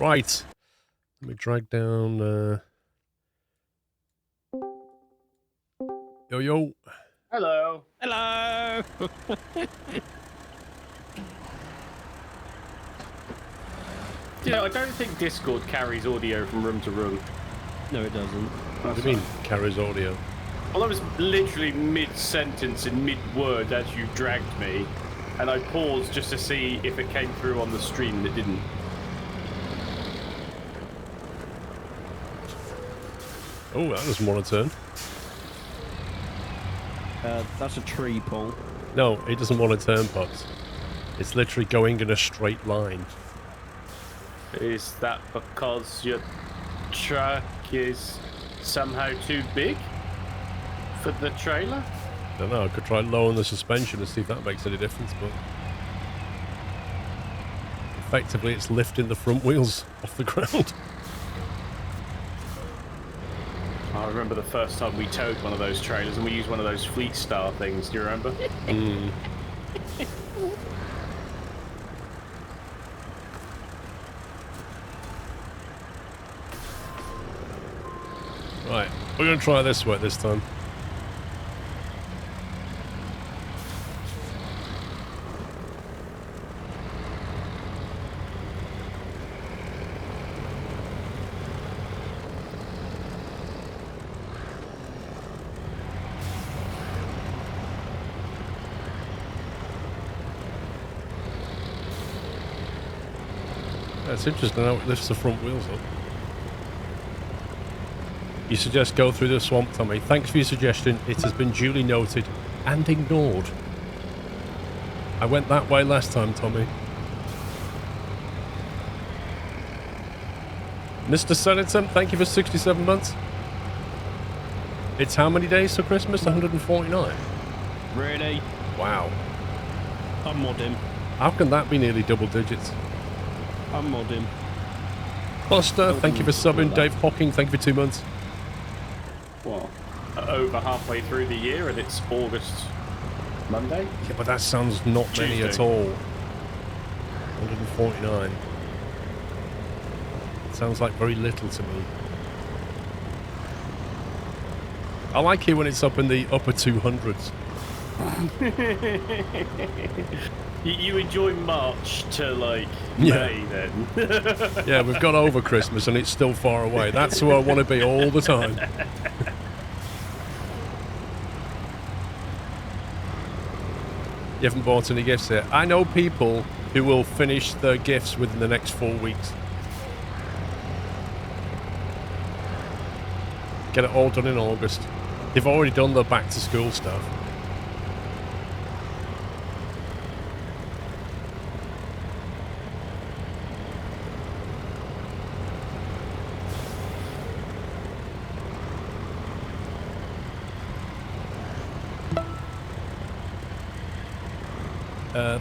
Right. Let me drag down... Yo, yo. Hello. Hello. You know, I don't think Discord carries audio from room to room. No, it doesn't. What do you mean, carries audio? Well, I was literally mid-sentence and mid-word as you dragged me, and I paused just to see if it came through on the stream, and it didn't. Oh, that doesn't want to turn. That's a tree, Paul. No, it doesn't want to turn, Pops. It's literally going in a straight line. Is that because your truck is somehow too big for the trailer? I don't know, I could try lowering the suspension and see if that makes any difference, but... effectively, it's lifting the front wheels off the ground. I remember the first time we towed one of those trailers and we used one of those Fleet Star things, do you remember? Mm. Right, we're going to try this way this time. It's interesting how it lifts the front wheels up. You suggest go through the swamp, Tommy. Thanks for your suggestion. It has been duly noted and ignored. I went that way last time, Tommy. Mr. Senator, thank you for 67 months. It's how many days till Christmas? 149? Really? Wow. I'm modding. How can that be nearly double digits? I'm modding. Foster, thank you for subbing. Dave Hocking, thank you for 2 months. Well, over halfway through the year and it's August Monday? Yeah, but that sounds not many Tuesday. at all. 149. It sounds like very little to me. I like it when it's up in the upper 200s. You enjoy March to, like, Yeah. May, then? Yeah, we've got over Christmas and it's still far away. That's where I want to be all the time. You haven't bought any gifts yet. I know people who will finish their gifts within the next 4 weeks. Get it all done in August. They've already done the back to school stuff.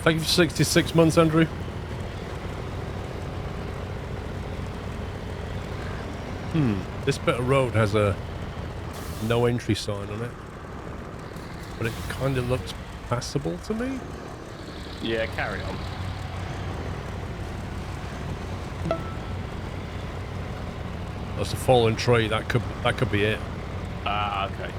Thank you for 66 months, Andrew. This bit of road has a no entry sign on it, but it kind of looks passable to me. Yeah, carry on. That's a fallen tree. That could be it. Ah, okay.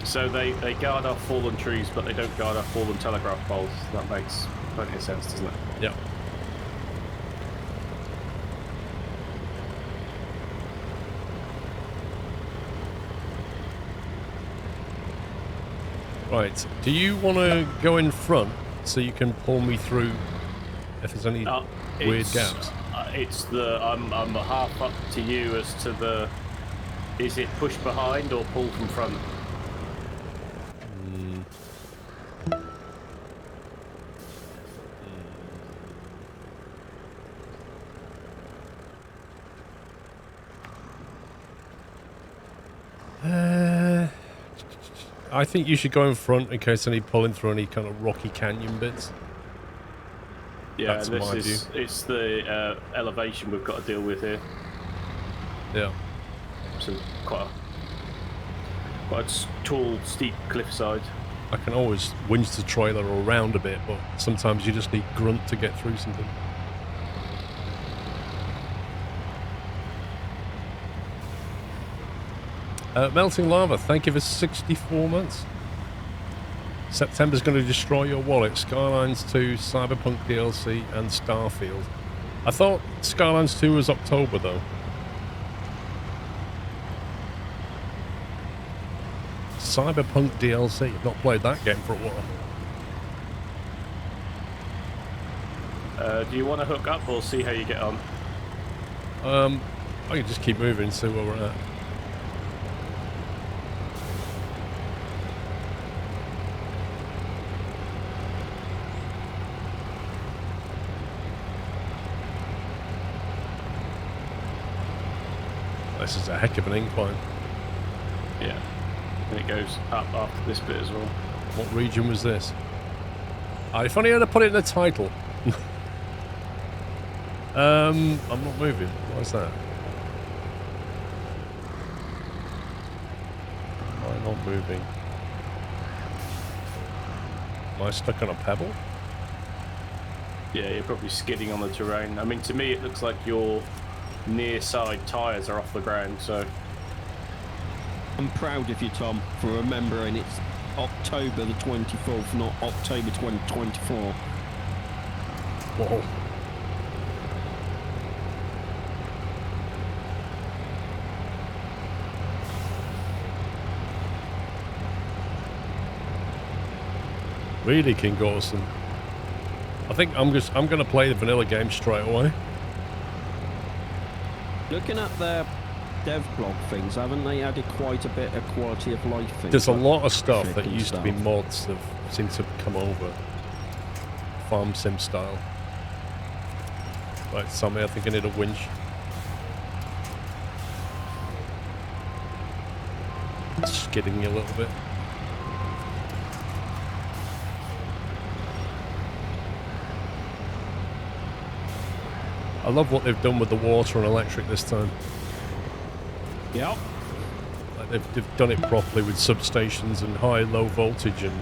So they guard our fallen trees, but they don't guard our fallen telegraph poles. That makes plenty of sense, doesn't it? Yeah. Right. Do you want to go in front so you can pull me through if there's any weird gaps? It's the I'm half up to you as to the. Is it push behind or pull from front? I think you should go in front in case any pulling through any kind of rocky canyon bits. Yeah, That's this my is view. it's the elevation we've got to deal with here. Yeah. So quite a tall, steep cliffside. I can always winch the trailer around a bit, but sometimes you just need grunt to get through something. Melting Lava, thank you for 64 months. September's going to destroy your wallet. Skylines 2, Cyberpunk DLC, and Starfield. I thought Skylines 2 was October, though. Cyberpunk DLC. I've not played that game for a while. Do you want to hook up or see how you get on? I can just keep moving and see where we're at. This is a heck of an incline. Yeah. And it goes up after this bit as well. What region was this? If only I'd have put it in the title. I'm not moving. What's that? Am I not moving? Am I stuck on a pebble? Yeah, you're probably skidding on the terrain. I mean, to me, it looks like your near side tyres are off the ground, so... I'm proud of you, Tom, for remembering it's October the 24th, not October 2024. Whoa. Really, King Gorson. I think I'm gonna play the vanilla game straight away. Looking at their dev blog things, haven't they added quite a bit of quality of life things? There's a like lot of stuff traffic that and used to be stuff? mods that seem to have come over. Farm sim style. Right, Sammy, I think I need a winch. Skidding you a little bit. I love what they've done with the water and electric this time. Yep. Like they've done it properly with substations and high, low voltage and,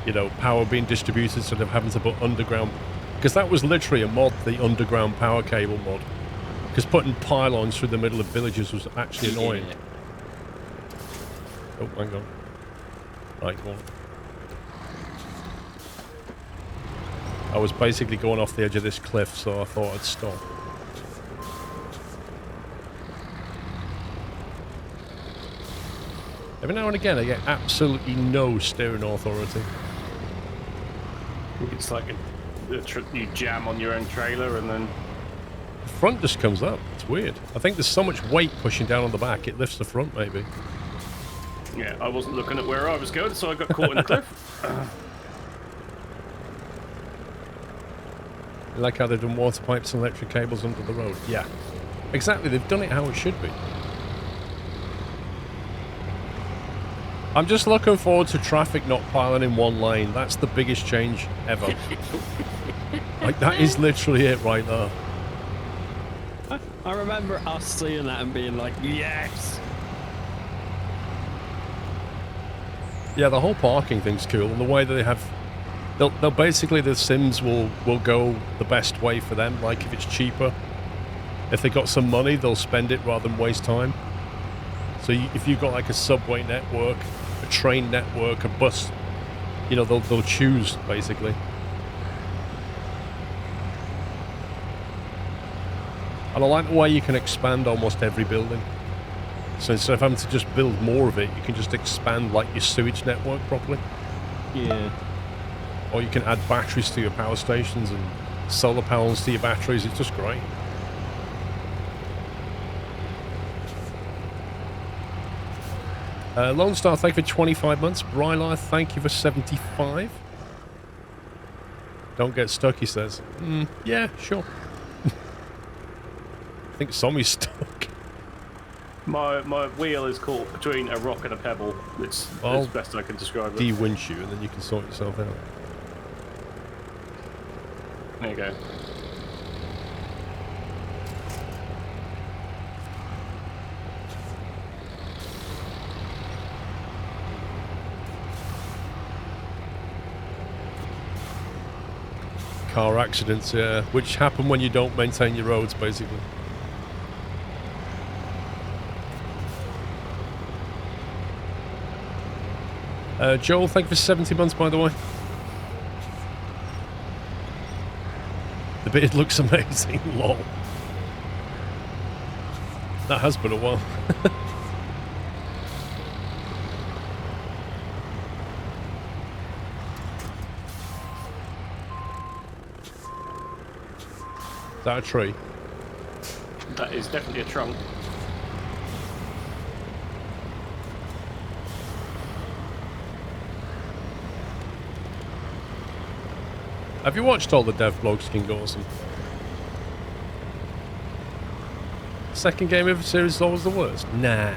you know, power being distributed instead of having to put underground... Because that was literally a mod, the underground power cable mod. Because putting pylons through the middle of villages was actually annoying. Yeah. Oh, hang on. Right, go on. I was basically going off the edge of this cliff, so I thought I'd stop. Every now and again, I get absolutely no steering authority. I think it's like you jam on your own trailer and then... The front just comes up. It's weird. I think there's so much weight pushing down on the back, it lifts the front, maybe. Yeah, I wasn't looking at where I was going, so I got caught in the cliff. You like how they've done water pipes and electric cables under the road? Yeah. Exactly, they've done it how it should be. I'm just looking forward to traffic not piling in one lane. That's the biggest change ever. Like, that is literally it right there. I remember us seeing that and being like, yes! Yeah, the whole parking thing's cool, and the way that they have... They'll basically, the Sims will go the best way for them, like if it's cheaper. If they got some money, they'll spend it rather than waste time. So if you've got like a subway network, a train network, a bus, you know, they'll choose, basically. And I like the way you can expand almost every building. So instead of having to just build more of it, you can just expand like your sewage network properly. Yeah. Or you can add batteries to your power stations and solar panels to your batteries. It's just great. Lone Star, thank you for 25 months. Brylar, thank you for 75. Don't get stuck, he says. Yeah, sure. I think Sommy's stuck. My wheel is caught between a rock and a pebble. It's as best I can describe it. De-winch you, and then you can sort yourself out. There you go. Car accidents, yeah, which happen when you don't maintain your roads, basically. Joel, thank you for 70 months, by the way. The beard looks amazing. Lol. That has been a while. Is that a tree? That is definitely a trunk. Have you watched all the dev blogs, King Awesome? Second game of the series is always the worst? Nah.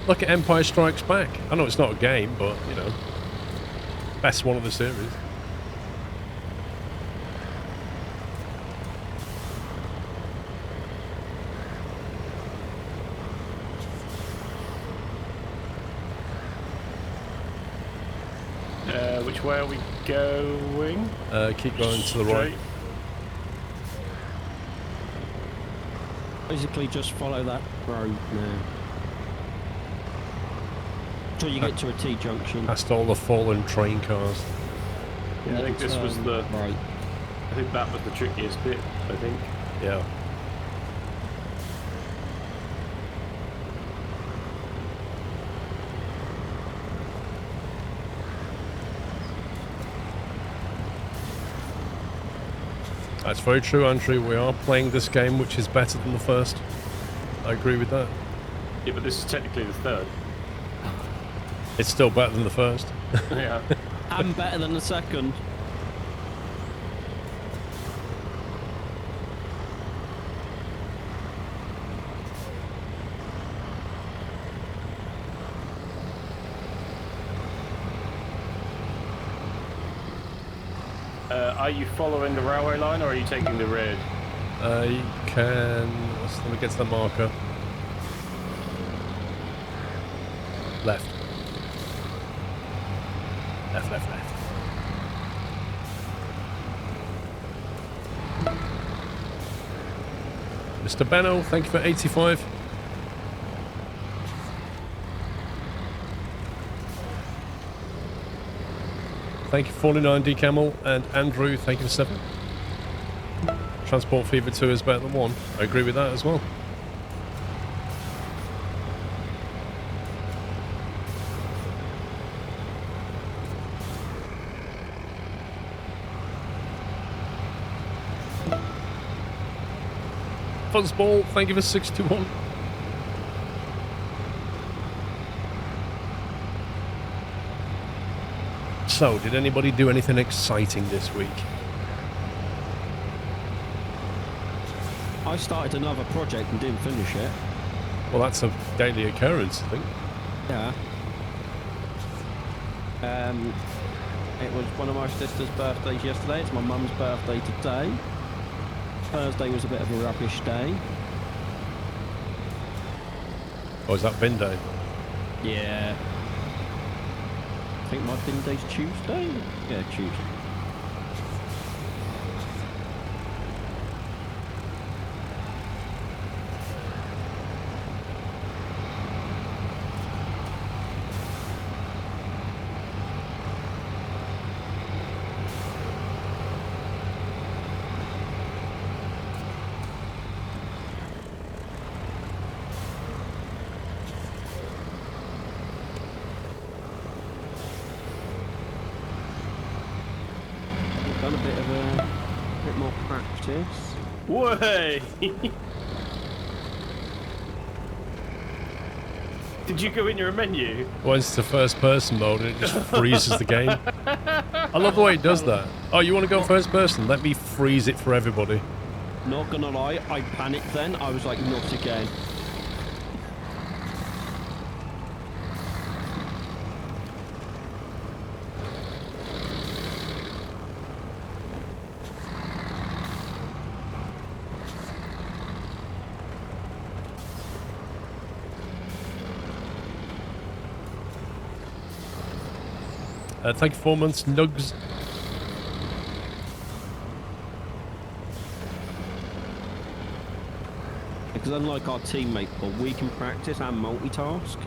Look at Empire Strikes Back. I know it's not a game, but, you know, best one of the series. Which way are we going? Keep going to the right. Basically, just follow that road now. Until you get to a T-junction. Past all the fallen train cars. Yeah, I think this was the... Right. I think that was the trickiest bit, I think. Yeah. That's very true, Andrew. We are playing this game, which is better than the first. I agree with that. Yeah, but this is technically the third. It's still better than the first. Yeah. And better than the second. Are you following the railway line or are you taking the red? You can... Let me get to the marker. Left. Left, left, left. Mr. Benno, thank you for 85. Thank you for 49, D Camel, and Andrew, thank you for 7. Transport Fever 2 is better than 1. I agree with that as well. Fuzzball, thank you for 61. So, did anybody do anything exciting this week? I started another project and didn't finish it. Well, that's a daily occurrence, I think. Yeah. It was one of my sister's birthdays yesterday. It's my mum's birthday today. Thursday was a bit of a rubbish day. Or is that bin day? Yeah. I think my bin day's Tuesday? Yeah, Tuesday. Done a bit more practice. Way! Did you go in your menu? Once it's the first person mode and it just freezes the game. I love the way it does that. Oh, you want to go first person? Let me freeze it for everybody. Not gonna lie, I panicked then. I was like, not again. Thank you, 4 months, Nugs. Because unlike our teammate, Paul, we can practice and multitask.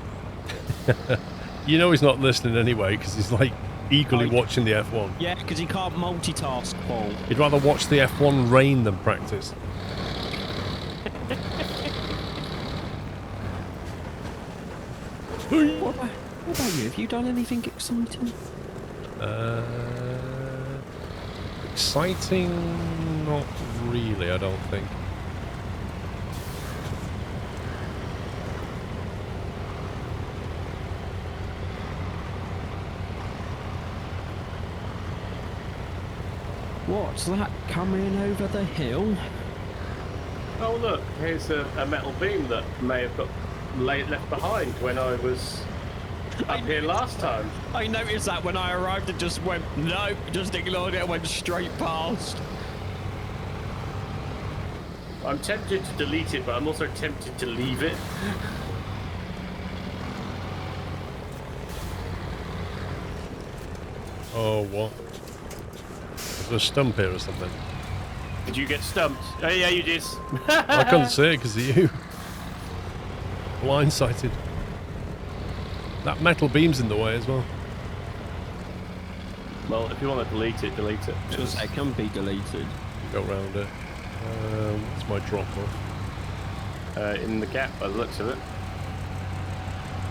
You know he's not listening anyway because he's like eagerly watching the F1. Yeah, because he can't multitask, Paul. He'd rather watch the F1 rain than practice. What about you? Have you done anything exciting? Exciting? Not really, I don't think. What's that coming over the hill? Oh look, here's a metal beam that may have got left behind when I was up here last time. I noticed that when I arrived and just went, nope, just ignored it and went straight past. I'm tempted to delete it, but I'm also tempted to leave it. Oh, what? Is there a stump here or something? Did you get stumped? Oh yeah, you did. I couldn't see it because of you. Blindsighted. That metal beam's in the way as well. Well, if you want to delete it, delete it. Just it can be deleted. Go round it. What's my drop off? In the gap by the looks of it.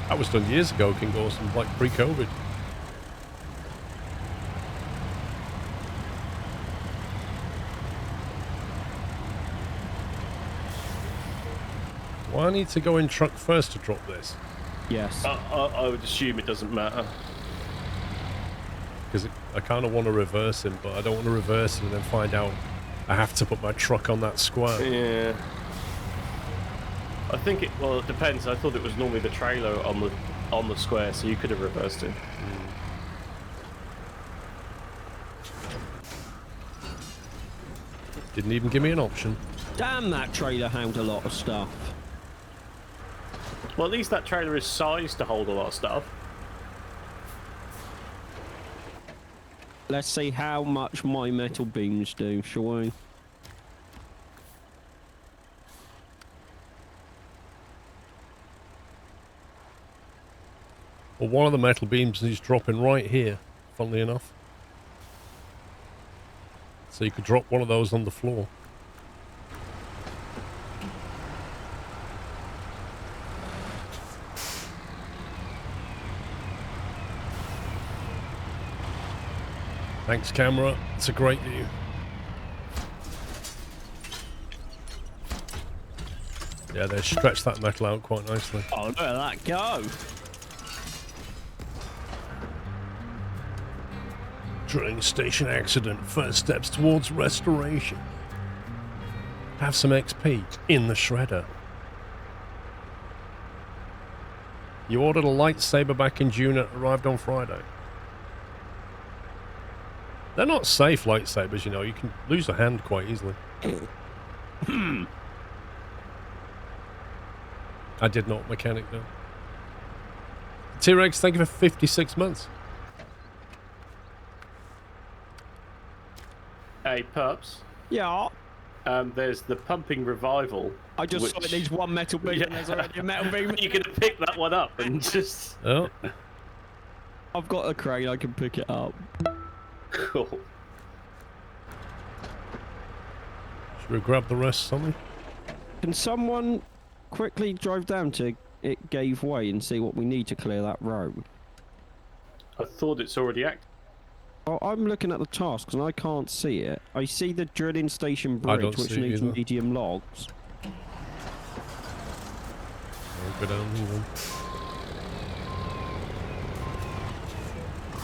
That was done years ago, King Awesome, like pre-COVID. Well, I need to go in truck first to drop this. Yes. I would assume it doesn't matter. Because I kind of want to reverse him, but I don't want to reverse him and then find out I have to put my truck on that square. Yeah. I think well, it depends. I thought it was normally the trailer on the square, so you could have reversed it. Didn't even give me an option. Damn, that trailer held a lot of stuff. Well, at least that trailer is sized to hold a lot of stuff. Let's see how much my metal beams do, shall we? Well, one of the metal beams is dropping right here, funnily enough. So you could drop one of those on the floor. Thanks, camera. It's a great view. Yeah, they stretched that metal out quite nicely. Oh, look at that go! Drilling station accident. First steps towards restoration. Have some XP in the shredder. You ordered a lightsaber back in June. It arrived on Friday. They're not safe lightsabers, you know. You can lose a hand quite easily. I did not mechanic though. T-Rex, thank you for 56 months. Hey, pups. Yeah. There's the pumping revival. I just saw it needs one metal beam and there's already a metal beam. You could pick that one up and just... Oh. I've got a crane, I can pick it up. Cool. Should we grab the rest, something? Can someone quickly drive down to it gave way and see what we need to clear that road? I thought it's already active. Well, I'm looking at the tasks and I can't see it. I see the drilling station I bridge, don't which see it needs either. medium logs. I'll go down here then.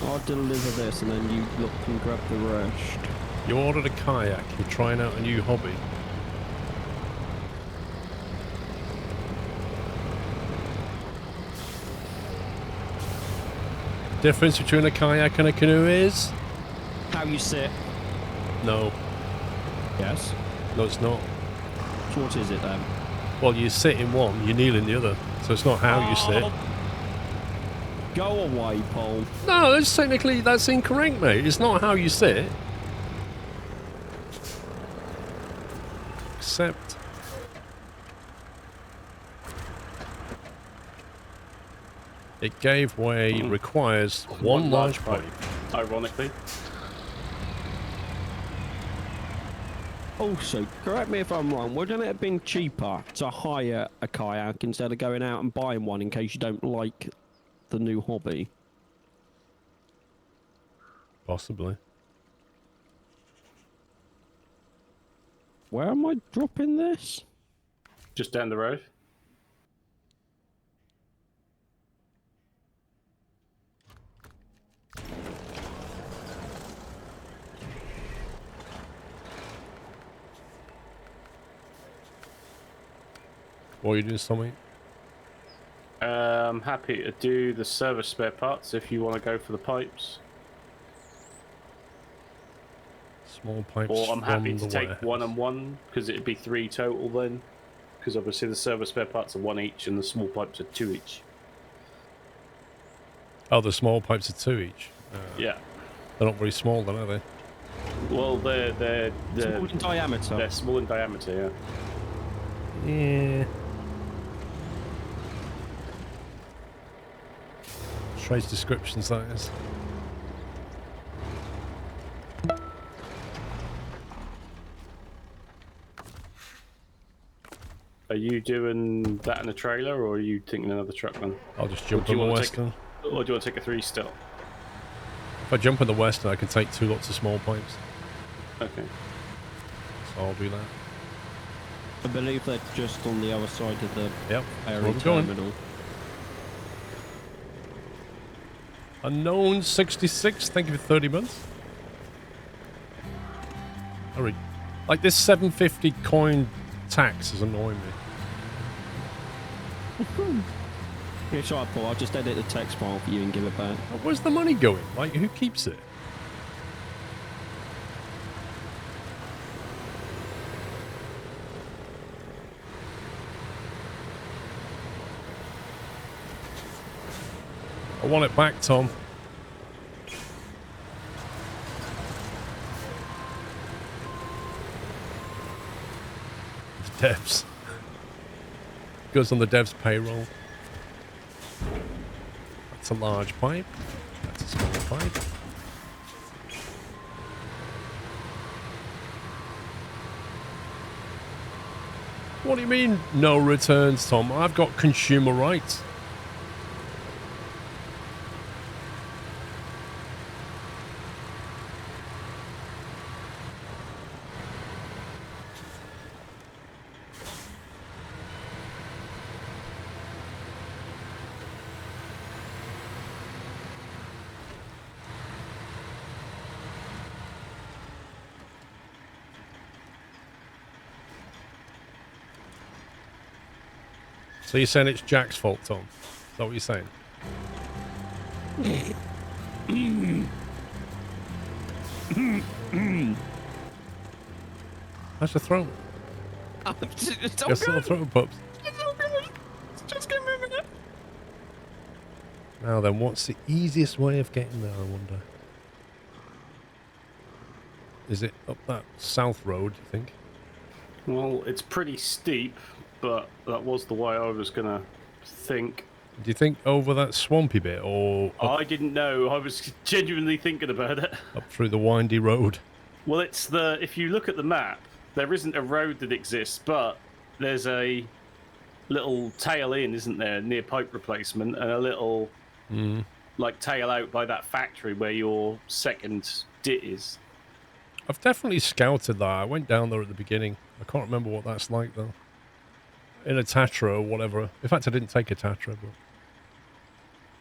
I'll deliver this and then you look and grab the rest. You ordered a kayak. You're trying out a new hobby. Difference between a kayak and a canoe is? How you sit? No. Yes. No, it's not. So what is it then? Well, you sit in one, you kneel in the other. So it's not how you sit. Go away, Paul. No, that's incorrect, mate. It's not how you sit. Except... It gave way, requires one large pipe. Ironically. Also, correct me if I'm wrong, wouldn't it have been cheaper to hire a kayak instead of going out and buying one in case you don't like the new hobby? Possibly. Where am I dropping this? Just down the road. What are you doing, Tommy? I'm happy to do the service spare parts if you want to go for the pipes. Small pipes. Or I'm happy from to the take warehouse. 1 and 1, because it'd be 3 total then. Because obviously the service spare parts are 1 each and the small pipes are 2 each. Oh, the small pipes are 2 each. Yeah. They're not very small then, are they? Well, they're Small in diameter. they're small in diameter, yeah. Yeah. Trade descriptions, that is. Are you doing that in a trailer, or are you thinking another truck then? I'll just jump do on you the wanna Western. Or do you want to take a 3 still? If I jump on the Western, I can take 2 lots of small pipes. Okay. So I'll do that. I believe they're just on the other side of the Yep. That's ferry where we're going. terminal. Unknown 66, thank you for 30 months. Hurry. Like this 750 coin tax is annoying me. Yeah, it's alright, Paul. I'll just edit the text file for you and give it back. Where's the money going? Like, who keeps it? I want it back, Tom. The devs. Goes on the devs' payroll. That's a large pipe. That's a small pipe. What do you mean, no returns, Tom? I've got consumer rights. So you're saying it's Jack's fault, Tom? Is that what you're saying? How's your throat? It's Got sore throat, pups. Just give me a minute. Now then, what's the easiest way of getting there, I wonder? Is it up that south road, do you think? Well, it's pretty steep, but that was the way I was going to think. Do you think over that swampy bit or up, I didn't know. I was genuinely thinking about it. up through the windy road? Well, it's if you look at the map, there isn't a road that exists, but there's a little tail in, isn't there, near pipe replacement, and a little like tail out by that factory where your second dit is. I've definitely scouted that. I went down there at the beginning. I can't remember what that's like, though. In a Tatra or whatever. In fact, I didn't take a Tatra, but...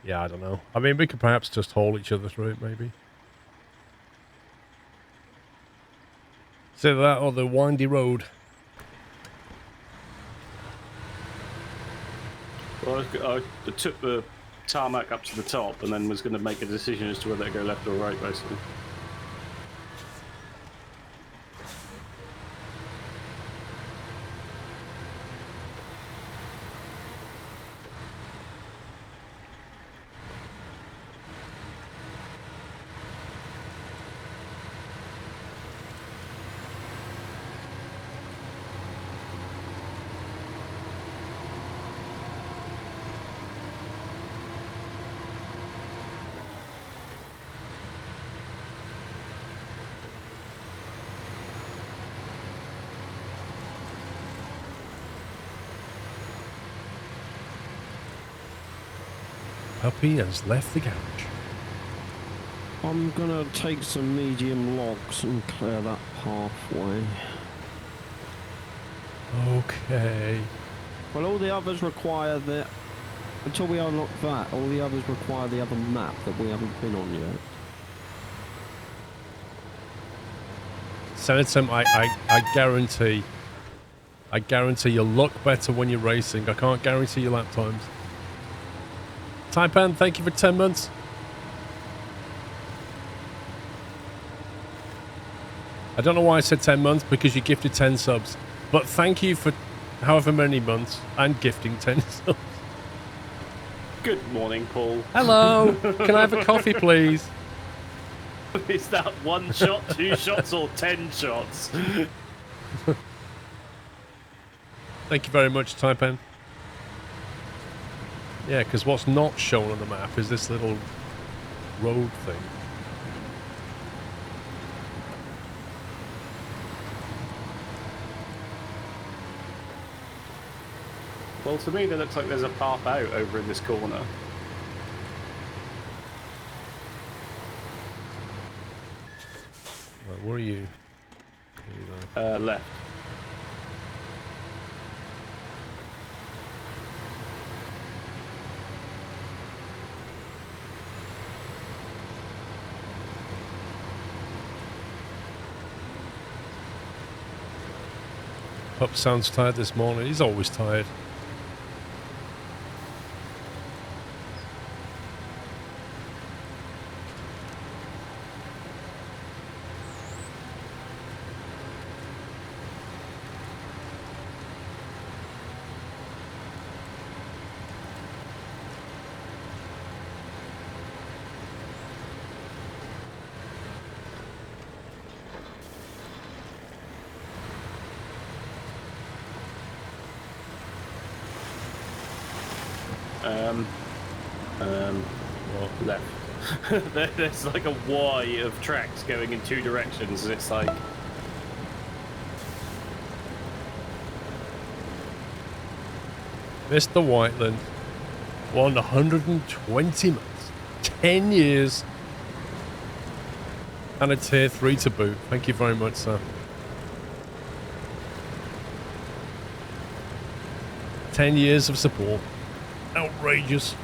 yeah, I don't know. I mean, we could perhaps just haul each other through it, maybe. It's either that or the windy road. Well, I took the tarmac up to the top and then was going to make a decision as to whether to go left or right, basically. puppy has left the garage. I'm gonna take some medium logs and clear that pathway. Okay. Well, all the others require the... Until we unlock that, all the others require the other map that we haven't been on yet. Senator, I guarantee you'll look better when you're racing. I can't guarantee your lap times. Taipan, thank you for 10 months. I don't know why I said 10 months, because you gifted 10 subs. But thank you for however many months and gifting 10 subs. Good morning, Paul. Hello. Can I have a coffee, please? Is that 1 shot, 2 shots, or 10 shots? Thank you very much, Taipan. Yeah, because what's not shown on the map is this little road thing. Well, to me, it looks like there's a path out over in this corner. Right, where are you? Left. Pup sounds tired this morning. He's always tired. What? Left. There's like a Y of tracks going in 2 directions. It's like... Mr. Whiteland, 120 months, 10 years, and a tier 3 to boot. Thank you very much, sir. 10 years of support. Outrageous.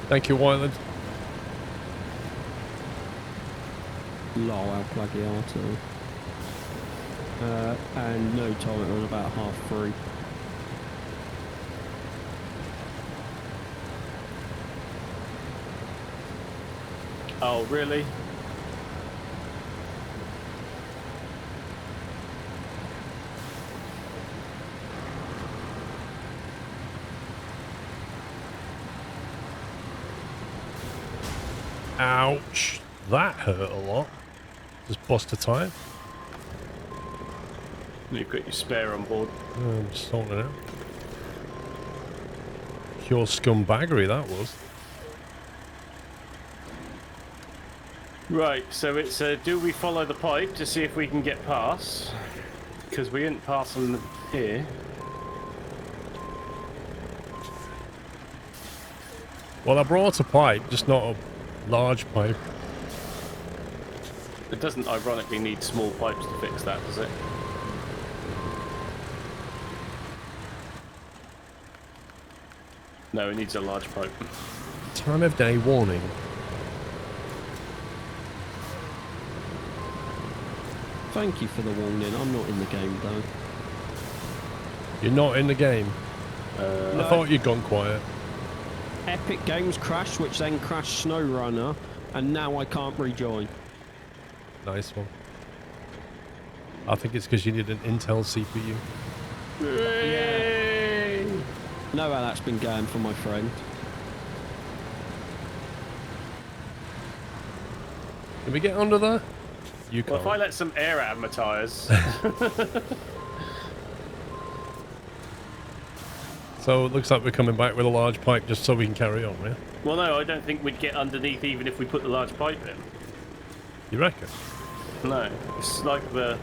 Thank you, Whiteland. Lol, El Plagiato. And no time, it was about 3:30. Oh, really? Ouch. That hurt a lot. Just bust a tyre. You've got your spare on board. I'm just sorting it out. Pure scumbaggery, that was. Right, so it's do we follow the pipe to see if we can get past? Because we didn't pass them here. Well, I brought a pipe, just not a large pipe. It doesn't ironically need small pipes to fix that, does it? No, it needs a large pipe. Time of day warning. Thank you for the warning. I'm not in the game though. You're not in the game. No. I thought you'd gone quiet. Epic Games crashed, which then crashed Snowrunner, and now I can't rejoin. Nice one. I think it's because you need an Intel CPU. Yeah. Know how that's been going for my friend. Can we get under there? You Well, can't. if I let some air out of my tyres... So it looks like we're coming back with a large pipe just so we can carry on, yeah? Well, no, I don't think we'd get underneath even if we put the large pipe in. You reckon? No, it's like the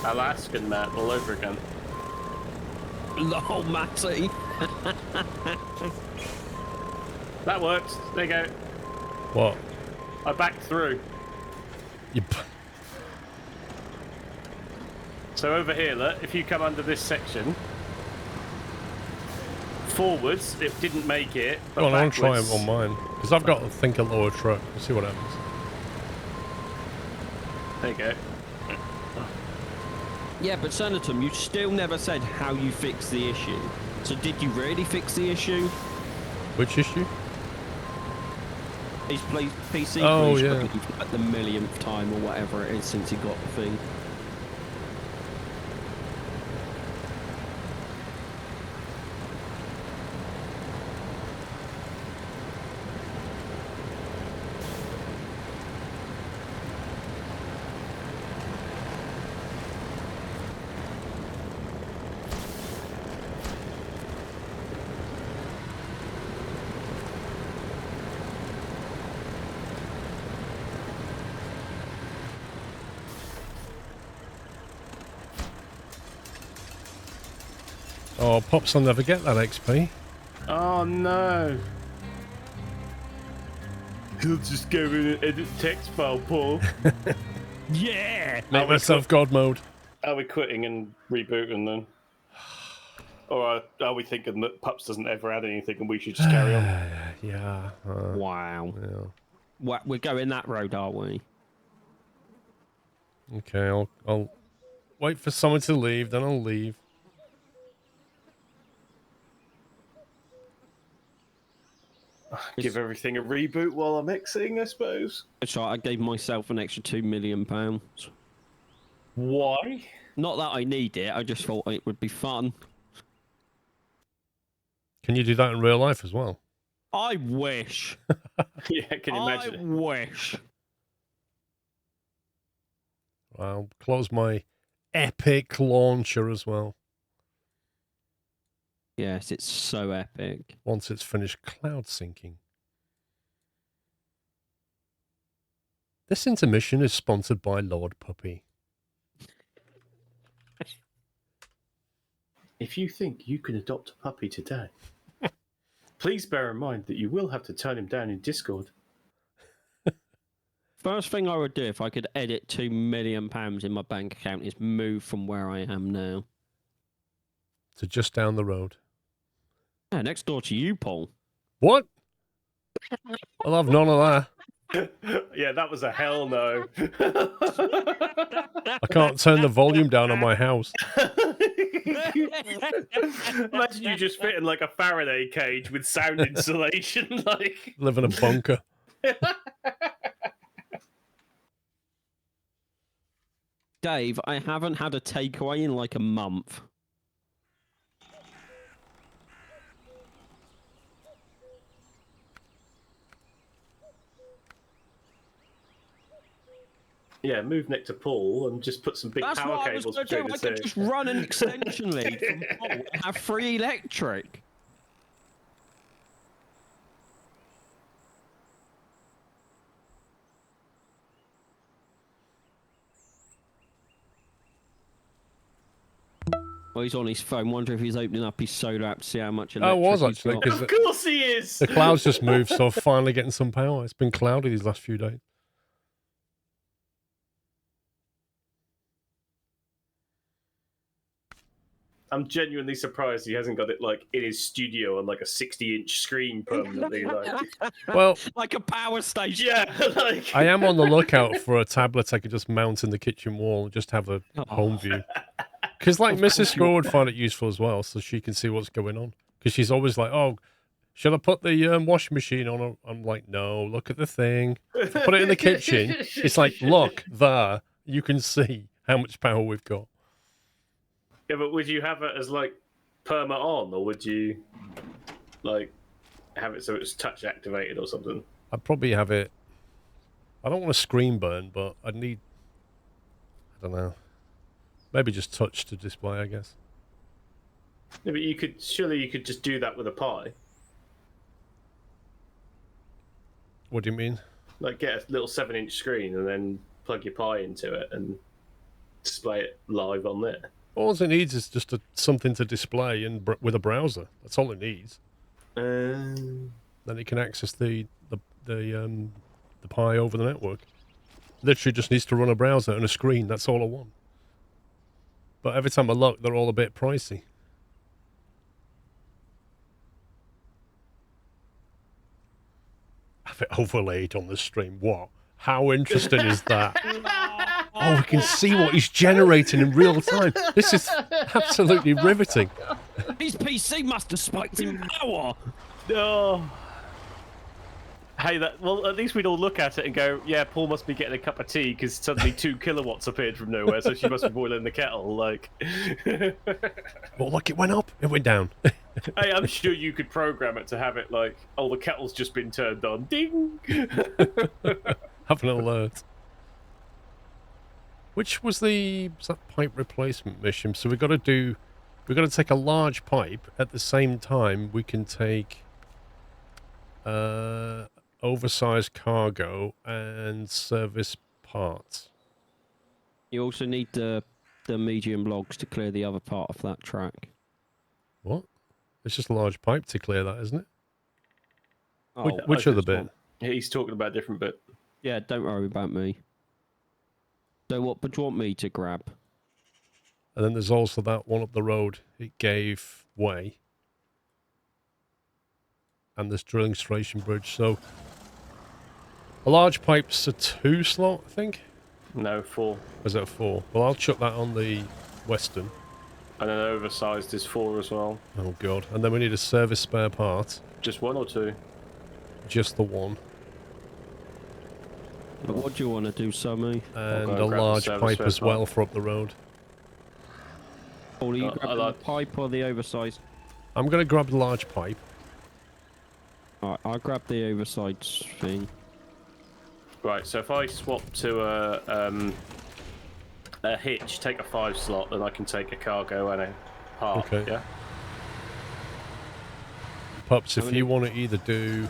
Alaskan map all over again. Lol, Matty. That worked. There you go. What? I backed through. You... So over here, look, if you come under this section, forwards, it didn't make it, but Well, I want to try backwards... it on mine. Because I've got to think a lower truck. We'll see what happens. There you go. Yeah, but Senator, you still never said how you fixed the issue. So did you really fix the issue? Which issue? His PC Oh, glitch yeah. at the millionth time or whatever it is since he got the thing. Oh, Pops will never get that XP. Oh no. He'll just go in and edit text file, Paul. Yeah! Make myself God mode. Are we quitting and rebooting then? Or are we thinking that Pups doesn't ever add anything and we should just carry on? Yeah. Wow. Yeah. We're going that road, are we? Okay, I'll wait for someone to leave, then I'll leave. Give everything a reboot while I'm Xing, I suppose. That's right, I gave myself an extra £2 million. Why? Not that I need it, I just thought it would be fun. Can you do that in real life as well? I wish. Yeah, can you imagine it? I wish. I'll close my epic launcher as well. Yes, it's so epic. Once it's finished cloud syncing. This intermission is sponsored by Lord Puppy. If you think you can adopt a puppy today, please bear in mind that you will have to turn him down in Discord. First thing I would do if I could edit £2 million in my bank account is move from where I am now. So just down the road. Yeah, next door to you, Paul. What? I'll have none of that. Yeah, that was a hell no. I can't turn the volume down on my house. Imagine you just fit in like a Faraday cage with sound insulation. Like, Live in a bunker. Dave, I haven't had a takeaway in like a month. yeah, move next to Paul and just put some big That's power what I was cables going to do. between I the could two. just run an extension lead from Paul and have free electric. Well, he's on his phone. Wonder if he's opening up his solar app to see how much electric I was he's actually, got. because Of course he is. the clouds just moved, so I'm finally getting some power. It's been cloudy these last few days. I'm genuinely surprised he hasn't got it like in his studio on like a 60-inch screen permanently. Like, Well, Like a power station. yeah, like I am on the lookout for a tablet I could just mount in the kitchen wall and just have a home view. Because like Mrs. Squirrel would find it useful as well, so she can see what's going on. Because she's always like, "Oh, should I put the washing machine on?" I'm like, "No, look at the thing. If I put it in the kitchen, it's like, look there, you can see how much power we've got." Yeah, but would you have it as like perma on, or would you like have it so it's touch activated or something? I'd probably have it. I don't want a screen burn, but I'd need. I don't know. Maybe just touch to display, I guess. Yeah, but you could just do that with a Pi. What do you mean? Like get a little 7-inch screen and then plug your Pi into it, and display it live on there. All it needs is just something to display and with a browser. That's all it needs. Then it can access the Pi over the network. Literally just needs to run a browser and a screen. That's all I want. But every time I look, they're all a bit pricey. Have it overlaid on the stream. What? How interesting is that? Oh, we can see what he's generating in real time. This is absolutely riveting. His PC must have spiked in power. Oh. Hey, well, at least we'd all look at it and go, yeah, Paul must be getting a cup of tea because suddenly 2 kilowatts appeared from nowhere, so she must be boiling the kettle. Like, well, look, it went up, it went down. Hey, I'm sure you could program it to have it like, oh, the kettle's just been turned on. Ding! Have an alert. Which was that pipe replacement mission? So we've got to take a large pipe. At the same time, we can take oversized cargo and service parts. You also need the medium logs to clear the other part of that track. What? It's just a large pipe to clear that, isn't it? Oh, which other bit? He's talking about a different bit. Yeah, don't worry about me. So what do you want me to grab? And then there's also that one up the road. It gave way. And this drilling station bridge. So a large pipe's a 2 slot, I think? No, 4. Is it a 4? Well, I'll chuck that on the western. And then oversized is 4 as well. Oh, God. And then we need a service spare part. Just 1 or 2? Just the 1. But what do you want to do, Sammy? And a large pipe as well for up the road. Or are you grabbing the pipe or the oversized? I'm going to grab the large pipe. Alright, I'll grab the oversized thing. Right, so if I swap to a hitch, take a 5 slot, then I can take a cargo and a part, Okay. yeah? Pups, if you want to either do...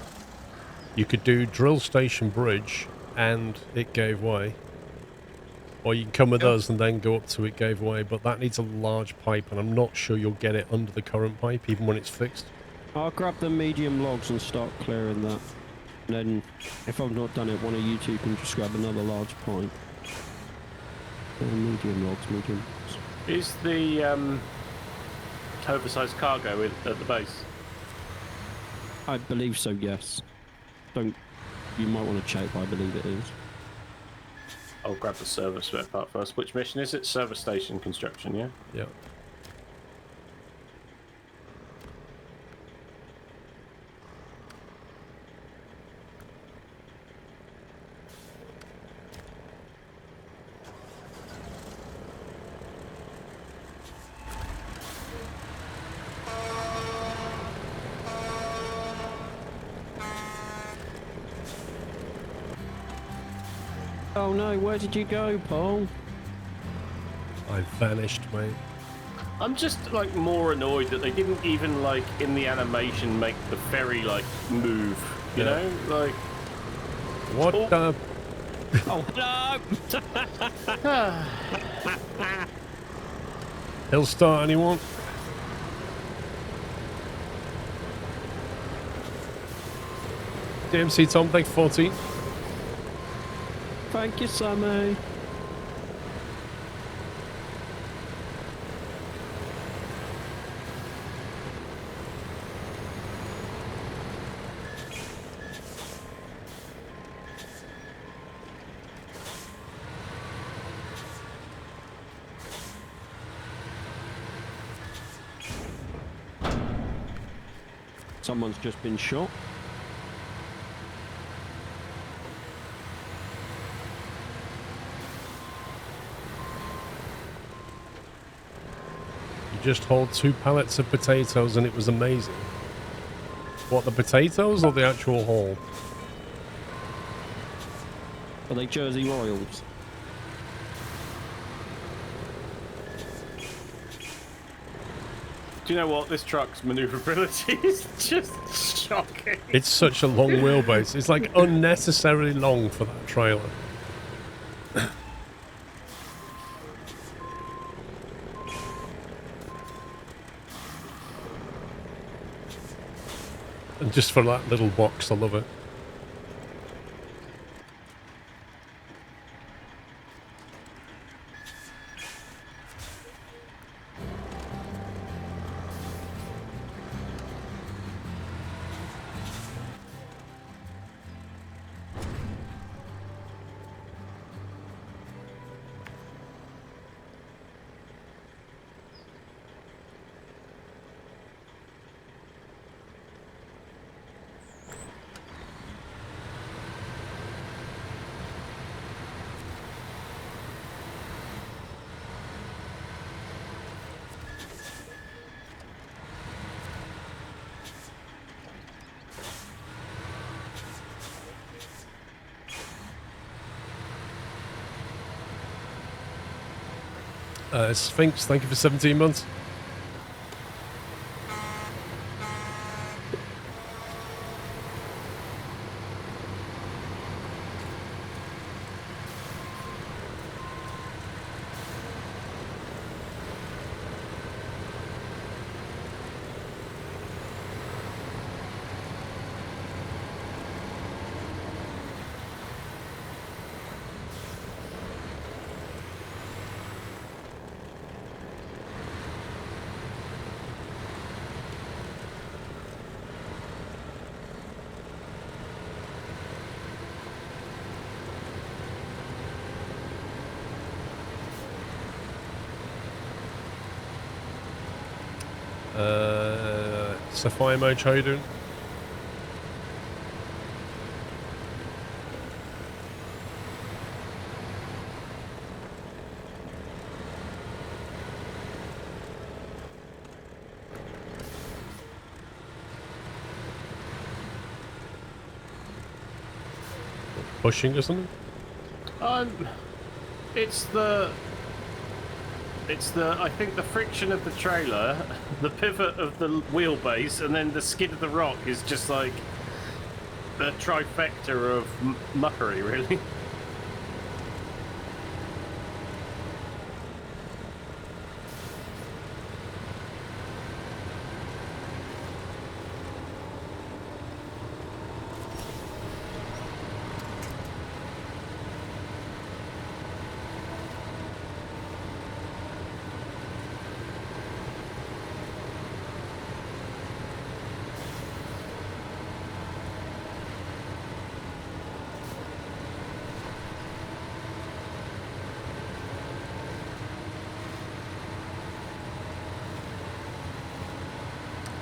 You could do drill station bridge and it gave way. Or you can come with us and then go up to it gave way, but that needs a large pipe and I'm not sure you'll get it under the current pipe, even when it's fixed. I'll grab the medium logs and start clearing that. And then, if I've not done it, one of you two can just grab another large pipe. Medium logs, medium logs. Is the oversized cargo at the base? I believe so, yes. You might want to check, but I believe it is. I'll grab the service spare part first. Which mission is it? Service station construction, yeah? Yeah. Oh no, where did you go, Paul? I vanished, mate. I'm just like more annoyed that they didn't even like in the animation make the ferry like move. You know, like what? Oh no! Hill start, anyone? DMC Tom, thanks 14. Thank you, Sammy. Someone's just been shot. Just hauled 2 pallets of potatoes and it was amazing. What, the potatoes or the actual haul? Are they Jersey Royals? do you know what? This truck's maneuverability is just shocking. It's such a long wheelbase. It's like unnecessarily long for that trailer. Just for that little box, I love it. Sphinx, thank you for 17 months. Sapphire Mage, how you doing? Pushing or something? It's the I think the friction of the trailer, the pivot of the wheelbase, and then the skid of the rock is just like the trifecta of muckery, really.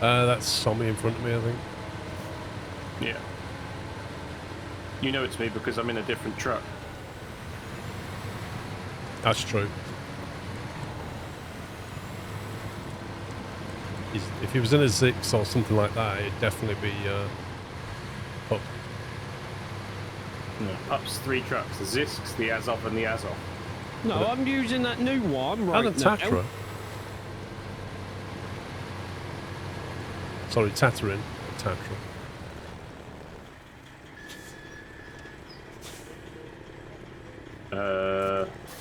That's somebody in front of me, I think. Yeah. You know it's me because I'm in a different truck. That's true. If he was in a Zix or something like that, it'd definitely be up. No. Up's 3 trucks: the Zisks, the Azov, and the Azov. No, I'm using that new one right And a now. Tatra. Sorry, Tatarin. Tatra.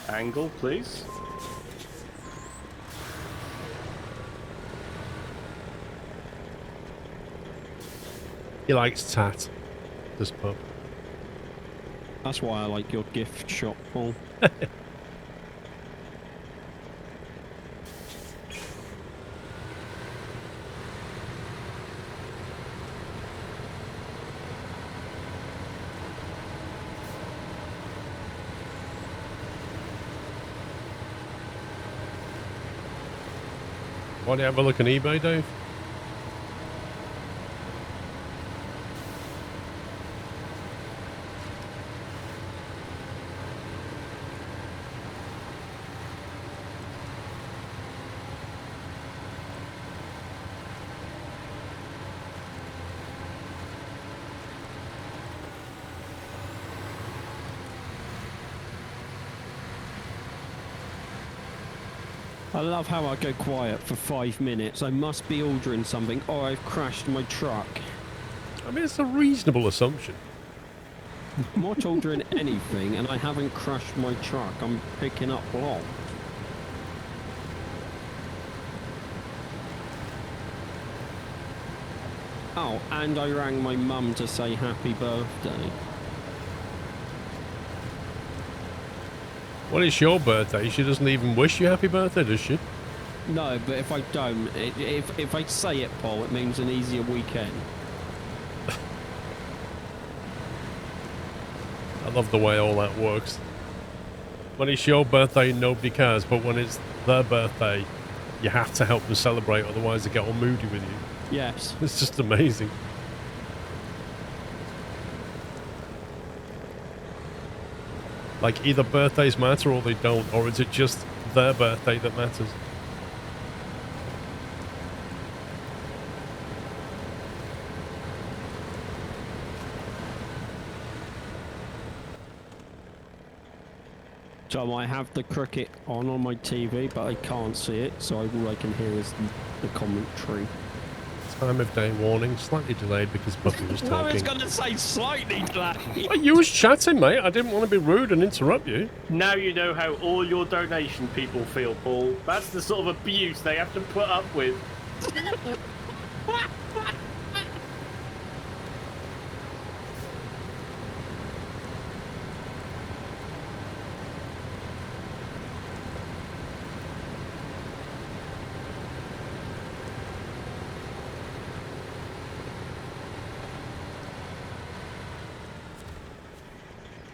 Angle, please. He likes tat. This pup. That's why I like your gift shop, Paul. Why do you have a look on eBay, Dave? I love how I go quiet for 5 minutes. I must be ordering something or I've crashed my truck. I mean, it's a reasonable assumption. I'm not ordering anything and I haven't crashed my truck. I'm picking up logs. Oh, and I rang my mum to say happy birthday. Well, it's your birthday. She doesn't even wish you happy birthday, does she? No, but if I don't, if I say it, Paul, it means an easier weekend. I love the way all that works. When it's your birthday, nobody cares, but when it's their birthday, you have to help them celebrate, otherwise they get all moody with you. Yes. It's just amazing. Like, either birthdays matter or they don't, or is it just their birthday that matters? Tom, I have the cricket on my TV, but I can't see it, so all I can hear is the commentary. Time of day warning, slightly delayed because Puppy was talking. I was going to say slightly delayed. Well, you was chatting, mate. I didn't want to be rude and interrupt you. Now you know how all your donation people feel, Paul. That's the sort of abuse they have to put up with.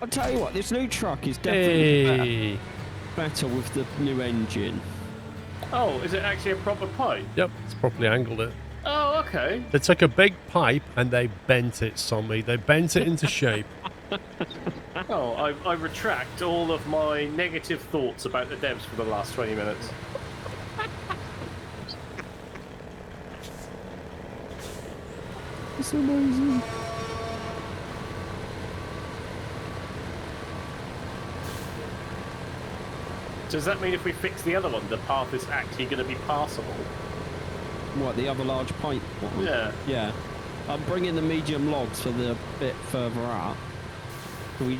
I'll tell you what, this new truck is definitely Hey. better with the new engine. Oh, is it actually a proper pipe? Yep, it's properly angled it. Oh, okay. They took a big pipe and they bent it, Sommy. They bent it into shape. Oh, I retract all of my negative thoughts about the devs for the last 20 minutes. It's amazing. Does that mean if we fix the other one, the path is actually going to be passable? What, the other large pipe one? Yeah. Yeah. I'm bringing the medium logs for the bit further up.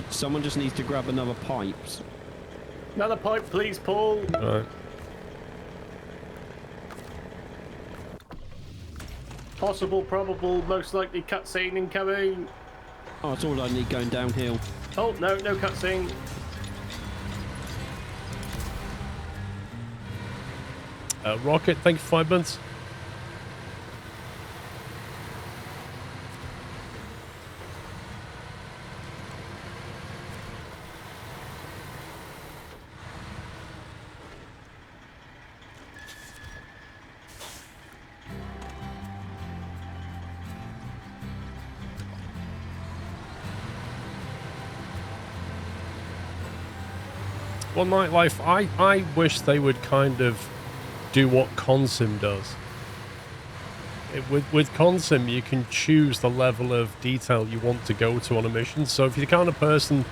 Someone just needs to grab another pipe. Another pipe, please, Paul. All right. Possible, probable, most likely cutscene incoming. Oh, that's all I need going downhill. Oh, no cutscene. Rocket, thank you for 5 months. Well, Nightlife, I wish they would kind of do what Consim does. With Consim, you can choose the level of detail you want to go to on a mission. So if you're the kind of person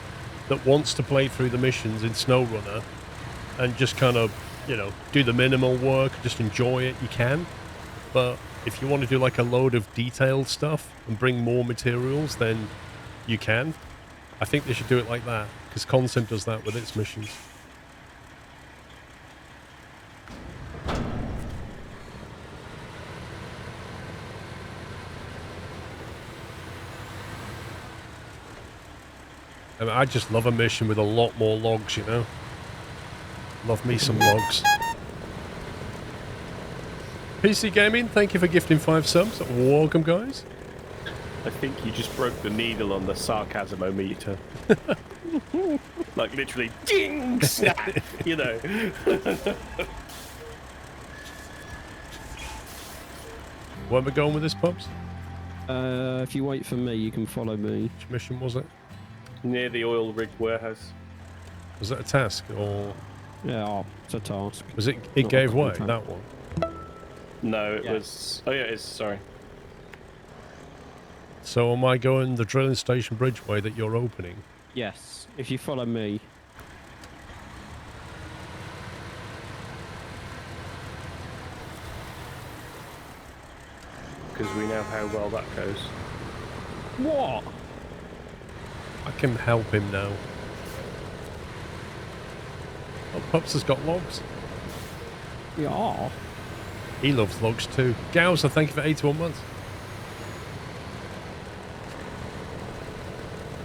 that wants to play through the missions in Snowrunner and just kind of, you know, do the minimal work, just enjoy it, you can. But if you want to do like a load of detailed stuff and bring more materials, then you can. I think they should do it like that, because Consim does that with its missions. I mean, I just love a mission with a lot more logs, you know? Love me some logs. PC Gaming, thank you for gifting 5 subs. Welcome, guys. I think you just broke the needle on the sarcasm-o-meter. Like literally, ding, snap, you know. Where are we going with this, Pops? If you wait for me, you can follow me. Which mission was it? Near the oil rig warehouse. Was that a task, or Yeah, it's a task. was it? It Not gave a way. contract. That one. No, it Yeah. was... Oh yeah, it is, sorry. So am I going the drilling station bridge way that you're opening? Yes, if you follow me. Because we know how well that goes. What? I can help him now. Oh, Pops has got logs. Yeah. He loves logs too. Gowser, thank you for 81 months.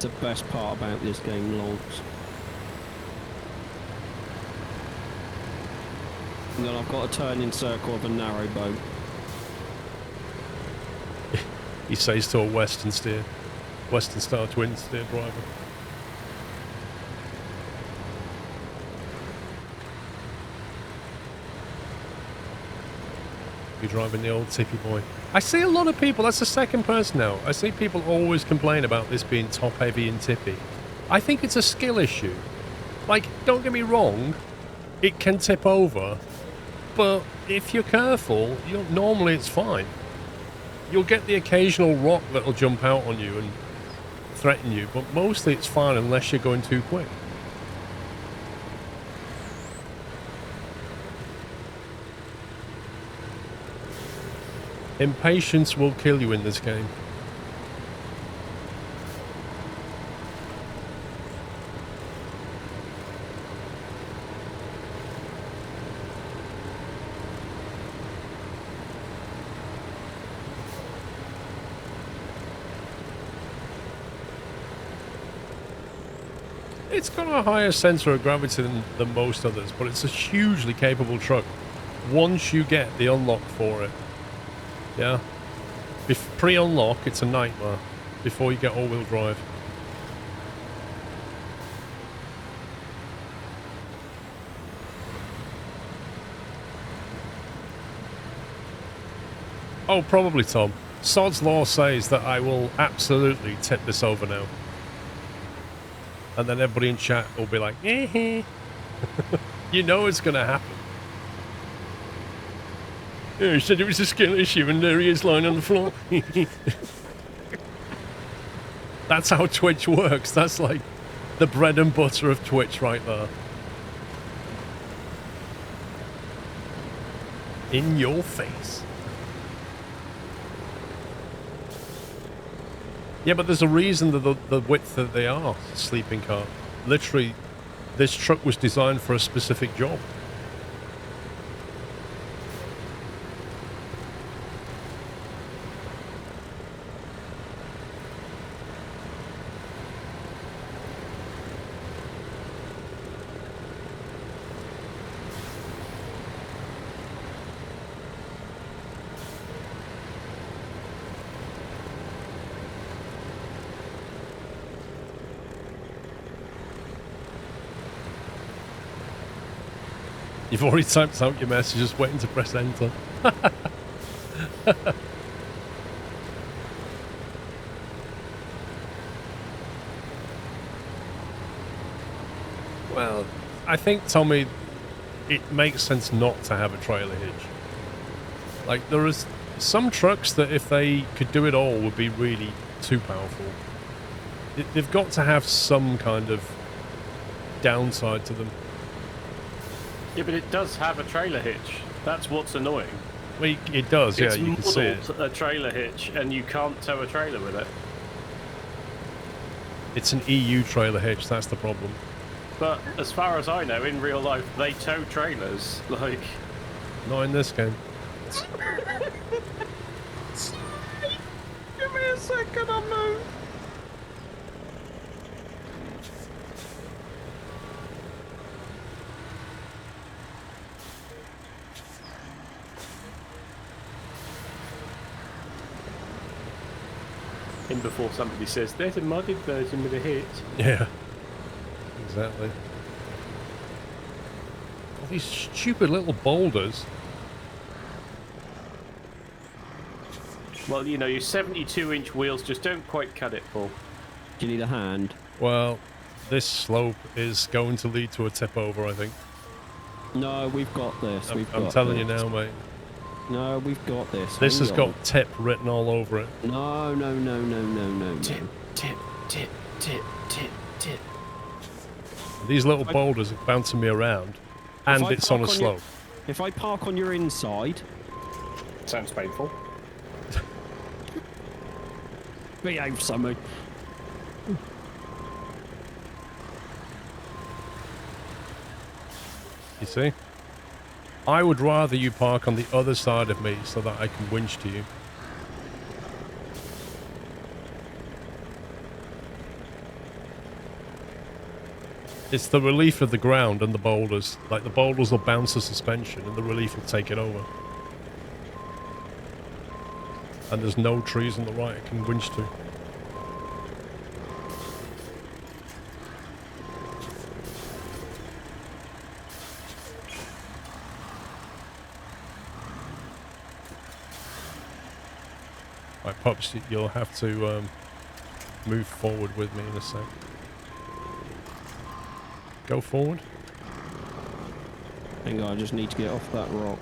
the best part about this game, logs. And then I've got a turning circle of a narrow boat. He says to a Western Star twin steer driver. You're driving the old tippy boy. I see a lot of people, that's the second person now. I see people always complain about this being top heavy and tippy. I think it's a skill issue. Like, don't get me wrong, it can tip over, but if you're careful, normally it's fine. You'll get the occasional rock that'll jump out on you and threaten you, but mostly it's fine unless you're going too quick. Impatience will kill you in this game. It's got a higher centre of gravity than most others, but it's a hugely capable truck once you get the unlock for it. Yeah. Pre-unlock, it's a nightmare before you get all-wheel drive. Oh, probably, Tom. Sod's Law says that I will absolutely tip this over now. And then everybody in chat will be like, eh. You know it's going to happen. Yeah, he said it was a skill issue, and there he is lying on the floor. That's how Twitch works. That's like the bread and butter of Twitch right there. In your face. Yeah, but there's a reason that the width that they are, sleeping car. Literally, this truck was designed for a specific job. You've already typed out your message, just waiting to press enter. Well, I think, Tommy, it makes sense not to have a trailer hitch. Like, there is some trucks that if they could do it all would be really too powerful. They've got to have some kind of downside to them. Yeah, but it does have a trailer hitch. That's what's annoying. Well, it does, yeah, you can see it. It's modeled a trailer hitch, and you can't tow a trailer with it. It's an EU trailer hitch, that's the problem. But as far as I know, in real life, they tow trailers. Like, not in this game. Give me a second, I'll move. in before somebody says, there's a modded version with a hitch. Yeah, exactly. All these stupid little boulders. Well, you know, your 72-inch wheels just don't quite cut it, Paul. Do you need a hand? Well, this slope is going to lead to a tip over, I think. No, we've got this. I'm telling you now, mate. No, we've got this. This has got tip written all over it. No. Tip, tip, tip, tip, tip, tip. These little boulders are bouncing me around, and it's on a slope. If I park on your inside... Sounds painful. Behave, Sammy. You see? I would rather you park on the other side of me so that I can winch to you. It's the relief of the ground and the boulders. Like, the boulders will bounce the suspension and the relief will take it over. And there's no trees on the right I can winch to. Right, Pops, you'll have to move forward with me in a sec. Go forward. Hang on, I just need to get off that rock.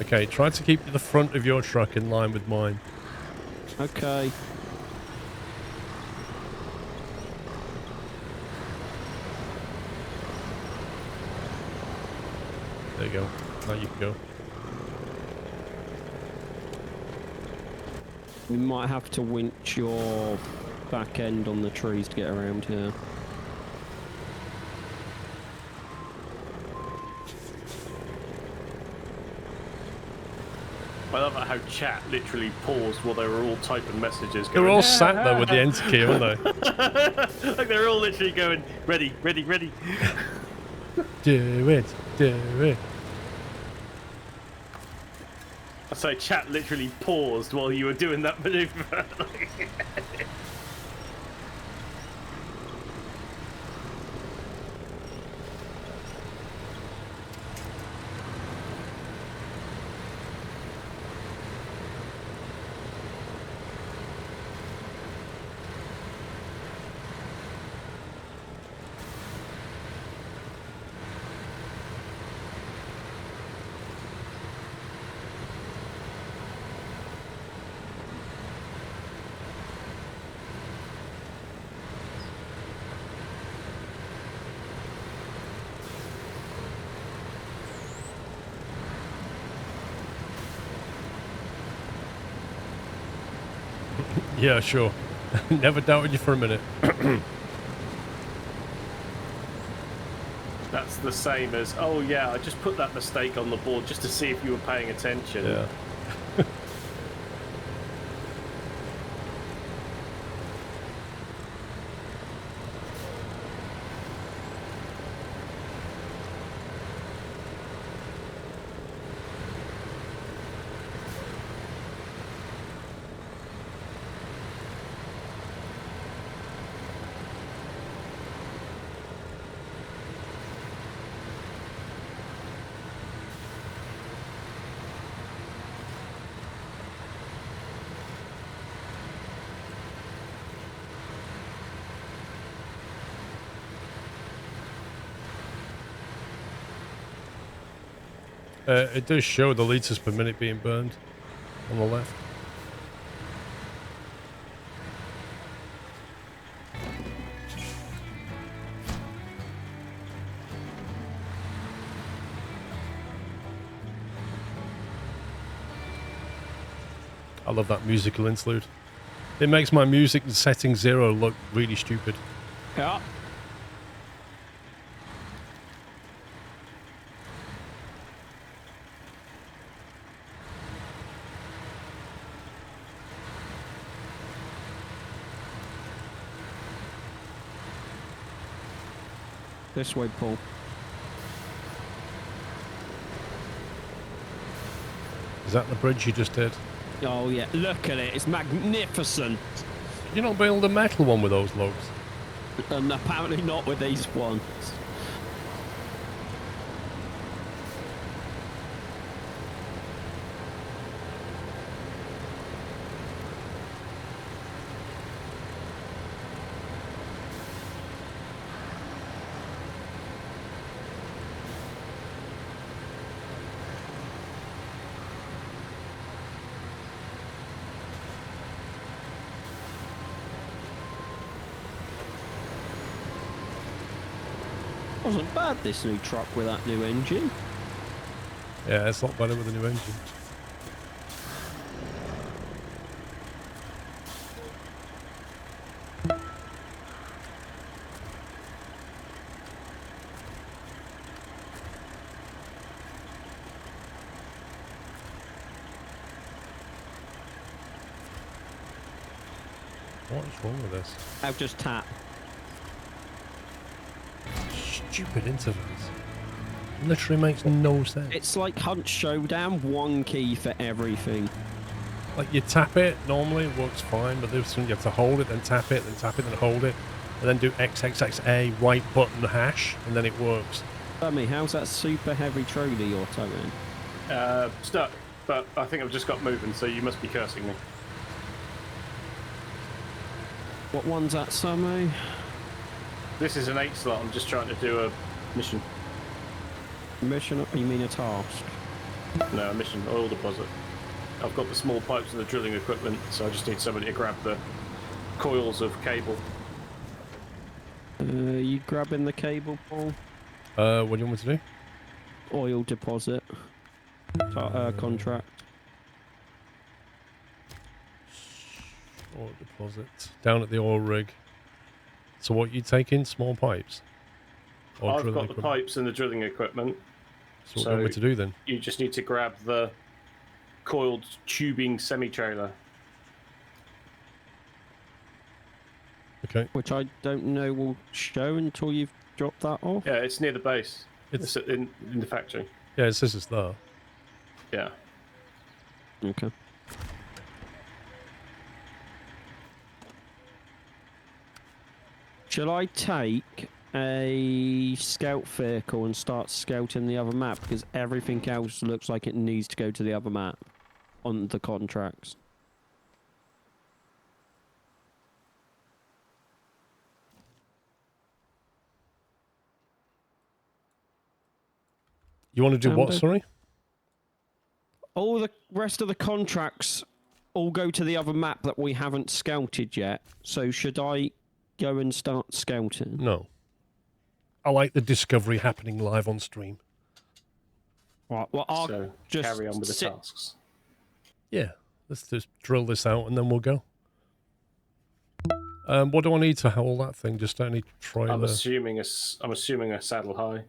Okay, try to keep the front of your truck in line with mine. Okay. There you go. Now you can go. We might have to winch your back end on the trees to get around here. I love how chat literally paused while they were all typing messages. They were all sat there with the enter key, weren't they? Like they're all literally going, ready, ready, ready. Do it, do it. I say chat literally paused while you were doing that maneuver. Yeah, sure. Never doubted you for a minute. That's the same as, oh yeah, I just put that mistake on the board just to see if you were paying attention. Yeah. It does show the litres per minute being burned on the left. I love that musical interlude. It makes my music setting 0 look really stupid. Yeah. This way, Paul. Is that the bridge you just did? Oh yeah, look at it. It's magnificent. You not build a metal one with those logs? And apparently not with these ones. Wasn't bad, this new truck with that new engine. Yeah, it's a lot better with a new engine. What is wrong with this? I'll just tap. Stupid interface. Literally makes no sense. It's like Hunt Showdown, one key for everything. Like you tap it, normally it works fine, but this one you have to hold it, then tap it, then hold it, and then do XXXA right button hash, and then it works. Tell me, how's that super heavy trolley you're towing? Stuck, but I think I've just got moving, so you must be cursing me. What one's that, Sammy? This is an 8 slot. I'm just trying to do a mission. Mission? You mean a task? No, a mission. Oil deposit. I've got the small pipes and the drilling equipment, so I just need somebody to grab the coils of cable. You grabbing the cable, Paul? What do you want me to do? Oil deposit. Contract. Oil deposit. Down at the oil rig. So what you taking? Small pipes? Or I've drilling got the equipment? pipes and the drilling equipment. So what do you want me to do then? You just need to grab the coiled tubing semi-trailer. Okay. Which I don't know will show until you've dropped that off. Yeah, it's near the base. It's It's in the factory. yeah, it says it's there. Yeah. Okay. Shall I take a scout vehicle and start scouting the other map? Because everything else looks like it needs to go to the other map on the contracts. You want to do what, Andy? sorry? All the rest of the contracts all go to the other map that we haven't scouted yet. So should I go and start scouting? No. I like the discovery happening live on stream. Right, well, I'll So just carry on with the sit- tasks. Yeah, let's just drill this out and then we'll go. What do I need to hold that thing? Just any trailer? I'm assuming a saddle high.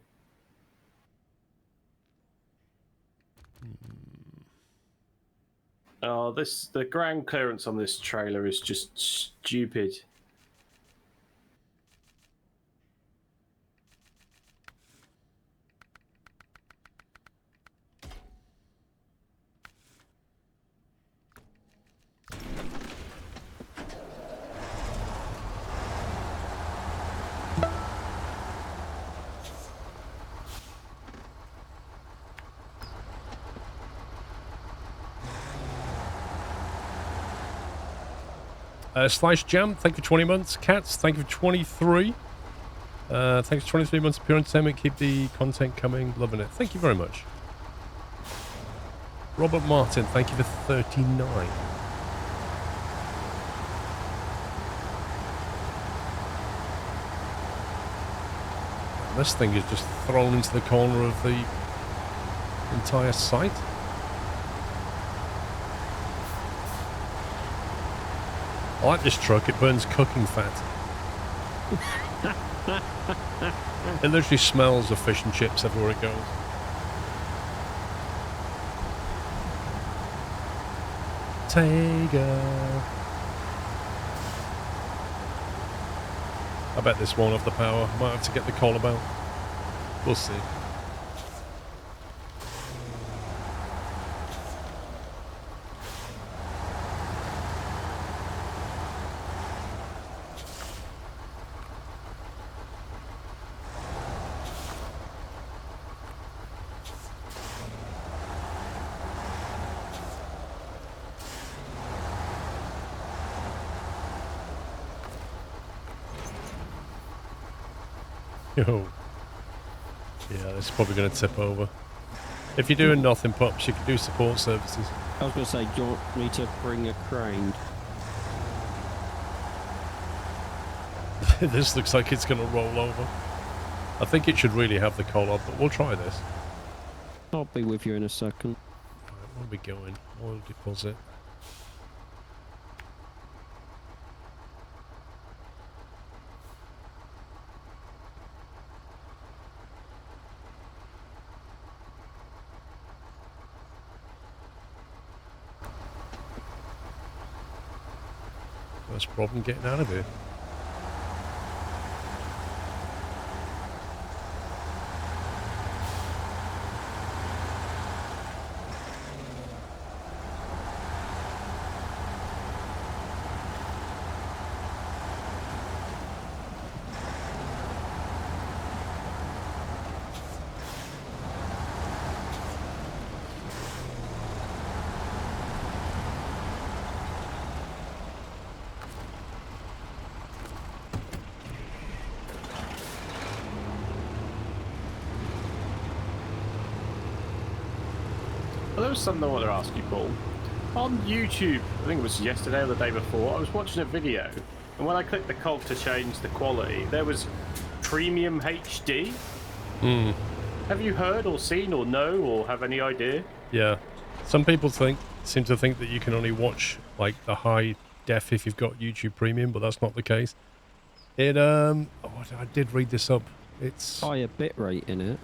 Oh, the ground clearance on this trailer is just stupid. Slice Jam, thank you for 20 months. Cats, thank you for 23. Thanks for 23 months of pure entertainment. Keep the content coming. Loving it. Thank you very much. Robert Martin, thank you for 39. This thing is just thrown into the corner of the entire site. I like this truck, it burns cooking fat. It literally smells of fish and chips everywhere it goes. Tiger. I bet this won't have the power. Might have to get the collar out. We'll see. Yo. Yeah, this is probably going to tip over. If you're doing nothing, Pops, you can do support services. I was going to say, do you want me to bring a crane? This looks like it's going to roll over. I think it should really have the collar, but we'll try this. I'll be with you in a second. Right, where are we going? Oil deposit. First problem getting out of here. there was something I wanted to ask you, Paul. On YouTube, I think it was yesterday or the day before, I was watching a video, and when I clicked the cog to change the quality, there was Premium HD. Have you heard or seen or know or have any idea? Yeah. Some people seem to think that you can only watch like the high def if you've got YouTube Premium, but that's not the case. It I did read this up. It's Higher bit rate in it.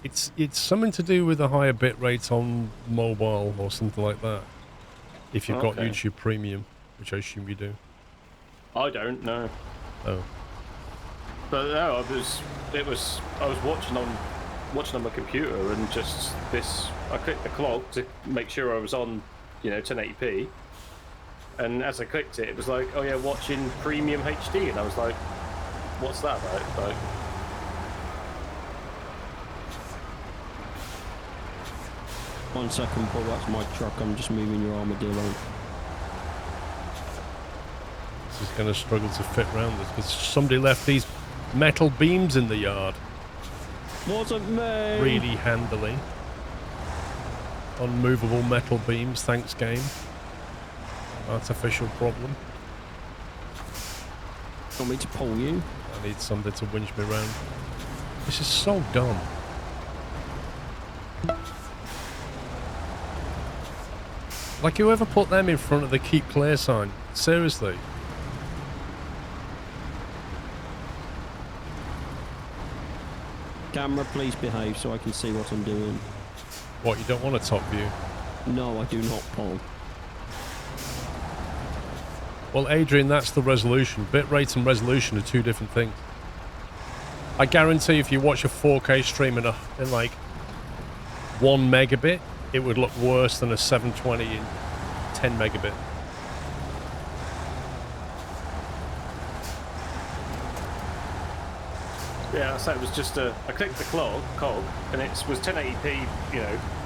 it's something to do with a higher bit rate on mobile or something like that. If you've got Okay. YouTube Premium, which I assume you do. I don't know. Oh. But no, I was watching on my computer and just this. I clicked the clock to make sure I was on, 1080p. And as I clicked it, it was like, oh yeah, watching Premium HD, and I was like, what's that about? Like, One second, Paul, that's my truck. I'm just moving your armadillo. This is going to struggle to fit around this because somebody left these metal beams in the yard Wasn't me. really handily. Unmovable metal beams, thanks game. Artificial problem. Want me to pull you? I need something to winch me around. This is so dumb. Like, whoever put them in front of the keep clear sign? Seriously. Camera, please behave so I can see what I'm doing. What, you don't want a top view? No, I do not, Paul. Well, Adrian, that's the resolution. Bitrate and resolution are two different things. I guarantee if you watch a 4K stream in like 1 megabit, it would look worse than a 720 in 10 megabit. yeah, so it was just I clicked the cog, and it was 1080p,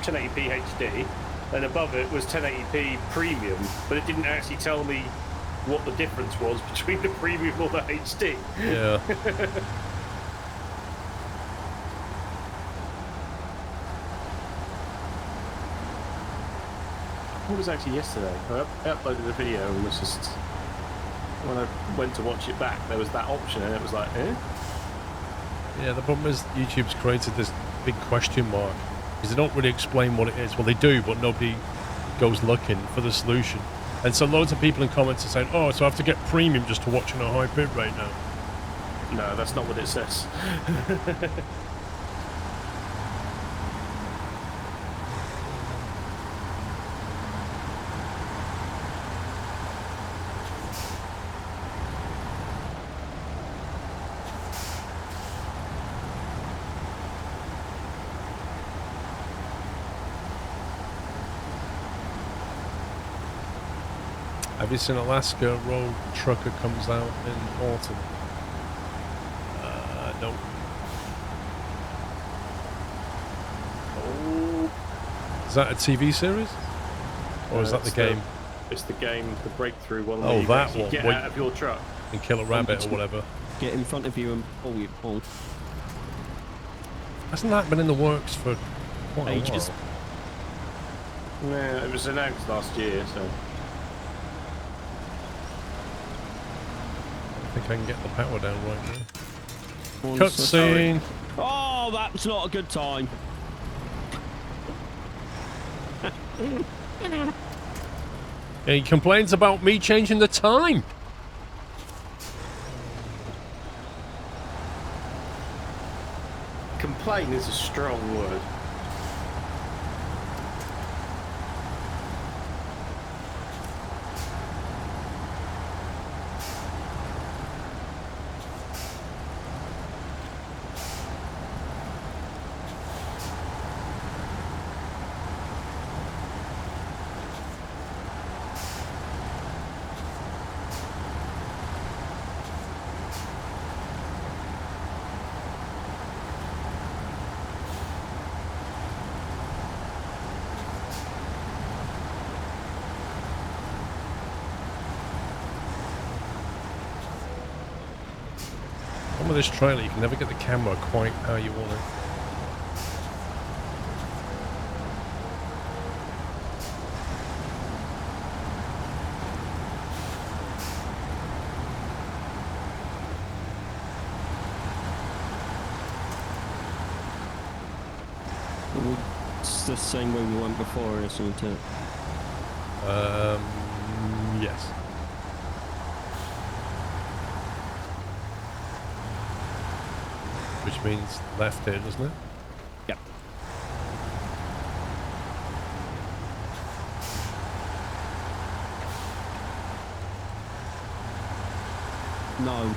1080p HD, and above it was 1080p Premium, but it didn't actually tell me what the difference was between the Premium or the HD. Yeah. What was actually yesterday? I uploaded a video and was just, when I went to watch it back, there was that option and it was like, eh? Yeah, the problem is YouTube's created this big question mark because they don't really explain what it is. Well, they do, but nobody goes looking for the solution. And so loads of people in comments are saying, oh, so I have to get Premium just to watch on a high bit rate now. No, that's not what it says. Have you seen Alaska Road Trucker comes out in autumn? No. Oh, Is that a TV series? Or is that the it's game? It's the game, the breakthrough one. Oh, where you that actually one. Get Wait. out of your truck. And kill a rabbit or whatever. Get in front of you and pull you, Paul. Hasn't that been in the works for quite a Ages. while? Yeah, it was announced last year, so. I think I can get the power down right now. One Cutscene! Oh, that's not a good time. Yeah, he complains about me changing the time. Complain is a strong word. With this trailer, you can never get the camera quite how you want it. It's the same way we went before, isn't it? Yes. Which means left here, doesn't it? Yep. No.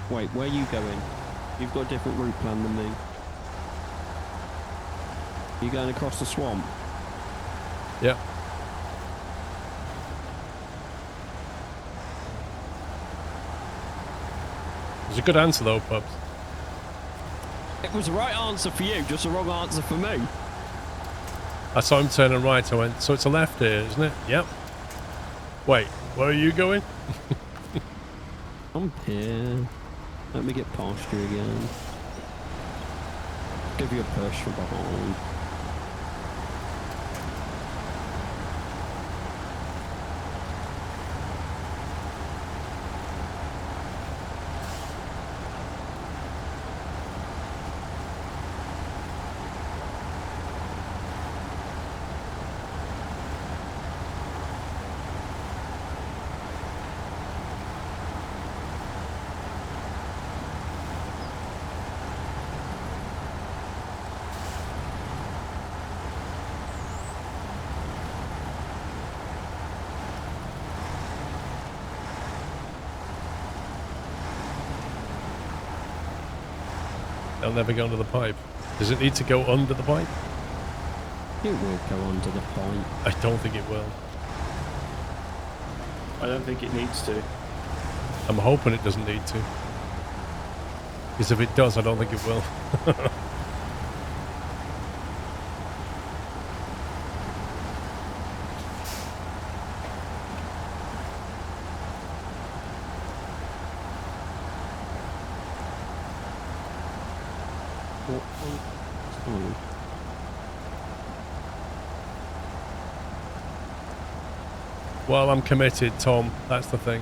Wait, where are you going? You've got a different route plan than me. You going across the swamp? Yeah. It's a good answer though, Pubs. It was the right answer for you, just the wrong answer for me. I saw him turning right. I went, so it's a left here, isn't it? Yep. Wait, where are you going? I'm here. Let me get past you again. Give you a push from behind. It'll never go under the pipe. Does it need to go under the pipe? It will go under the pipe. I don't think it will. I don't think it needs to. I'm hoping it doesn't need to. Because if it does, I don't think it will. Well, I'm committed, Tom. That's the thing.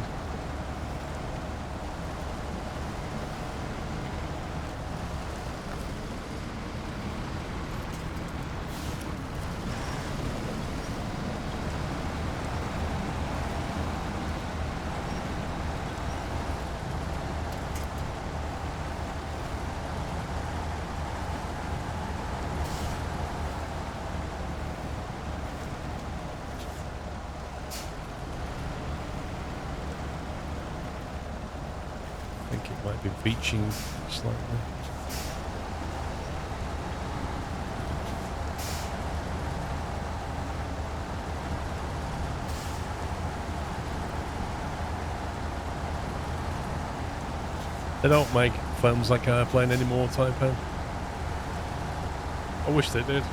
I think it might be beaching slightly. They don't make films like Airplane anymore, Taipan. I wish they did.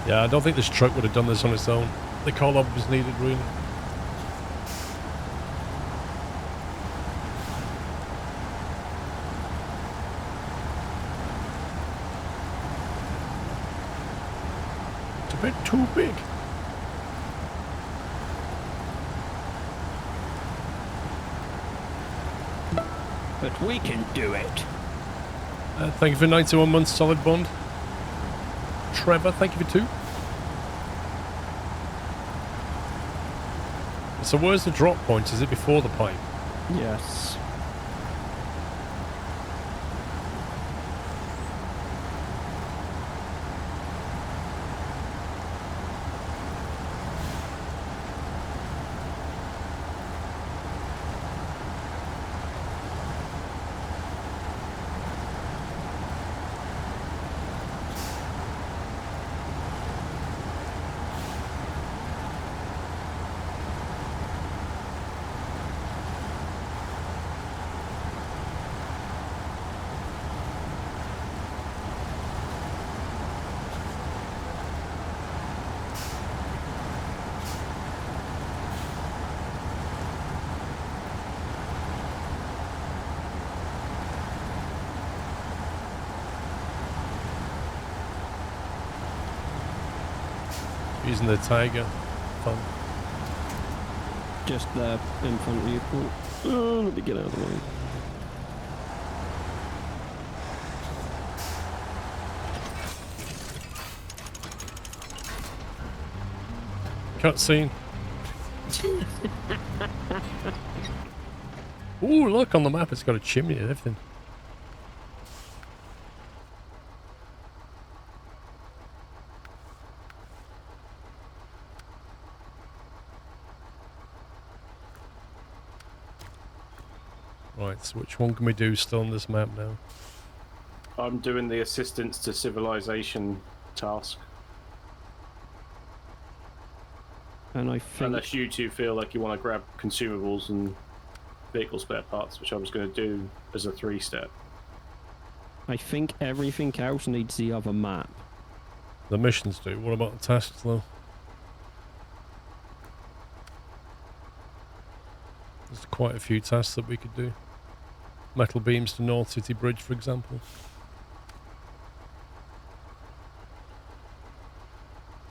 Yeah, I don't think this truck would have done this on its own. The call-up was needed, really. It's a bit too big. But we can do it. Thank you for 91 months solid bond. Trevor, thank you for 2. So where's the drop point? Is it before the pipe? Yes. Using the tiger. Fun. Just there in front of you. Oh, let me get out of the way. Cutscene. Ooh, look on the map, it's got a chimney and everything. Right, so which one can we do still on this map now? I'm doing the assistance to civilization task. And I think Unless you two feel like you want to grab consumables and vehicle spare parts, which I was going to do as a 3-step. everything else needs the other map. The missions do. What about the tasks though? There's quite a few tasks that we could do. Metal beams to North City Bridge, for example.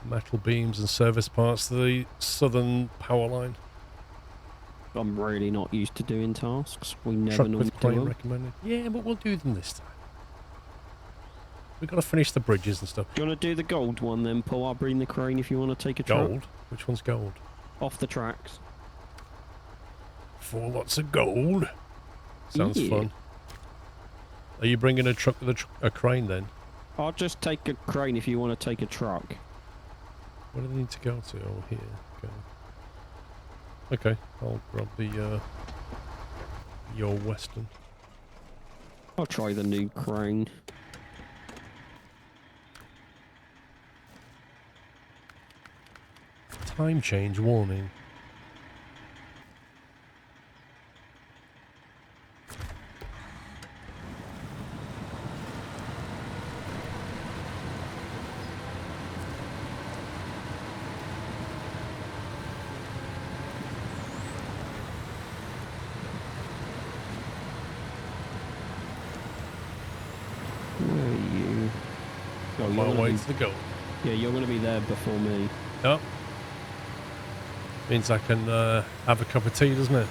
Metal beams and service parts to the southern power line. I'm really not used to doing tasks. We never Truck normally with do crane them. recommended. Yeah, but we'll do them this time. We've got to finish the bridges and stuff. Do you want to do the gold one then, Paul? I'll bring the crane if you want to take a truck. Gold? Which one's gold? Off the tracks. 4 lots of gold. Sounds Yeah. fun. Are you bringing a truck with a crane then? I'll just take a crane if you want to take a truck. Where do they need to go to? Oh, here. Okay, I'll grab the your western. I'll try the new crane. Time change warning. Where are you? Oh, On you're my gonna way be, to the goal. yeah, you're going to be there before me. Yep. Means I can have a cup of tea, doesn't it?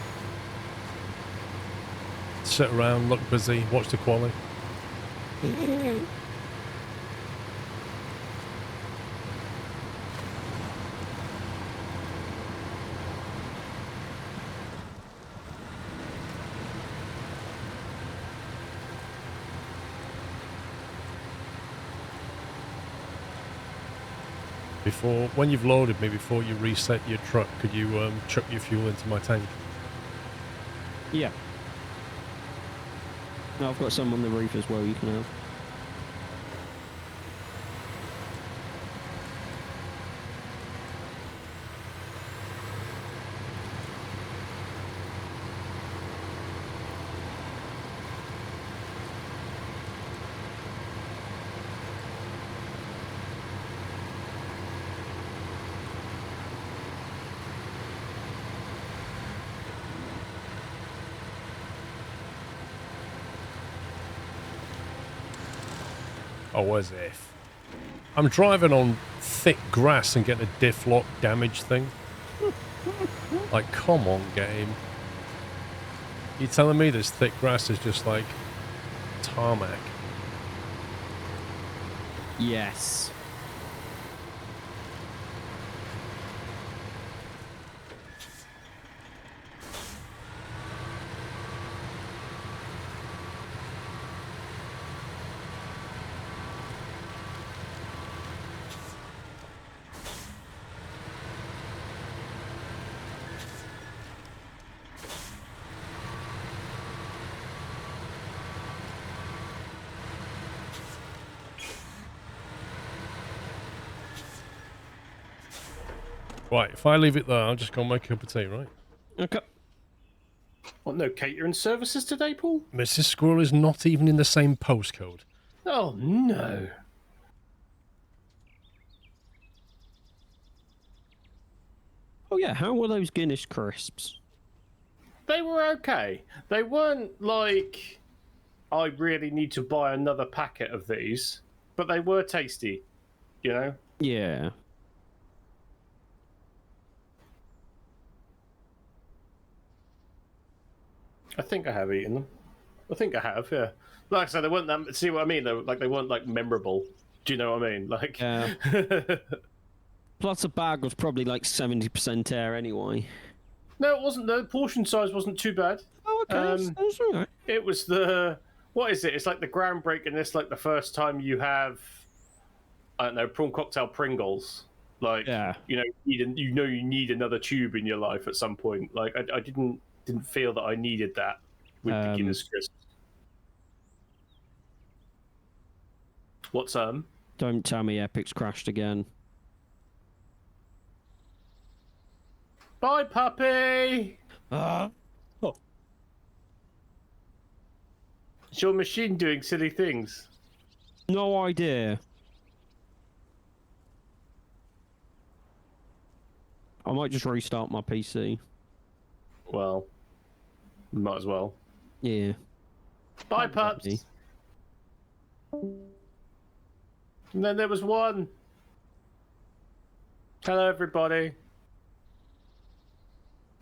Sit around, look busy, watch the quali. When you've loaded me, before you reset your truck, could you chuck your fuel into my tank? Yeah. No, I've got some on the roof as well you can have. Oh, as if. I'm driving on thick grass and getting a diff lock damage thing. Like, come on, game. You telling me this thick grass is just like tarmac? Yes. Right, if I leave it there, I'll just go make a cup of tea, right? Okay. What, no catering services today, Paul? Mrs. Squirrel is not even in the same postcode. Oh, no. Oh yeah, how were those Guinness crisps? They were okay. They weren't like, I really need to buy another packet of these, but they were tasty, you know? Yeah. I think I have eaten them. I think I have, yeah. Like I said, they weren't that. See what I mean? They weren't like memorable. Do you know what I mean? Like, Yeah. Plus, the bag was probably like 70% air anyway. no, it wasn't. The portion size wasn't too bad. Oh, okay. That's all right. It was the what is it? It's like the groundbreaking. It's like the first time you have, I don't know, prawn cocktail Pringles. Like, Yeah. you need another tube in your life at some point. Like, I didn't feel that I needed that with the Guinness crisps. What's Don't tell me Epic's crashed again. Bye, puppy. Oh. Is your machine doing silly things? No idea. I might just restart my PC. Well, might as well. Yeah. Bye, pups. And then there was one. Hello, everybody.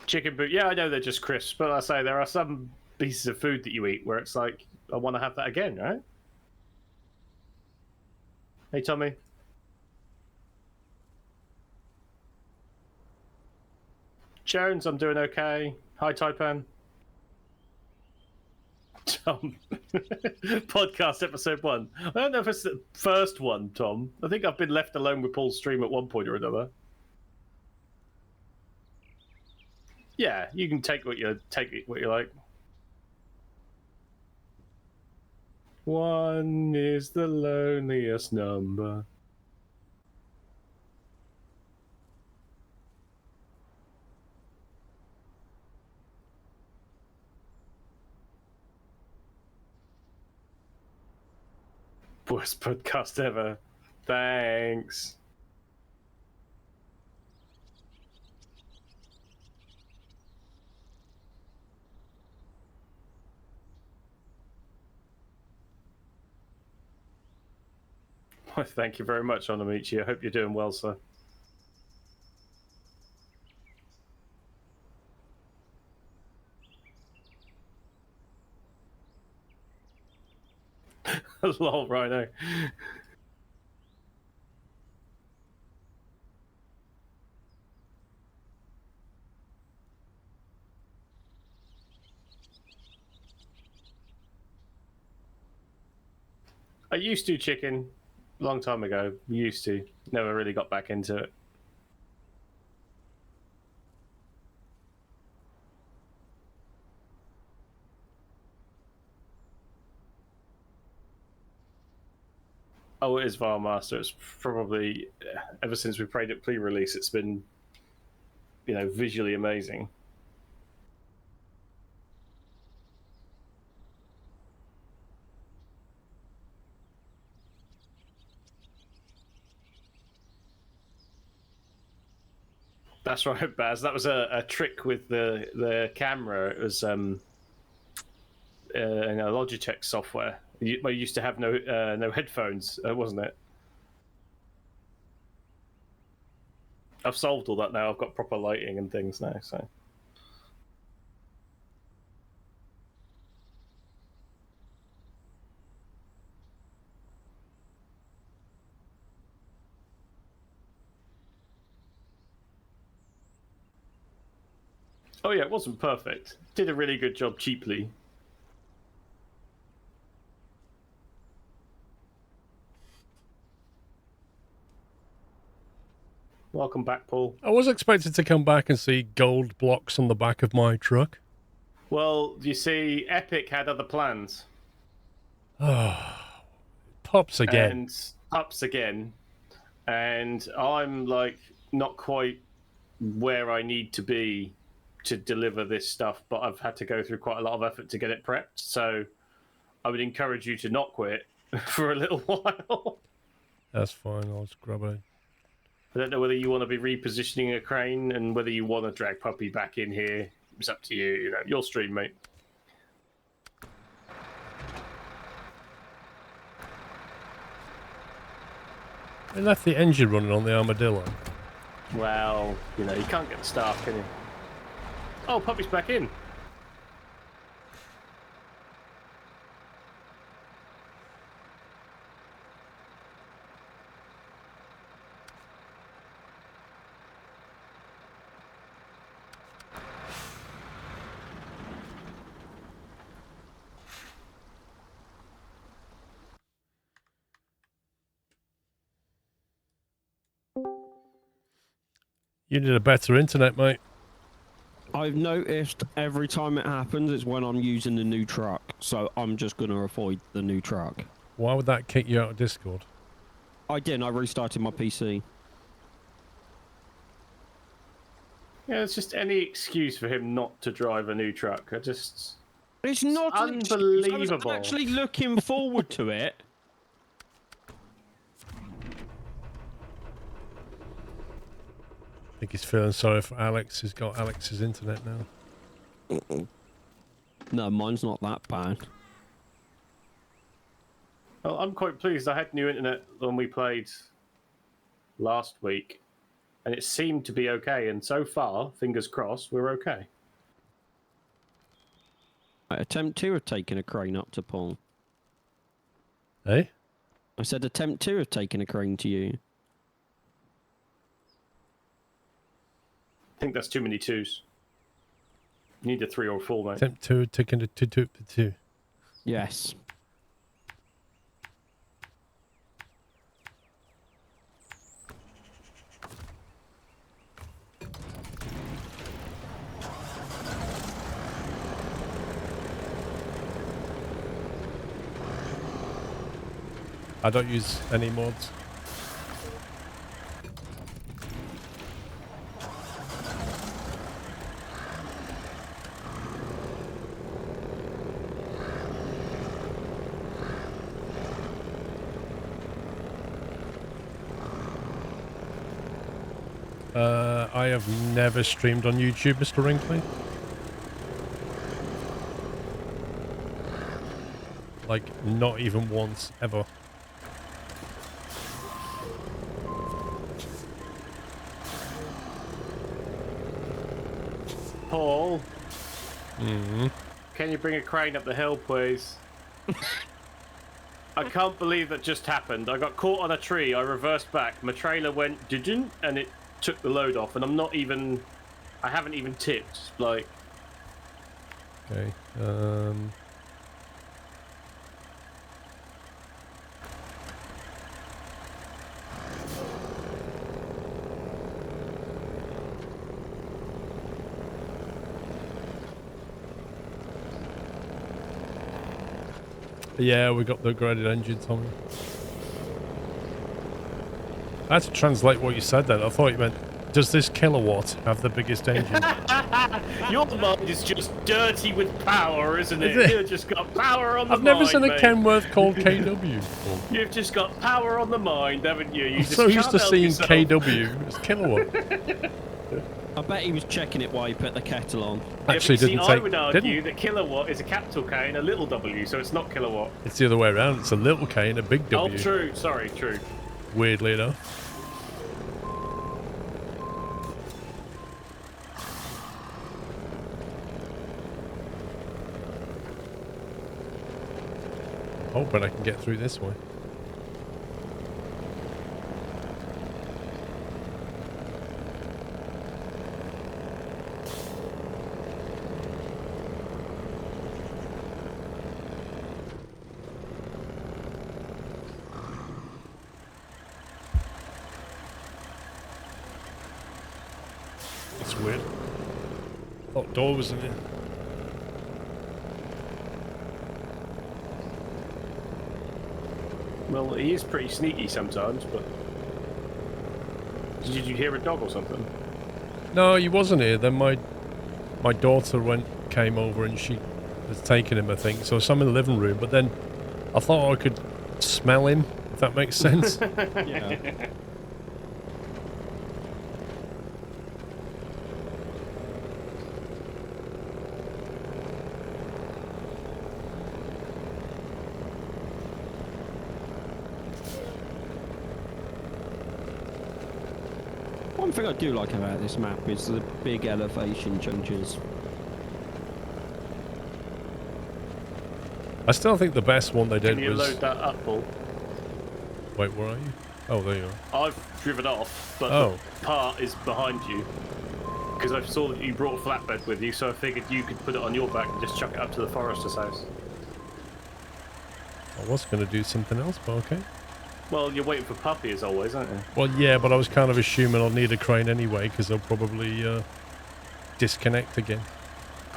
Chicken boot. Yeah, I know they're just crisps, but I say there are some pieces of food that you eat where it's like, I want to have that again, right? Hey, Tommy. Jones, I'm doing okay. Hi, Taipan. Tom. Podcast episode 1. I don't know if it's the first one, Tom. I think I've been left alone with Paul's stream at one point or another. Yeah, you can take what you like. 1 is the loneliest number. Worst podcast ever. Thanks. Well, thank you very much, Onamichi. I hope you're doing well, sir. Lol, Rhino. I used to chicken a long time ago. Used to. Never really got back into it. Oh, it is Master. It's probably ever since we played it pre-release, it's been, visually amazing. That's right, Baz. That was a trick with the camera. It was in a Logitech software. I used to have no headphones, wasn't it? I've solved all that now. I've got proper lighting and things now. So. Oh yeah, it wasn't perfect. Did a really good job cheaply. Welcome back, Paul. I was expected to come back and see gold blocks on the back of my truck. Well, you see, Epic had other plans. Pops again. And ups again. And I'm like not quite where I need to be to deliver this stuff, but I've had to go through quite a lot of effort to get it prepped. So I would encourage you to not quit for a little while. That's fine. I'll just grab it. I don't know whether you want to be repositioning a crane and whether you want to drag Puppy back in here. It's up to you. Your stream, mate. They left the engine running on the armadillo. Well, you can't get the staff, can you? Oh, Puppy's back in. You need a better internet, mate. I've noticed every time it happens, it's when I'm using the new truck. So I'm just going to avoid the new truck. Why would that kick you out of Discord? I didn't. I restarted my PC. Yeah, it's just any excuse for him not to drive a new truck. It's not unbelievable. I was actually looking forward to it. I think he's feeling sorry for Alex. He's got Alex's internet now. No, mine's not that bad. Well, I'm quite pleased. I had new internet when we played last week, and it seemed to be okay. And so far, fingers crossed, we're okay. Attempt 2 of taking a crane up to Paul. Hey? I said attempt 2 of taking a crane to you. I think that's too many twos. You need a 3 or 4, mate. Attempt 2, taking a 2. Yes. I don't use any mods. I have never streamed on YouTube, Mr. Wrinkley. Like, not even once, ever. Paul? Can you bring a crane up the hill, please? I can't believe that just happened. I got caught on a tree, I reversed back, my trailer went didn't, and it took the load off, and I haven't even tipped, like... Okay, yeah, we got the upgraded engine, Tommy. I had to translate what you said then. I thought you meant, does this kilowatt have the biggest engine? Your mind is just dirty with power, isn't it? Is it? You've just got power on the I've mind, never seen a mate. Kenworth called KW before. You've just got power on the mind, haven't you? I'm so used to seeing KW as kilowatt. I bet he was checking it while he put the kettle on. Actually, See, didn't I take. would argue Didn't. that kilowatt is a capital K and a little W, so it's not kilowatt. It's the other way around. It's a little K and a big Oh, W. true. Sorry, true. Weirdly enough. Hoping I can get through this way. It's weird. Oh, door was in it. Well, he is pretty sneaky sometimes, but... Did you hear a dog or something? No, he wasn't here. Then my daughter came over and she was taking him, I think. So I'm in the living room, but then I thought I could smell him, if that makes sense. Yeah. One thing I do like about this map is the big elevation changes. I still think the best one they did Can you was... load that up, Paul? Wait, where are you? Oh, there you are. I've driven off, but Oh. the part is behind you. Because I saw that you brought a flatbed with you, so I figured you could put it on your back and just chuck it up to the forester's house. I was going to do something else, but okay. Well, you're waiting for Puppy as always, aren't you? Well, yeah, but I was kind of assuming I'll need a crane anyway, because they'll probably disconnect again.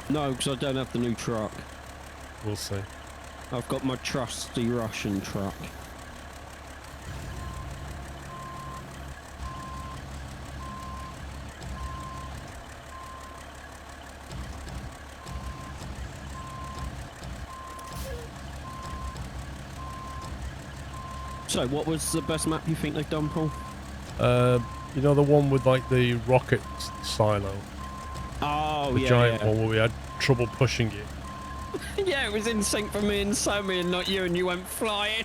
No, because I don't have the new truck. We'll see. I've got my trusty Russian truck. So, what was the best map you think they've done, Paul? You know the one with like the rocket silo? Oh, The yeah, giant yeah. one where we had trouble pushing it. Yeah, it was in sync for me and Sammy and not you, and you went flying.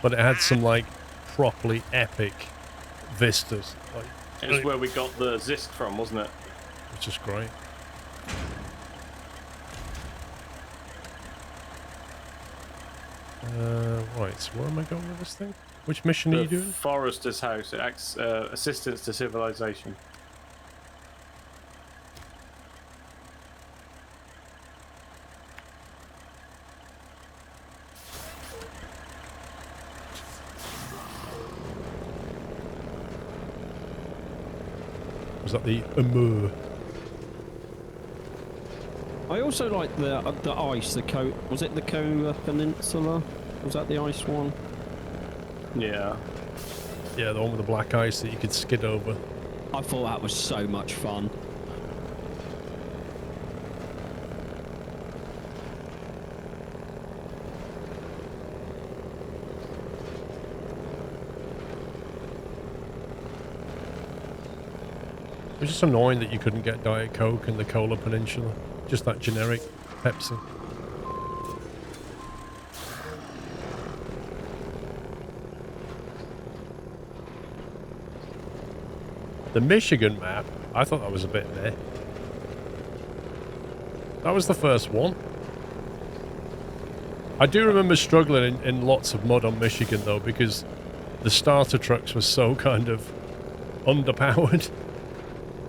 But it had some like properly epic vistas. Like, It was where we got the Zisk from, wasn't it? which is great. Right, so where am I going with this thing? Which mission are you The doing? Forester's House. It acts assistance to civilization. Was that the Amur? I also like the ice, was it the Kola Peninsula? Was that the ice one? Yeah. Yeah, the one with the black ice that you could skid over. I thought that was so much fun. It was just annoying that you couldn't get Diet Coke in the Kola Peninsula. Just that generic Pepsi. The Michigan map, I thought that was a bit meh. That was the first one. I do remember struggling in lots of mud on Michigan though, because the starter trucks were so kind of underpowered.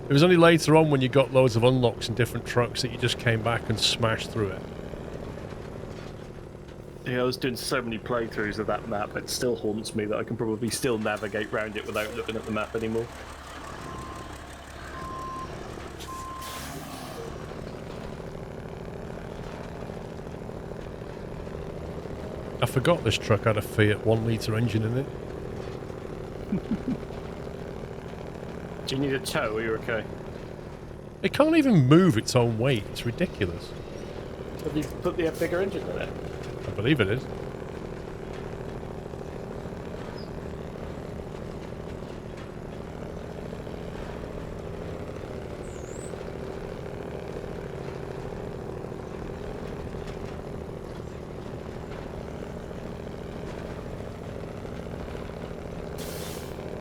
It was only later on when you got loads of unlocks and different trucks that you just came back and smashed through it. Yeah, I was doing so many playthroughs of that map, it still haunts me that I can probably still navigate around it without looking at the map anymore. I forgot this truck had a Fiat 1-litre engine in it. Do you need a tow? Are you okay? It can't even move its own weight. It's ridiculous. Have you put the bigger engine in it? I believe it is.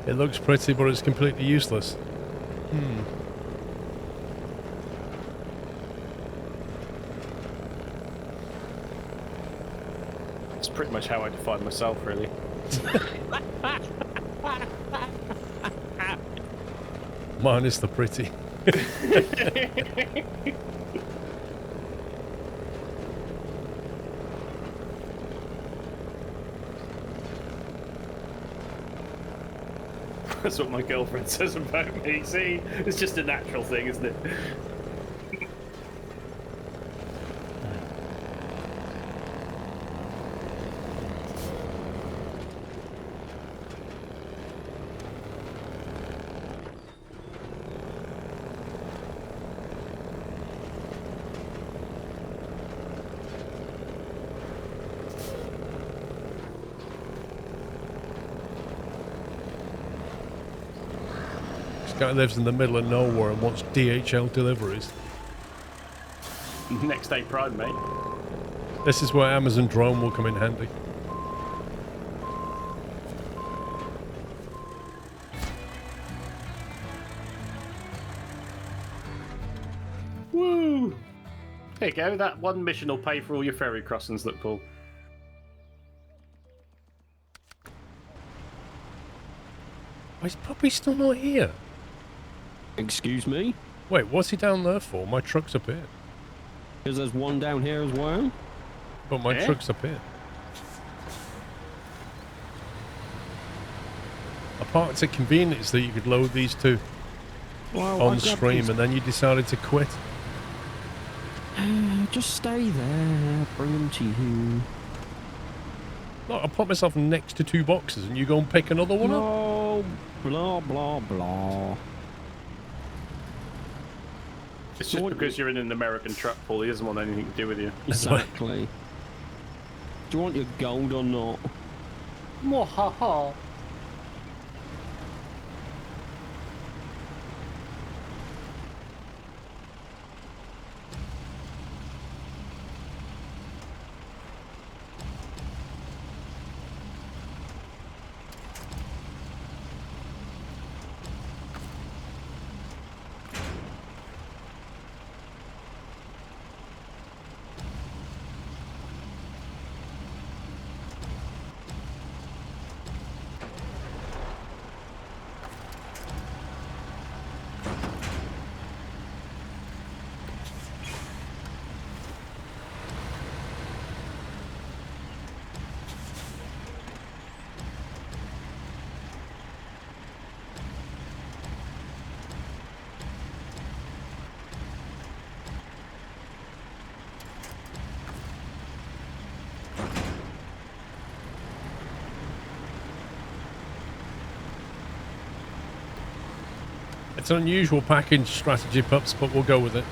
It looks pretty, but it's completely useless. It's pretty much how I define myself, really. Minus the pretty. That's what my girlfriend says about me. See, it's just a natural thing, isn't it? Guy lives in the middle of nowhere and wants DHL deliveries. Next day prime, mate. This is where Amazon drone will come in handy. Woo! There you go. That one mission will pay for all your ferry crossings, look, Paul. Why is Puppy still not here? Excuse me? Wait, what's he down there for? My truck's up here. Because there's one down here as well. But my Eh? truck's up here. parked at convenience that you could load these to Well, on stream, and then you decided to quit. Just stay there. Bring them to you. Look, I put myself next to 2 boxes, and you go and pick another one up. Oh, blah blah blah. It's just because you're in an American truck, Paul. He doesn't want anything to do with you. Exactly. Do you want your gold or not? Mwahaha. It's an unusual package strategy, pups, but we'll go with it.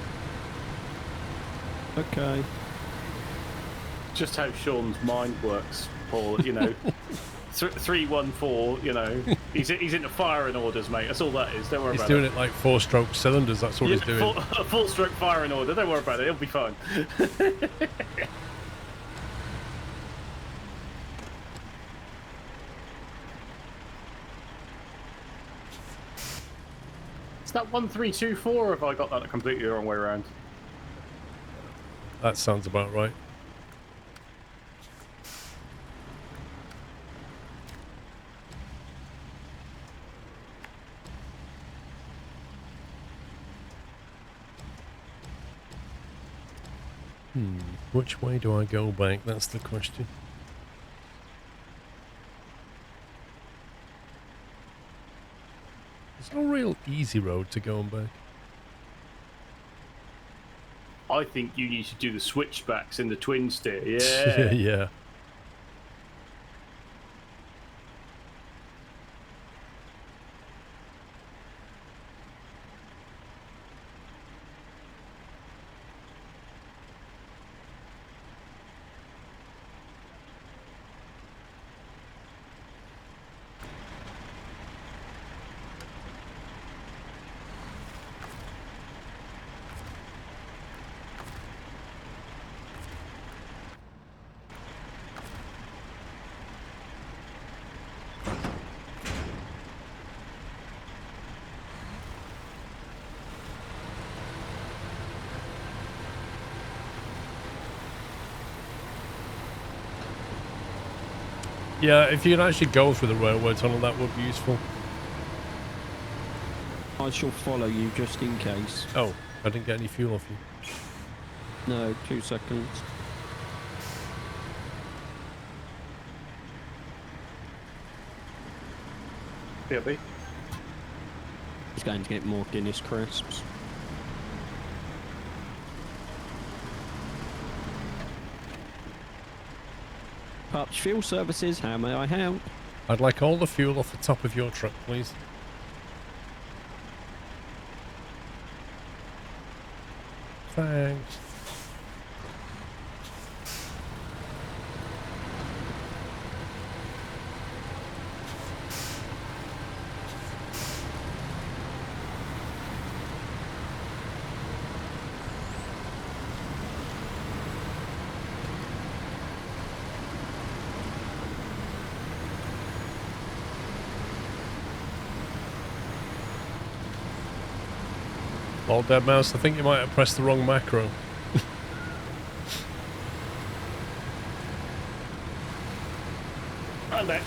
Okay. Just how Sean's mind works, Paul. You know, 314. You know, he's into firing orders, mate. That's all that is. Don't worry about it. He's doing it like 4-stroke cylinders. That's what he's doing. Full stroke firing order. Don't worry about it. It'll be fine. That 1324, have I got that completely the wrong way around? That sounds about right. Which way do I go back? That's the question. There's no real easy road to going back. I think you need to do the switchbacks in the twin steer. Yeah. Yeah. Yeah, if you can actually go through the railway tunnel, that would be useful. I shall follow you just in case. Oh, I didn't get any fuel off you. No, 2 seconds. BLB. He's going to get more Guinness crisps. Pups Fuel Services, how may I help? I'd like all the fuel off the top of your truck, please. Thanks. Well, Dead Mouse, I think you might have pressed the wrong macro. I'm back.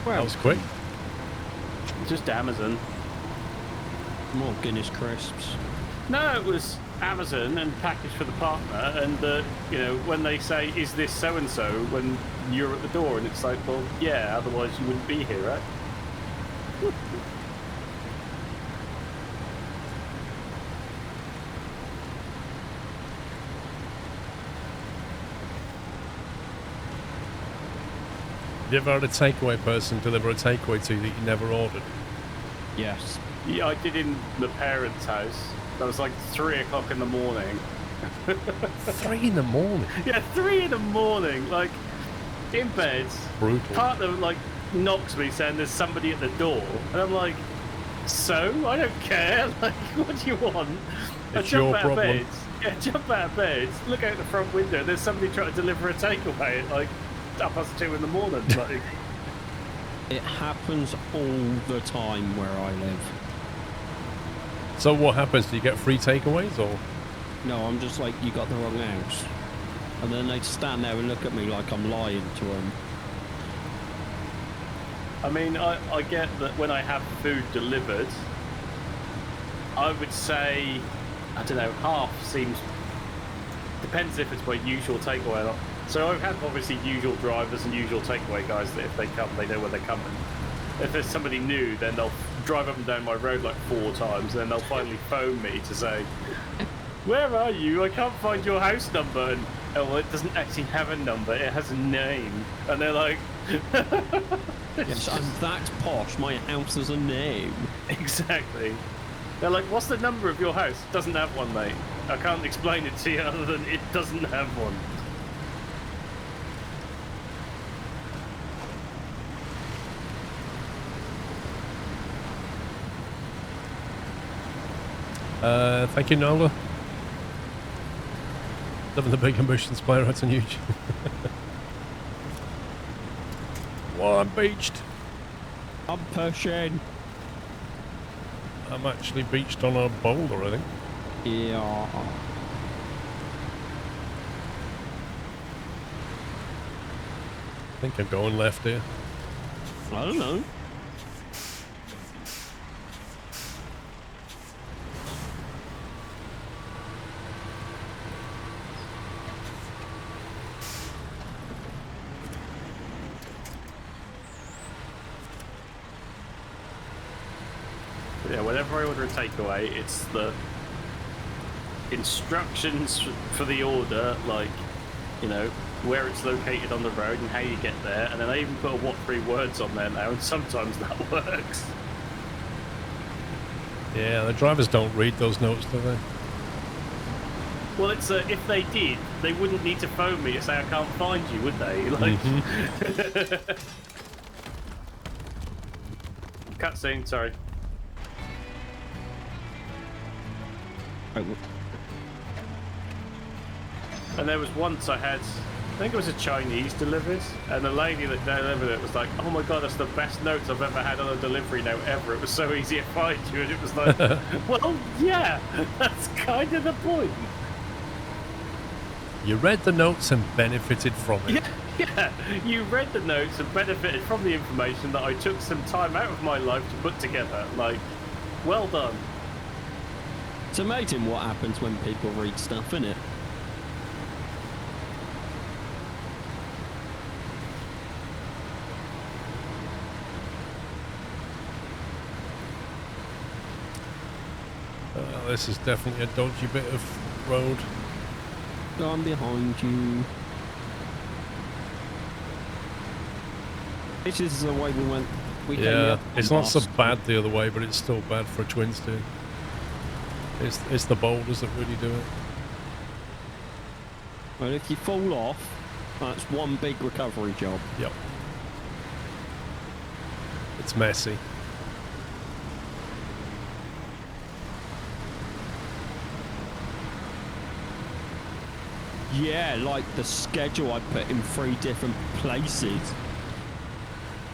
Well, That was quick. Just Amazon. more Guinness crisps. No, it was Amazon and packaged for the partner. And you know, when they say, "Is this so and so?" when you're at the door, and it's like, well, yeah. Otherwise, you wouldn't be here, right? You ever had a takeaway person deliver a takeaway to you that you never ordered? Yes. Yeah, I did in the parents' house. That was like 3 o'clock in the morning. 3 in the morning? Yeah, 3 in the morning, like in bed. Brutal. Partner like knocks me saying there's somebody at the door, and I'm like, so I don't care. Like, what do you want? I It's jump your out problem. of bed. Yeah, jump out of bed. Look out the front window. There's somebody trying to deliver a takeaway at like 2:30 in the morning. Like, It happens all the time where I live. So what happens? Do you get free takeaways or? No, I'm just like, you got the wrong house. And then they stand there and look at me like I'm lying to them. I mean, I get that when I have food delivered, I would say, I don't know, half seems, depends if it's my usual takeaway or not. So I have obviously usual drivers and usual takeaway guys that if they come, they know where they're coming. If there's somebody new, then they'll drive up and down my road like 4 times, and then they'll finally phone me to say, where are you? I can't find your house number. And, oh, well, it doesn't actually have a number, it has a name. And they're like, Yes, I'm that posh. My house has a name. exactly. They're like, what's the number of your house? It doesn't have one, mate. I can't explain it to you other than it doesn't have one. Thank you, Nola. Living the Big Ambitions player out on YouTube. Well, I'm beached. I'm pushing. I'm actually beached on a boulder, I think. Yeah. I think I'm going left here. I don't know. Yeah, whenever I order a takeaway, it's the instructions for the order, like, you know, where it's located on the road and how you get there, and then I even put a what 3 words on there now, and sometimes that works. Yeah, the drivers don't read those notes, do they? Well, it's if they did, they wouldn't need to phone me to say I can't find you, would they? Like, cutscene. Sorry. And there was once I had, I think it was a Chinese deliveries, and the lady that delivered it was like, oh my god, that's the best notes I've ever had on a delivery note ever. It was so easy to find you. And it was like, well, yeah, that's kind of the point. You read the notes and benefited from it. Yeah, you read the notes and benefited from the information that I took some time out of my life to put together. Like, well done. It's amazing what happens when people read stuff, innit? This is definitely a dodgy bit of road. I'm behind you. This is the way we went. We came Yeah, up it's on not so Boston. bad the other way, but it's still bad for a twin stick. It's the boulders that really do it. Well, if you fall off, that's one big recovery job. Yep. It's messy. Yeah, like the schedule I put in 3 different places.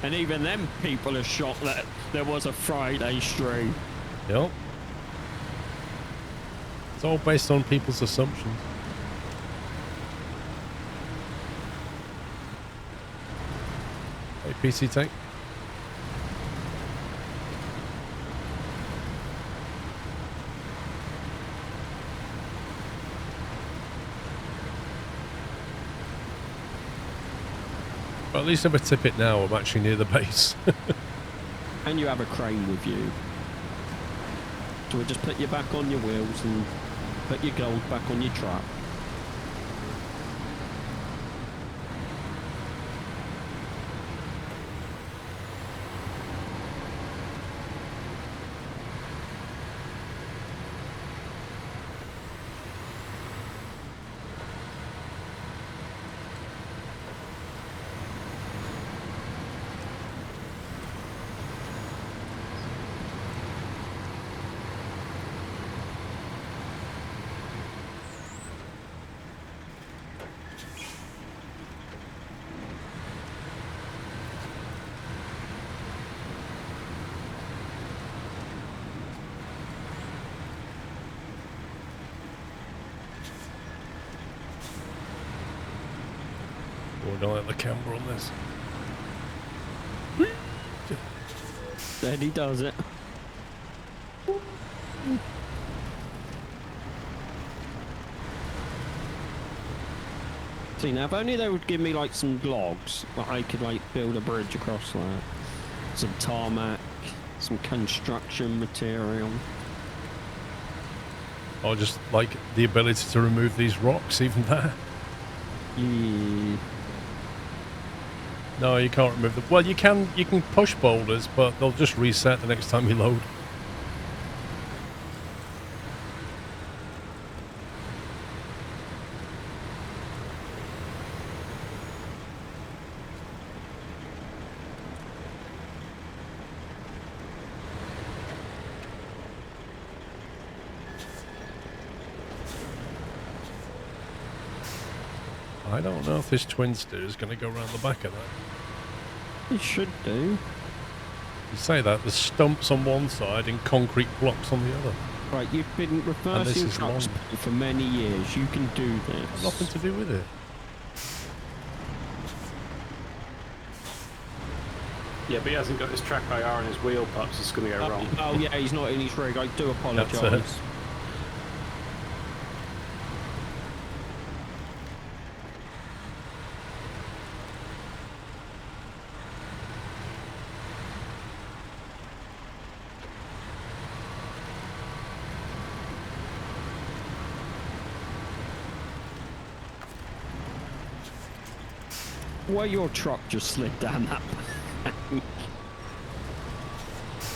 And even then, people are shocked that there was a Friday stream. Yep. It's all based on people's assumptions. Hey, PC Tank. But at least if I tip it now, I'm actually near the base. And you have a crane with you. So we just put you back on your wheels and put your gold back on your truck. Oh, don't let the camera on this. Then he does it. See, now if only they would give me like some logs, that I could like build a bridge across that. Some tarmac, some construction material. Or just like the ability to remove these rocks, even that. Yeah. No, you can't remove them. Well, you can push boulders, but they'll just reset the next time you load. I don't know if this twin steer is going to go around the back of that. It should do. You say that, there's stumps on one side and concrete blocks on the other. Right, you've been reversing is trucks long. for many years. You can do this. Got nothing to do with it. Yeah, but he hasn't got his track IR and his wheel pups. It's going to go wrong. Oh yeah, he's not in his rig. I do apologise. That's it. Why your truck just slid down that bank?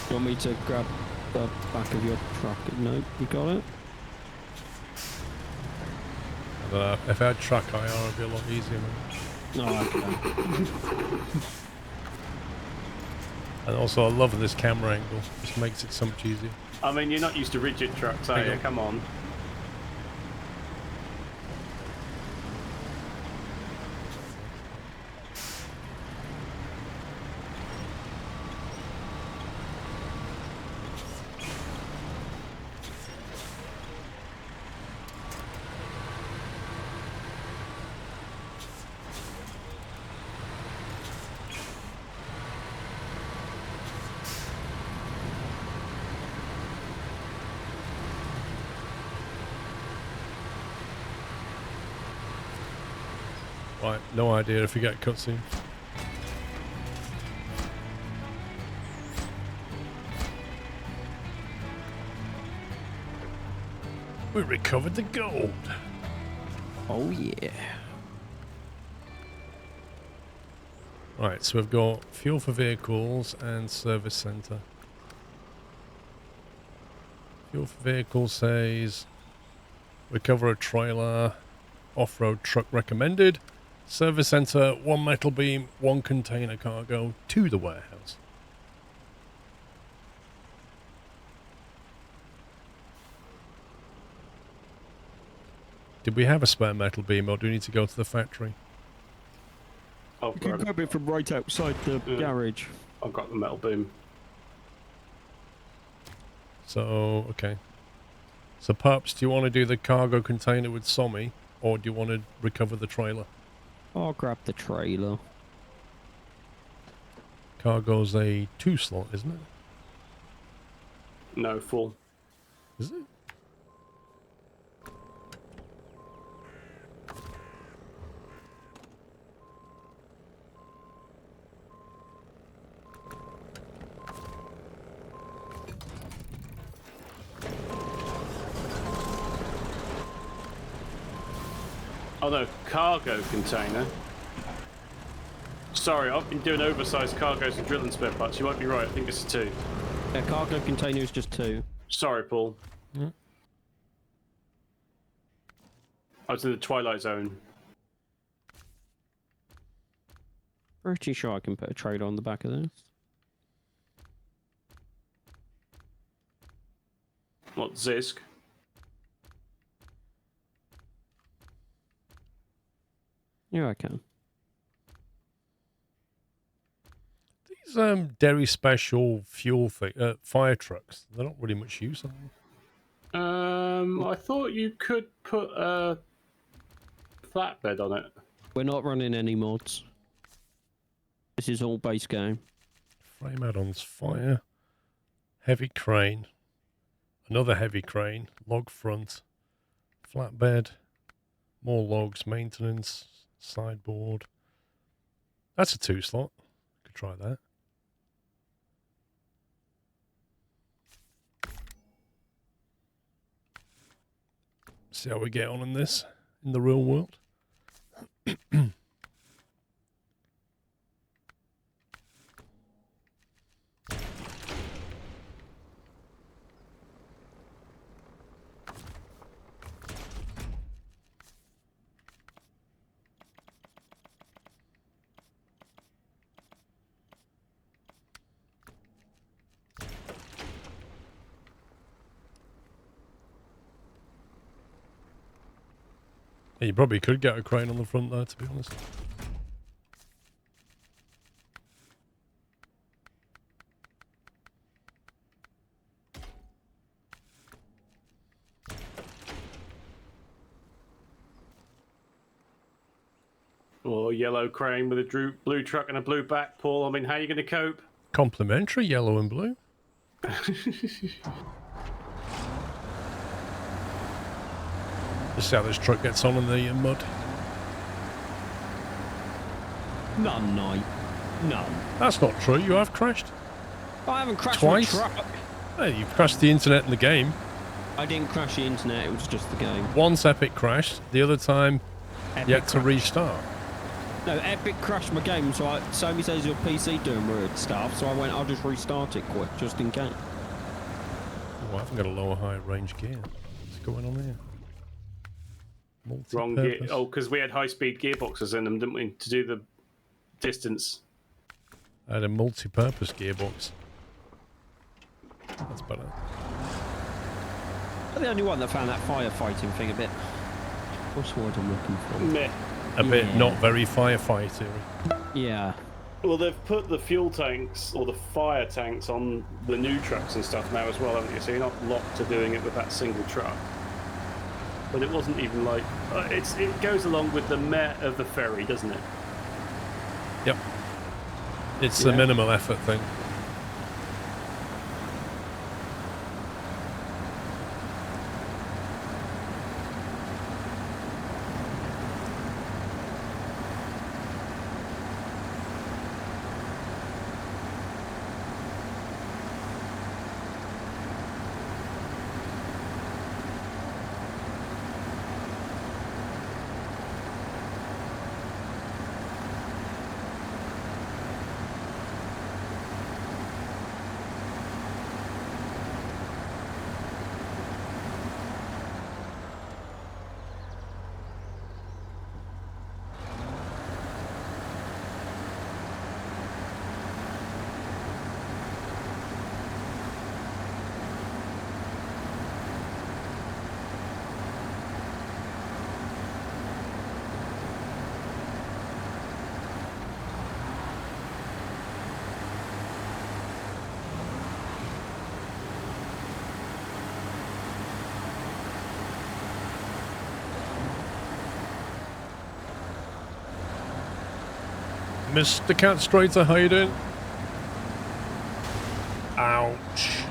You want me to grab the back of your truck? No, you got it? I don't know. If I had track IR, it'd be a lot easier, man. No, okay. And also, I love this camera angle. Just makes it so much easier. I mean, you're not used to rigid trucks, are you? Come on. Right, no idea if you get cutscene. We recovered the gold. Oh yeah. Right, so we've got fuel for vehicles and service centre. Fuel for vehicles says recover a trailer, off-road truck recommended. Service centre, 1 metal beam, 1 container cargo to the warehouse. Did we have a spare metal beam or do we need to go to the factory? I've You can got, grab it from right outside the garage. I've got the metal boom. So, okay. So, Pups, do you want to do the cargo container with Sommy or do you want to recover the trailer? I'll grab the trailer. Cargo's a 2 slot, isn't it? No, full. Is it? Oh no, cargo container. Sorry, I've been doing oversized cargoes and drilling spare parts. You might be right. I think it's 2. A cargo container is just 2. Sorry, Paul. Mm. I was in the Twilight Zone. Pretty sure I can put a trailer on the back of this. What, Zisk? Yeah, I can. These dairy special fuel fire trucks, they're not really much use on them. I thought you could put a flatbed on it. We're not running any mods. This is all base game. Frame add-ons, fire, heavy crane, another heavy crane, log front, flatbed, more logs, maintenance, sideboard. That's a 2 slot. Could try that. See how we get on in this in the real world. Yeah, you probably could get a crane on the front there, to be honest. Or a yellow crane with a blue truck and a blue back, Paul. I mean, how are you going to cope? Complimentary, yellow and blue. Just see how this truck gets on in the mud. None, night. None. That's not true. You have crashed. I haven't crashed Twice? my truck. Hey, you've crashed the internet in the game. I didn't crash the internet, it was just the game. Once Epic crashed, the other time you had to restart. No, Epic crashed my game, so Sony says your PC doing weird stuff, so I went, I'll just restart it quick, just in case. Oh, I haven't got a lower high range gear. What's going on here? Wrong gear. Multi-purpose. Oh, because we had high-speed gearboxes in them, didn't we, to do the distance? I had a multi-purpose gearbox. That's better. I'm the only one that found that firefighting thing a bit... What's the word I'm looking for? Meh. A bit not very firefighting. Yeah. Well, they've put the fuel tanks or the fire tanks on the new trucks and stuff now as well, haven't you? So you're not locked to doing it with that single truck. But it wasn't even like it goes along with the meh of the ferry, doesn't it? Yep. It's the minimal effort thing. Mr. Catstrator, how you doing? Ouch.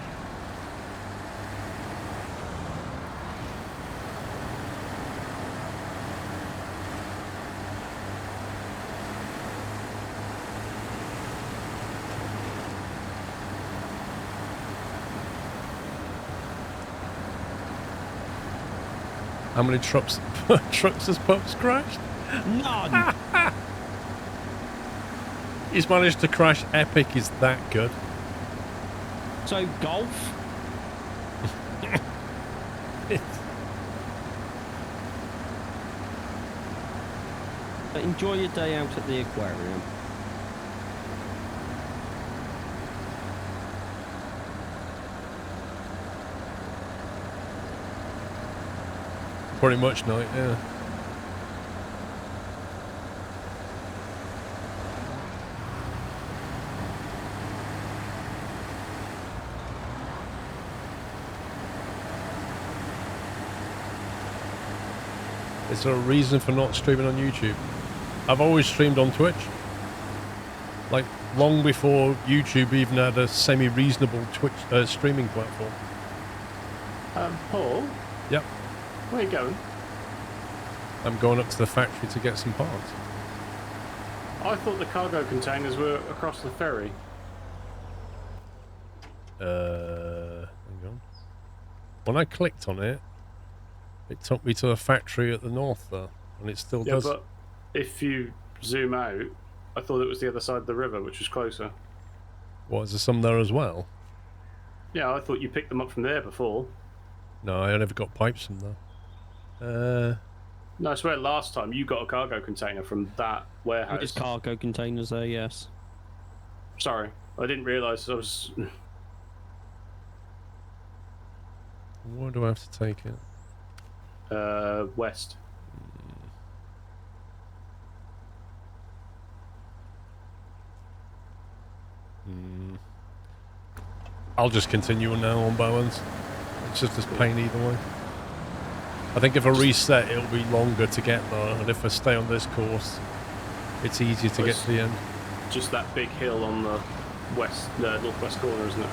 How many trucks has Pups crashed? None. He's managed to crash epic. Is that good? So golf. Enjoy your day out at the aquarium. Pretty much night, yeah. Is there a reason for not streaming on YouTube? I've always streamed on Twitch. Like, long before YouTube even had a semi-reasonable Twitch streaming platform. Paul? Yep. Where are you going? I'm going up to the factory to get some parts. I thought the cargo containers were across the ferry. Hang on. When I clicked on it, it took me to a factory at the north there, and it still does. But if you zoom out, I thought it was the other side of the river, which was closer. What, is there some there as well? Yeah, I thought you picked them up from there before. No, I never got pipes from there. No, I swear last time you got a cargo container from that warehouse. There's cargo containers there, yes. Sorry, I didn't realise I was... Where do I have to take it? West. I'll just continue now on balance. It's just as pain either way. I think if I reset, it'll be longer to get there, and if I stay on this course, it's easier to get to the end. Just that big hill on the northwest corner, isn't it?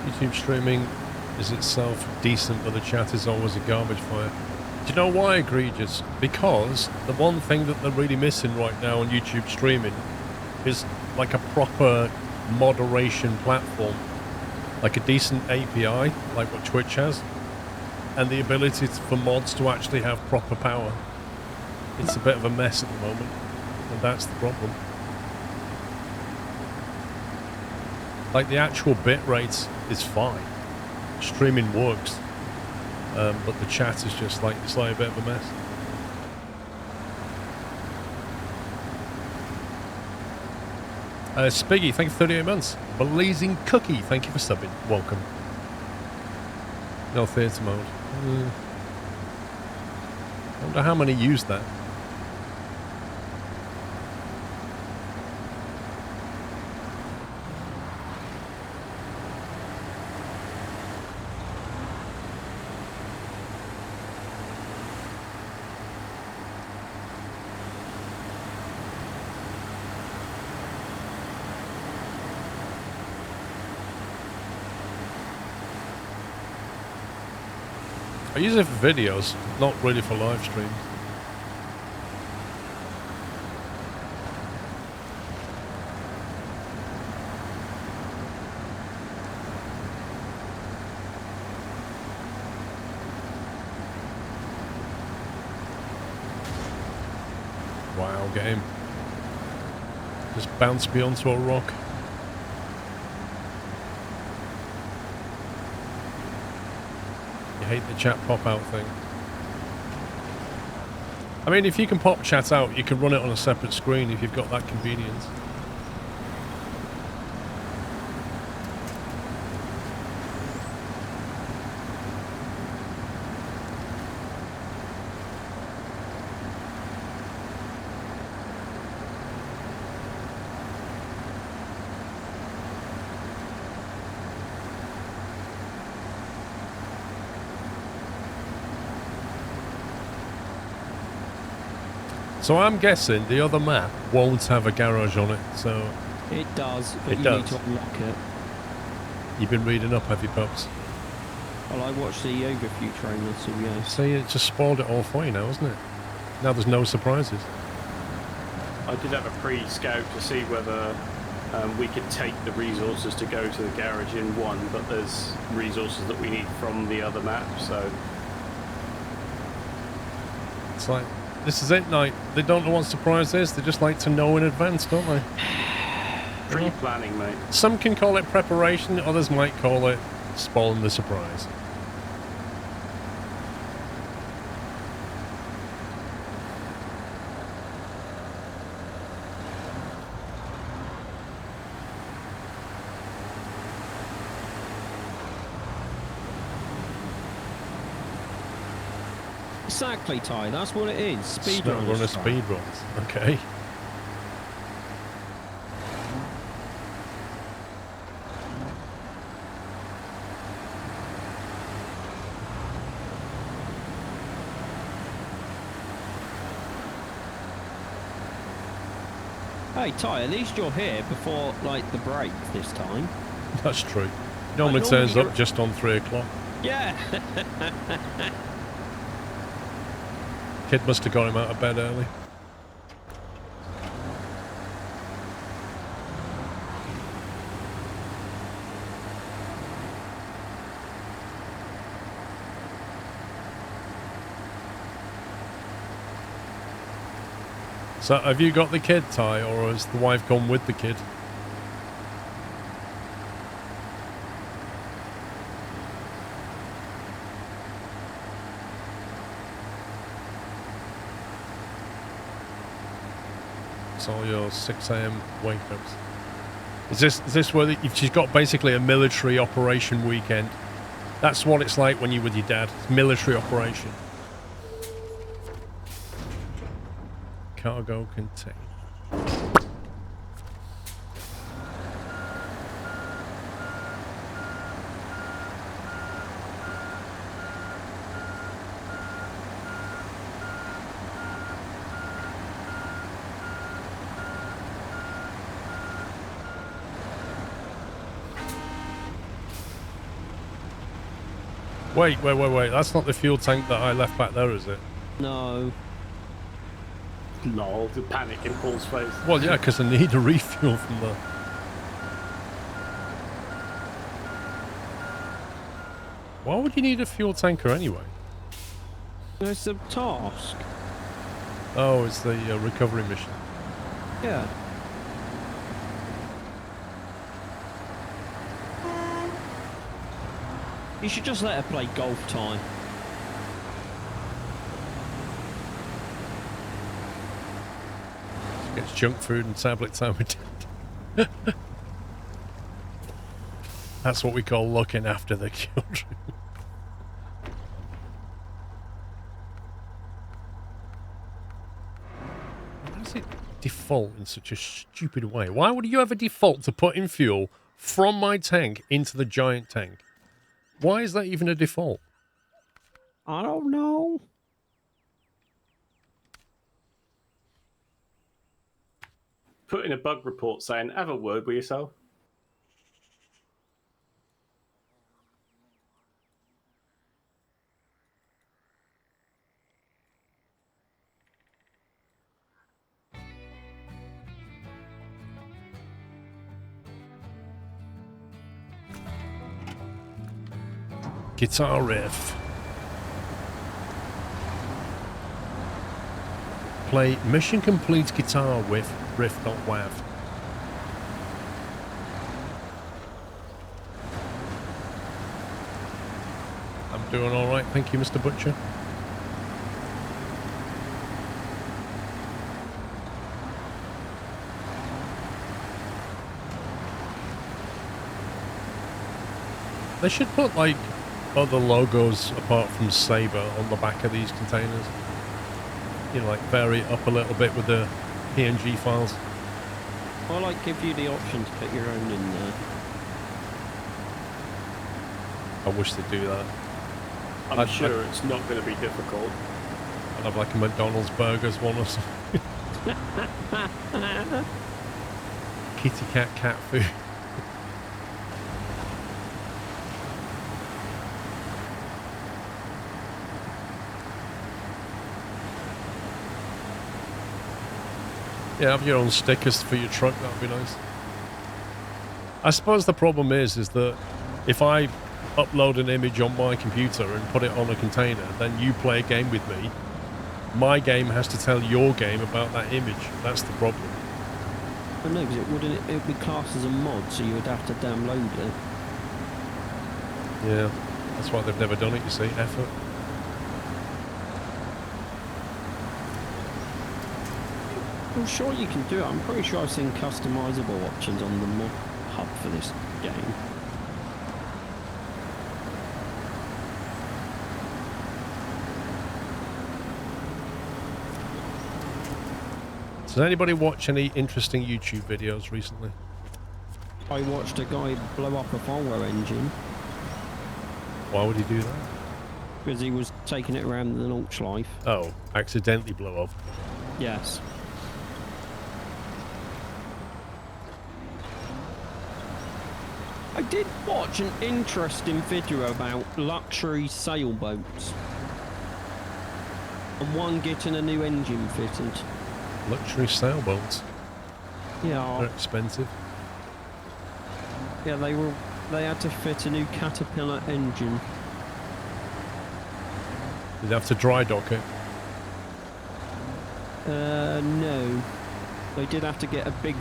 YouTube streaming is itself decent, but the chat is always a garbage fire. Do you know why, Egregious? Because the one thing that they're really missing right now on YouTube streaming is like a proper moderation platform, like a decent API, like what Twitch has, and the ability for mods to actually have proper power. It's a bit of a mess at the moment, and that's the problem. Like, the actual bit rate is fine. Streaming works. But the chat is just like, it's like a bit of a mess. Spiggy, thank you for 38 months. Blazing Cookie, thank you for subbing. Welcome. No theatre mode. I wonder how many use that. I use it for videos, not really for live streams. Wow, game. Just bounced me onto a rock. Hate the chat pop out thing. I mean, if you can pop chat out, you can run it on a separate screen if you've got that convenience. So I'm guessing the other map won't have a garage on it, so... It does, but It you does. need to unlock it. You've been reading up, have you, Pups? Well, I watched the overview trailer, so yeah. See, it just spoiled it all for you now, isn't it? Now there's no surprises. I did have a pre-scout to see whether we could take the resources to go to the garage in one, but there's resources that we need from the other map, so... It's like, this is it, night. They don't know what surprise is. They just like to know in advance, don't they? Pre-planning, mate. Some can call it preparation, others might call it spoiling the surprise. Exactly, Ty. That's what it is. Speedrun. Snowrunner speedruns. Okay. Hey, Ty, at least you're here before, like, the break this time. That's true. Normally turns up just on 3 o'clock. Yeah. Kid must have got him out of bed early. So have you got the kid, Ty, or has the wife gone with the kid? It's all your 6 a.m. wake-ups. Is this where she's got basically a military operation weekend? That's what it's like when you're with your dad. It's military operation. Cargo contained. Wait. That's not the fuel tank that I left back there, is it? No. Lol, the panic in Paul's face. Well, yeah, because I need a refuel from there. Why would you need a fuel tanker anyway? It's a task. Oh, it's the recovery mission. Yeah. You should just let her play golf, Ty. Gets junk food and tablet time with dad. That's what we call looking after the children. Why does it default in such a stupid way? Why would you ever default to putting fuel from my tank into the giant tank? Why is that even a default? I don't know. Put in a bug report saying, have a word with yourself. Guitar riff. Play mission complete guitar riff.wav. I'm doing alright, thank you, Mr. Butcher. They should put, like, other logos apart from Sabre on the back of these containers. You know, like, vary it up a little bit with the PNG files. I like give you the option to put your own in there. I wish they'd do that. I'm sure it's not going to be difficult. I'd have like a McDonald's burgers one or something. Kitty cat food. Yeah, have your own stickers for your truck. That would be nice. I suppose the problem is that if I upload an image on my computer and put it on a container, then you play a game with me. My game has to tell your game about that image. That's the problem. But no, because it would be classed as a mod, so you would have to download it. Yeah, that's why they've never done it, you see. Effort. I'm sure you can do it. I'm pretty sure I've seen customizable options on the mod hub for this game. Does anybody watch any interesting YouTube videos recently? I watched a guy blow up a Volvo engine Why would he do that? because he was taking it around the Nordschleife. Oh, accidentally blow up. Yes. I did watch an interesting video about luxury sailboats and one getting a new engine fitted. Luxury sailboats. They're Yeah, expensive. yeah, they had to fit a new Caterpillar engine. You'd have to dry dock it. No, they did have to get a big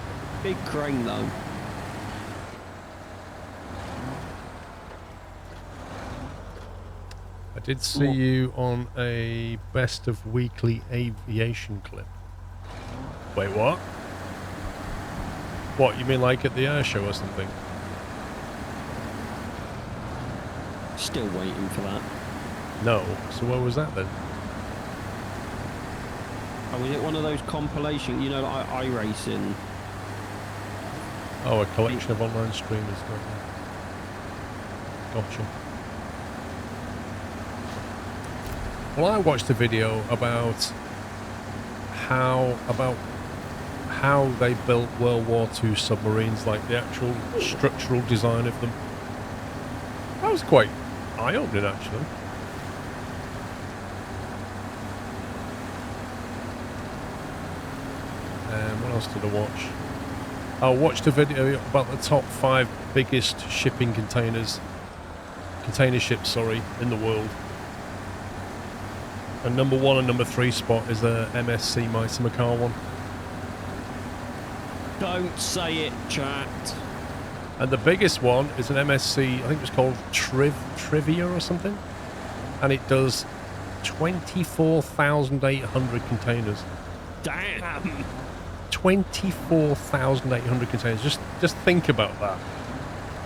crane though. I did see What? you on a best of weekly aviation clip. Wait, what? What, you mean like at the air show or something? Still waiting for that. No. So where was that then? Oh, is it one of those compilation, you know, like iRacing? Oh, a collection of online streamers. Gotcha. Well, I watched a video about how they built World War II submarines, like the actual structural design of them. That was quite eye-opening, actually. What else did I watch? I watched a video about the top 5 biggest shipping container ships, in the world. And number 1 and number 3 spot is the MSC Mighty Macar one. Don't say it, chat. And the biggest one is an MSC, I think it's called Trivia or something. And it does 24,800 containers. Damn. 24,800 containers. Just think about that.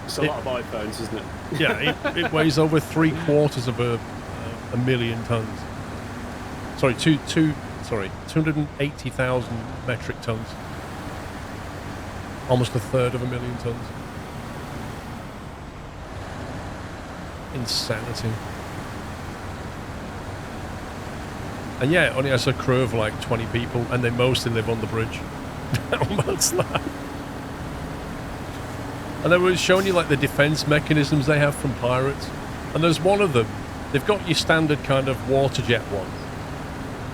It's a lot of iPhones, isn't it? Yeah, it weighs over 3/4 of a million tons. Sorry, 280,000 metric tons. Almost a third of a million tons. Insanity. And yeah, it only has a crew of like 20 people, and they mostly live on the bridge. Almost that. And they were showing you like the defense mechanisms they have from pirates. And there's one of them. They've got your standard kind of water jet one.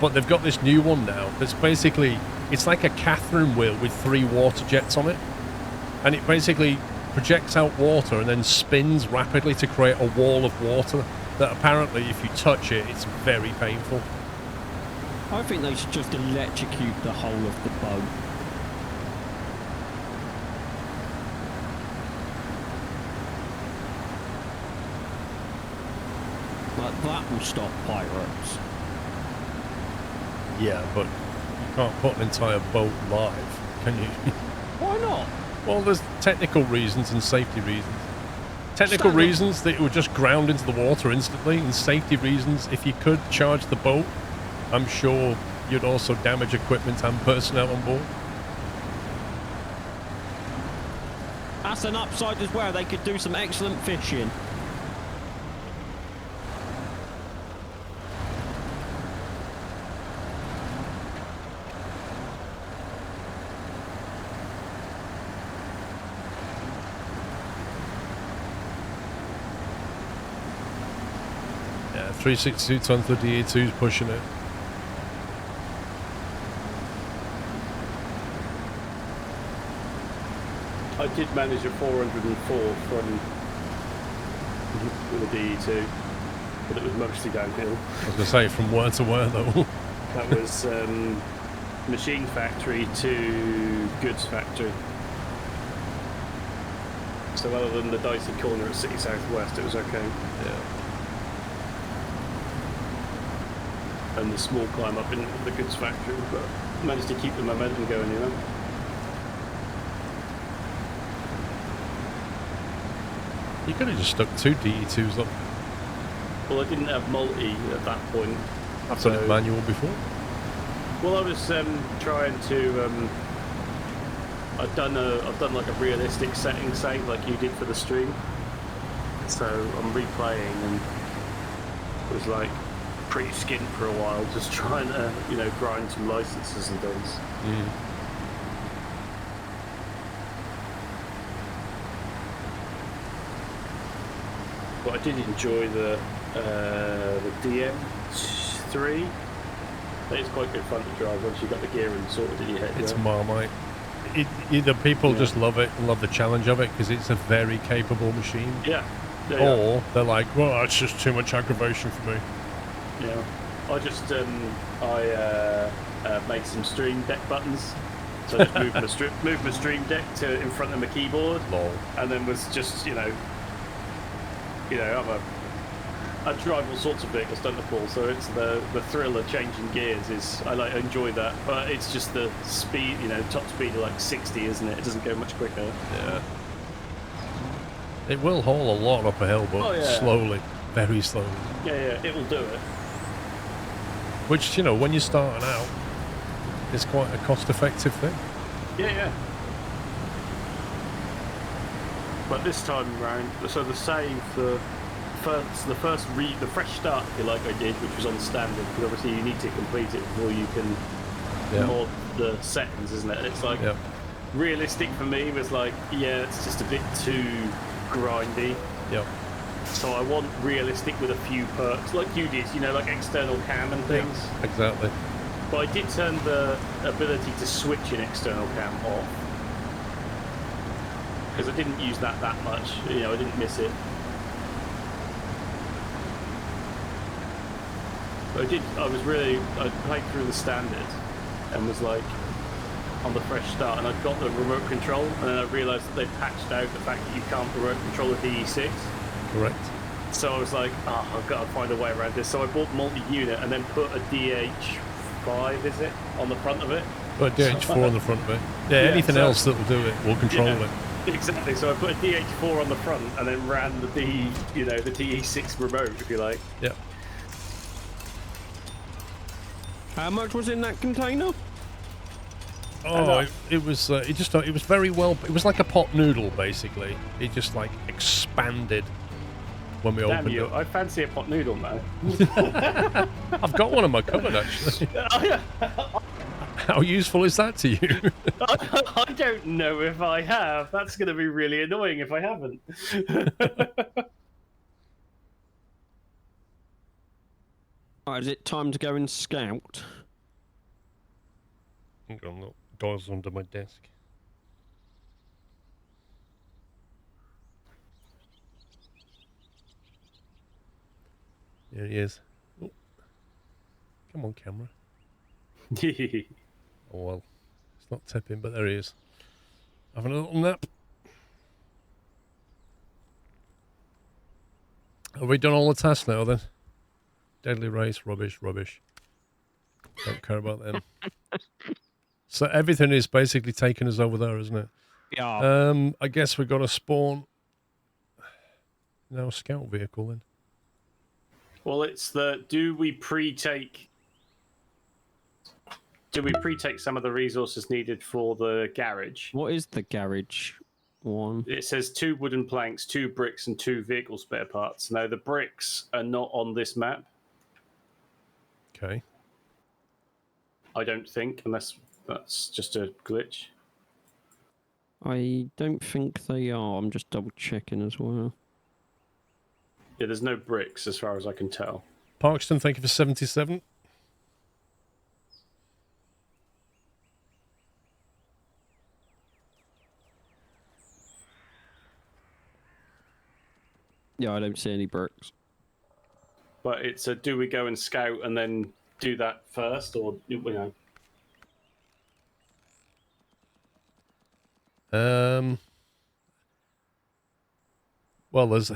But they've got this new one now that's basically, it's like a Catherine wheel with 3 water jets on it. And it basically projects out water and then spins rapidly to create a wall of water that apparently if you touch it, it's very painful. I think they should just electrocute the whole of the boat. Like, that will stop pirates. Yeah, but you can't put an entire boat live, can you? Why not? Well, there's technical reasons and safety reasons. Technical Standard. reasons that it would just ground into the water instantly, and safety reasons, if you could charge the boat, I'm sure you'd also damage equipment and personnel on board. That's an upside as well. They could do some excellent fishing. Yeah, 362 tons for DA2's pushing it. I did manage a 404 from with a DE2, but it was mostly downhill. I was going to say, from where to where, though? That was machine factory to goods factory. So other than the dicey corner at City Southwest, it was okay. Yeah. And the small climb up in the goods factory, but managed to keep the momentum going, you know. You could have just stuck 2 DE2s up. Well, I didn't have multi at that point. I've done it manual before. Well, I was trying to. I've done like a realistic setting save like you did for the stream. So I'm replaying and it was like pretty skint for a while, just trying to grind some licenses and things. But I did enjoy the DM3. It's quite good fun to drive once you've got the gearing sorted in your head. It's Marmite. Either people just love it and love the challenge of it because it's a very capable machine. Yeah. Or they're like, well, that's just too much aggravation for me. Yeah. I just made some stream deck buttons. So I just moved my stream deck to in front of my keyboard. Lol. And then was just I drive all sorts of vehicles, don't I, Paul? So it's the thrill of changing gears is I enjoy that, but it's just the speed, top speed of like 60, isn't it? It doesn't go much quicker. Yeah. It will haul a lot up a hill, but slowly, very slowly. Yeah, it will do it. Which when you're starting out, is quite a cost-effective thing. Yeah. But this time round, so the save, the fresh start, if you like, I did, which was on standard, because obviously you need to complete it before you can mod the settings, isn't it? And it's like realistic for me was like, it's just a bit too grindy. Yep. So I want realistic with a few perks, like you did, like external cam and things. Yeah, exactly. But I did turn the ability to switch an external cam off. Because I didn't use that much, I didn't miss it. But I played through the standard and was like on the fresh start, and I got the remote control, and then I realised that they patched out the fact that you can't remote control a DE6. Correct. So I was like, I've got to find a way around this. So I bought multi-unit and then put a DH5, is it, on the front of it? Put a DH4 on the front of it. Yeah, anything else that will do it will control it. Exactly. So I put a DH4 on the front and then ran the the DE6 remote, if you like. Yeah. How much was in that container? Oh, it was very well. It was like a pot noodle, basically. It just expanded when we opened it. I fancy a pot noodle now. I've got one in my cupboard, actually. How useful is that to you? I don't know if I have. That's going to be really annoying if I haven't. Is it time to go and scout? Hang on, look. Doors under my desk. There he is. Oh. Come on, camera. Oh well, it's not tipping, but there he is. Having a little nap. Have we done all the tasks now then? Deadly race, rubbish. Don't care about them. So everything is basically taking us over there, isn't it? Yeah. I guess we've got to spawn a scout vehicle then. Well, it's do we pre-take some of the resources needed for the garage? What is the garage one? It says 2 wooden planks, 2 bricks, and 2 vehicle spare parts. Now, the bricks are not on this map. Okay. I don't think, unless that's just a glitch. I don't think they are. I'm just double checking as well. Yeah, there's no bricks as far as I can tell. Parkston, thank you for 77. Yeah, I don't see any bricks. But it's a do we go and scout and then do that first, or you know? Well, there's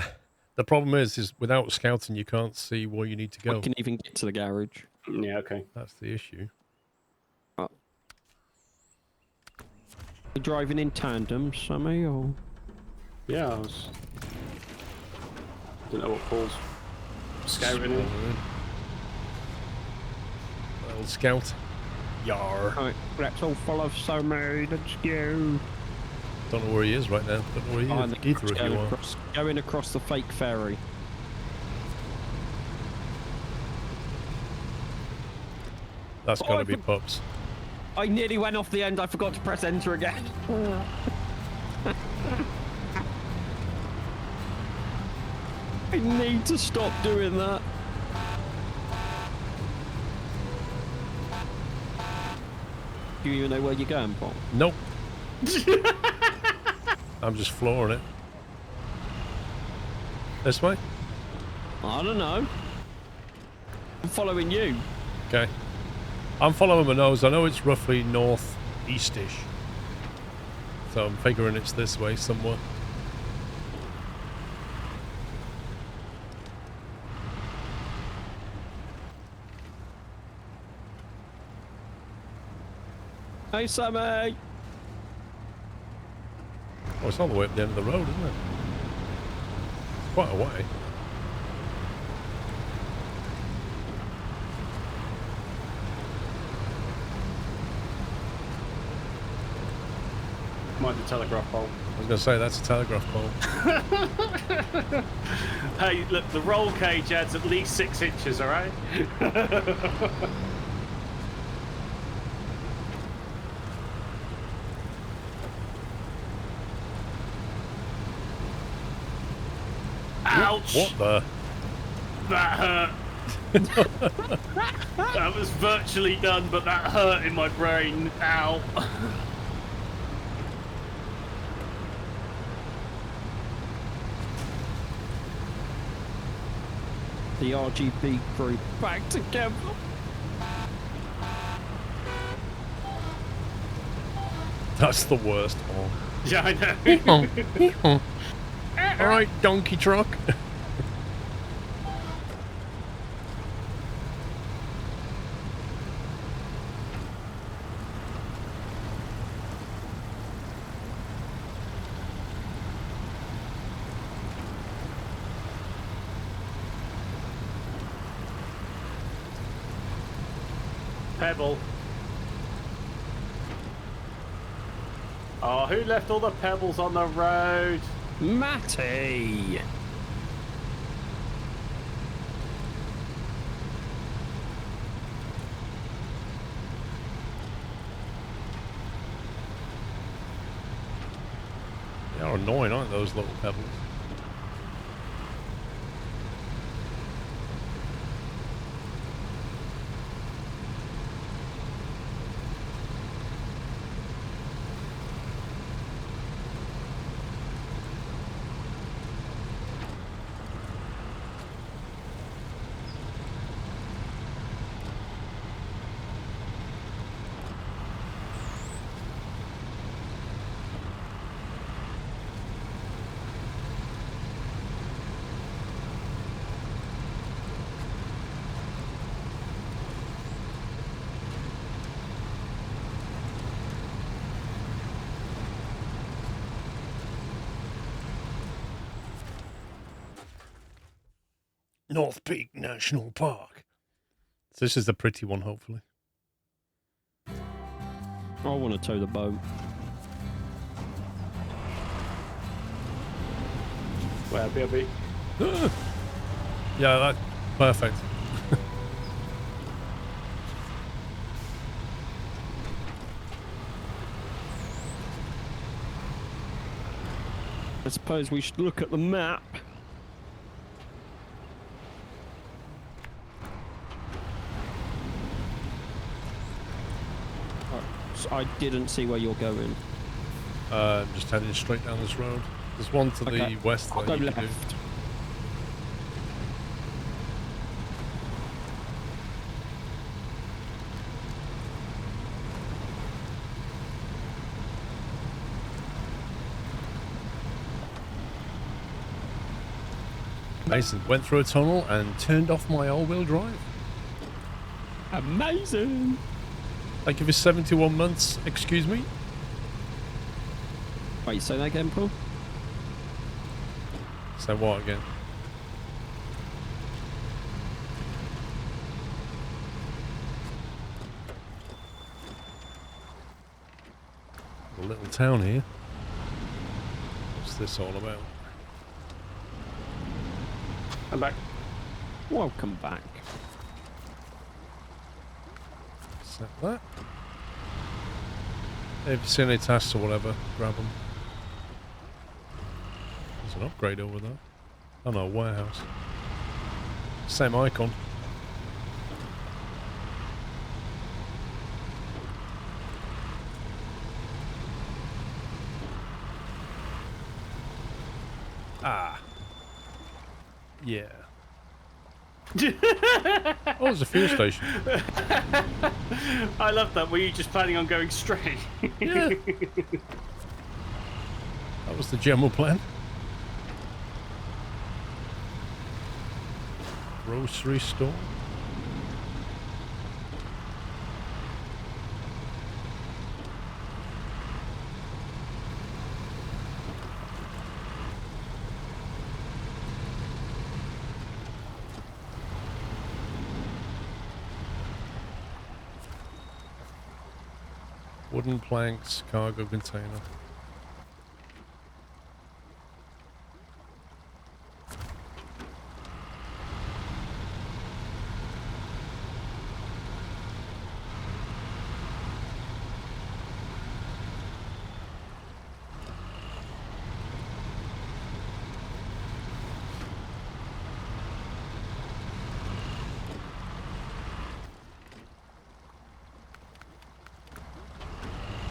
the problem is without scouting you can't see where you need to We go. can even get to the garage. Yeah, okay. That's the issue. We're driving in tandem, Sammy, or Yeah, I was. Didn't know what Paul's scouting in. Little scout. Yar. right, let's all follow Sammy. Let's go. Don't know where he is right now. Don't know where he Behind is the either if you are. Going across the fake ferry. That's Oh, got I to be for- pups. I nearly went off the end. I forgot to press enter again. I need to stop doing that. Do you even know where you're going, Paul? Nope. I'm just flooring it. This way? I don't know. I'm following you. Okay. I'm following my nose. I know it's roughly northeast-ish. So I'm figuring it's this way somewhere. Hey, Sammy. Oh, it's all the way up the end of the road, isn't it? It's quite a way. Mind the telegraph pole. I was going to say, that's a telegraph pole. Hey, look, the roll cage adds at least 6 inches, all right? Ouch! What the? That hurt. That was virtually done, but that hurt in my brain. Ow. The RGB crew back together. That's the worst one. Yeah, I know. Alright, donkey truck. Pebble. Oh, who left all the pebbles on the road? Matty. They're annoying, aren't those little pebbles? North Peak National Park. So this is the pretty one, hopefully. I want to tow the boat. Where, BRB? Yeah, that's perfect. I suppose we should look at the map. So I didn't see where you're going. Just heading straight down this road. There's one to Okay. the west I'll that go you can do. left. Mason went through a tunnel and turned off my all-wheel drive. Amazing. Thank you for 71 months. Excuse me. Wait, say that again, Paul? So what again? A little town here. What's this all about? I'm back. Welcome back. Set that. If you see any tasks or whatever, grab them. There's an upgrade over there. Oh no, warehouse. Same icon. Ah. Yeah. Oh, there's a fuel station. I love that. Were you just planning on going straight? Yeah. That was the general plan. Grocery store. Wooden planks, cargo container.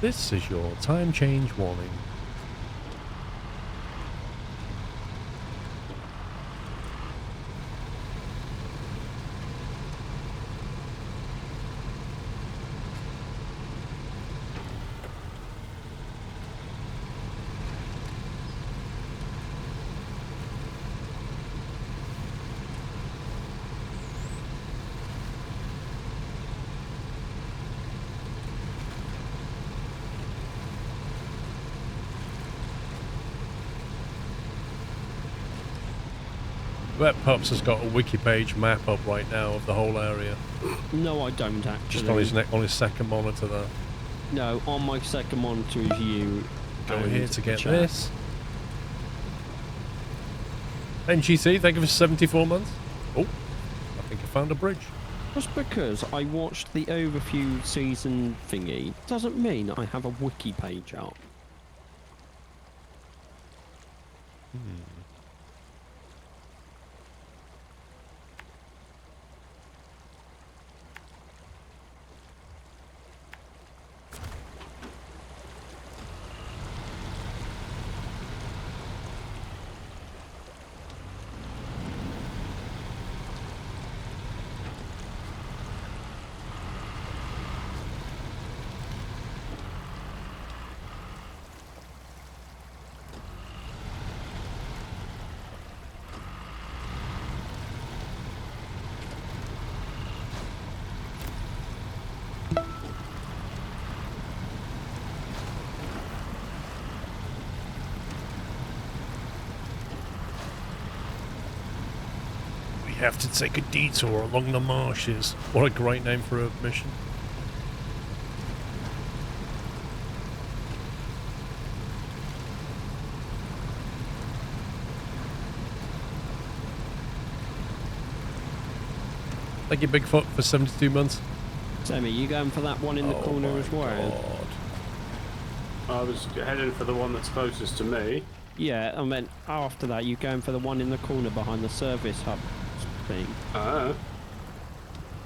This is your time change warning. Bet Pups has got a wiki page map up right now of the whole area. No, I don't actually. Just on his neck, on his second monitor there. No, on my second monitor is you. Go and here to the get chat. this. NGC, thank you for 74 months. Oh, I think I found a bridge. Just because I watched the Overview season thingy doesn't mean I have a wiki page up. We have to take a detour along the marshes. What a great name for a mission. Thank you, Bigfoot, for 72 months. Sammy, you going for that one in the corner my as well? God. I was heading for the one that's closest to me. Yeah, I meant after that, you going for the one in the corner behind the service hub thing. Oh.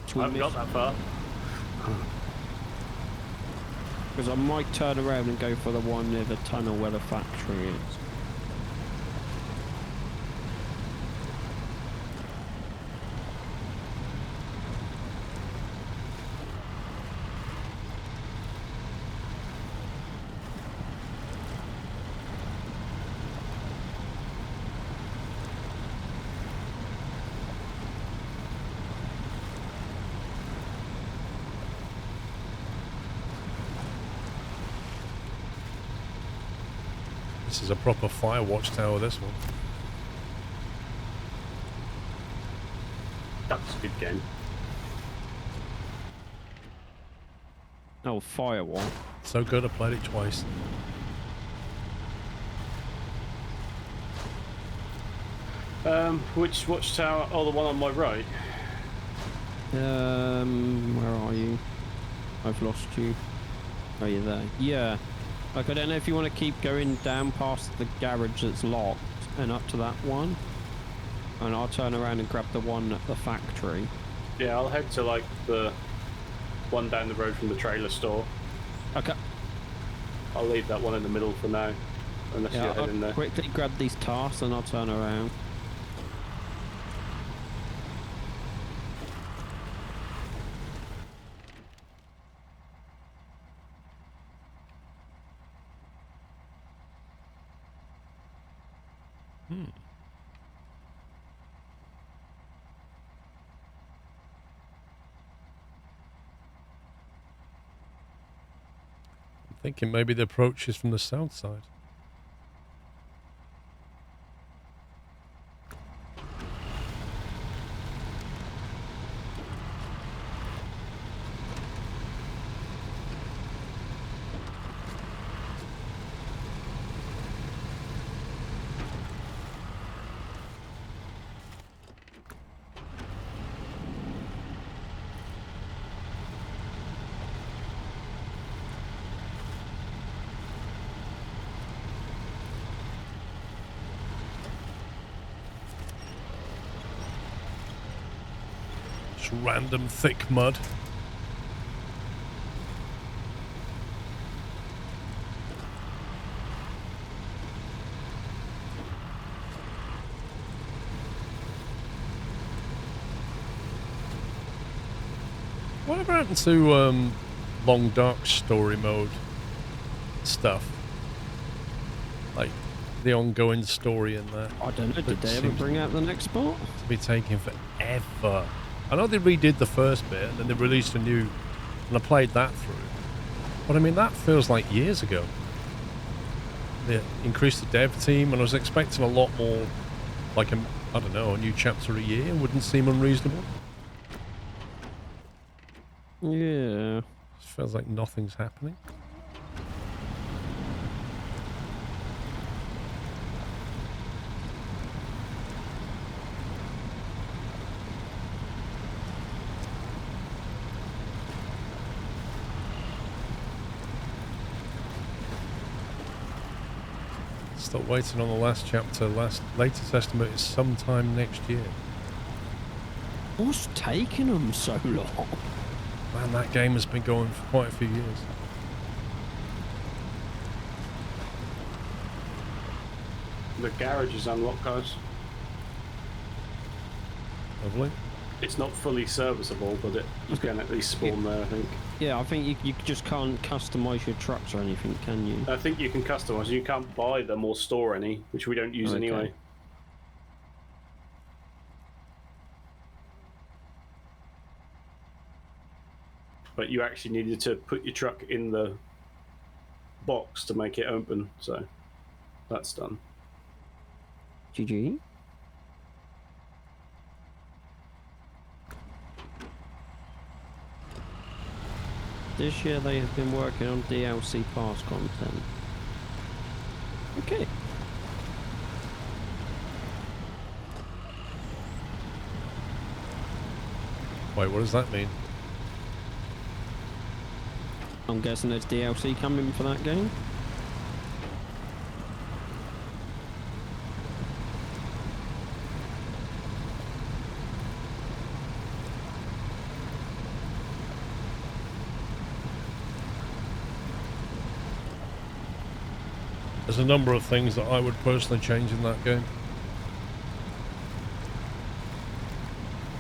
Should we I haven't got that far. Because I might turn around and go for the one near the tunnel where the factory is. This is a proper fire watchtower, this one. That's a good game. Oh, firewall. So good, I played it twice. Which watchtower? Oh, the one on my right. Where are you? I've lost you. Oh, you're there. Yeah. Like, I don't know if you want to keep going down past the garage that's locked and up to that one. And I'll turn around and grab the one at the factory. Yeah, I'll head to like the one down the road from the trailer store. Okay. I'll leave that one in the middle for now, unless you're Yeah, heading I'll there. quickly grab these tasks and I'll turn around. Thinking maybe the approach is from the south side. Just random thick mud. Whatever happened to long dark story mode stuff? Like the ongoing story in there. I don't know, did they ever seems bring out the next part? to be taking forever. I know they redid the first bit and then they released a new, and I played that through. But I mean, that feels like years ago. They increased the dev team and I was expecting a lot more, like I don't know, a new chapter a year wouldn't seem unreasonable. Yeah. It feels like nothing's happening. Still waiting on the last chapter. Latest estimate is sometime next year. What's taking them so long? Man, that game has been going for quite a few years. The garage is unlocked, guys. Lovely. It's not fully serviceable, but you can at least spawn there, I think. Yeah, I think you just can't customize your trucks or anything, can you? I think you can customize. You can't buy them or store any, which we don't use Okay. anyway. But you actually needed to put your truck in the box to make it open, so that's done. GG. This year they have been working on DLC pass content. Okay. Wait, what does that mean? I'm guessing there's DLC coming for that game. There's a number of things that I would personally change in that game.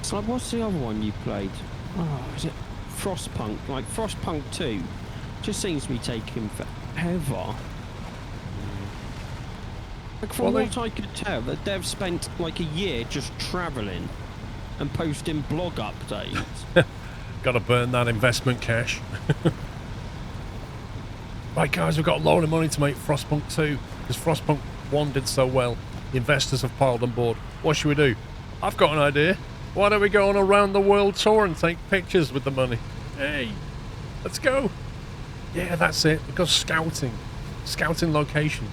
So what's the other one you played? Oh, is it Frostpunk? Like Frostpunk 2 just seems to be taking forever. Like from Well, what I could tell, the dev spent like a year just travelling and posting blog updates. Gotta burn that investment cash. Right guys, we've got a load of money to make Frostpunk 2. Because Frostpunk 1 did so well. The investors have piled on board. What should we do? I've got an idea. Why don't we go on a round the world tour and take pictures with the money? Hey, let's go. Yeah, that's it. We go scouting. Scouting locations.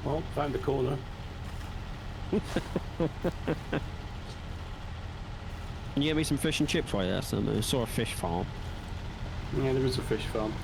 Well, found the corner. Can you get me some fish and chips while you're there? I saw a fish farm. Yeah, there is a fish farm.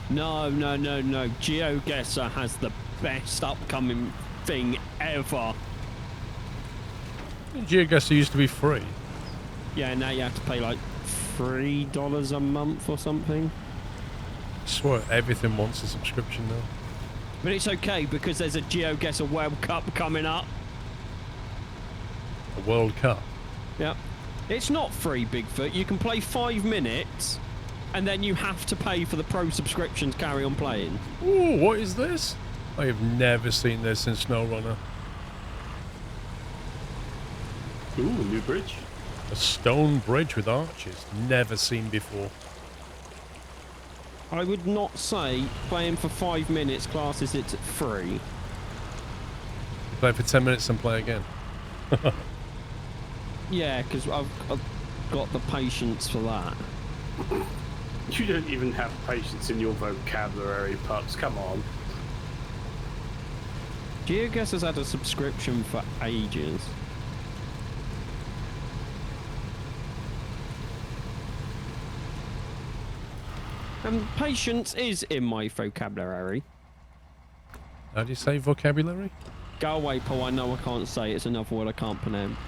No. GeoGuessr has the best upcoming thing ever. GeoGuessr used to be free. Yeah, now you have to pay like $3 a month or something. I swear everything wants a subscription now. But it's okay because there's a GeoGuessr World Cup coming up. A World Cup. Yep. It's not free, Bigfoot. You can play 5 minutes and then you have to pay for the pro subscription to carry on playing. Ooh, what is this? I have never seen this in Snowrunner. Ooh, new bridge. A stone bridge with arches. Never seen before. I would not say playing for 5 minutes classes it's free. You play for 10 minutes and play again. Yeah, because I've got the patience for that. You don't even have patience in your vocabulary, Pups. Come on. GeoGuessr's had a subscription for ages. And patience is in my vocabulary. How do you say vocabulary? Go away, Paul. I know I can't say it. It's another word I can't pronounce.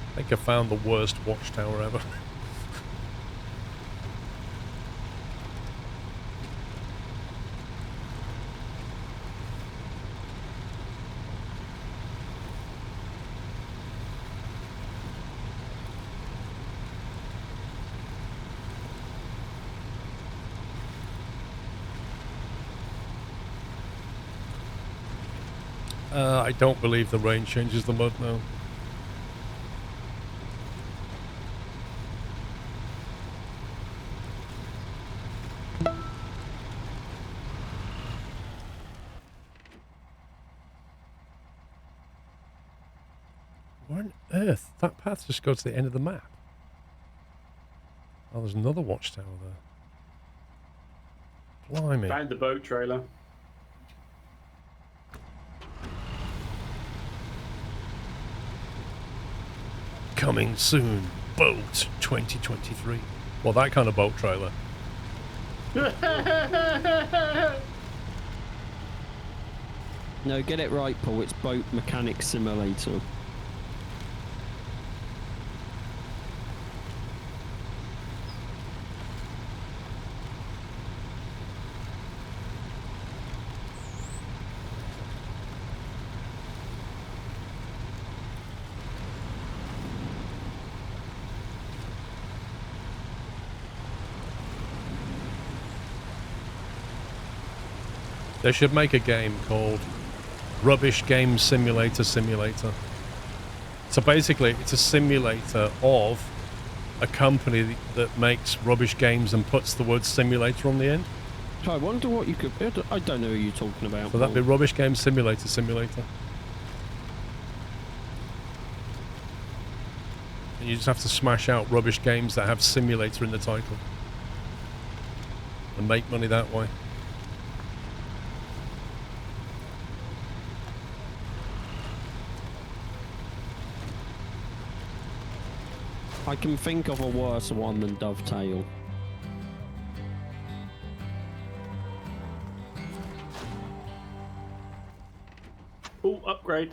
I think I found the worst watchtower ever. I don't believe the rain changes the mud now. Where on earth? That path just goes to the end of the map. Oh, there's another watchtower there. Blimey. Found the boat trailer. Coming soon, boat 2023. Well, that kind of boat trailer. No, get it right, Paul. It's Boat Mechanic Simulator. They should make a game called Rubbish Game Simulator Simulator. So basically, it's a simulator of a company that makes rubbish games and puts the word simulator on the end. So I wonder what you could... I don't know who you're talking about. So that'd be Rubbish Game Simulator Simulator. And you just have to smash out rubbish games that have simulator in the title. And make money that way. I can think of a worse one than Dovetail. Oh, upgrade.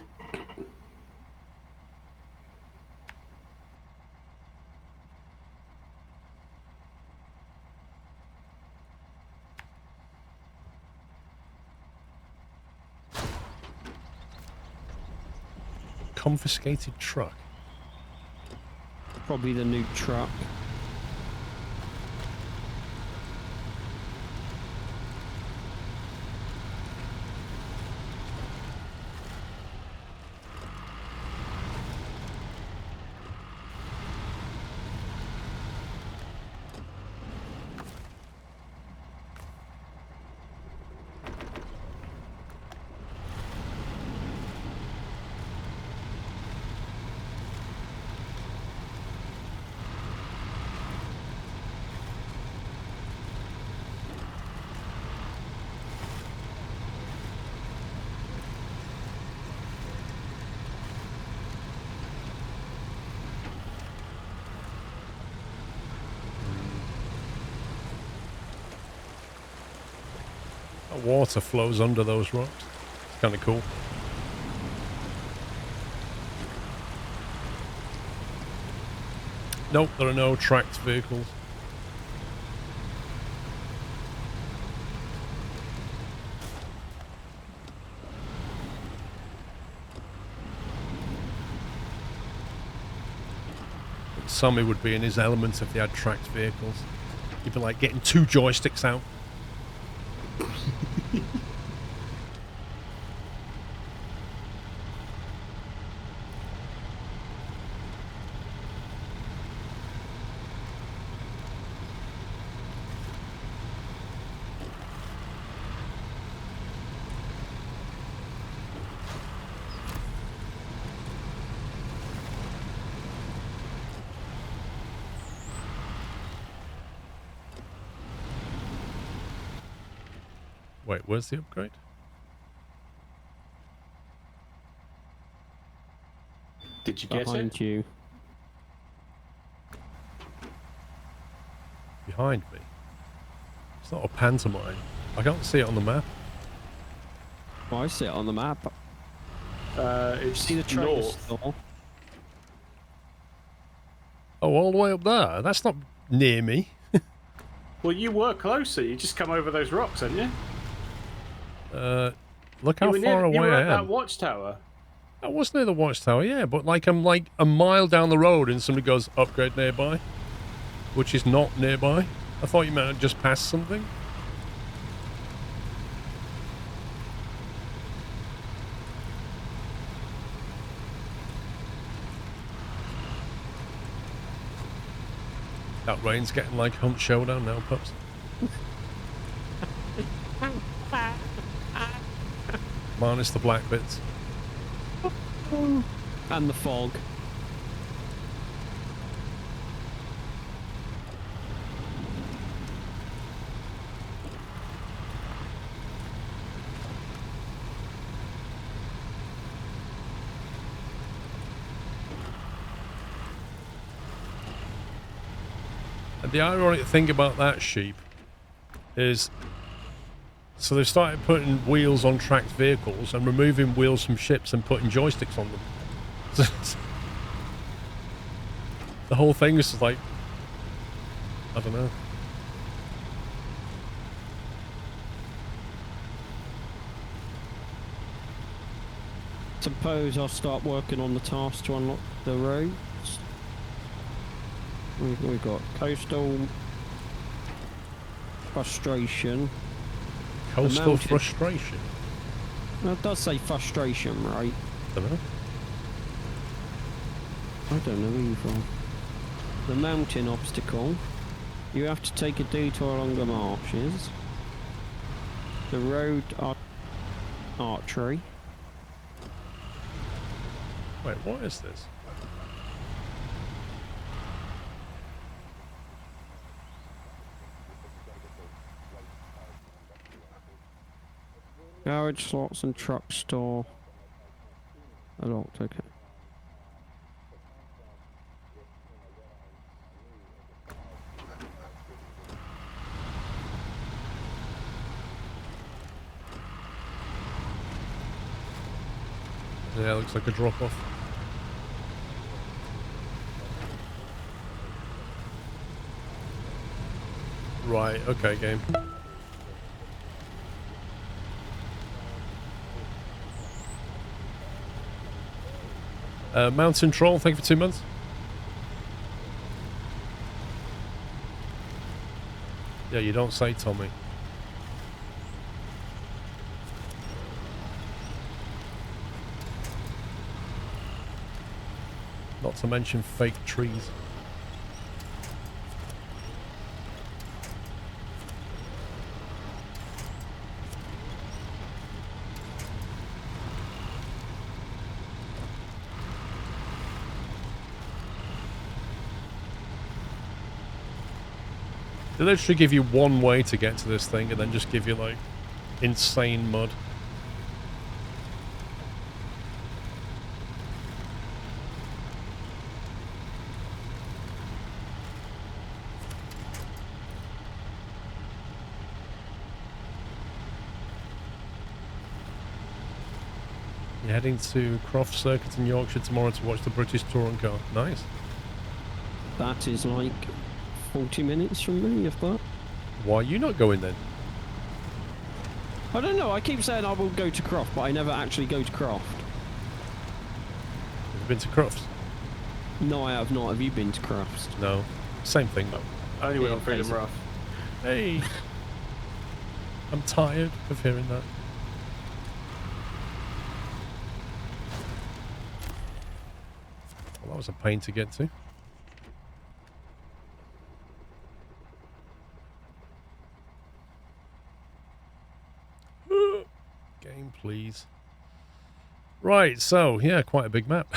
Confiscated truck. Probably the new truck. Water flows under those rocks. It's kind of cool. Nope, there are no tracked vehicles. Sammy would be in his element if he had tracked vehicles. He'd be like getting 2 joysticks out. Wait, where's the upgrade? Did you get Behind it? you. Behind me? It's not a pantomime. I can't see it on the map. Oh, I see it on the map. It's See the train north. store? Oh, all the way up there? That's not near me. Well, you were closer. You just come over those rocks, hadn't you? Look how far away you were I at that am. watchtower. I was near the watchtower, yeah, but like I'm like a mile down the road and somebody goes, upgrade nearby, which is not nearby. I thought you might have just passed something. That rain's getting like Hunt Showdown now, pups. Minus the black bits. And the fog. And the ironic thing about that sheep is, so they've started putting wheels on tracked vehicles and removing wheels from ships and putting joysticks on them. The whole thing is just like, I don't know. Suppose I'll start working on the task to unlock the roads. We've got coastal frustration. Coastal mountain. frustration. Well, it does say frustration, right? Don't know. I don't know either. The mountain obstacle. You have to take a detour along the marshes. The road archery. Wait, what is this? Garage slots and truck store. A lot, okay. Yeah, looks like a drop-off. Right, okay, game. Mountain Troll, thank you for 2 months. Yeah, you don't say, Tommy. Not to mention fake trees. They literally give you one way to get to this thing and then just give you, like, insane mud. You're heading to Croft Circuit in Yorkshire tomorrow to watch the British Touring Car. Nice. That is like 40 minutes from me, if that. Why are you not going then? I don't know, I keep saying I will go to Croft, but I never actually go to Croft. Have you been to Crofts? No, I have not. Have you been to Crofts? No. Same thing though. I only went on Yeah, Freedom basically. Rough. Hey! I'm tired of hearing that. Well, that was a pain to get to. Game, please. Right, so, yeah, quite a big map.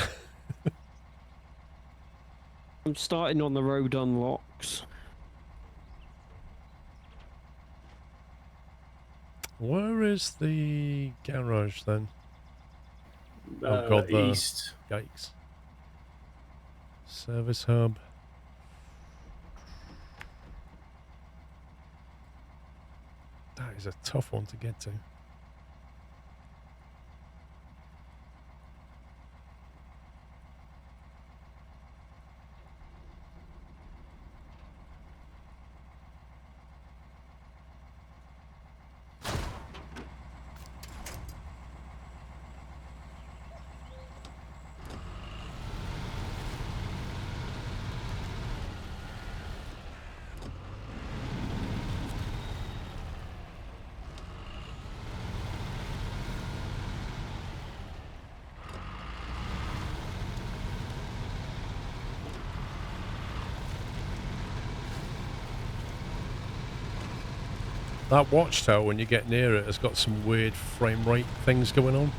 I'm starting on the road unlocks. Where is the garage then? Oh god, the East. yikes. Service hub. That is a tough one to get to. That watchtower, when you get near it, has got some weird frame rate things going on.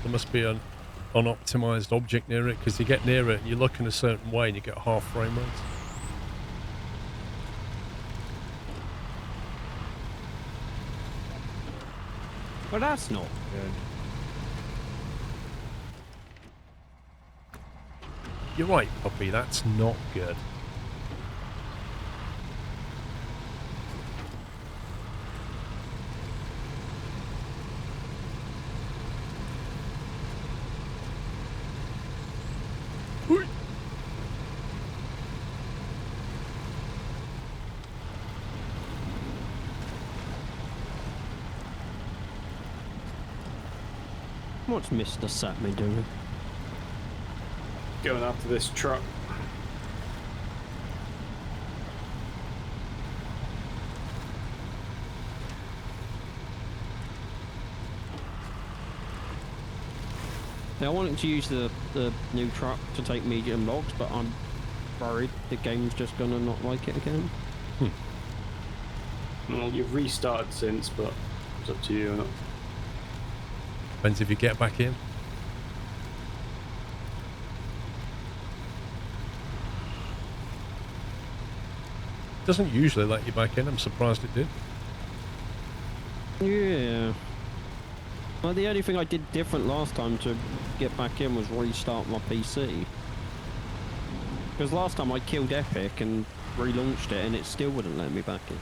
There must be an unoptimized object near it, because you get near it and you look in a certain way and you get half frame rates. Well, that's not good. You're right, puppy, that's not good. What's Mr. Satme doing? Going after this truck. I wanted to use the new truck to take medium logs, but I'm worried the game's just gonna not like it again. Well, you've restarted since, but it's up to you or not. Depends if you get back in. Doesn't usually let you back in. I'm surprised it did. Yeah. Well, the only thing I did different last time to get back in was restart my PC. Because last time I killed Epic and relaunched it and it still wouldn't let me back in.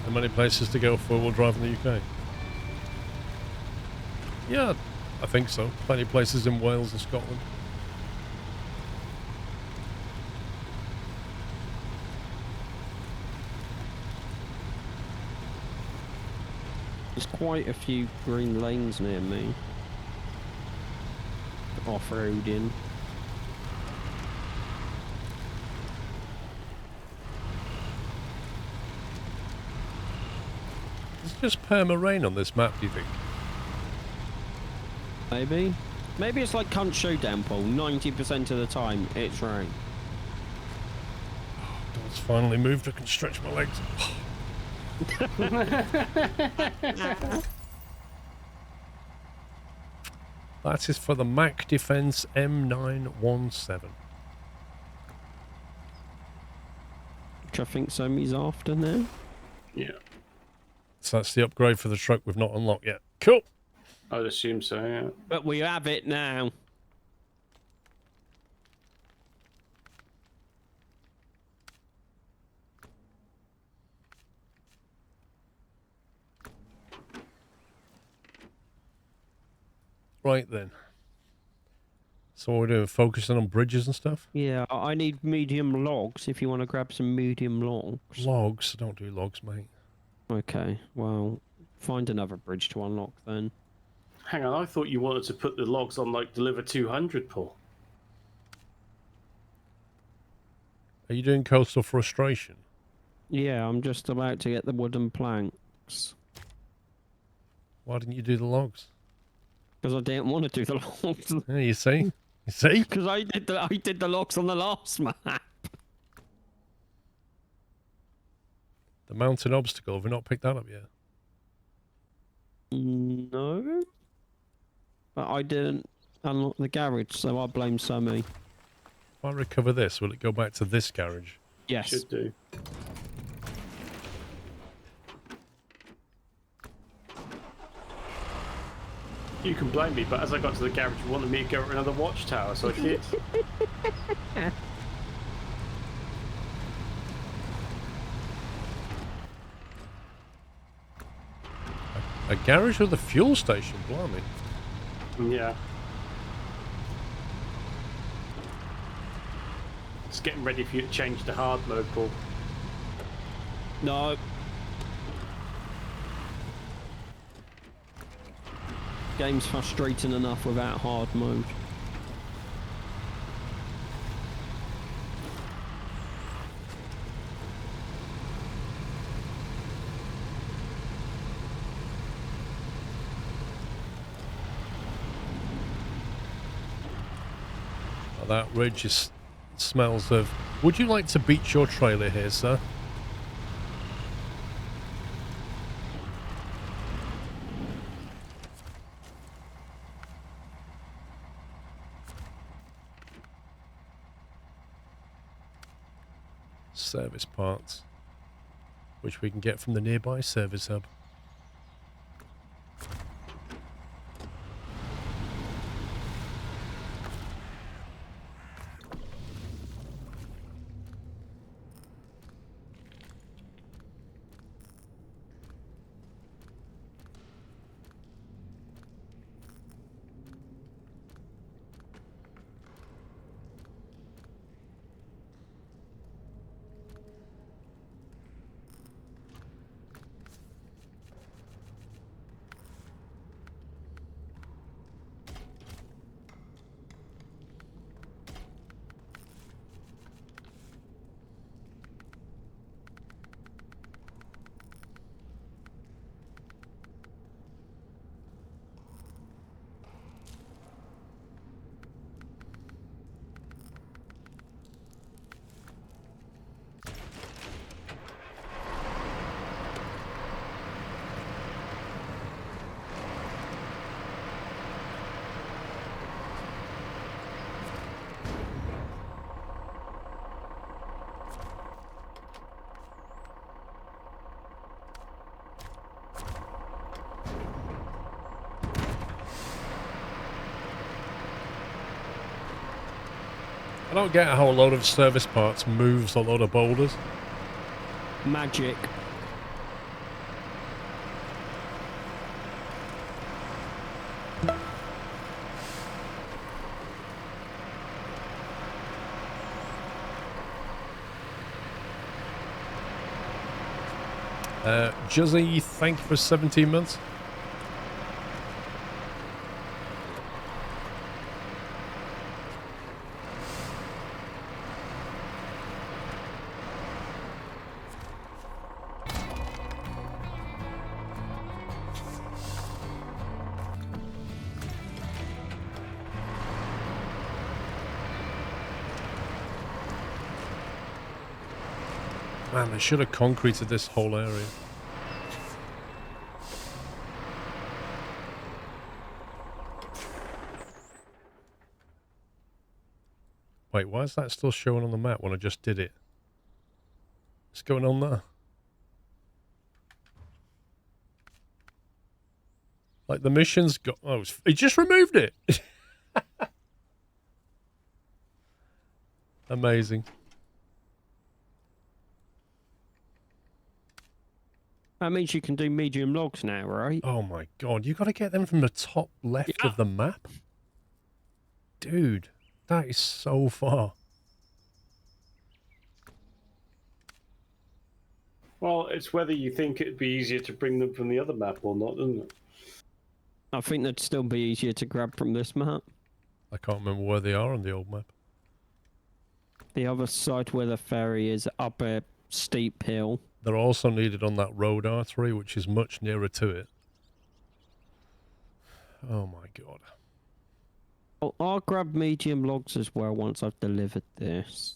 How many places to go four-wheel drive in the UK? Yeah, I think so. Plenty of places in Wales and Scotland. There's quite a few green lanes near me. Off-roading. It's just perma rain on this map, do you think? Maybe. Maybe it's like Cunt Showdown Pool. 90% of the time, it's rain. Door's finally moved. I can stretch my legs. That is for the Mac Defense M917. Which I think Somi's after now. Yeah. So that's the upgrade for the truck we've not unlocked yet. Cool. I'd assume so, yeah. But we have it now. Right then. So what we're doing, focusing on bridges and stuff? Yeah, I need medium logs if you want to grab some medium logs. Logs? I don't do logs, mate. Okay, well, find another bridge to unlock then. Hang on, I thought you wanted to put the logs on, like, Deliver 200, Paul. Are you doing coastal frustration? Yeah, I'm just about to get the wooden planks. Why didn't you do the logs? Because I didn't want to do the logs. Yeah, you see? You see? Because I did the logs on the last map. The mountain obstacle, have we not picked that up yet? No. But I didn't unlock the garage, so I blame Sammy. If I recover this, will it go back to this garage? Yes. Should do. You can blame me, but as I got to the garage, you wanted me to go to another watchtower, so I did. A garage with a fuel station, blimey. Yeah. It's getting ready for you to change to hard mode, Paul. No. Game's frustrating enough without hard mode. That ridge is, smells of... Would you like to beach your trailer here, sir? Service parts, which we can get from the nearby service hub. don't get how a load of service parts moves a load of boulders. Magic. Juzzy, thank you for 17 months. Man, they should have concreted this whole area. Wait, why is that still showing on the map when I just did it? What's going on there? Like the mission's got... Oh, he just removed it! Amazing. That means you can do medium logs now, right? Oh my god, you got to get them from the top left of the map? Dude, that is so far. Well, it's whether you think it'd be easier to bring them from the other map or not, isn't it? I think that'd still be easier to grab from this map. I can't remember where they are on the old map. The other side where the ferry is up a steep hill. They're also needed on that road artery, which is much nearer to it. Oh my god. I'll grab medium logs as well once I've delivered this.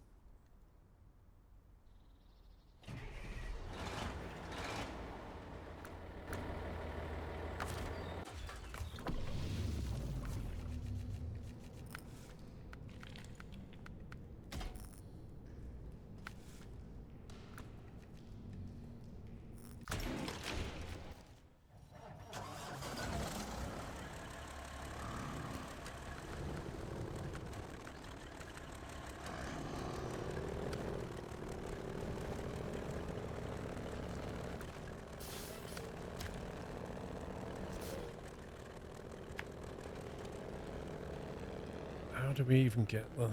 How do we even get there?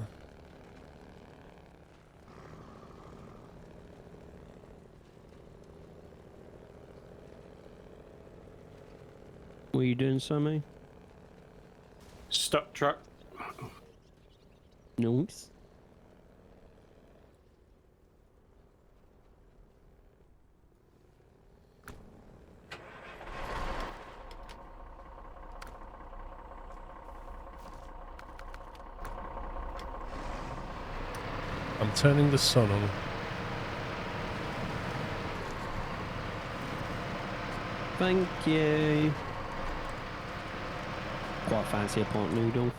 What are you doing, Sammy? Stuck truck. Nice. I'm turning the sun on. Thank you. Quite fancy a pot noodle.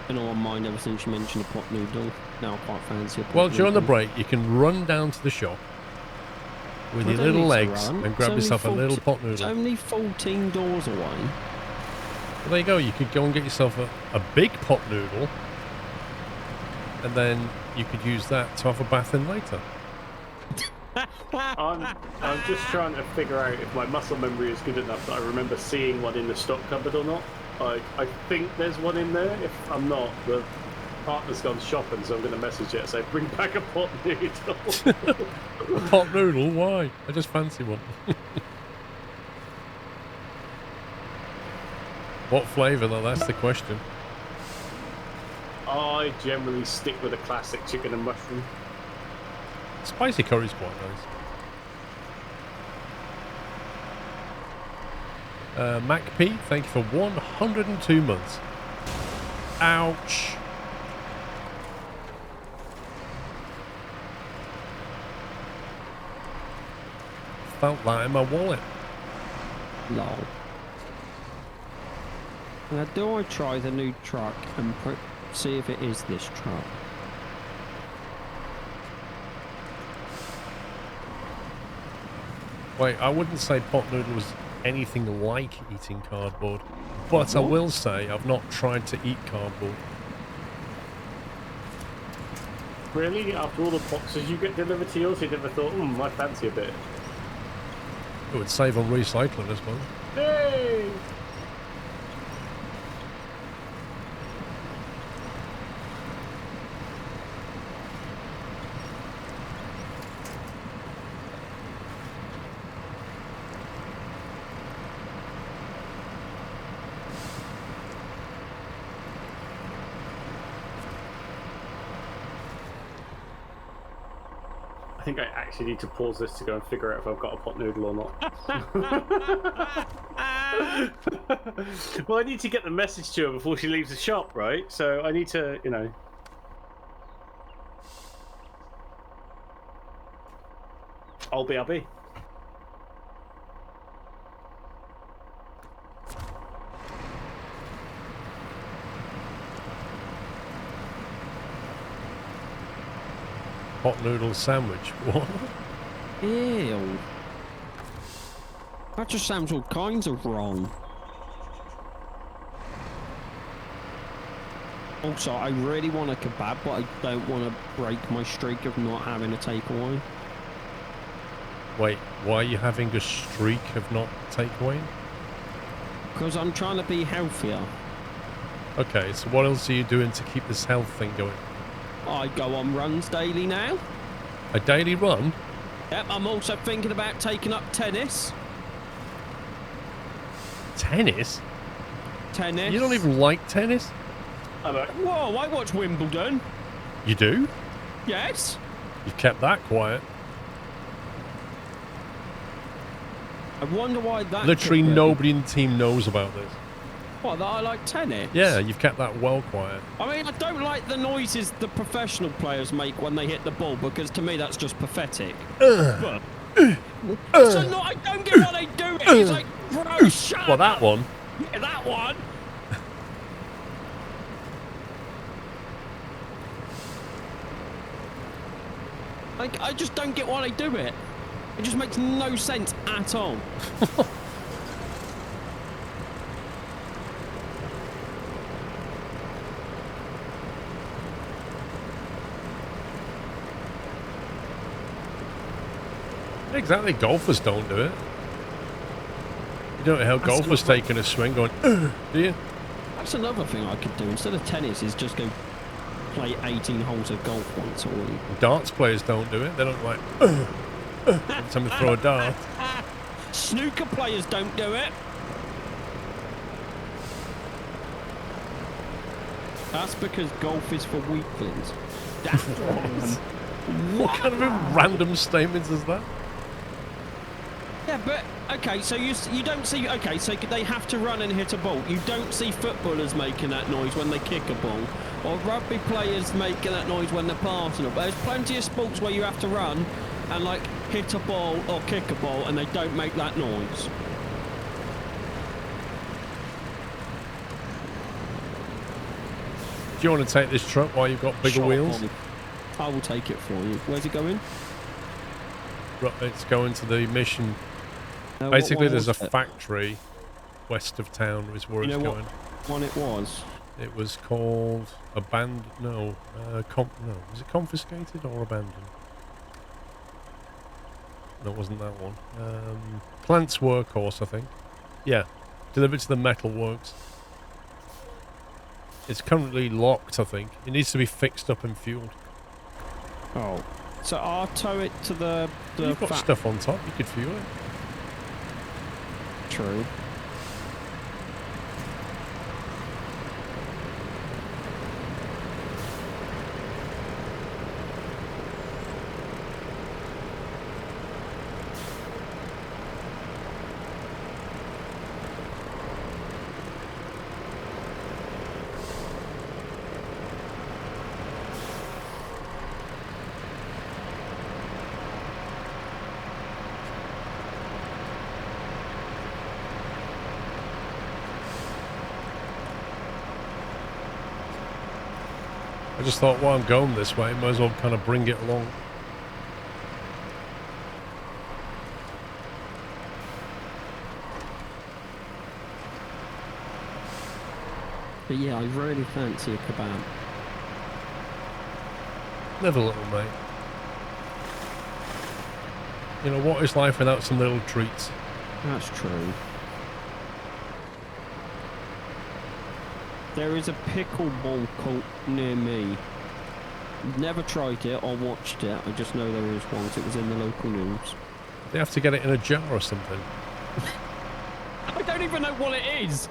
Been on my mind ever since you mentioned a pot noodle. Now I quite fancy a pot Well, noodle. during the break, you can run down to the shop with your little legs and grab yourself a little pot It's noodle. only 14 doors away. Well, there you go. You could go and get yourself a big pot noodle, and then you could use that to have a bath in later. I'm just trying to figure out if my muscle memory is good enough that I remember seeing one in the stock cupboard or not. I think there's one in there. If I'm not, the partner's gone shopping, so I'm going to message it and say, bring back a pot noodle. A pot noodle? Why? I just fancy one. What flavour, though? That's the question. I generally stick with a classic chicken and mushroom. Spicy curry's quite nice. Mac P, thank you for 102 months. Ouch. Felt that in my wallet. Lol. Now, do I try the new truck and see if it is this truck? Wait, I wouldn't say pot noodle was anything like eating cardboard, But I will say I've not tried to eat cardboard. Really? After all the boxes you get delivered to yours, you never thought, I fancy a bit. It would save on recycling as well. Hey! I think I actually need to pause this to go and figure out if I've got a pot noodle or not. Well, I need to get the message to her before she leaves the shop, right? So I need to, I'll be. Hot noodle sandwich. What? Ew. That just sounds all kinds of wrong. Also, I really want a kebab, but I don't want to break my streak of not having a takeaway. Wait, why are you having a streak of not takeaway? Because I'm trying to be healthier. Okay, so what else are you doing to keep this health thing going? I go on runs daily now. A daily run? Yep, I'm also thinking about taking up tennis. Tennis? Tennis. You don't even like tennis? Whoa, I watch Wimbledon. You do? Yes. You've kept that quiet. I wonder why that... Literally nobody in the team knows about this. What, that I like tennis? Yeah, you've kept that well quiet. I mean, I don't like the noises the professional players make when they hit the ball, because to me that's just pathetic. So no, I don't get why they do it. It's like, bro, shut up. Well, that one. Yeah, that one. Like, I just don't get why they do it. It just makes no sense at all. Exactly, golfers don't do it. You don't know how golfers taking a swing going, do you? That's another thing I could do. Instead of tennis, is just go play 18 holes of golf once a week. Darts players don't do it. They don't like, every time they throw a dart. Snooker players don't do it. That's because golf is for weaklings. That's What kind of a random statement is that? Yeah, but okay, so you don't see. Okay, so they have to run and hit a ball. You don't see footballers making that noise when they kick a ball, or rugby players making that noise when they're passing it. But there's plenty of sports where you have to run and like hit a ball or kick a ball, and they don't make that noise. Do you want to take this truck while you've got bigger wheels? I will take it for you. Where's it going? Right, it's going to the mission. Basically, there's a factory west of town is where it's going. What it was? It was called abandoned. No, no. Was it confiscated or abandoned? No, it wasn't that one. Plant's Workhorse, I think. Yeah, delivered to the metal works. It's currently locked, I think. It needs to be fixed up and fueled. Oh, so I'll tow it to the You've got stuff on top. You could fuel it. True. I just thought, while I'm going this way, might as well kind of bring it along. But yeah, I really fancy a kebab. Live a little, mate. You know, what is life without some little treats? That's true. There is a pickleball court near me. Never tried it or watched it. I just know there is one. 'Cause it was in the local news. They have to get it in a jar or something. I don't even know what it is.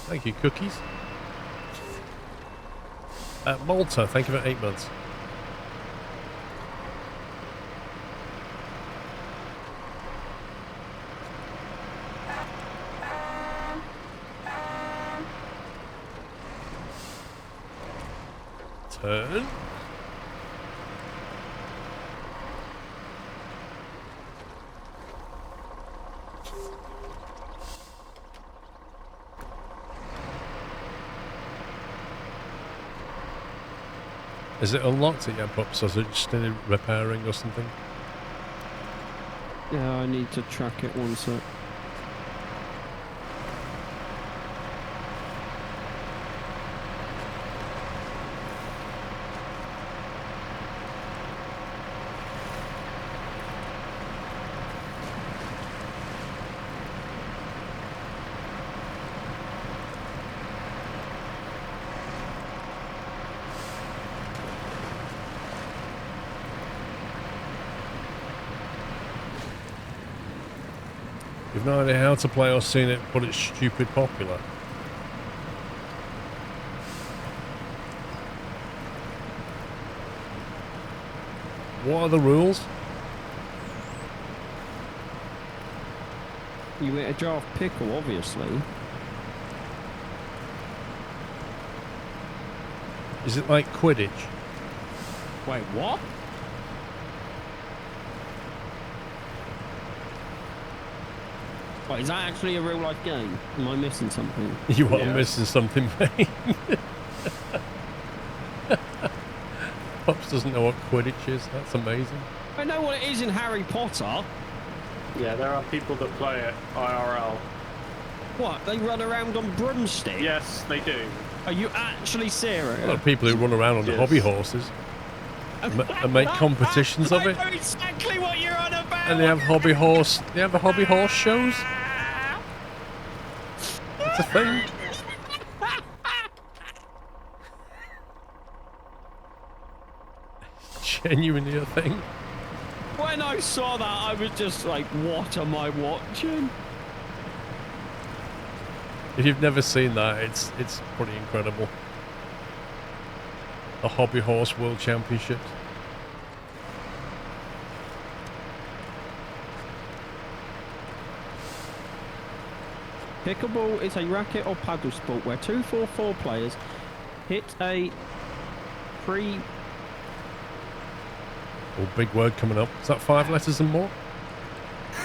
Thank you, cookies. Malta, thank you for 8 months. Turn. Is it unlocked it yet, Pups, or is it just in repairing or something? Yeah, I need to track it one sec. You've no idea how to play or seen it, but it's stupid popular. What are the rules? You eat a jar of pickle, obviously. Is it like Quidditch? Wait, what? Wait, is that actually a real life game? Am I missing something? You are missing something, mate. Pops doesn't know what Quidditch is. That's amazing. I know what it is in Harry Potter. Yeah, there are people that play it IRL. What? They run around on broomsticks? Yes, they do. Are you actually serious? A lot of people who run around on Yes. hobby horses and make competitions of it. I know exactly what you're on about. And they have hobby horse. They have the hobby horse shows. It's a thing. Genuinely a thing. When I saw that, I was just like, what am I watching? If you've never seen that, it's pretty incredible. The Hobby Horse World Championships. Pickleball is a racket or paddle sport where 2-4-4 players hit a pre... Oh, big word coming up. Is that 5 letters and more?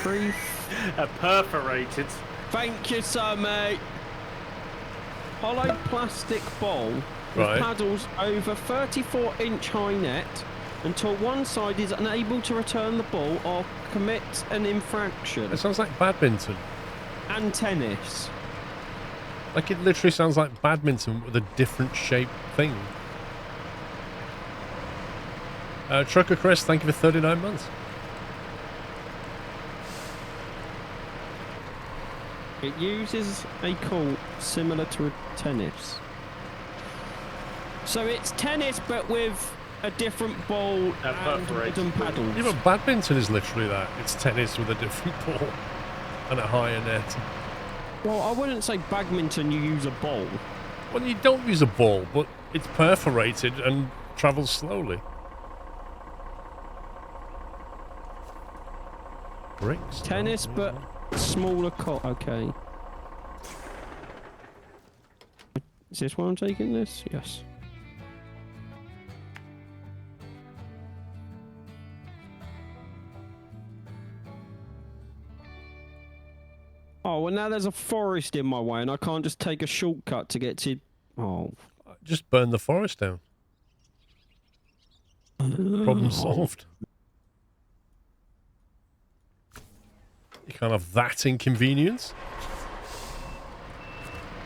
A perforated. Thank you, sir, mate. Hollow plastic ball with Right. paddles over 34-inch high net until one side is unable to return the ball or commit an infraction. It sounds like badminton. And tennis. Like, it literally sounds like badminton with a different shaped thing. Trucker Chris, thank you for 39 months. It uses a court similar to tennis. So it's tennis but with a different ball and wooden paddles. Yeah, but badminton is literally that. It's tennis with a different ball and a higher net. Well, I wouldn't say badminton you use a ball. Well, you don't use a ball, but it's perforated and travels slowly. Bricks? Tennis but smaller court. Okay. Is this why I'm taking this? Yes. Oh, well now there's a forest in my way and I can't just take a shortcut to get to... Oh. Just burn the forest down. Oh Problem solved. You can't have that inconvenience.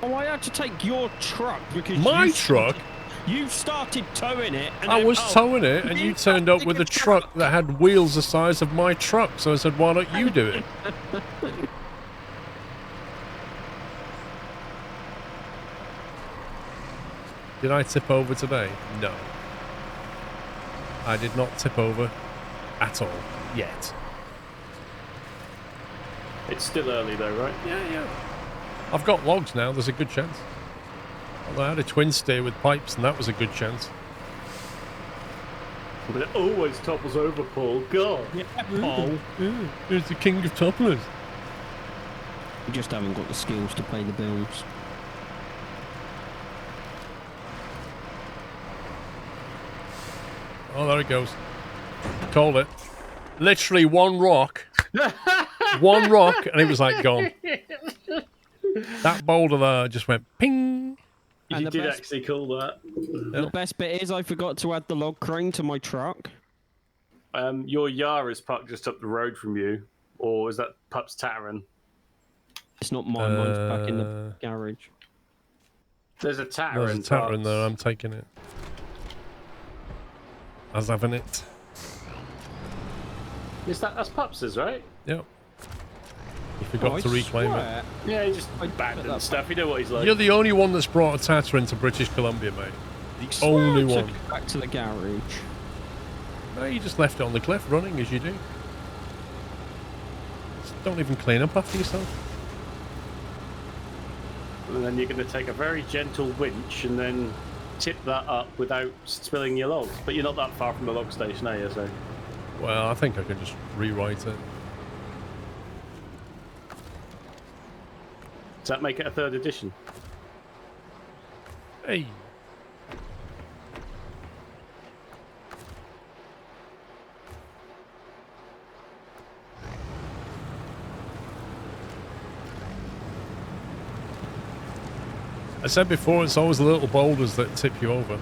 Oh, I had to take your truck because My truck? You started towing it. And I then, was towing it, and you turned up with a truck that had wheels the size of my truck. So I said, why don't you do it? Did I tip over today? No. I did not tip over at all. Yet. It's still early though, right? Yeah. I've got logs now. There's a good chance. Although I had a twin steer with pipes, and that was a good chance. But it always topples over, Paul. God. Yeah, Paul. Yeah, it's the king of topplers. You just haven't got the skills to pay the bills. Oh, there it goes. Called it. Literally one rock. One rock, and it was like gone. That boulder there just went ping. You did actually call that. The best bit is I forgot to add the log crane to my truck. Your Yara's parked just up the road from you, or is that Pup's Tataran? It's not mine. Mine's back in the garage. There's a Tataran. There's a Tataran there. I'm taking it. I was having it. That's Pups's, right? Yep. You forgot to reclaim it. Yeah, he just abandoned stuff. You know what he's like. You're the only one that's brought a Tataran to British Columbia, mate. The only one. Back to the garage. No, you just left it on the cliff running as you do. Just don't even clean up after yourself. And then you're going to take a very gentle winch and then tip that up without spilling your logs. But you're not that far from the log station, are you? So. Well, I think I can just rewrite it. Does that make it a 3rd edition? Hey. I said before, it's always the little boulders that tip you over.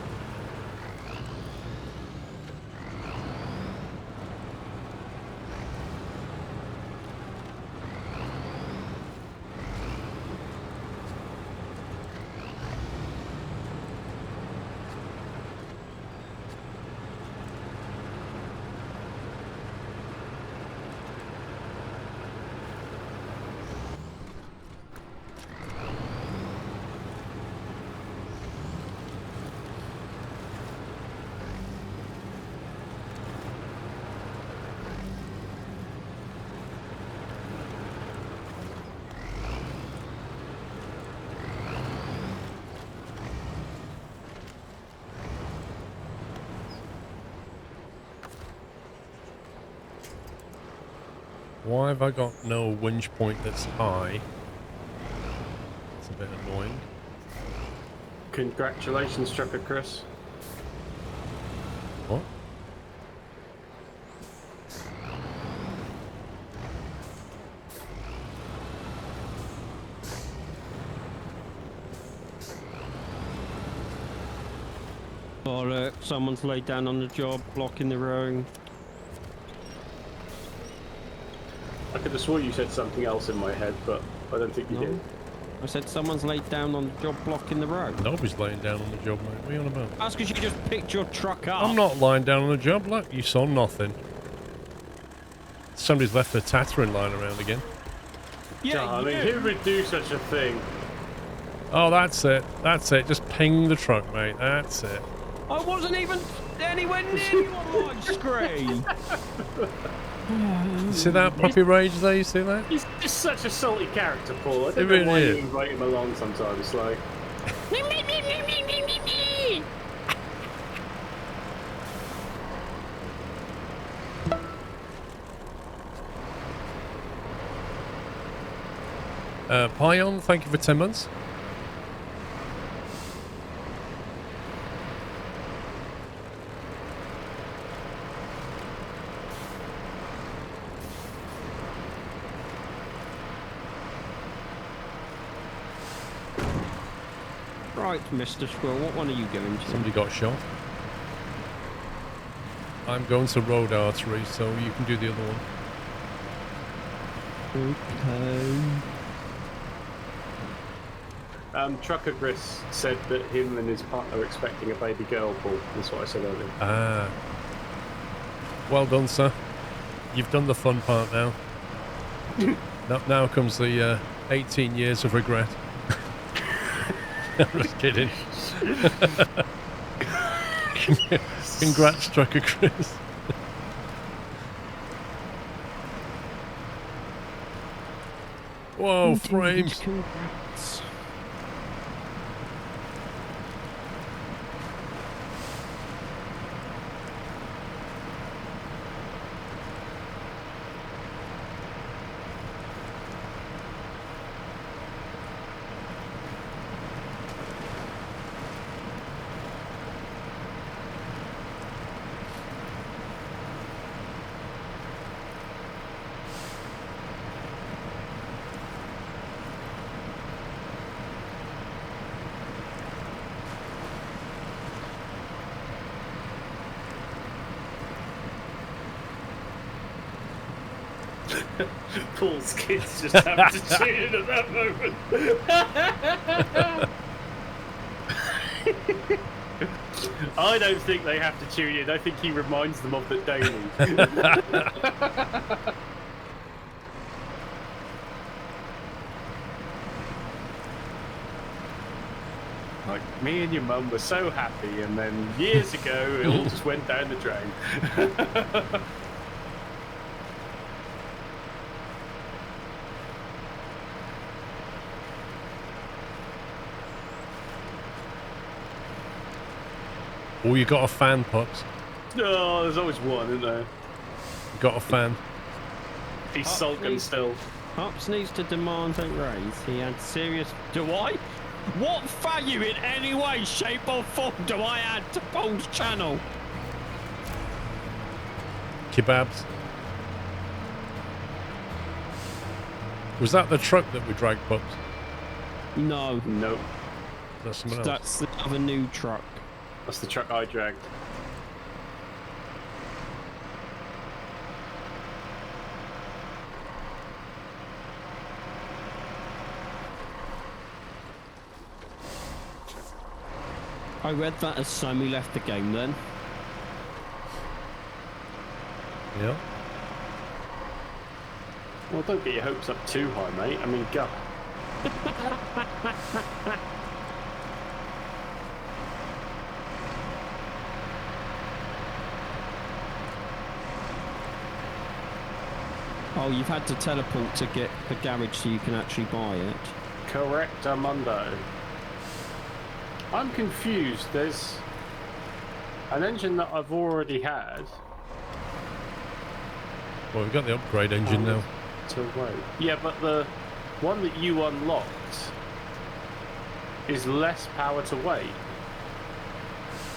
Why have I got no winch point that's high? It's a bit annoying. Congratulations, Trucker Chris. What? Oh, look, someone's laid down on the job, blocking the road. I could have swore you said something else in my head, but I don't think you did. I said someone's laid down on the job blocking the road. Nobody's laying down on the job, mate. What are you on about? That's because you just picked your truck up. I'm not lying down on the job. Look, you saw nothing. Somebody's left their Tataran lying around again. Yeah, I mean, who would do such a thing? Oh, that's it. That's it. Just ping the truck, mate. That's it. I wasn't even anywhere near you on my screen. You see that puppy rage there? You see that? He's just such a salty character, Paul. I don't really know why is. you invite him along sometimes. Like, Pion, thank you for 10 months. Right, Mr. Squirrel, what one are you going to? Somebody got shot. I'm going to road artery, so you can do the other one. Okay. Trucker Chris said that him and his partner are expecting a baby girl, Paul. That's what I said earlier. Ah. Well done, sir. You've done the fun part now. Now comes the 18 years of regret. I'm just kidding. Congrats, Trucker Chris. Whoa, frames. Congrats. Paul's kids just have to tune in at that moment. I don't think they have to tune in. I think he reminds them of it daily. Like, me and your mum were so happy, and then years ago it all just went down the drain. Oh, you got a fan, Pops. Oh, there's always one, isn't there? You got a fan. He's sulking still. Pops needs to demand a raise. He had serious... Do I? What value in any way, shape or form do I add to Paul's channel? Kebabs. Was that the truck that we dragged, Pops? No. Nope. That's someone else. That's the other new truck. That's the truck I dragged. I read that as Sammy left the game then. Yeah. Well, don't get your hopes up too high, mate. I mean, God. Oh, you've had to teleport to get the garage so you can actually buy it. Correct, Armando. I'm confused. There's an engine that I've already had. Well, we've got the upgrade engine now. To wait. Yeah, but the one that you unlocked is less power to weight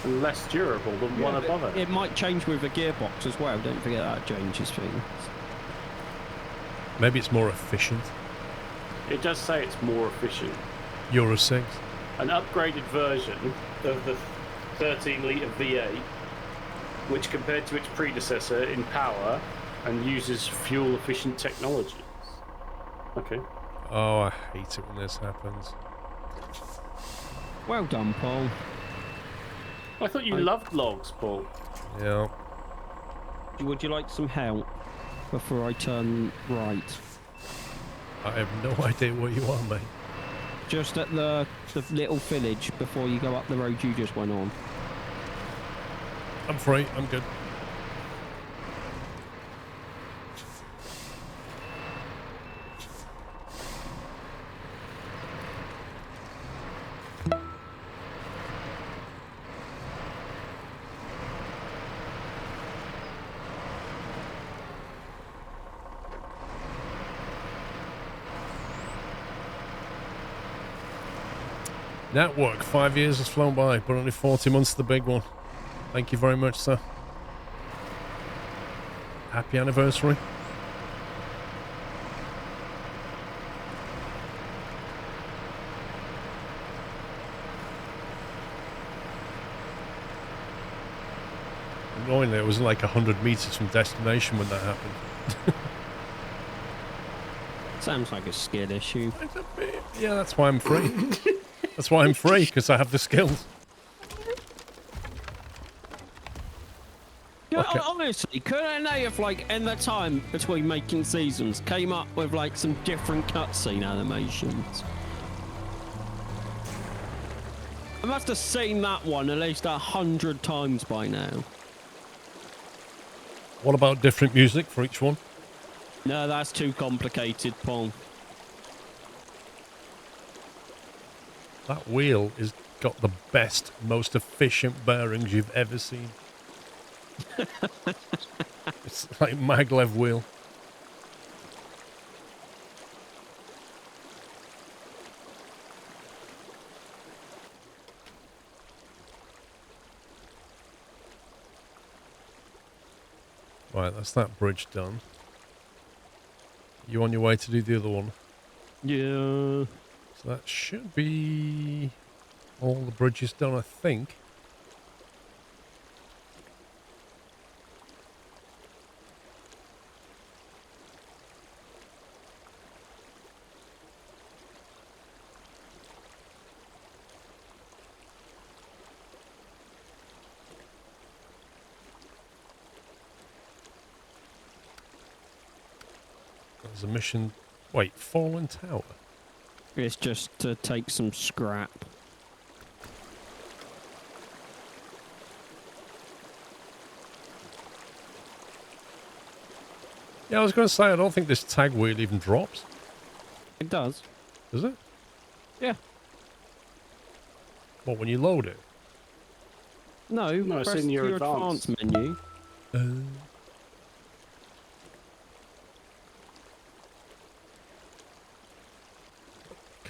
and less durable than one above it. It might change with the gearbox as well. Don't forget that changes things. Maybe it's more efficient. It does say it's more efficient. Euro 6. An upgraded version of the 13-litre V8, which compared to its predecessor in power and uses fuel-efficient technologies. Okay. Oh, I hate it when this happens. Well done, Paul. I thought you loved logs, Paul. Yeah. Would you like some help before I turn right? I have no idea where you are, mate. Just at the little village before you go up the road you just went on. I'm free. I'm good. Network, 5 years has flown by, but only 40 months to the big one. Thank you very much, sir. Happy anniversary. Annoyingly, it was like 100 meters from destination when that happened. Sounds like a skill issue. Yeah, that's why I'm free. That's why I'm free, because I have the skills. Okay. Honestly, couldn't they have, like, in the time between making seasons, came up with, like, some different cutscene animations? I must have seen that one at least 100 times by now. What about different music for each one? No, that's too complicated, Paul. That wheel has got the best, most efficient bearings you've ever seen. It's like maglev wheel. Right, that's that bridge done. You on your way to do the other one? Yeah. So that should be all the bridges done, I think. There's a mission. Wait, Fallen Tower? It's just to take some scrap. Yeah, I was going to say, I don't think this tag wheel even drops. It does. Does it? Yeah. What, when you load it? No, No, it's press in your advanced advanced. menu.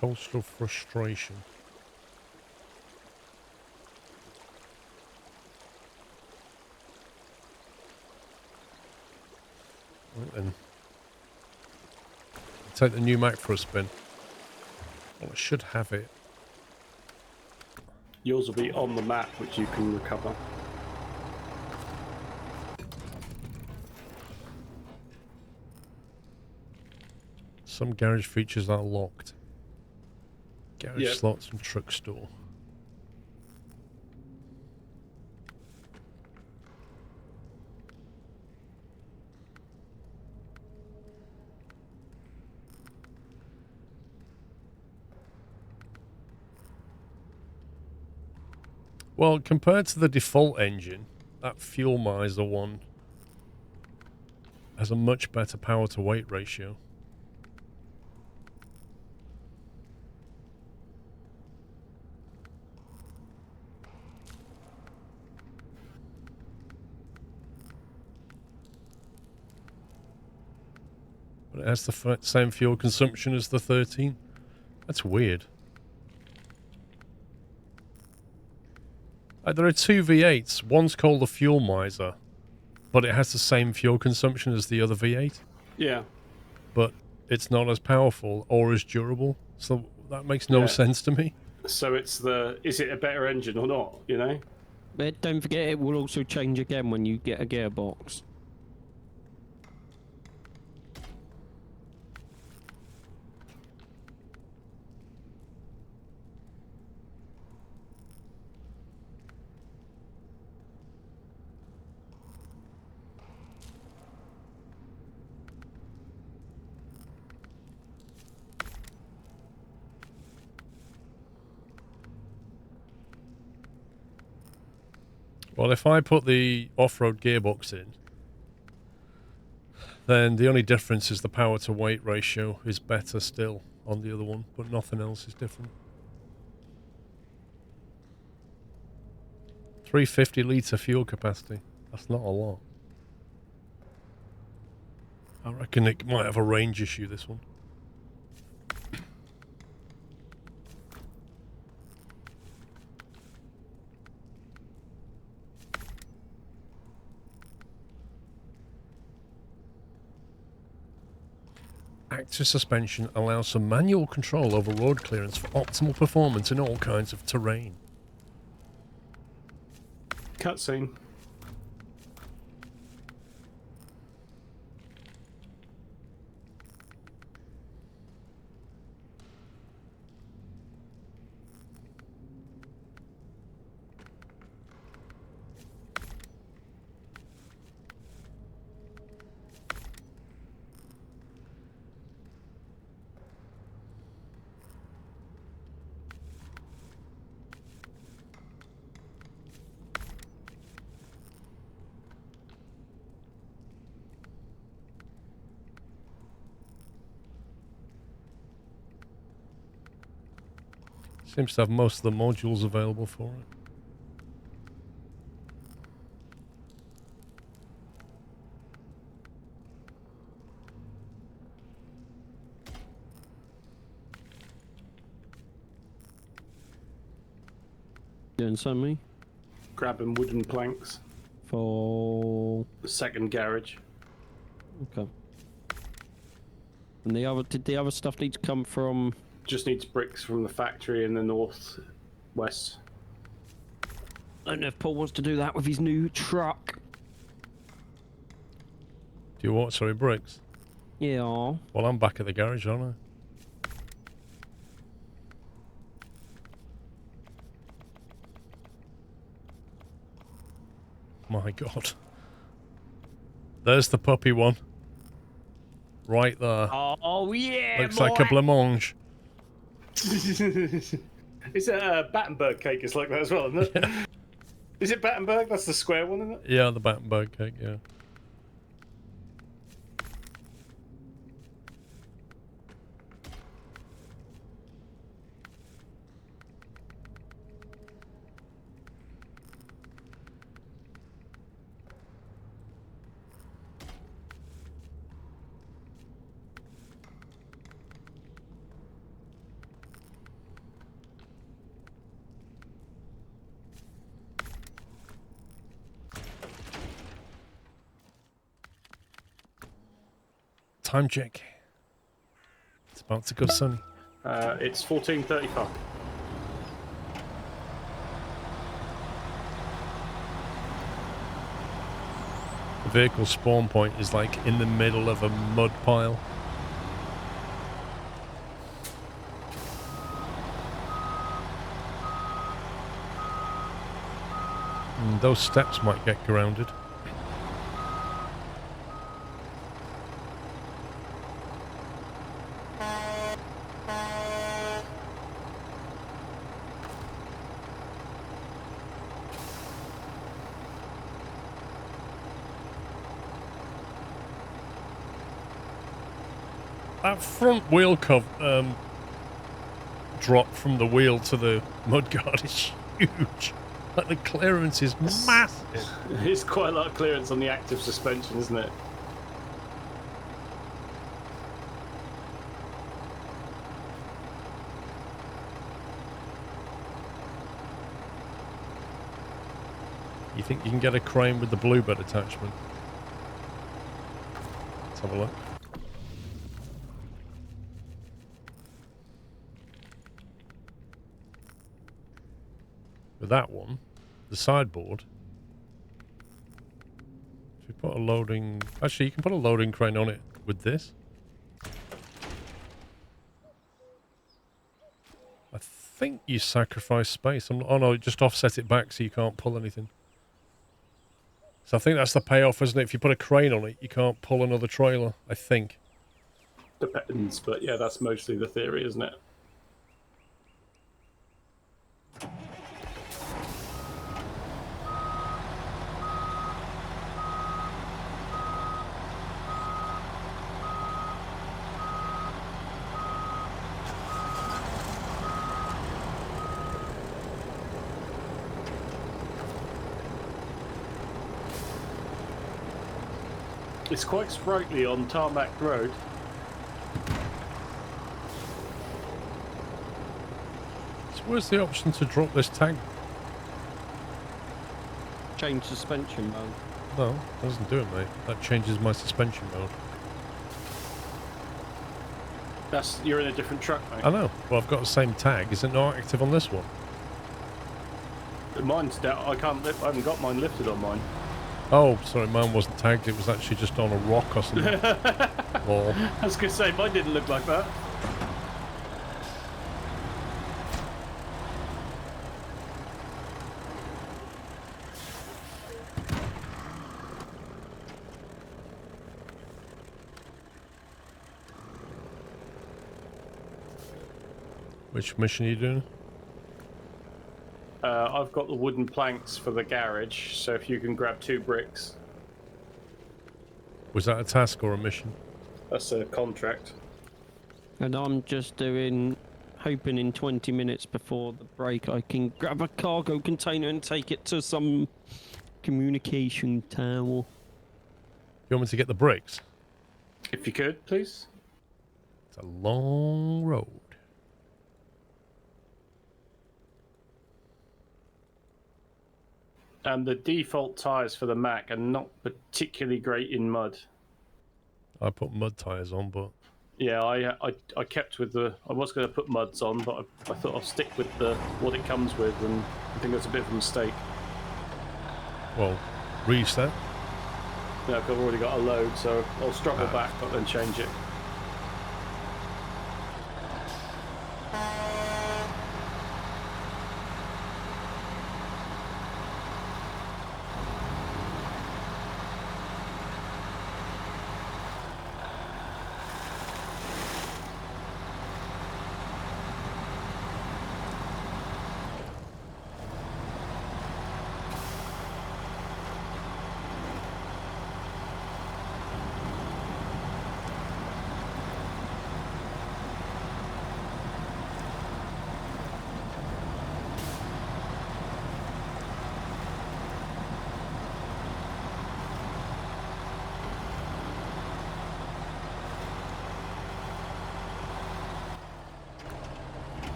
Coastal Frustration. Right then. Take the new Mac for a spin. Well, I should have it. Yours will be on the map, which you can recover. Some garage features are locked. Garage Yep. slots and truck store. Well, compared to the default engine, that Fuel Miser one has a much better power to weight ratio. But it has the same fuel consumption as the 13. That's weird. There are two V8s. One's called the Fuel Miser, but it has the same fuel consumption as the other V8. Yeah. But it's not as powerful or as durable. So that makes no sense to me. So it's is it a better engine or not, you know? But don't forget, it will also change again when you get a gearbox. Well, if I put the off-road gearbox in, then the only difference is the power to weight ratio is better still on the other one, but nothing else is different. 350-litre fuel capacity. That's not a lot. I reckon it might have a range issue, this one. Active suspension allows some manual control over road clearance for optimal performance in all kinds of terrain. Cutscene. Seems to have most of the modules available for it. Doing something Grabbing wooden planks. for. The second garage. Okay. And did the other stuff need to come from? Just needs bricks from the factory in the north west. I don't know if Paul wants to do that with his new truck. Do you want, sorry, bricks? Yeah. Well, I'm back at the garage, aren't I? My God. There's the puppy one. Right there. Oh yeah. Looks like a blancmange. Is it a Battenberg cake? It's like that as well, isn't it? Yeah. Is it Battenberg? That's the square one, isn't it? Yeah, the Battenberg cake, yeah. Time check. It's about to go sunny. It's 14:35. The vehicle spawn point is like in the middle of a mud pile. And those steps might get grounded. That front wheel drop from the wheel to the mudguard is huge. Like the clearance is massive. It's quite a lot of clearance on the active suspension, isn't it? You think you can get a crane with the bluebird attachment? Let's have a look. With that one, the sideboard, if you put a loading... Actually, you can put a loading crane on it with this. I think you sacrifice space. Oh no, just offset it back so you can't pull anything. So I think that's the payoff, isn't it? If you put a crane on it, you can't pull another trailer, I think. Depends, but yeah, that's mostly the theory, isn't it? It's quite sprightly on Tarmac Road. So where's the option to drop this tag? Change suspension mode. No, that doesn't do it, mate. That changes my suspension mode. You're in a different truck, mate. I know. Well, I've got the same tag. Is it not active on this one? Mine's down. I haven't got mine lifted on mine. Oh, sorry, mine wasn't tagged. It was actually just on a rock or something. Lol. I was going to say, mine didn't look like that. Which mission are you doing? I've got the wooden planks for the garage, so if you can grab 2 bricks. Was that a task or a mission? That's a contract. And I'm just doing hoping in 20 minutes before the break I can grab a cargo container and take it to some communication tower. You want me to get the bricks? If you could, please. It's a long road. The default tyres for the Mac are not particularly great in mud. I put mud tyres on, but Yeah, I kept with the. I was going to put muds on, but I thought I'll stick with the what it comes with, and I think that's a bit of a mistake. well, reset. Yeah, I've already got a load, so I'll struggle back, but then change it.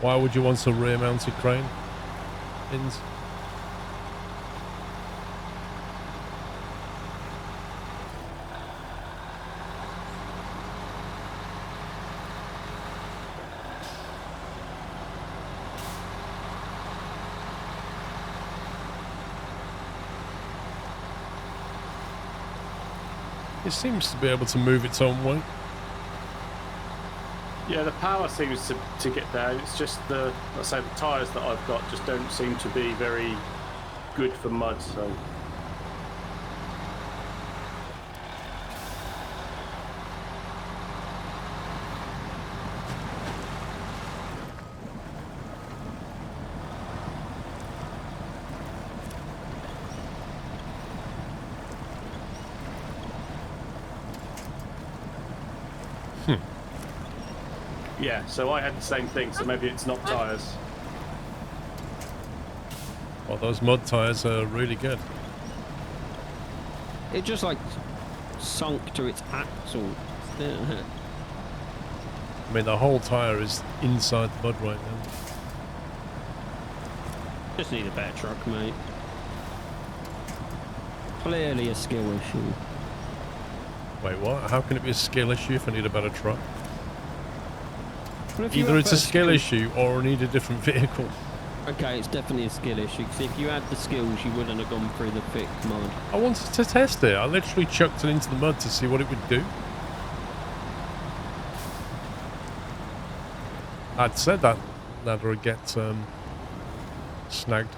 Why would you want some rear-mounted crane pins? It seems to be able to move its own weight. Yeah, the power seems to get there. It's just the, let's say, the tyres that I've got just don't seem to be very good for mud. So yeah, so I had the same thing. So maybe it's not tyres. Well, those mud tyres are really good. It just like sunk to its axle. Yeah. I mean, the whole tyre is inside the mud right now. Just need a better truck, mate. Clearly a skill issue. Wait, what? How can it be a skill issue if I need a better truck? Well, if you Either had it's a better skill issue or I need a different vehicle. Okay, it's definitely a skill issue. Because if you had the skills, you wouldn't have gone through the thick mud. I wanted to test it. I literally chucked it into the mud to see what it would do. I'd said that would get snagged.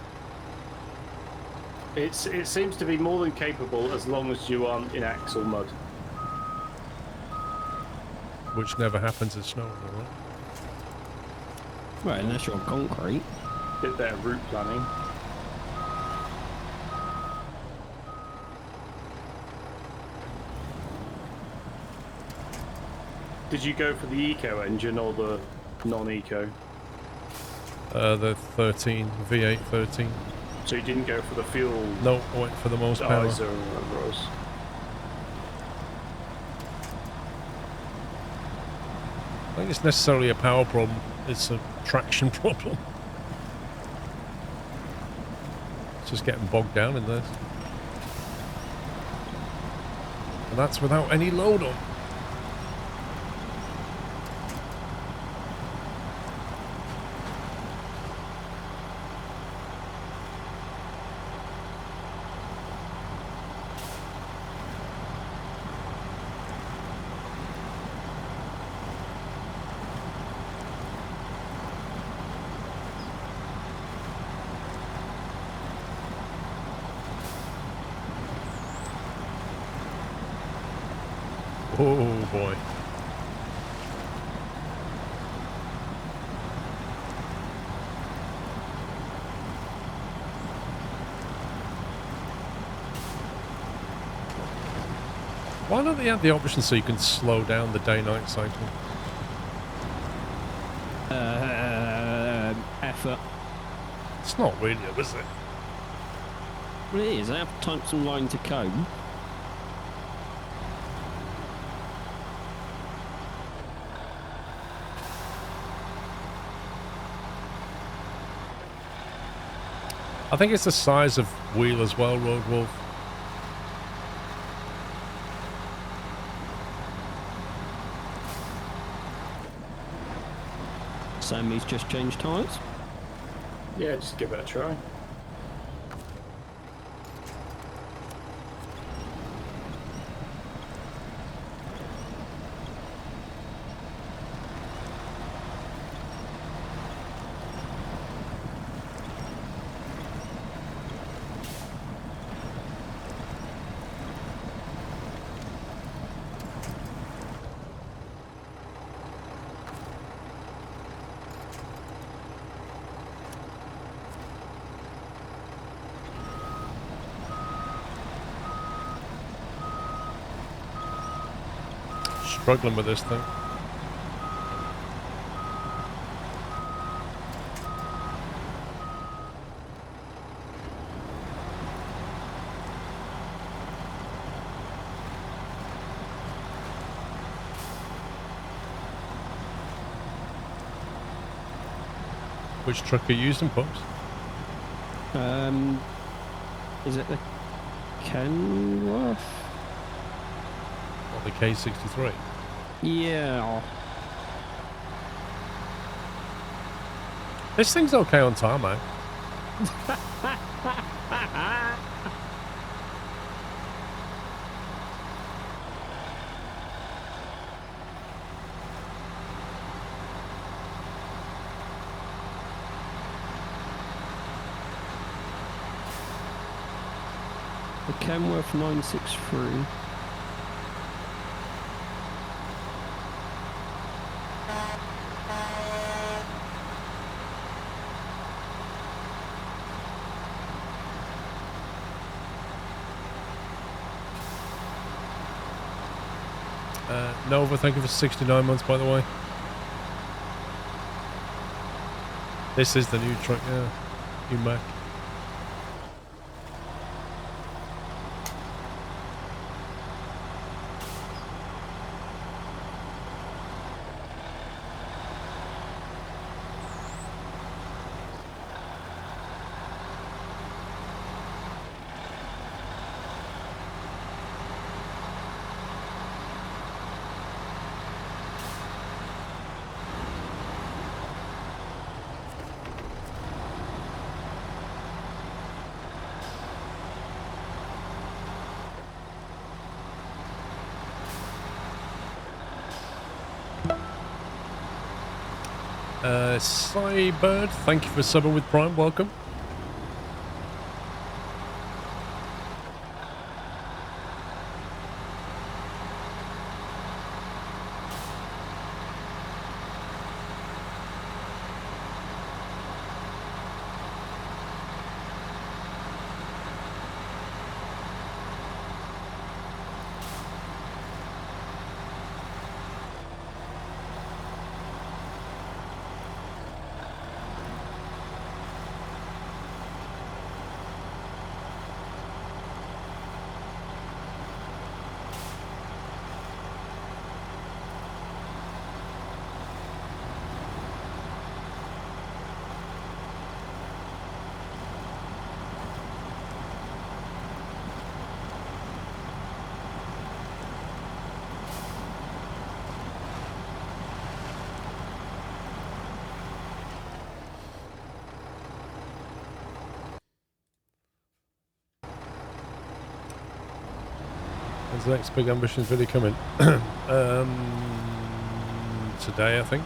It seems to be more than capable as long as you aren't in axle mud. Which never happens in Snowrunner, right? Well, unless you're on concrete. Bit better route planning. Did you go for the eco engine or the non-eco? The 13, V8 13. So you didn't go for the fuel No, I went for the most power. eyes or whatever it was. I think it's necessarily a power problem. It's a traction problem. It's just getting bogged down in this. And that's without any load on. Oh boy. Why don't they have the option so you can slow down the day-night cycle? Effort. It's not really, is it? Well, it is. I have typed some line to code. I think it's the size of wheel as well, Road Wolf. Sammy's just changed tyres. Yeah, just give it a try. Struggling with this thing. Which truck are you using, Pups? Is it the Kenworth? Or the K63? Yeah. This thing's okay on tarmac. The Kenworth 963. Nova, thank you for 69 months, by the way. This is the new truck, yeah. New Mac. Cybird, thank you for subbing with Prime, welcome. When's the next Big Ambitions video coming? Today, I think.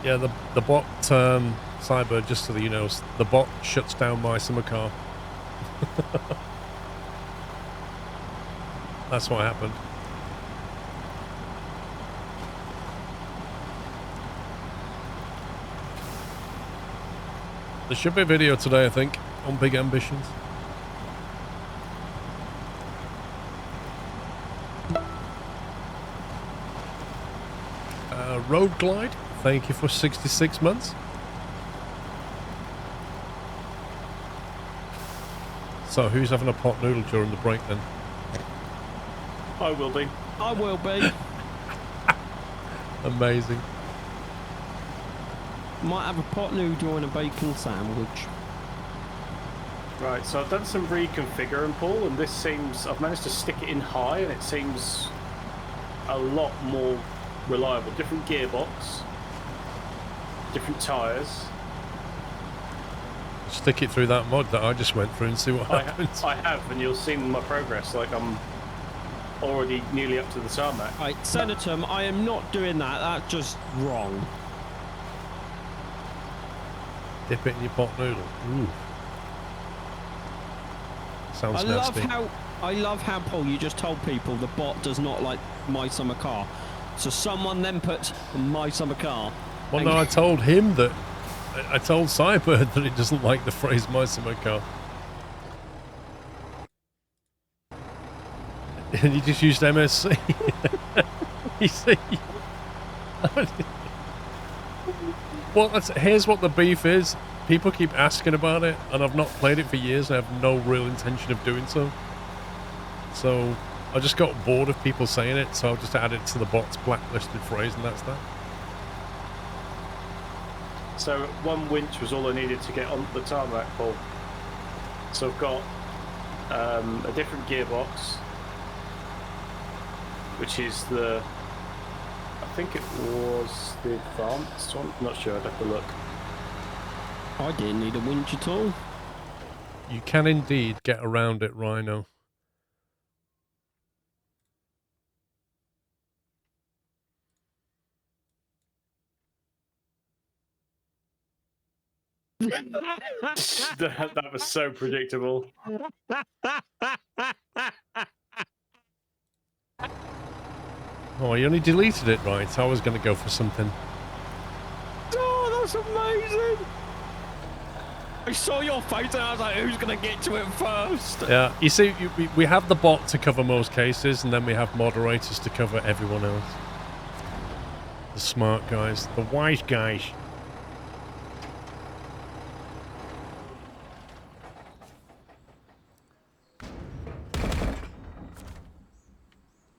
Yeah, the bot, Cyber, just so that you know, the bot shuts down my summer car. That's what happened. There should be a video today, I think, on Big Ambitions. Road Glide, thank you for 66 months. So, who's having a pot noodle during the break then? I will be. I will be. Amazing. Might have a pot noodle and a bacon sandwich. Right, so I've done some reconfiguring, Paul, and this seems... I've managed to stick it in high, and it seems a lot more reliable. Different gearbox, different tyres. Stick it through that mod that I just went through and see what happens. I have, and you'll see my progress. Like, I'm already nearly up to the tarmac. Right, Senator, I am not doing that. That's just wrong. Dip it in your pot noodle. Ooh. Sounds nasty. I love how, Paul, you just told people the bot does not like My Summer Car. So someone then puts My Summer Car. Well, no, I told him that. I told Cybird that it doesn't like the phrase My Summer Car. And he just used MSC. You see? Well, here's what the beef is. People keep asking about it, and I've not played it for years. I have no real intention of doing so. So I just got bored of people saying it, so I'll just add it to the bot's blacklisted phrase, and that's that. So one winch was all I needed to get onto the tarmac, Paul. So I've got a different gearbox, which is the... I think it was the advanced one. I'm not sure, I'd have to look. I didn't need a winch at all. You can indeed get around it, Rhino. That was so predictable. Oh, you only deleted it, right? I was going to go for something. Oh, that's amazing! I saw your face and I was like, who's going to get to it first? Yeah, you see, we have the bot to cover most cases, and then we have moderators to cover everyone else. The smart guys, the wise guys.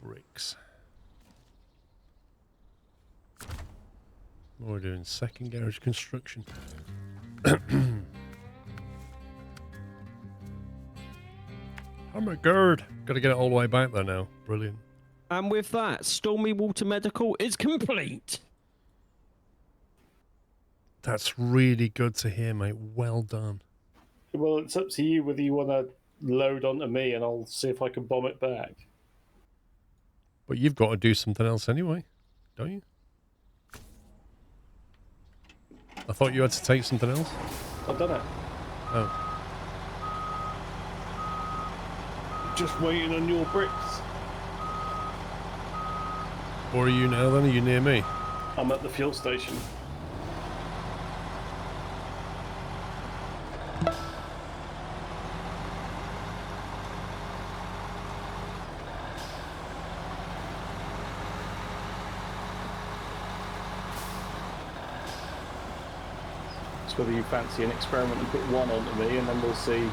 Bricks. We're doing second garage construction. Oh my god! Got to get it all the way back there now. Brilliant. And with that, Stormy Water Medical is complete. That's really good to hear, mate. Well done. Well, it's up to you whether you want to load onto me, and I'll see if I can bomb it back. But you've got to do something else anyway, don't you? I thought you had to take something else. I've done it. Oh. Just waiting on your bricks. Where are you now then? Are you near me? I'm at the fuel station. It's whether you fancy an experiment and put one onto me, and then we'll see.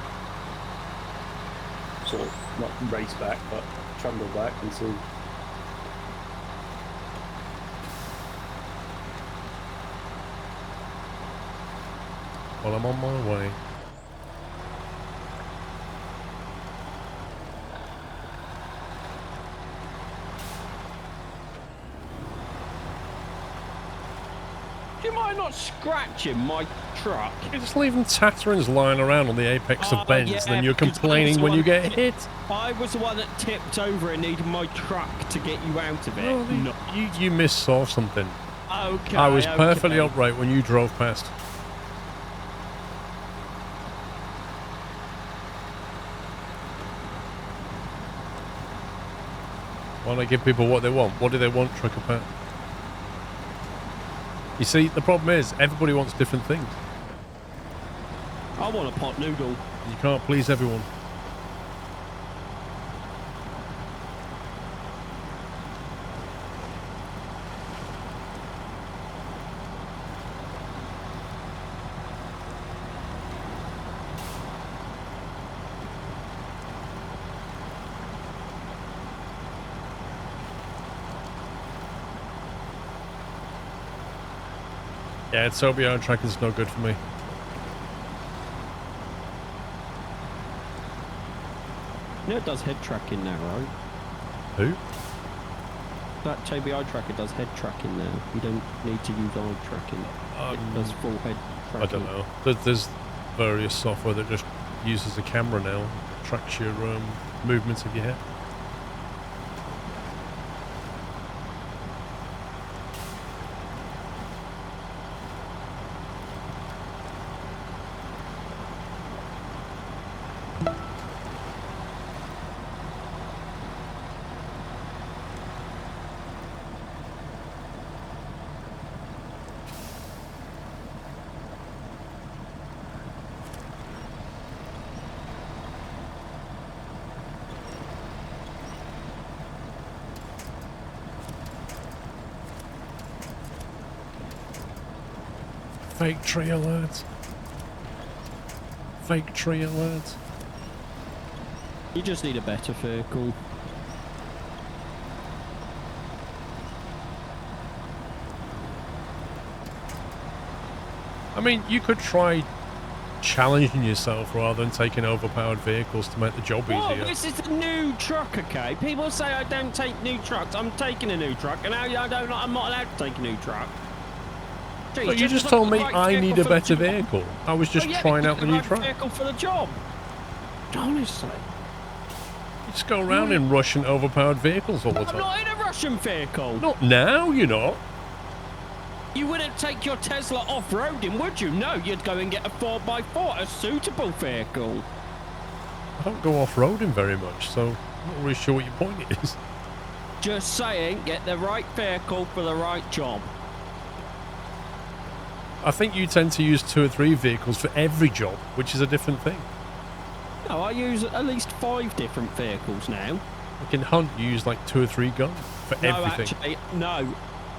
Sort of not race back, but trundle back and see. Well, I'm on my way. Do you mind not scratching my truck? You're just leaving tatterings lying around on the apex of bends, yeah, and then you're because complaining when you get hit. I was the one that tipped over and needed my truck to get you out of it. Well, No. you missaw something. Okay. I was perfectly okay. upright when you drove past. Why not give people what they want? What do they want, Trucker Pat? You see, the problem is, everybody wants different things. I want a pot noodle. You can't please everyone. Yeah, Toby on track is no good for me. You know it does head tracking now, right? Who? That TBI tracker does head tracking now. You don't need to use eye tracking. It does full head tracking. I don't know. There's various software that just uses a camera now, tracks your movements of your head. Fake tree alert. Fake tree alert. You just need a better vehicle. I mean, you could try challenging yourself rather than taking overpowered vehicles to make the job Whoa, easier. this is a new truck, okay? People say I don't take new trucks. I'm taking a new truck, and now I'm not allowed to take a new truck. Jeez, But you just told me I need a better vehicle. I was just trying out the new truck. Vehicle for the job. Honestly. You just go around in Russian overpowered vehicles all the I'm time. not in a Russian vehicle. Not now, you're not. You wouldn't take your Tesla off-roading, would you? No, you'd go and get a 4x4, a suitable vehicle. I don't go off-roading very much, so I'm not really sure what your point is. Just saying, get the right vehicle for the right job. I think you tend to use 2 or 3 vehicles for every job, which is a different thing. No, I use at least 5 different vehicles now. Like in Hunt, you use like 2 or 3 guns for everything. Actually, no.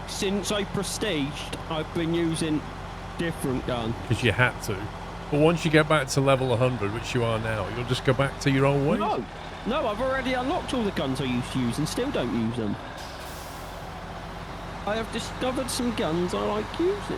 Since I prestiged, I've been using different guns. Because you had to. But once you get back to level 100, which you are now, you'll just go back to your old ways. No, I've already unlocked all the guns I used to use and still don't use them. I have discovered some guns I like using.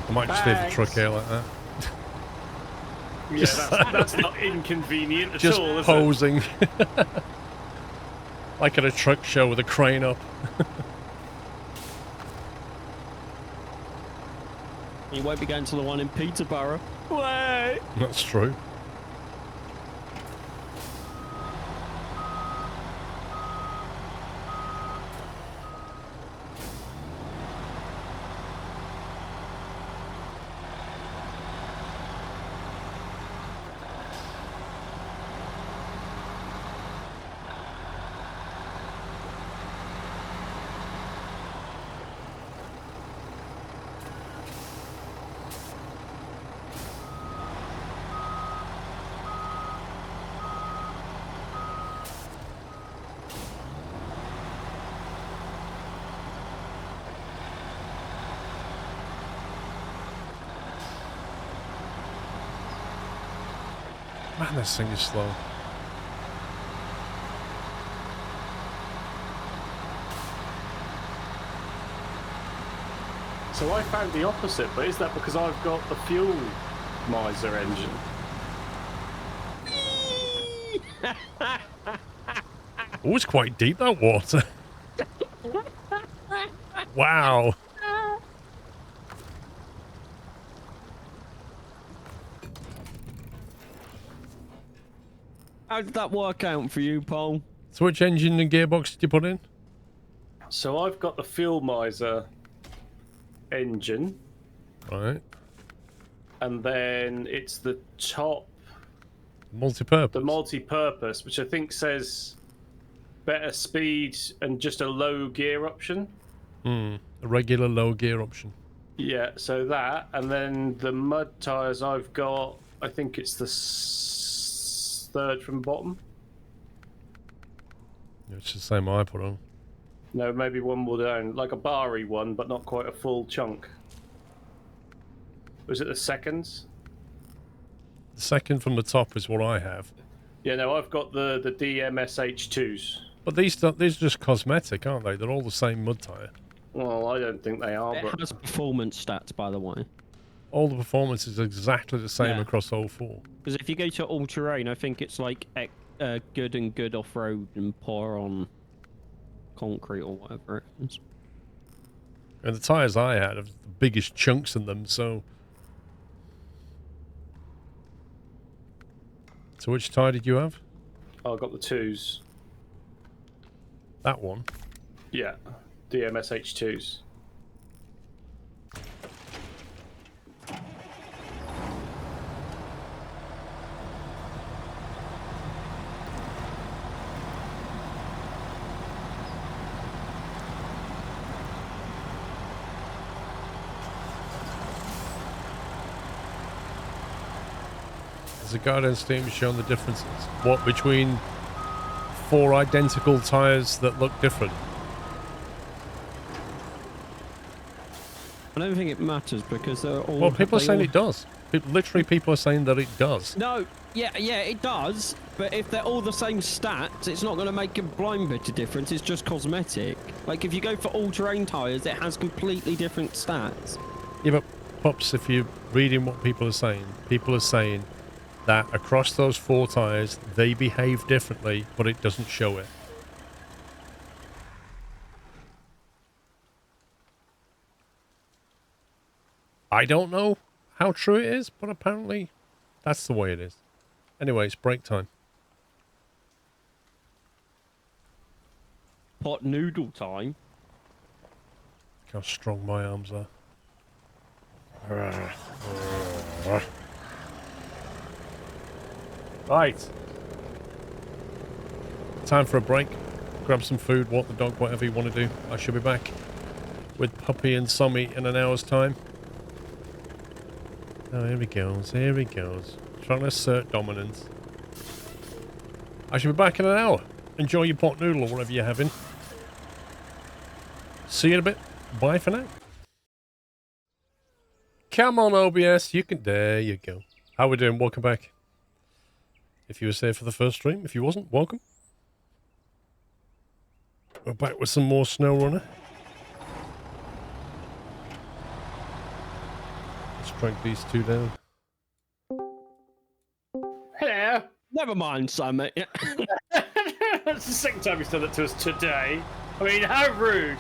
I might just leave the truck here like that. Yeah, that's not inconvenient at Just all, is posing. Like at a truck show with a crane up. You won't be going to the one in Peterborough. Wait. That's true. Man, this thing is slow. So I found the opposite, but is that because I've got the fuel miser engine? Oh, it's quite deep, that water. Wow. How did that work out for you, Paul? So which engine and gearbox did you put in? So I've got the fuel miser engine, Right. and then it's the top, Multi-purpose. the multi-purpose, which I think says better speed and just a low gear option. A regular low gear option. Yeah, so that, and then the mud tires I've got, I think it's the third from bottom. It's the same I put on. No, maybe one more down, like a barry one, but not quite a full chunk. Was it the seconds? The second from the top is what I have. Yeah, no, I've got the DMSH2s. But these are just cosmetic, aren't they? They're all the same mud tyre. Well, I don't think they are, It but has performance stats, by the way. All the performance is exactly the same Yeah. across all four. Because if you go to all-terrain, I think it's like good and good off-road and poor on concrete or whatever it is. And the tyres I had have the biggest chunks in them, so... So which tyre did you have? I've got the 2s. That one. Yeah, DMSH2s. There's a guide on Steam showing the differences. What, between 4 identical tyres that look different? I don't think it matters because they're all... Well, people are they saying all- it does. Literally, people are saying that it does. No, yeah, it does. But if they're all the same stats, it's not going to make a blind bit of difference. It's just cosmetic. Like, if you go for all-terrain tyres, it has completely different stats. Yeah, but, Pops, if you're reading what people are saying that across those 4 tyres, they behave differently, but it doesn't show it. I don't know how true it is, but apparently that's the way it is. Anyway, it's break time. Pot noodle time. Look how strong my arms are. Right. Time for a break. Grab some food, walk the dog, whatever you want to do. I shall be back with Puppy and Sommy in an hour's time. Oh, here he goes. Here he goes. Trying to assert dominance. I shall be back in an hour. Enjoy your pot noodle or whatever you're having. See you in a bit. Bye for now. Come on, OBS. You can... There you go. How we doing? Welcome back. If you were here for the first stream. If you wasn't, welcome. We're back with some more Snowrunner. Let's drag these 2 down. Hello. Never mind, Sam. That's the second time he's done it to us today. I mean, how rude.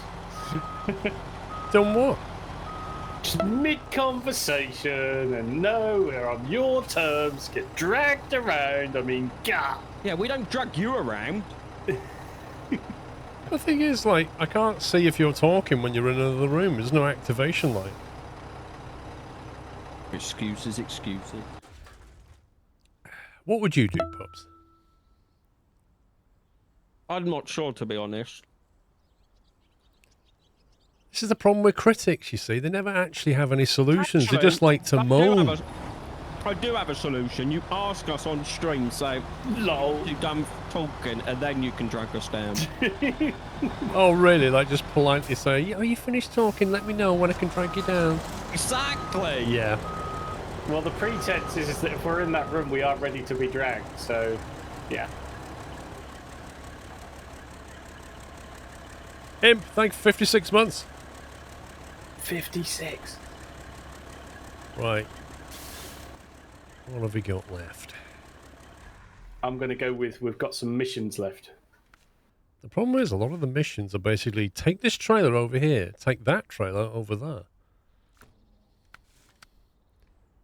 Done what? Just mid-conversation, and no, we're on your terms, get dragged around. I mean, God. Yeah, we don't drag you around. The thing is, like, I can't see if you're talking when you're in another room. There's no activation light. Excuses. What would you do, Pups? I'm not sure, to be honest. This is the problem with critics, you see. They never actually have any solutions. Actually, they just like to moan. I do have a solution. You ask us on stream, say, Lol. you're done talking, and then you can drag us down. Oh, really? Like, just politely say, oh, you finished talking, let me know when I can drag you down. Exactly. Yeah. Well, the pretense is that if we're in that room, we are ready to be dragged. So, yeah. Imp, thank 56 months. 56. Right. What have we got left? I'm going to go with we've got some missions left. The problem is a lot of the missions are basically take this trailer over here, take that trailer over there.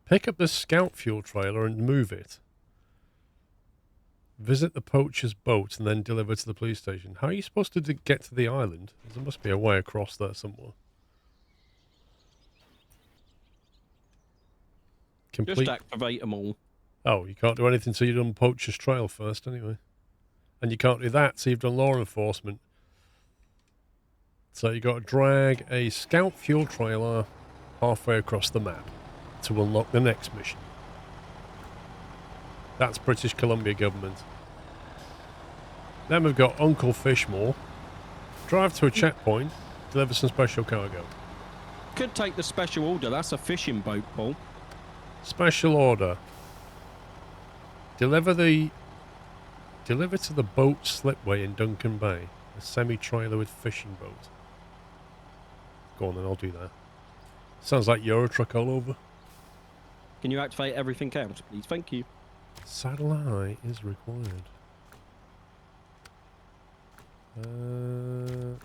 Pick up the scout fuel trailer and move it. Visit the poacher's boat and then deliver to the police station. How are you supposed to get to the island? There must be a way across there somewhere. Just activate them all. Oh, you can't do anything until you've done poacher's trail first anyway. And you can't do that till you've done law enforcement. So you got to drag a scout fuel trailer halfway across the map to unlock the next mission. That's British Columbia government. Then we've got Uncle Fishmore. Drive to a checkpoint, deliver some special cargo. Could take the special order. That's a fishing boat, Paul. Special order. Deliver to the boat slipway in Duncan Bay. A semi-trailer with fishing boat. Go on then, I'll do that. Sounds like Eurotruck all over. Can you activate everything else, please? Thank you. Satellite is required. Okay.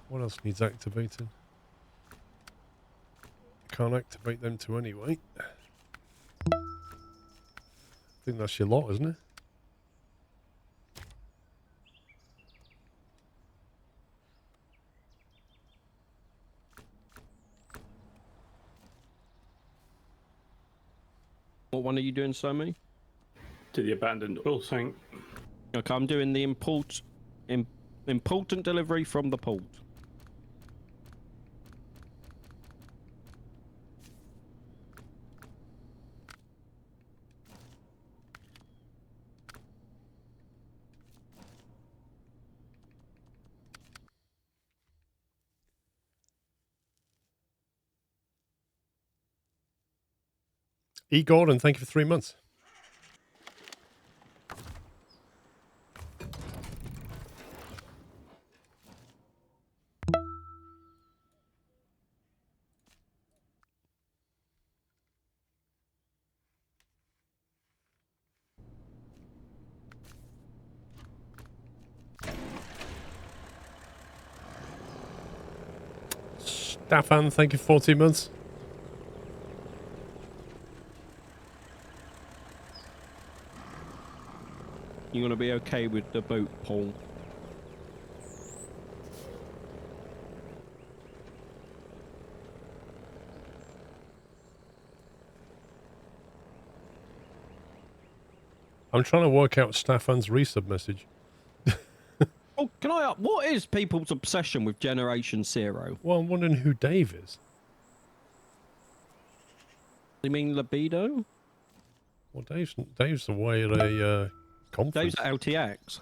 What else needs activating? Can't activate them two anyway. I think that's your lot, isn't it? What one are you doing, Sammy? To the abandoned oil tank. Okay, I'm doing the important delivery from the port. E. Gordon, thank you for 3 months. Stefan, thank you for 14 months. You're going to be okay with the boat, Paul. I'm trying to work out Stefan's resub message. Oh, can I up? What is people's obsession with Generation Zero? Well, I'm wondering who Dave is. You mean libido? Well, Dave's away at a conference. Dave's at LTX.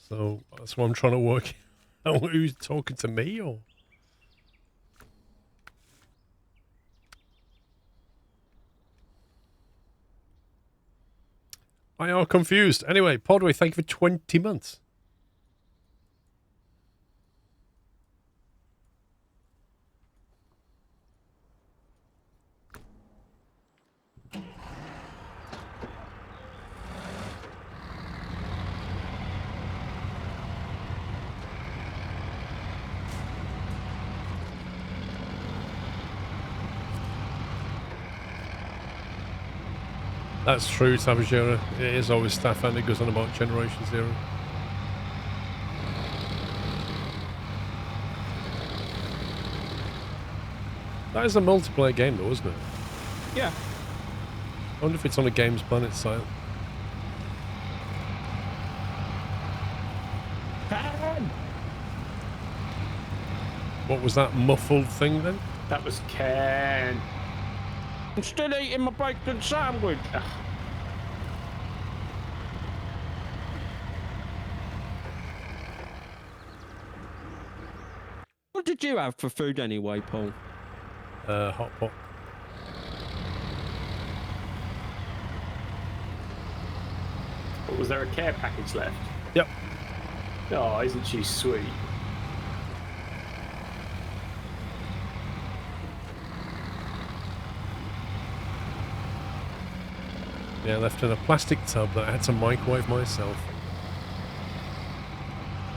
So that's why I'm trying to work out who's talking to me or... I are confused. Anyway, Podway, thank you for 20 months. That's true, Savagera. It is always Stefan that goes on about Generation Zero. That is a multiplayer game though, isn't it? Yeah. I wonder if it's on a Games Planet site. What was that muffled thing then? That was Ken. I'm still eating my bacon sandwich. Ugh. What did you have for food anyway, Paul? Hot pot. But was there a care package left? Yep. Oh, isn't she sweet? Yeah, left in a plastic tub that I had to microwave myself.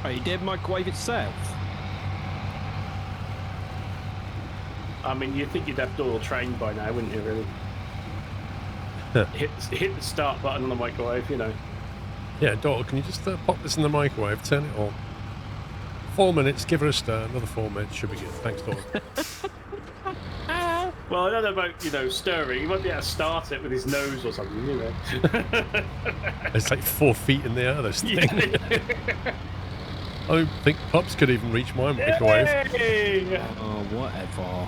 Oh, you did microwave itself? I mean, you'd think you'd have Doyle trained by now, wouldn't you, really? hit the start button on the microwave, you know. Yeah, Doyle, can you just pop this in the microwave, turn it on? 4 minutes, give her a stir, another 4 minutes, should be good. Thanks, Doyle. Well, I don't know about, stirring. He might be able to start it with his nose or something, you know. It's like 4 feet in the air, this thing. I don't think pups could even reach my microwave. Yay! Oh, whatever.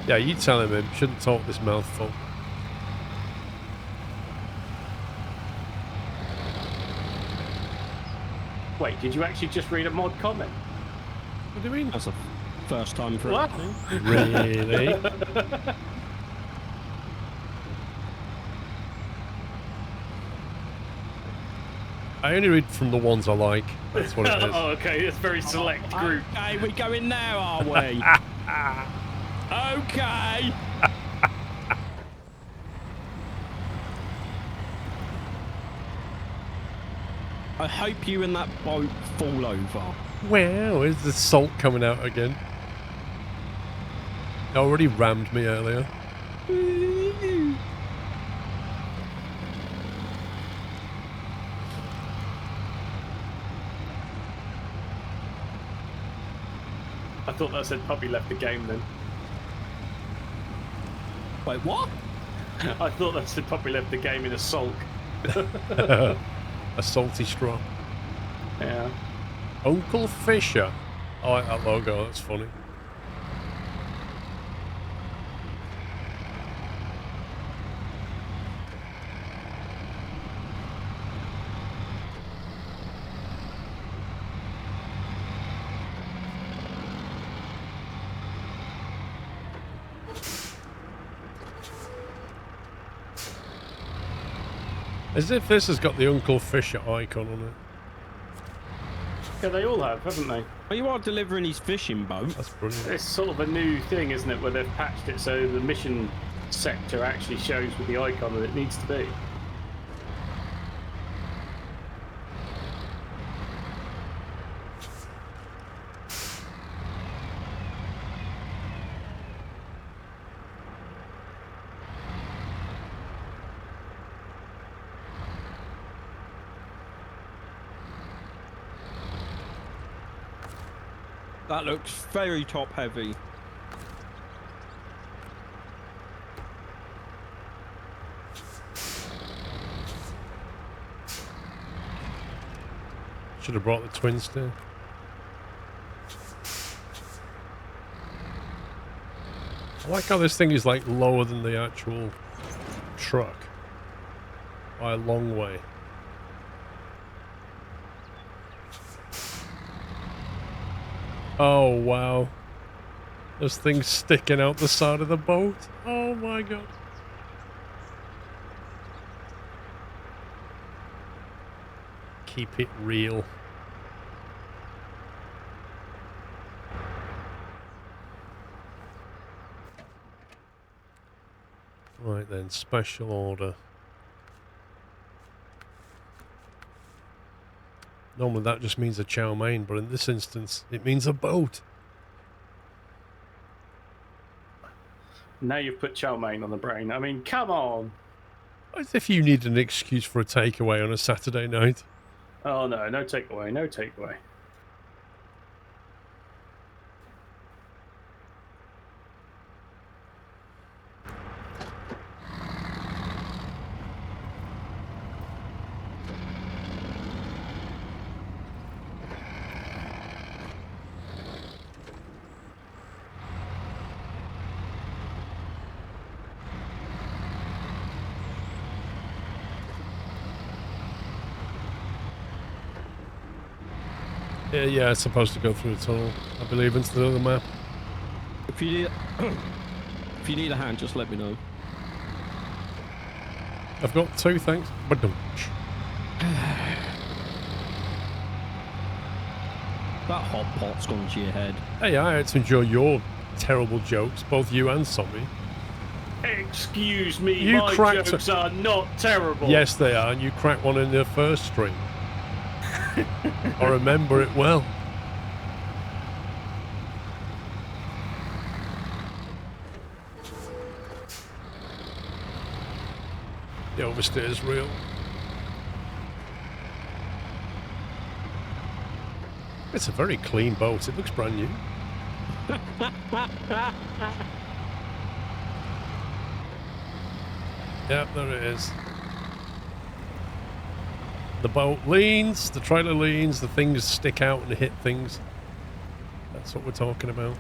Yeah, you tell him shouldn't talk this mouthful. Wait, did you actually just read a mod comment? What do you mean? That's the first time for What? everything. Really? I only read from the ones I like. That's what it is. Oh, okay. It's a very select group. Okay, we going now, are we? Okay. I hope you and that boat fall over. Wow, is the salt coming out again? It already rammed me earlier. I thought that said puppy left the game then. Wait, what? I thought that said puppy left the game in a sulk. A salty straw. Yeah. Uncle Fisher. I like that logo, that's funny. As if this has got the Uncle Fisher icon on it. Yeah, they all have, haven't they? Oh, you are delivering his fishing boat. That's brilliant. It's sort of a new thing, isn't it, where they've patched it so the mission sector actually shows with the icon that it needs to be. That looks very top heavy. Should have brought the twin still. I like how this thing is like lower than the actual truck by a long way. Oh wow. There's things sticking out the side of the boat. Oh my god. Keep it real. Right then, special order. Normally that just means a chow mein, but in this instance, it means a boat. Now you've put chow mein on the brain. I mean, come on. As if you need an excuse for a takeaway on a Saturday night. Oh no, no takeaway, no takeaway. Yeah, it's supposed to go through the tunnel, I believe, into the other map. If you If you need a hand, just let me know. I've got 2, thanks. Ba-dum. That hot pot's gone to your head. Hey, I had to enjoy your terrible jokes, both you and Sommy. Excuse me, You my cracked jokes are not terrible. Yes, they are, and you cracked one in the first stream. I remember it well. The oversteer's real. It's a very clean boat. It looks brand new. Yep, there it is. The boat leans, the trailer leans, the things stick out and hit things. That's what we're talking about.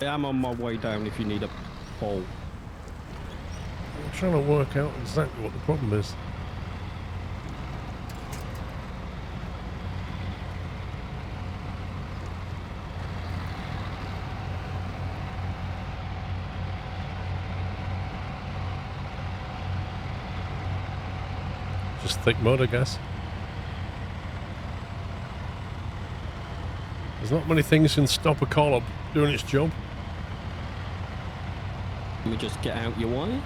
I'm on my way down if you need a pole. I'm trying to work out exactly what the problem is. Just thick mud, I guess. There's not many things can stop a collar doing its job. Let me just get out your way.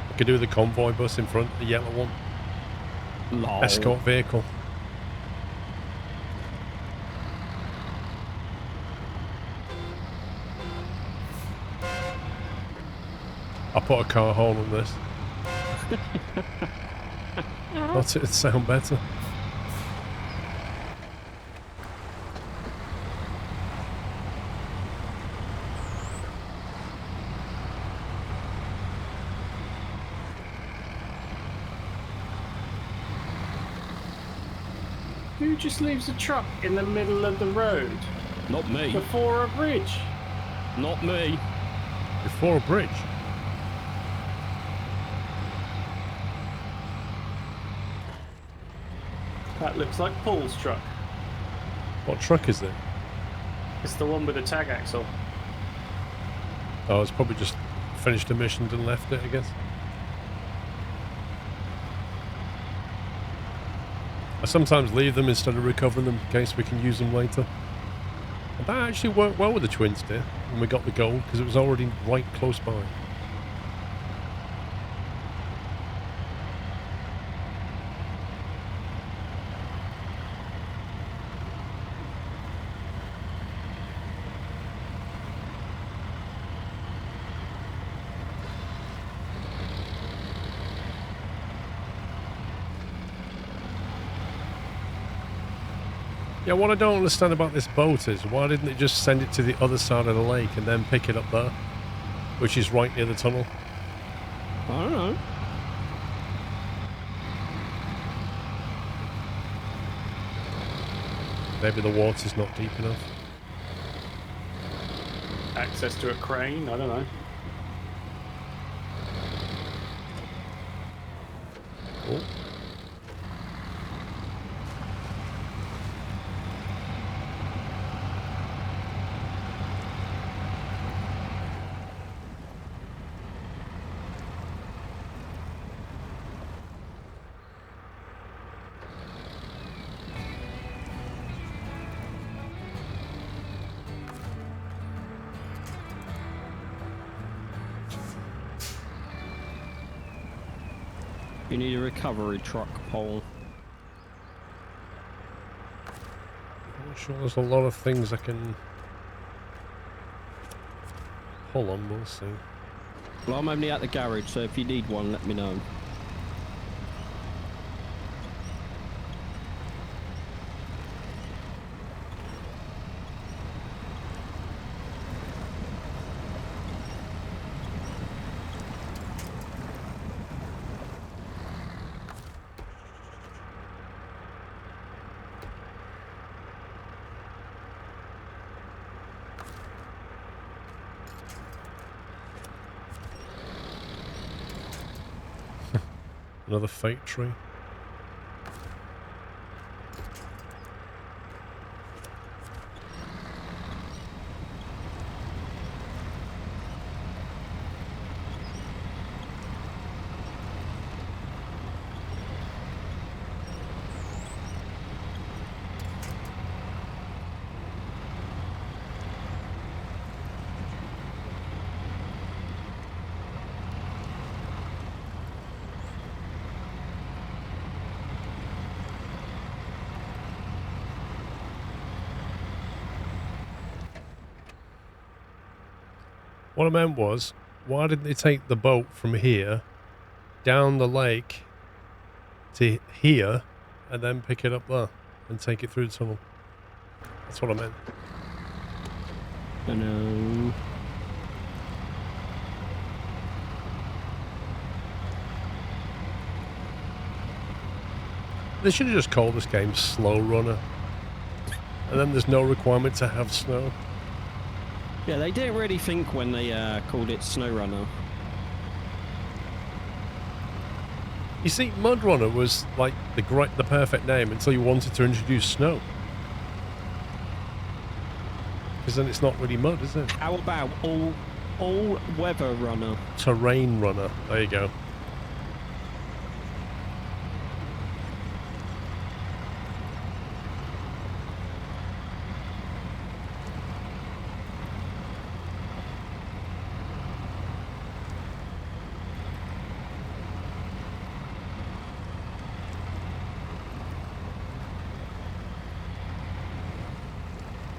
I could do the convoy bus in front, the yellow one. Lol. Escort vehicle. I'll put a car horn on this. Thought it'd sound better. Who just leaves a truck in the middle of the road? Not me. Before a bridge? Not me. Before a bridge. That looks like Paul's truck. What truck is it? It's the one with the tag axle. Oh, it's probably just finished a mission and left it, I guess. I sometimes leave them instead of recovering them in case we can use them later. And that actually worked well with the twin steer when we got the gold because it was already right close by. Yeah, what I don't understand about this boat is why didn't it just send it to the other side of the lake and then pick it up there, which is right near the tunnel? I don't know. Maybe the water's not deep enough. Access to a crane? I don't know. Oh. You need a recovery truck pole. I'm not sure there's a lot of things I can pull on, we'll see. Well, I'm only at the garage, so if you need one, let me know. Another fake tree. What I meant was, why didn't they take the boat from here down the lake to here and then pick it up there and take it through the tunnel? That's what I meant. I know. They should have just called this game Snowrunner. And then there's no requirement to have snow. Yeah, they didn't really think when they called it Snowrunner. You see, Mud Runner was like the perfect name until you wanted to introduce snow. Because then it's not really mud, is it? How about all weather runner? Terrain Runner. There you go.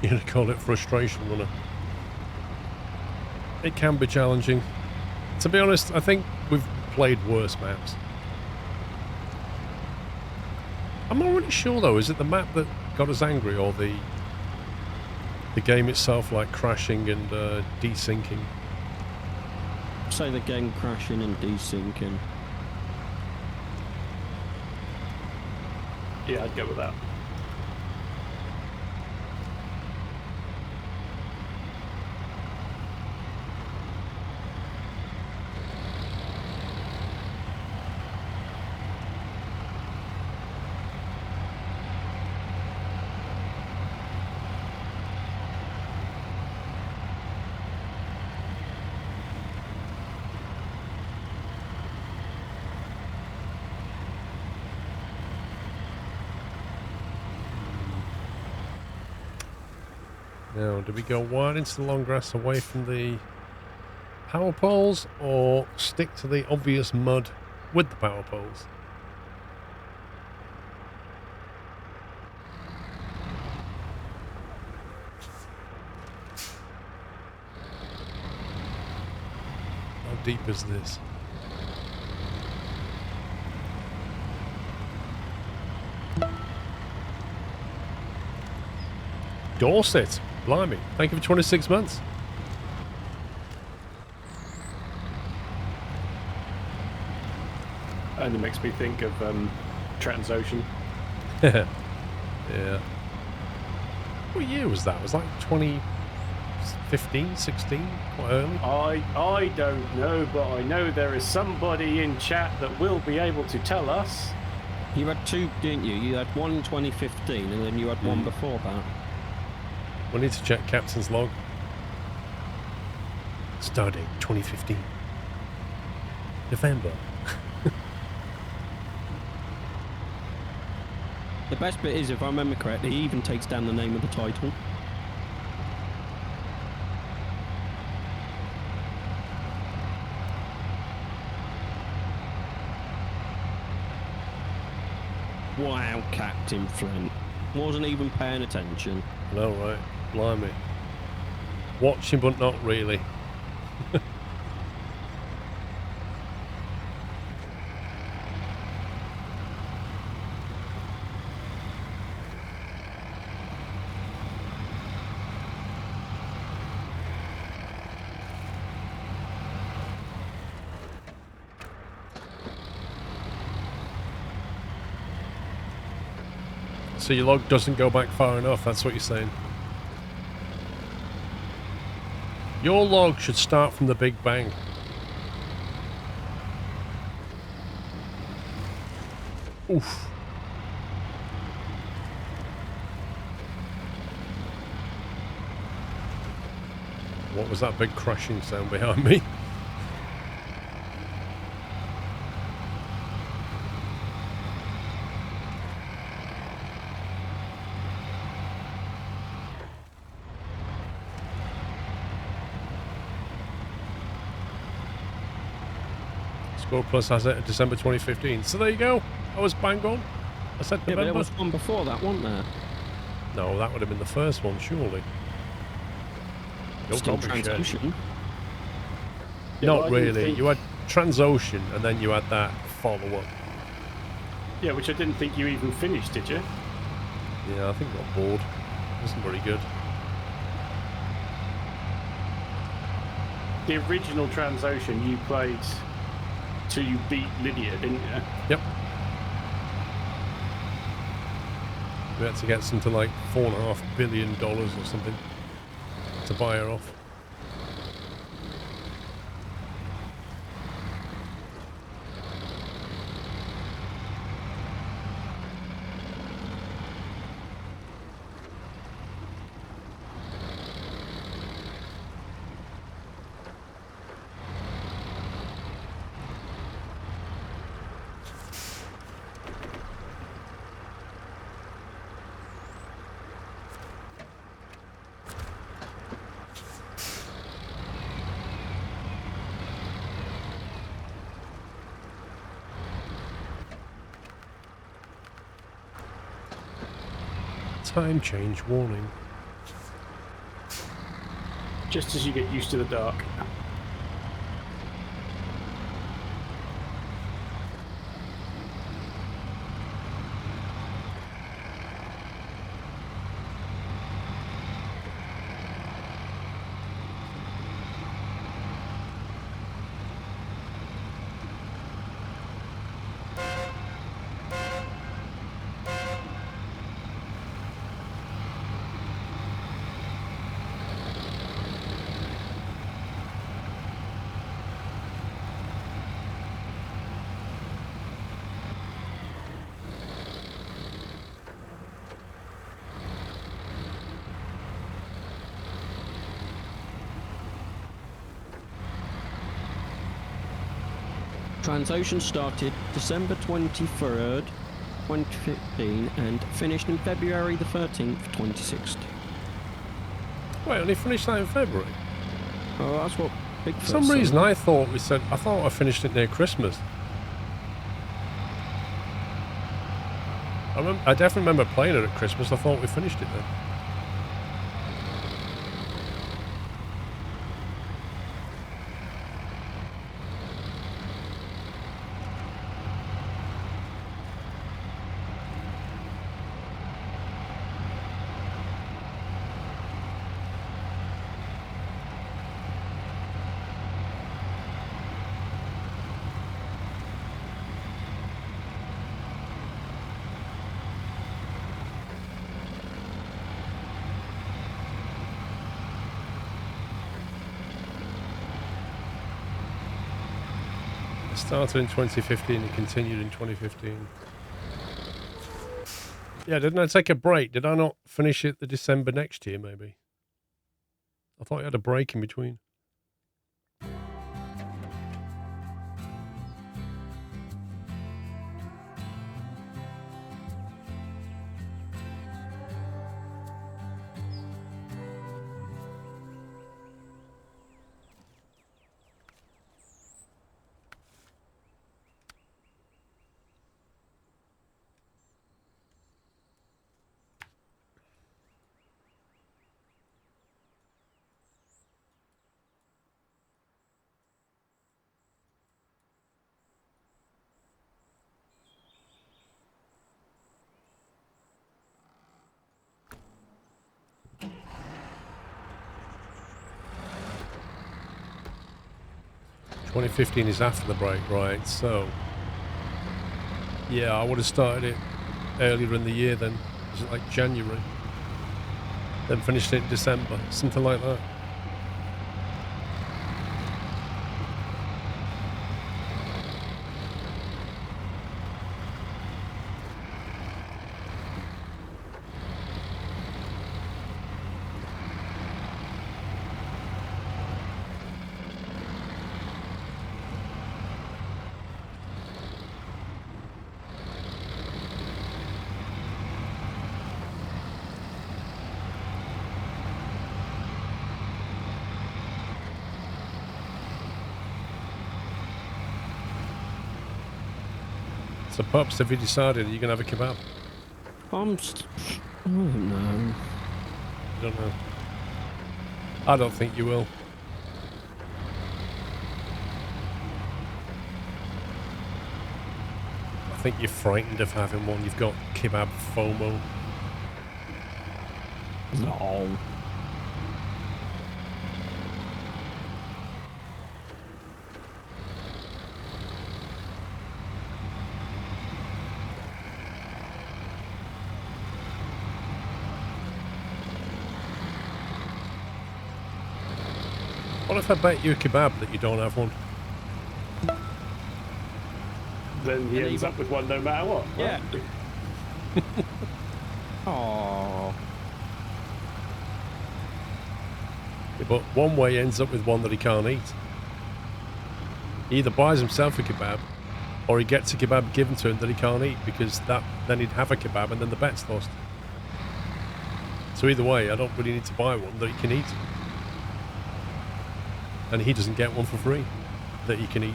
You're going to call it Frustration Runner. It can be challenging. To be honest, I think we've played worse maps. I'm not really sure though, is it the map that got us angry or the game itself like crashing and desyncing? Say the game crashing and desyncing. Yeah, I'd go with that. Now, do we go wide into the long grass away from the power poles or stick to the obvious mud with the power poles? How deep is this? Dorset. Blimey. Thank you for 26 months. And it makes me think of Transocean. Yeah. What year was that? It was like 2015, 16? Quite early? I don't know, but I know there is somebody in chat that will be able to tell us. You had two, didn't you? You had one in 2015 and then you had one before that. We need to check Captain's log. Stardate 2015. November. The best bit is, if I remember correctly, he even takes down the name of the title. Wow, Captain Flint. Wasn't even paying attention. I know, right? Blimey. Watching, but not really. So your log doesn't go back far enough, that's what you're saying. Your log should start from the Big Bang. Oof. What was that big crashing sound behind me? SquirrelPlus has it in December 2015. So there you go. I was bang on. I said Yeah, November. but there was one before that, wasn't there? No, that would have been the first one, surely. Don't Still call me shit. Transocean. Yeah, Not but I didn't really. think- You had Transocean, and then you had that follow-up. Yeah, which I didn't think you even finished, did you? Yeah, I think I got bored. It wasn't very good. The original Transocean you played till you beat Lydia, didn't you? Yep. We had to get something like $4.5 billion or something to buy her off. Time change warning. Just as you get used to the dark. Transocean started December 23rd, 2015 and finished in February the 13th, 2016. Wait, only finished that in February? Oh, that's what Big For some reason, I thought I finished it near Christmas. I definitely remember playing it at Christmas. I thought we finished it then. Started in 2015 and continued in 2015. Yeah, didn't I take a break? Did I not finish it the December next year, maybe? I thought I had a break in between. '15 is after the break, right? So, yeah, I would have started it earlier in the year then. Was it like January? Then finished it in December, something like that. So, Pups, have you decided you're going to have a kebab? I don't know. I don't know. I don't think you will. I think you're frightened of having one. You've got kebab FOMO. No. What if I bet you a kebab that you don't have one? Then he ends up with one no matter what. Yeah. Oh. But one way he ends up with one that he can't eat. He either buys himself a kebab, or he gets a kebab given to him that he can't eat, because then he'd have a kebab and then the bet's lost. So either way, I don't really need to buy one that he can eat. And he doesn't get one for free that he can eat.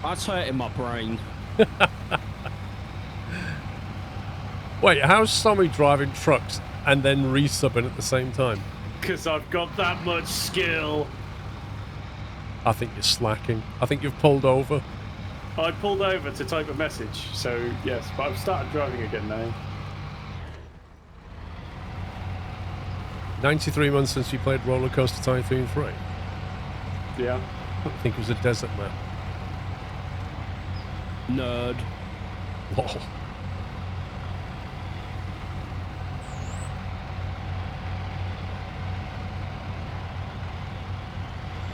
That's hurting my brain. Wait, how's Sammy driving trucks and then resubbing at the same time? Because I've got that much skill. I think you're slacking. I think you've pulled over. I pulled over to type a message, so yes, but I've started driving again now. 93 months since we played Roller Coaster Typhoon 3. Yeah. I think it was a desert map. Nerd. Lol.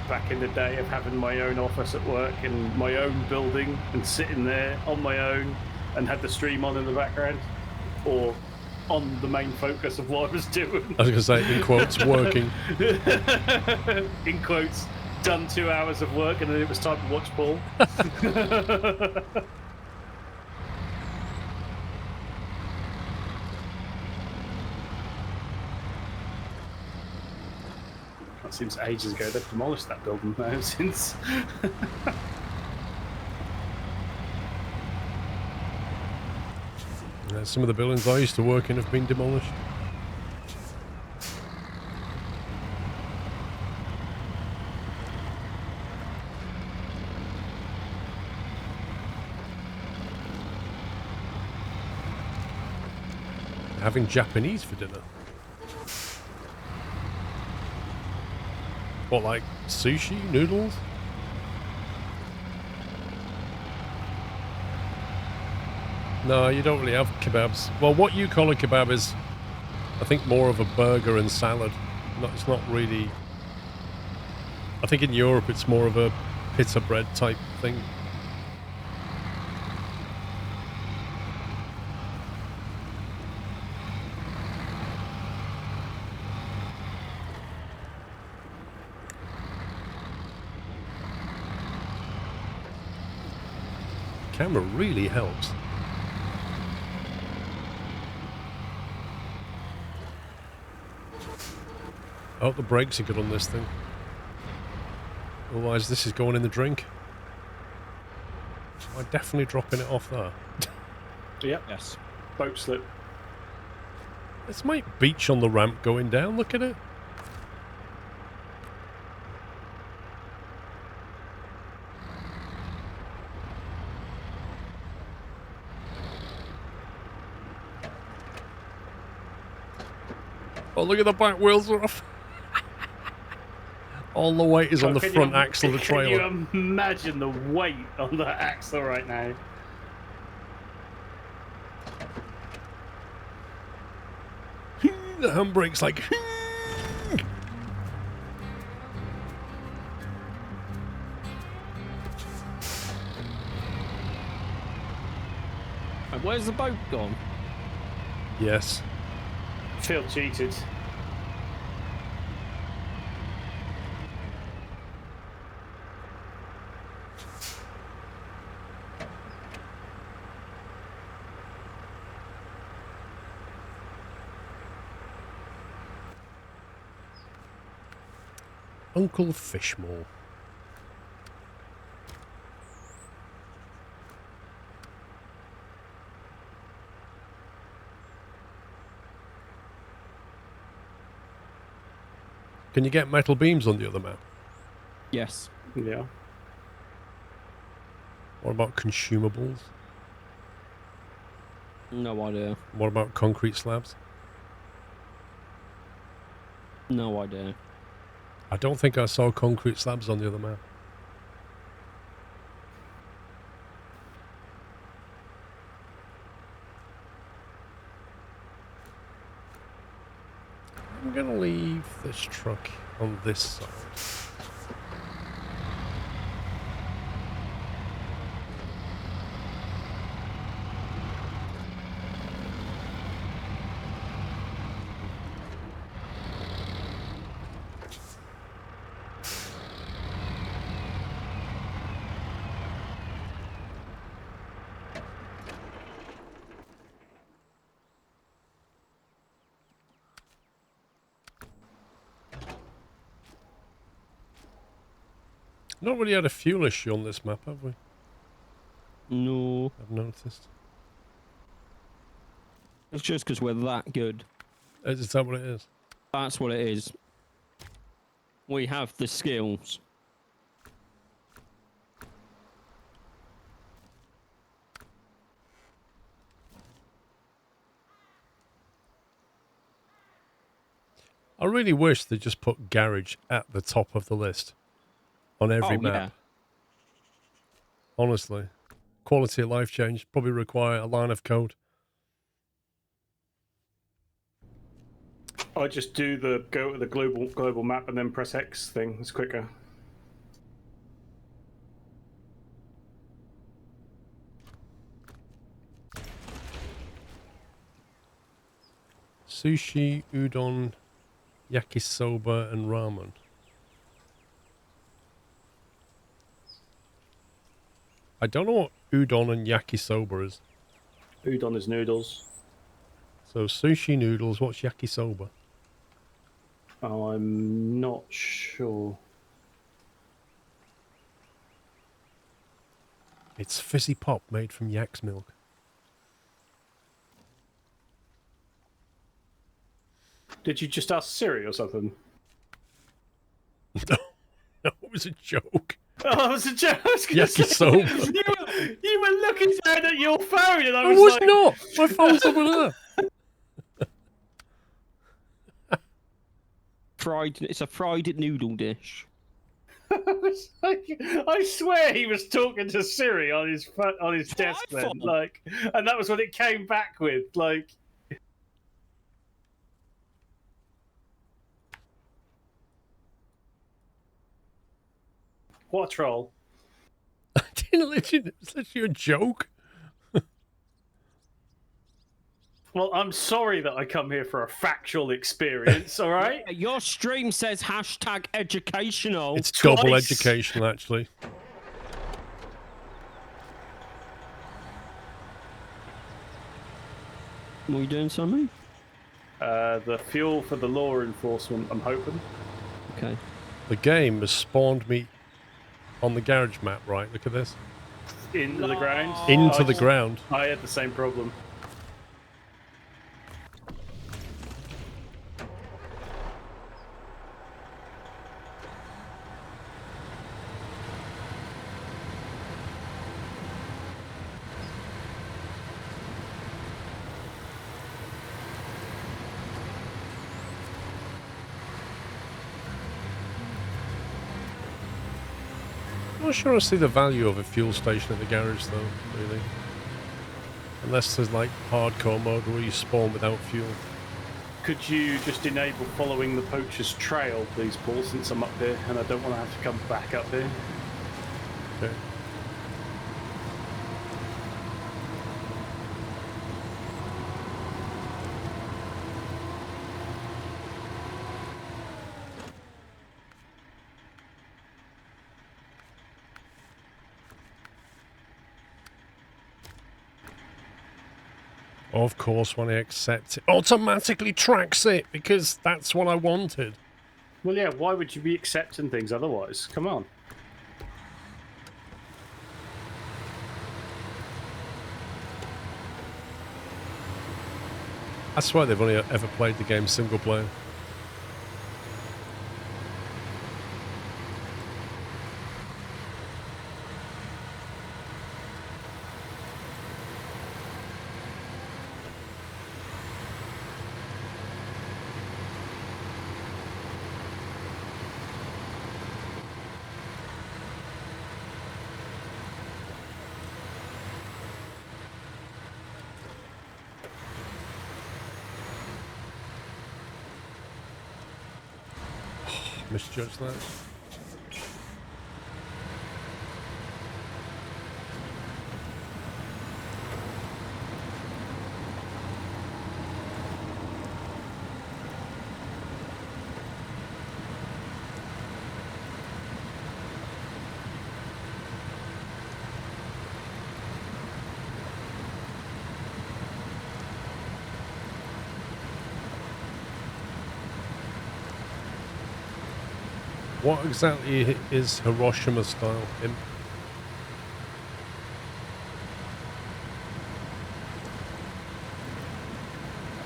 Back in the day of having my own office at work and my own building and sitting there on my own and had the stream on in the background or on the main focus of what I was doing. I was going to say, in quotes, working. In quotes, done 2 hours of work and then it was time to watch Paul. That seems ages ago. They've demolished that building now since. Some of the buildings I used to work in have been demolished. Having Japanese for dinner. What, like sushi, noodles? No, you don't really have kebabs. Well, what you call a kebab is, I think, more of a burger and salad. It's not really... I think in Europe it's more of a pita bread type thing. Camera really helps. I hope the brakes are good on this thing. Otherwise this is going in the drink. I'm definitely dropping it off there. Yep. Yes. Boat slip. This might beach on the ramp going down, look at it. Oh, look at the back wheels are off. All the weight is on the front axle of the trailer. Can you imagine the weight on the axle right now? The handbrake's like... And where's the boat gone? Yes. Feel cheated. Uncle Fishmore. Can you get metal beams on the other map? Yes. Yeah. What about consumables? No idea. What about concrete slabs? No idea. I don't think I saw concrete slabs on the other map. I'm going to leave this truck on this side. Not really had a fuel issue on this map, have we? No. I've noticed. It's just because we're that good. Is that what it is? That's what it is. We have the skills. I really wish they just put garage at the top of the list on every map. Yeah. Honestly. Quality of life change. Probably require a line of code. I just do the go to the global map and then press X thing. It's quicker. Sushi, udon, yakisoba, and ramen. I don't know what udon and yakisoba is. Udon is noodles. So sushi noodles, what's yakisoba? Oh, I'm not sure. It's fizzy pop made from yak's milk. Did you just ask Siri or something? No, it was a joke. Oh, it was a joke. I was gonna say, Yakisoba. you were looking down at your phone, and I I was was like, not. My phone's over there. It's a fried noodle dish. I was like, I swear he was talking to Siri on his desk then, thought. like, and that was what it came back with, like. What a troll. I didn't literally, it's literally a joke. Well, I'm sorry that I come here for a factual experience, all right? Your stream says #educational. It's double Twice. educational, actually. What are you doing, Sammy? The fuel for the law enforcement, I'm hoping. Okay. The game has spawned me on the garage map, right? Look at this. Into the ground. Into the ground. I had the same problem. I'm not sure I see the value of a fuel station at the garage, though, really. Unless there's, like, hardcore mode where you spawn without fuel. Could you just enable following the poacher's trail, please, Paul, since I'm up here and I don't want to have to come back up here? Okay. Of course, when I accept it, automatically tracks it, because that's what I wanted. Well, yeah, why would you be accepting things otherwise? Come on. I swear they've only ever played the game single player. misjudged that. What exactly is Hiroshima style?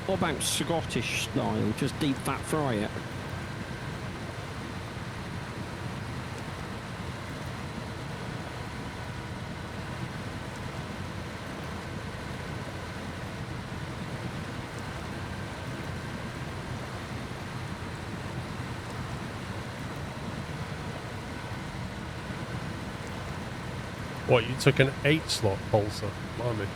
What about Scottish style? Just deep fat fry it. What, you took an 8-slot pulsar? Blimey.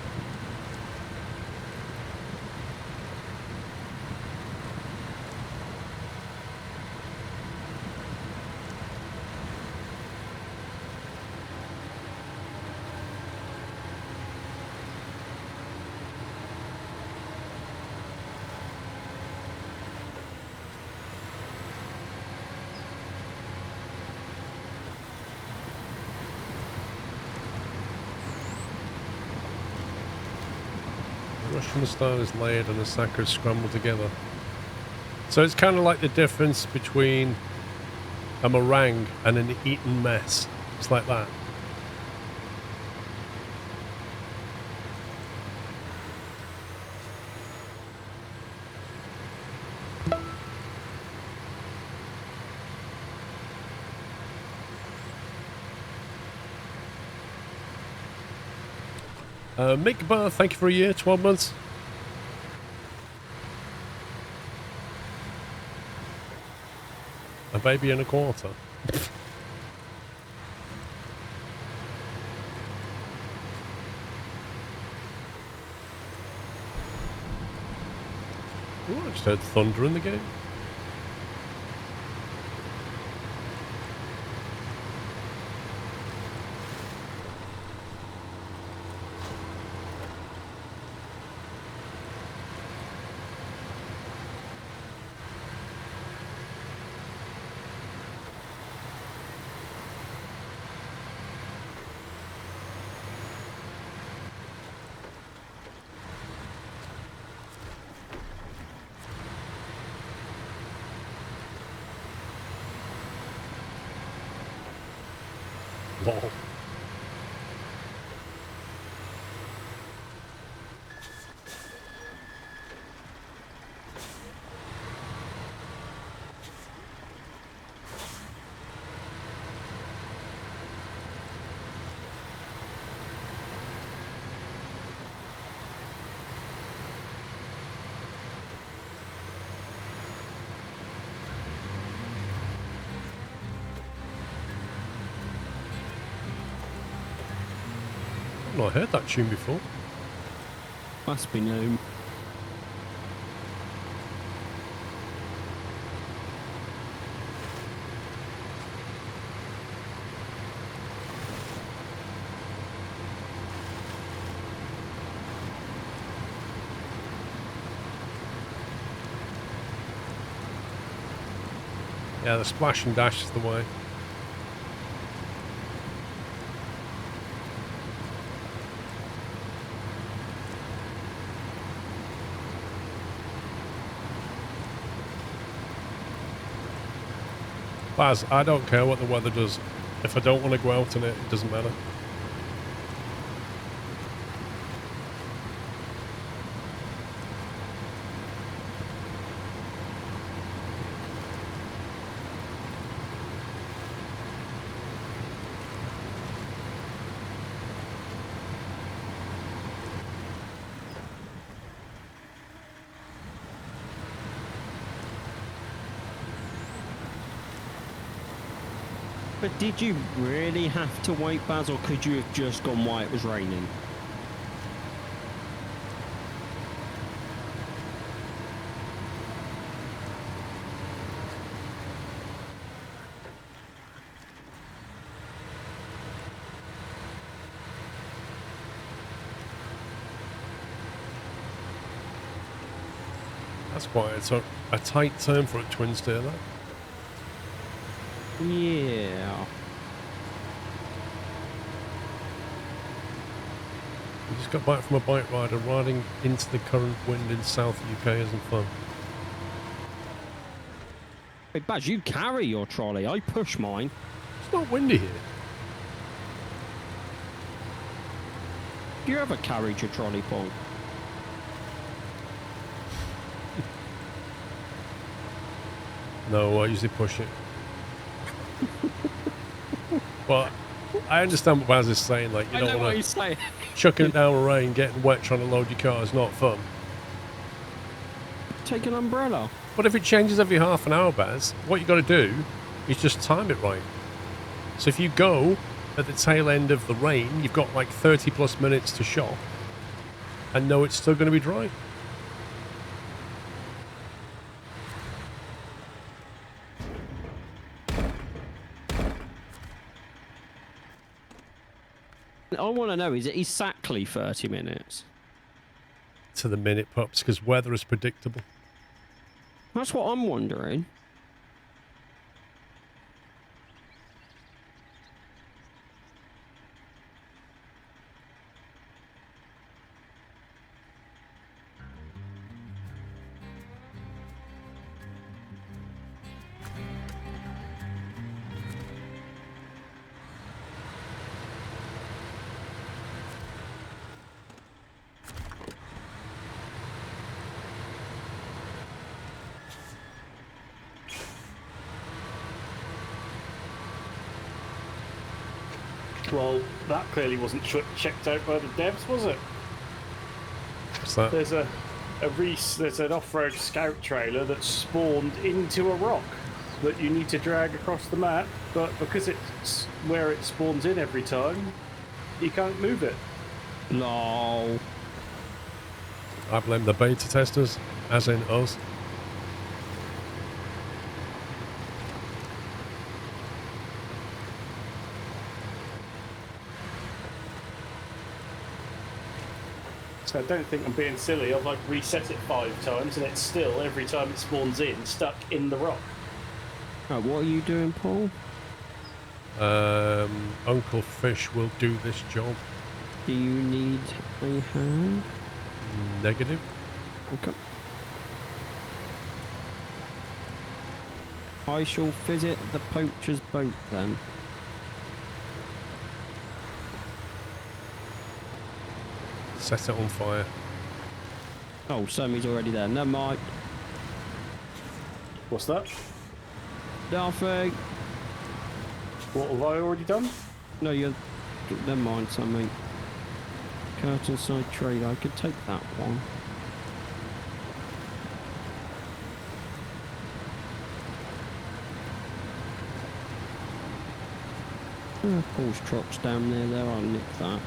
Russian style is layered and Osaka is scrambled together. So it's kind of like the difference between a meringue and an eaten mess. It's like that. Mick Bar, thank you for a year, 12 months. A baby and a quarter. Ooh, I just heard thunder in the game. Lol. I've not heard that tune before. Must be new. Yeah, the splash and dash is the way. Baz, I don't care what the weather does. If I don't want to go out in it, it doesn't matter. But did you really have to wait, Baz, or could you have just gone while it was raining? That's quite a tight turn for a twin steer, that. Yeah. We just got back from a bike ride and riding into the current wind in South UK isn't fun. Hey, Baz, you carry your trolley. I push mine. It's not windy here. You ever carried your trolley, Paul? No, I usually push it. But I understand what Baz is saying. Like, you I don't know what want he's saying. to chucking it down the rain, getting wet, trying to load your car is not fun. Take an umbrella. But if it changes every half an hour, Baz, what you got to do is just time it right. So if you go at the tail end of the rain, you've got like 30 plus minutes to shop and know it's still going to be dry. I want to know, is it exactly 30 minutes? To the minute, pups, because weather is predictable. That's what I'm wondering. Well, that clearly wasn't checked out by the devs, was it? What's that? There's an off-road scout trailer that's spawned into a rock that you need to drag across the map, but because it's where it spawns in every time, you can't move it. Lol. I blame the beta testers, as in us. So I don't think I'm being silly. I've like reset it 5 times and it's still, every time it spawns in, stuck in the rock. Right, what are you doing, Paul? Uncle Fish will do this job. Do you need a hand? Negative. Okay. I shall visit the poacher's boat then. Set it on fire. Oh, Sammy's already there. Never mind. What's that? Nothing. What have I already done? No, you're... Never mind, Sammy. Curtain side trade. I could take that one. Paul's truck's down there. I'll nick that.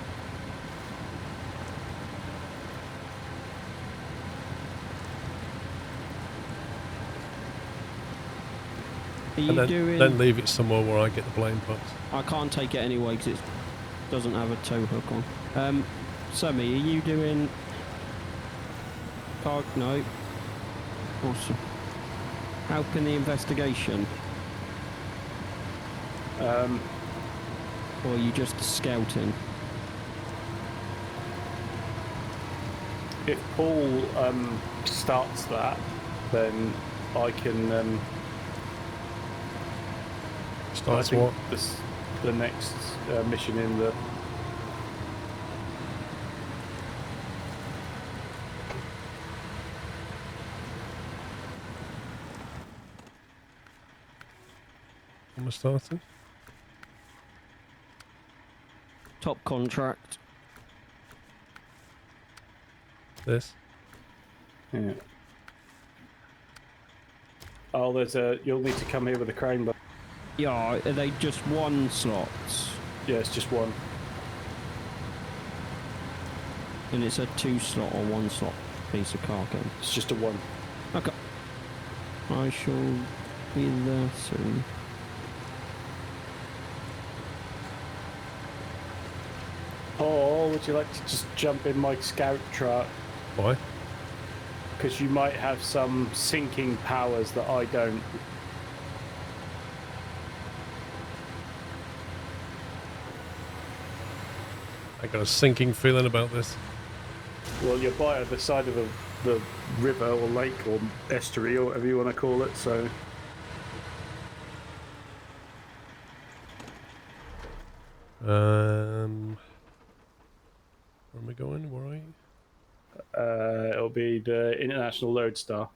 Are you doing... then leave it somewhere where I get the blame, pups. I can't take it anyway because it doesn't have a tow hook on. Sammy, are you doing... No. Awesome. How can the investigation? Or are you just scouting? If Paul starts that, then I can... Starts I think what? the next mission in the... Am I starting? Top contract. This? Yeah. Oh, you'll need to come here with a crane, but... Yeah, are they just one slots? Yeah, it's just one. And it's a 2-slot or 1-slot piece of cargo? It's just a one. Okay. I shall be there soon. Paul, would you like to just jump in my scout truck? Why? because you might have some sinking powers that I don't. I got a sinking feeling about this. Well, you're by the side of the river or lake or estuary or whatever you want to call it, so. Where am I going? Where are you? It'll be the International Lodestar.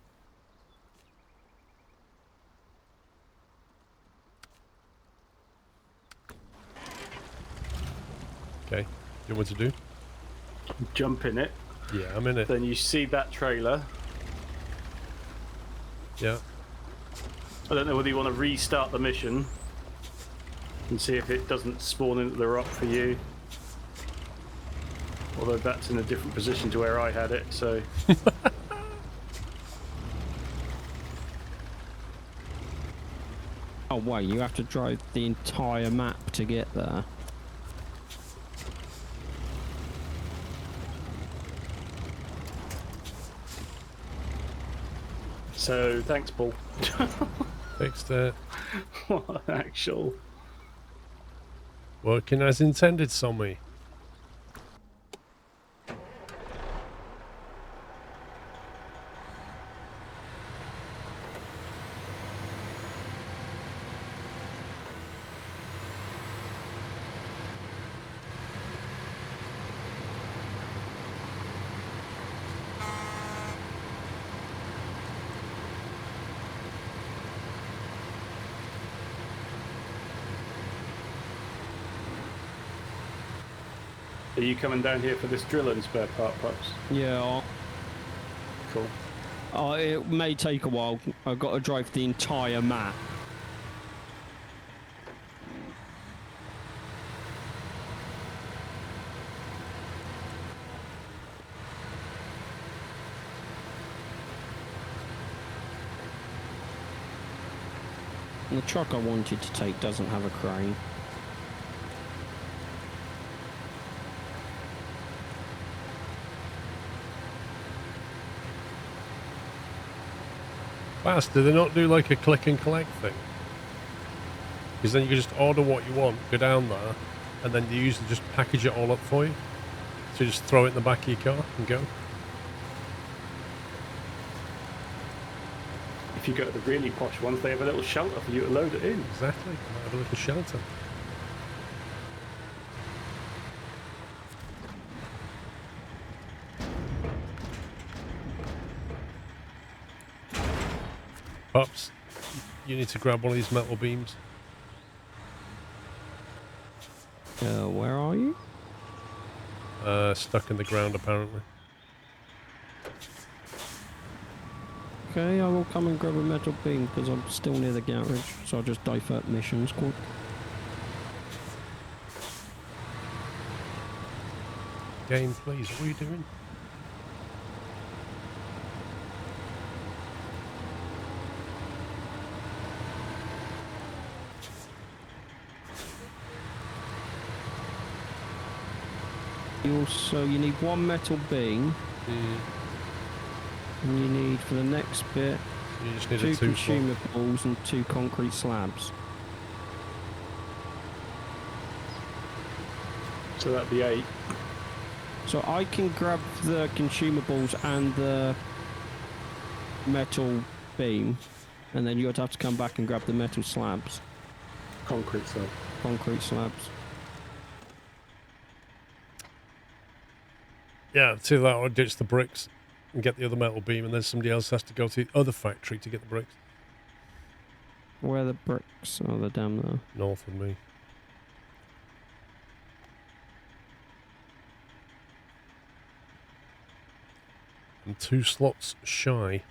Okay. You know what to do? Jump in it. Yeah, I'm in it. Then you see that trailer. Yeah. I don't know whether you want to restart the mission and see if it doesn't spawn into the rock for you. Although that's in a different position to where I had it, so. Oh wait, you have to drive the entire map to get there. So thanks, Paul. Fixed it. What an actual. Working as intended, Sommy. Are you coming down here for this drill and spare part, Pops? Yeah. Cool. Oh, it may take a while. I've got to drive the entire map. And the truck I wanted to take doesn't have a crane. Fast, do they not do like a click and collect thing? Because then you can just order what you want, go down there, and then they usually just package it all up for you. So you just throw it in the back of your car and go. If you go to the really posh ones, they have a little shelter for you to load it in. Exactly. Might have a little shelter. Pops, you need to grab one of these metal beams. Where are you? Stuck in the ground apparently. Okay, I will come and grab a metal beam because I'm still near the garage, so I'll just divert missions quick. Game, please. What are you doing? You need one metal beam, and you need for the next bit You just need two a two slot. consumables and 2 concrete slabs. So that'd be 8. So I can grab the consumables and the metal beam, and then you'd have to come back and grab the metal slabs, Concrete slab. concrete slabs. Yeah, to that or ditch the bricks and get the other metal beam, and then somebody else has to go to the other factory to get the bricks. Where are the bricks? Oh, they're down there. North of me. I'm 2 slots shy.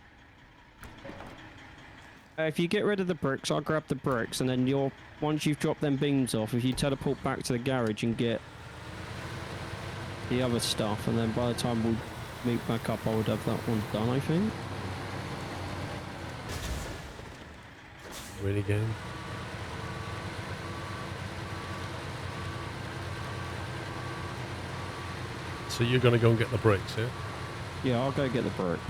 If you get rid of the bricks, I'll grab the bricks, and then once you've dropped them beams off, if you teleport back to the garage and get the other stuff, and then by the time we meet back up, I would have that one done, I think. Really game. So you're going to go and get the bricks, yeah? Yeah, I'll go get the bricks.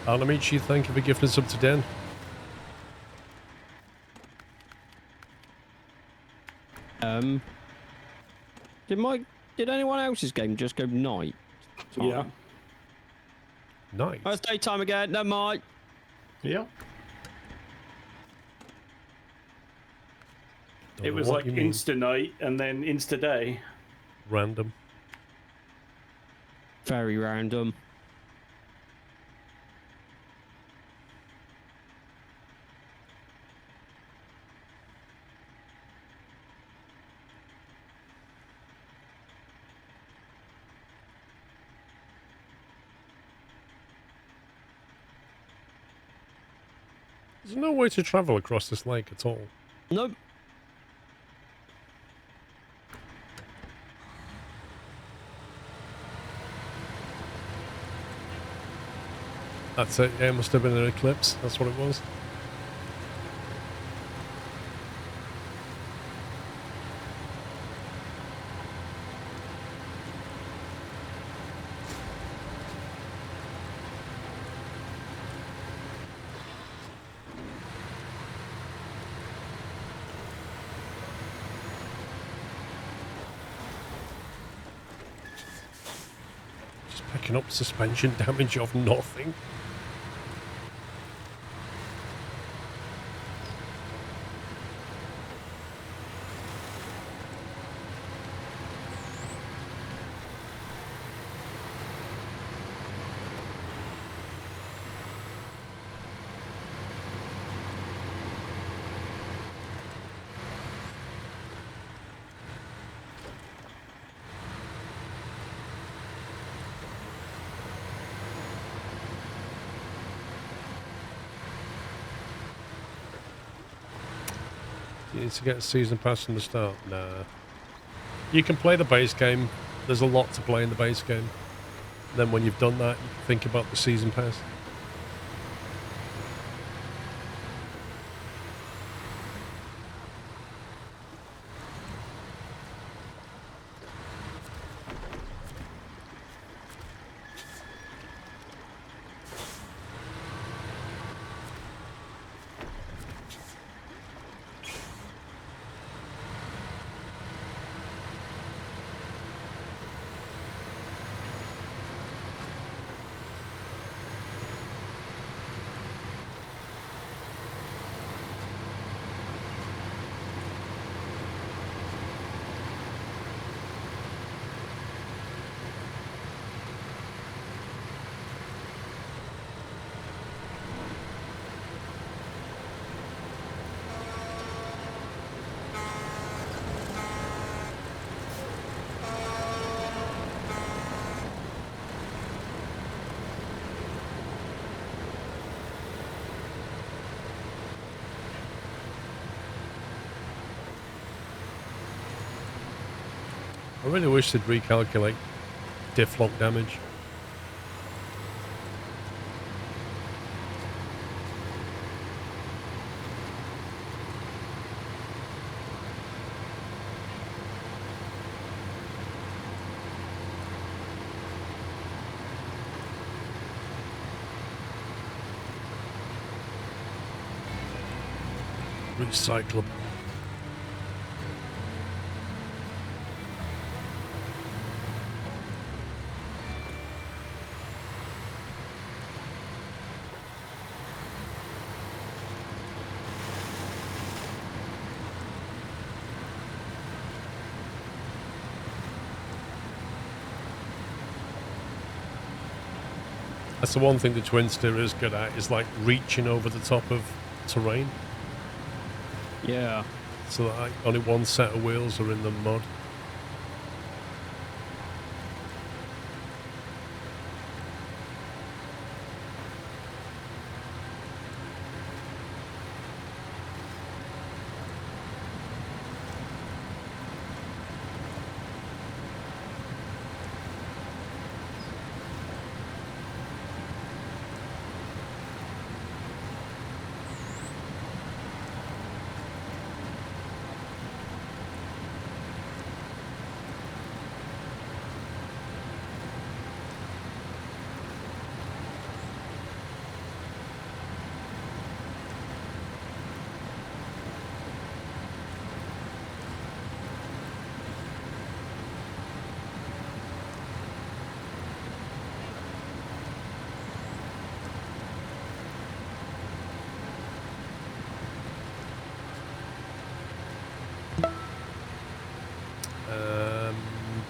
Arnamichi, thank you for gifting us up to Den. Did anyone else's game just go night? Yeah. Nice. Oh, it's daytime again. Never mind. Yeah. Don't It know was what like you mean. insta night and then insta day. Random. Very random. There's no way to travel across this lake at all. Nope. That's it. Yeah, it must have been an eclipse. That's what it was. Picking up suspension damage of nothing. You need to get a season pass from the start. Nah. You can play the base game. There's a lot to play in the base game. Then when you've done that, you can think about the season pass. I really wish they'd recalculate diff lock damage. Recyclable. That's the one thing the Twin Steer is good at, is like reaching over the top of terrain. Yeah. So that like, only one set of wheels are in the mud.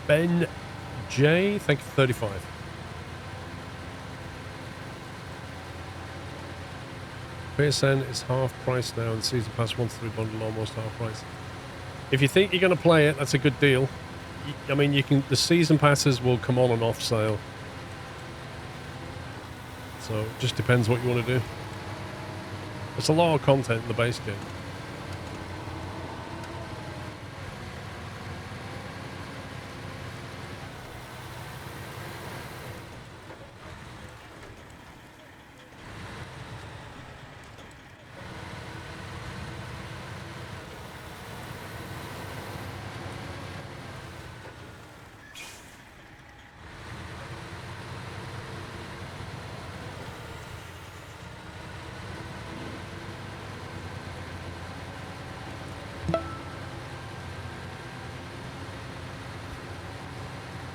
Ben J, thank you for 35. PSN is half price now, and the Season Pass 1-3 bundle almost half price. If you think you're going to play it, that's a good deal. I mean, you can. The Season Passes will come on and off sale. So it just depends what you want to do. It's a lot of content in the base game.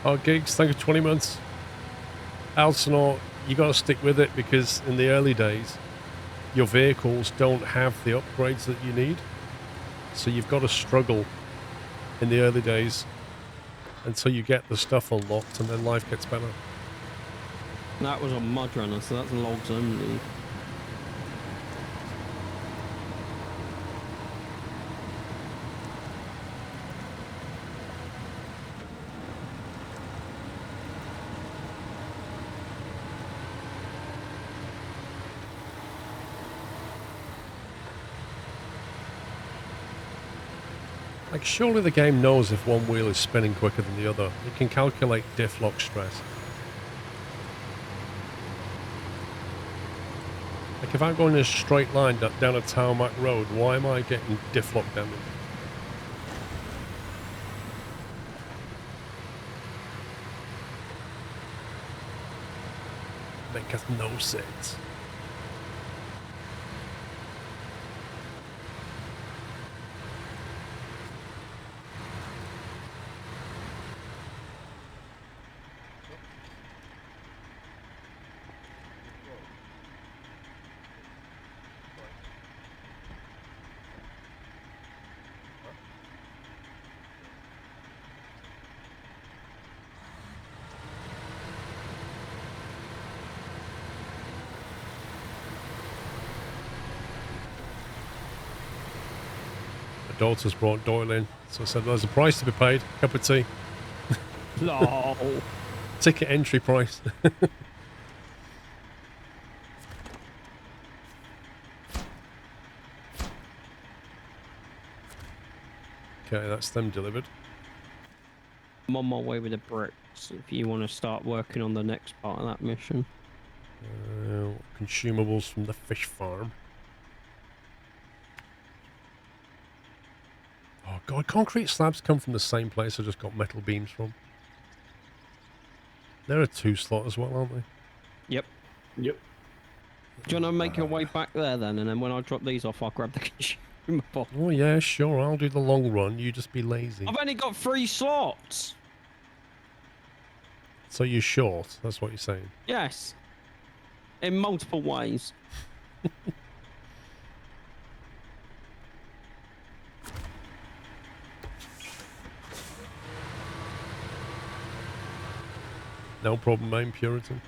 Oh, Gigs, thank you for 20 months. Alcinor, you got to stick with it because in the early days, your vehicles don't have the upgrades that you need. So you've got to struggle in the early days until you get the stuff unlocked, and then life gets better. That was on Mud Runner, so that's logs only. Like, surely the game knows if one wheel is spinning quicker than the other. It can calculate diff lock stress. Like, if I'm going in a straight line down a tarmac road, why am I getting diff lock damage? Makes no sense. Daughter's brought Doyle in, so I said there's a price to be paid. Cup of tea. No. Ticket entry price. Okay, that's them delivered. I'm on my way with the bricks if you want to start working on the next part of that mission. Consumables from the fish farm. Oh god, concrete slabs come from the same place I just got metal beams from. They're a 2-slot as well, aren't they? Yep. Yep. Do you want to make your way back there then, and then when I drop these off, I'll grab the consumable. Oh yeah, sure, I'll do the long run, you just be lazy. I've only got 3 slots. So you're short, that's what you're saying? Yes. In multiple ways. No problem, mate, Puritan.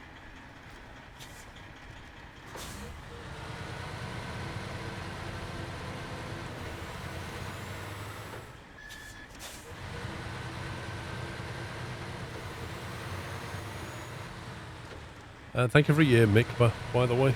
Thank you for a year, Mick, by the way.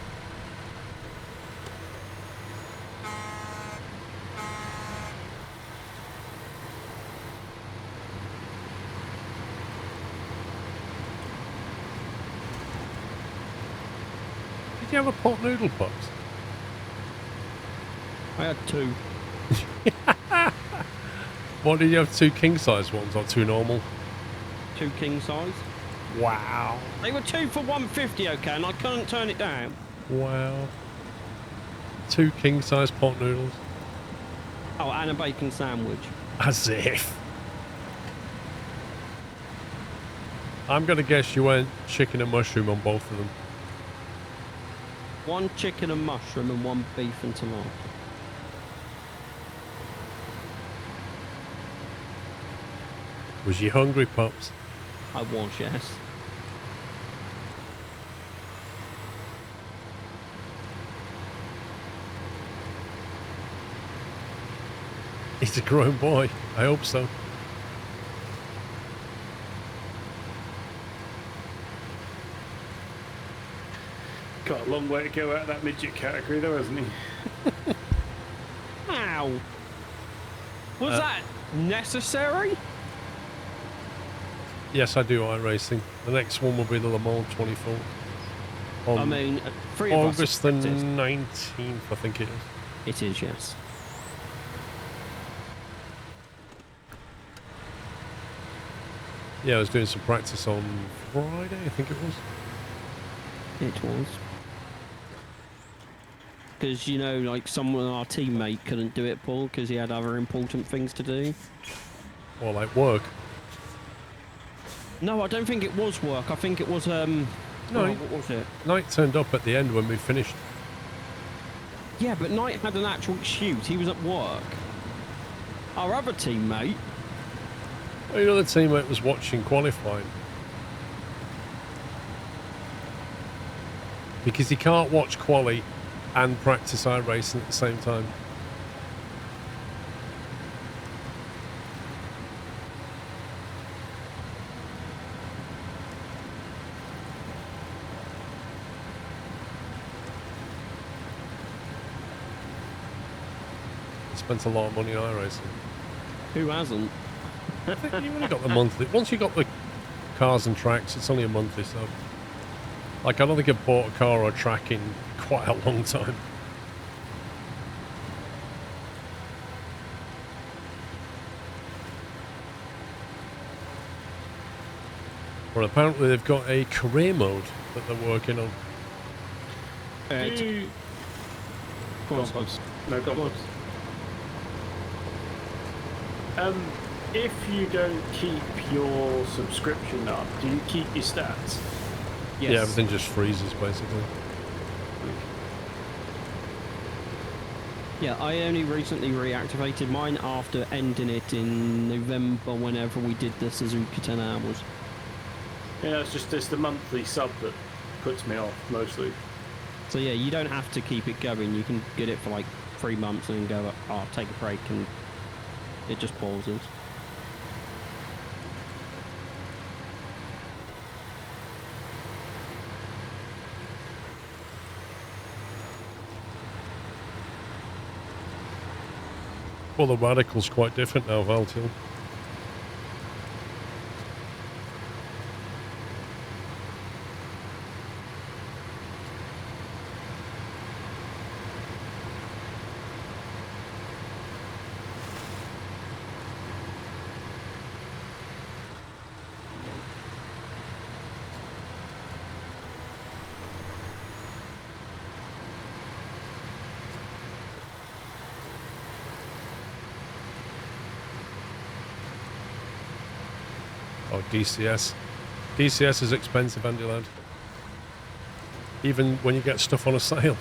Did you have a pot noodle box? I had 2. What, did you have 2 king-size ones or 2 normal? 2 king size. Wow. They were 2 for 150, okay, and I couldn't turn it down. Wow. 2 king-size pot noodles. Oh, and a bacon sandwich. As if. I'm going to guess you went chicken and mushroom on both of them. 1 chicken and mushroom and 1 beef and tomato. Was you hungry, pups? I was, yes. He's a grown boy. I hope so. Got a long way to go out of that midget category, though, hasn't he? Ow! Was that necessary? Yes, I do iRacing. The next one will be the Le Mans 24. I mean, 3 of us August the expect it. 19th, I think it is. It is, yes. Yeah, I was doing some practice on Friday, I think it was. It was. Because, you know, like someone, our teammate couldn't do it, Paul, because he had other important things to do. Or like work. No, I don't think it was work. I think it was, No, what was it? Knight turned up at the end when we finished. Yeah, but Knight had an actual excuse. He was at work. Our other teammate... Well, you know, the teammate was watching qualifying. Because he can't watch quali and practice iRacing at the same time. He spent a lot of money on iRacing. Who hasn't? I think you only got the monthly. Once you got the cars and tracks, it's only a monthly sub. Like, I don't think I've bought a car or a track in quite a long time. Well, apparently they've got a career mode that they're working on. Go on, Pops. No, go on, Pops. If you don't keep your subscription up, do you keep your stats? Yes. Yeah, everything just freezes, basically. Yeah, I only recently reactivated mine after ending it in November whenever we did the Suzuki 10 hours. Yeah, it's the monthly sub that puts me off, mostly. So yeah, you don't have to keep it going. You can get it for like 3 months and then go, oh, take a break, and it just pauses. Well, the Radical's quite different now, Valtil. Oh, DCS. DCS is expensive, Andy lad. Even when you get stuff on a sale.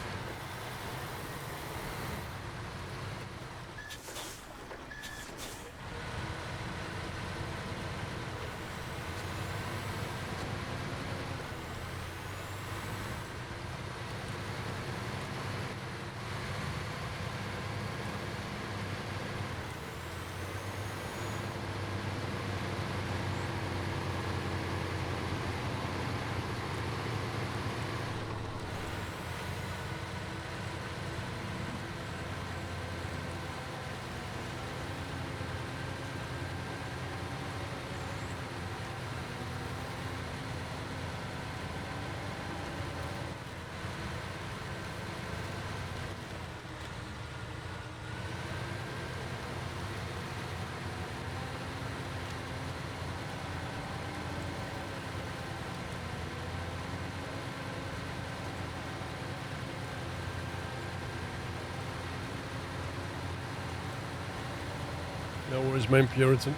No worries, main Puritan.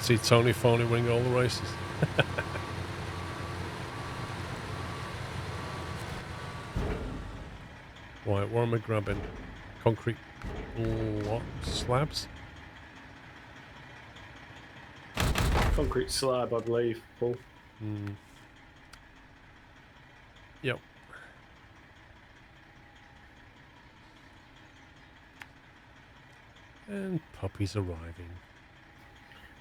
See Tony Phony winning all the races. Right, what am I grabbing? Concrete block slabs? Concrete slab, I believe, Paul. Yep. And puppies arriving.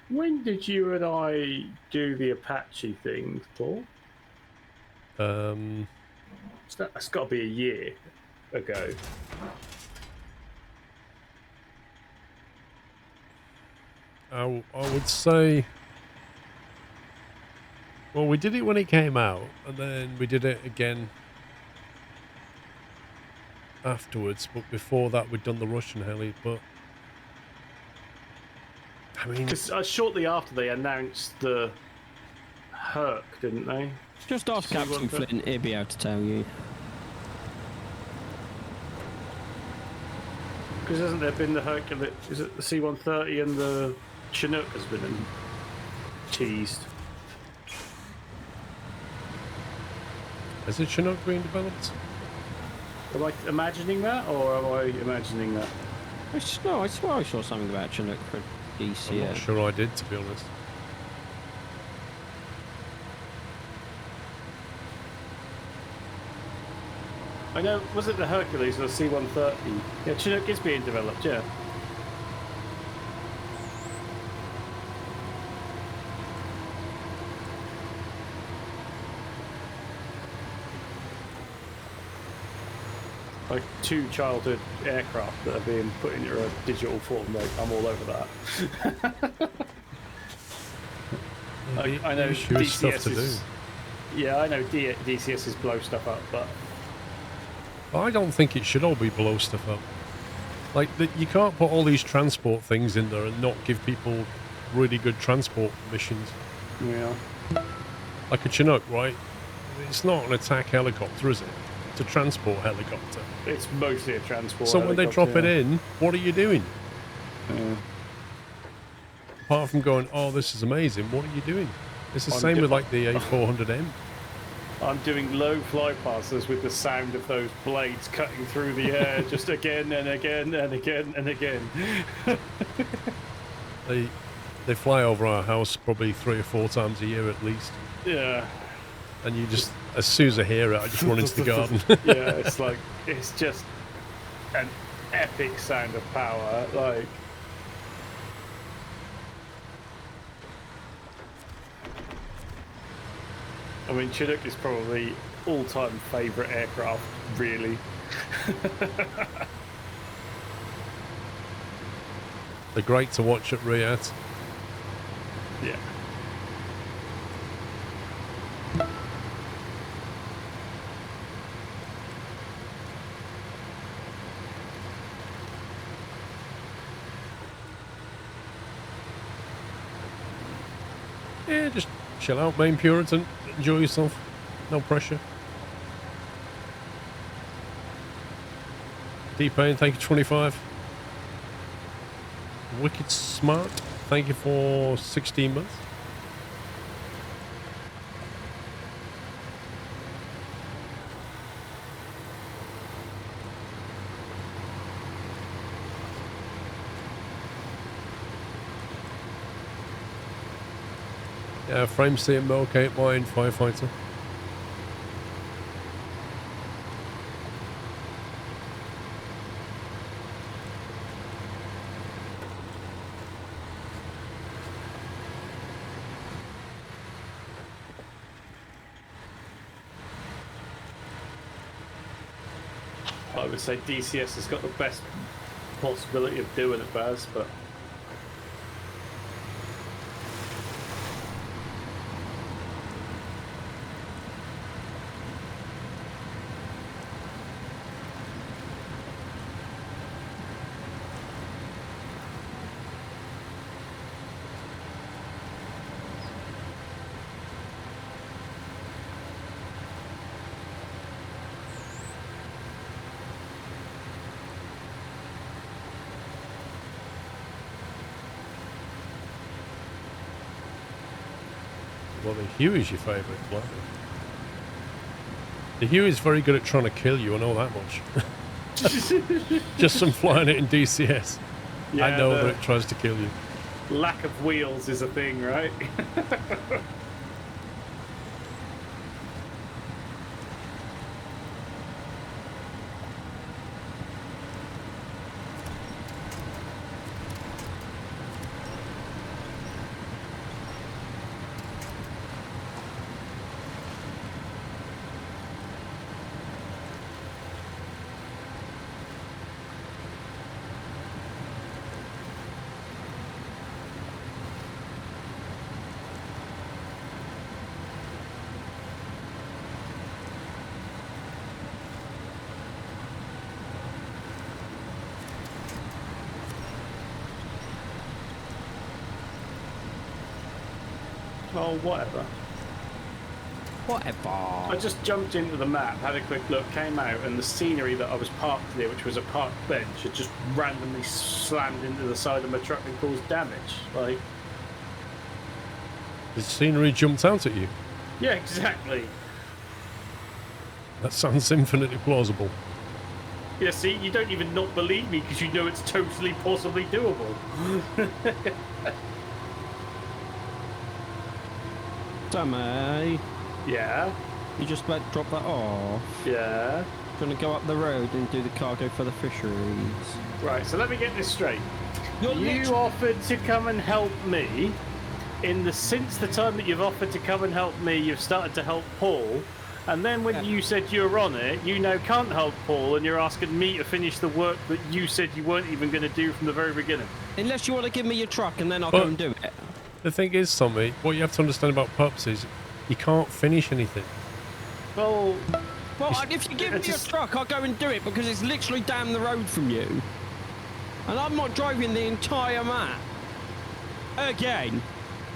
When did you and I do the Apache thing, Paul? That's got to be a year ago. I would say... Well, we did it when it came out, and then we did it again afterwards, but before that we'd done the Russian heli, but... I mean... Because shortly after they announced the Herc, didn't they? Just ask Captain Flint, he'll be able to tell you. Because hasn't there been the Hercules? Is it the C-130 and the Chinook has been teased? Is it Chinook being developed? Am I imagining that, or am I imagining that? No, I swear I saw something about Chinook for DC. I'm not sure I did, to be honest. I know, was it the Hercules or the C-130? Yeah, Chinook is being developed, yeah. Like 2 childhood aircraft that are being put into a digital form, like, I'm all over that. I know DCS stuff to is... Yeah, I know DCS is blow stuff up, but... I don't think it should all be blow stuff up. Like, you can't put all these transport things in there and not give people really good transport missions. Yeah. Like a Chinook, right? It's not an attack helicopter, is it? It's a transport helicopter. It's mostly a transport So when they drop it in, what are you doing? Apart from going, oh, this is amazing, what are you doing? It's the same with like the A400M. I'm doing low flypasters with the sound of those blades cutting through the air just again and again and again and again. They fly over our house probably 3 or 4 times a year at least. Yeah. And you just, as soon as I hear it, I just run into the garden. Yeah, it's like, it's just an epic sound of power. Like, I mean, Chinook is probably all-time favourite aircraft, really. They're great to watch at Riyadh. Yeah. Yeah, just chill out, main Puritan. Enjoy yourself. No pressure. D-Pain, thank you, 25. Wicked Smart, thank you for 16 months. Yeah, frame seeing okay, mine, firefighter. I would say DCS has got the best possibility of doing it, Baz, but Well, the Huey's your favourite. Blimey. The Huey's very good at trying to kill you, I know that much. Just from flying it in DCS. Yeah, I know that it tries to kill you. Lack of wheels is a thing, right? Oh, whatever. Whatever. I just jumped into the map, had a quick look, came out, and the scenery that I was parked near, which was a park bench, had just randomly slammed into the side of my truck and caused damage. Like, The scenery jumped out at you. yeah, exactly. That sounds infinitely plausible. Yeah, see, you don't even not believe me because you know it's totally possibly doable. Sammy, Yeah, you just about to drop that off. yeah. Gonna go up the road and do the cargo for the fisheries. Right, so let me get this straight. You're You offered to come and help me. Since the time that you've offered to come and help me, you've started to help Paul. And then when you said you were on it, you now can't help Paul, and you're asking me to finish the work that you said you weren't even going to do from the very beginning. Unless you want to give me your truck and then I'll But- go and do it. The thing is, Tommy, what you have to understand about pups is you can't finish anything. Well, Well, if you give me your truck, I'll go and do it because it's literally down the road from you. And I'm not driving the entire map. Again.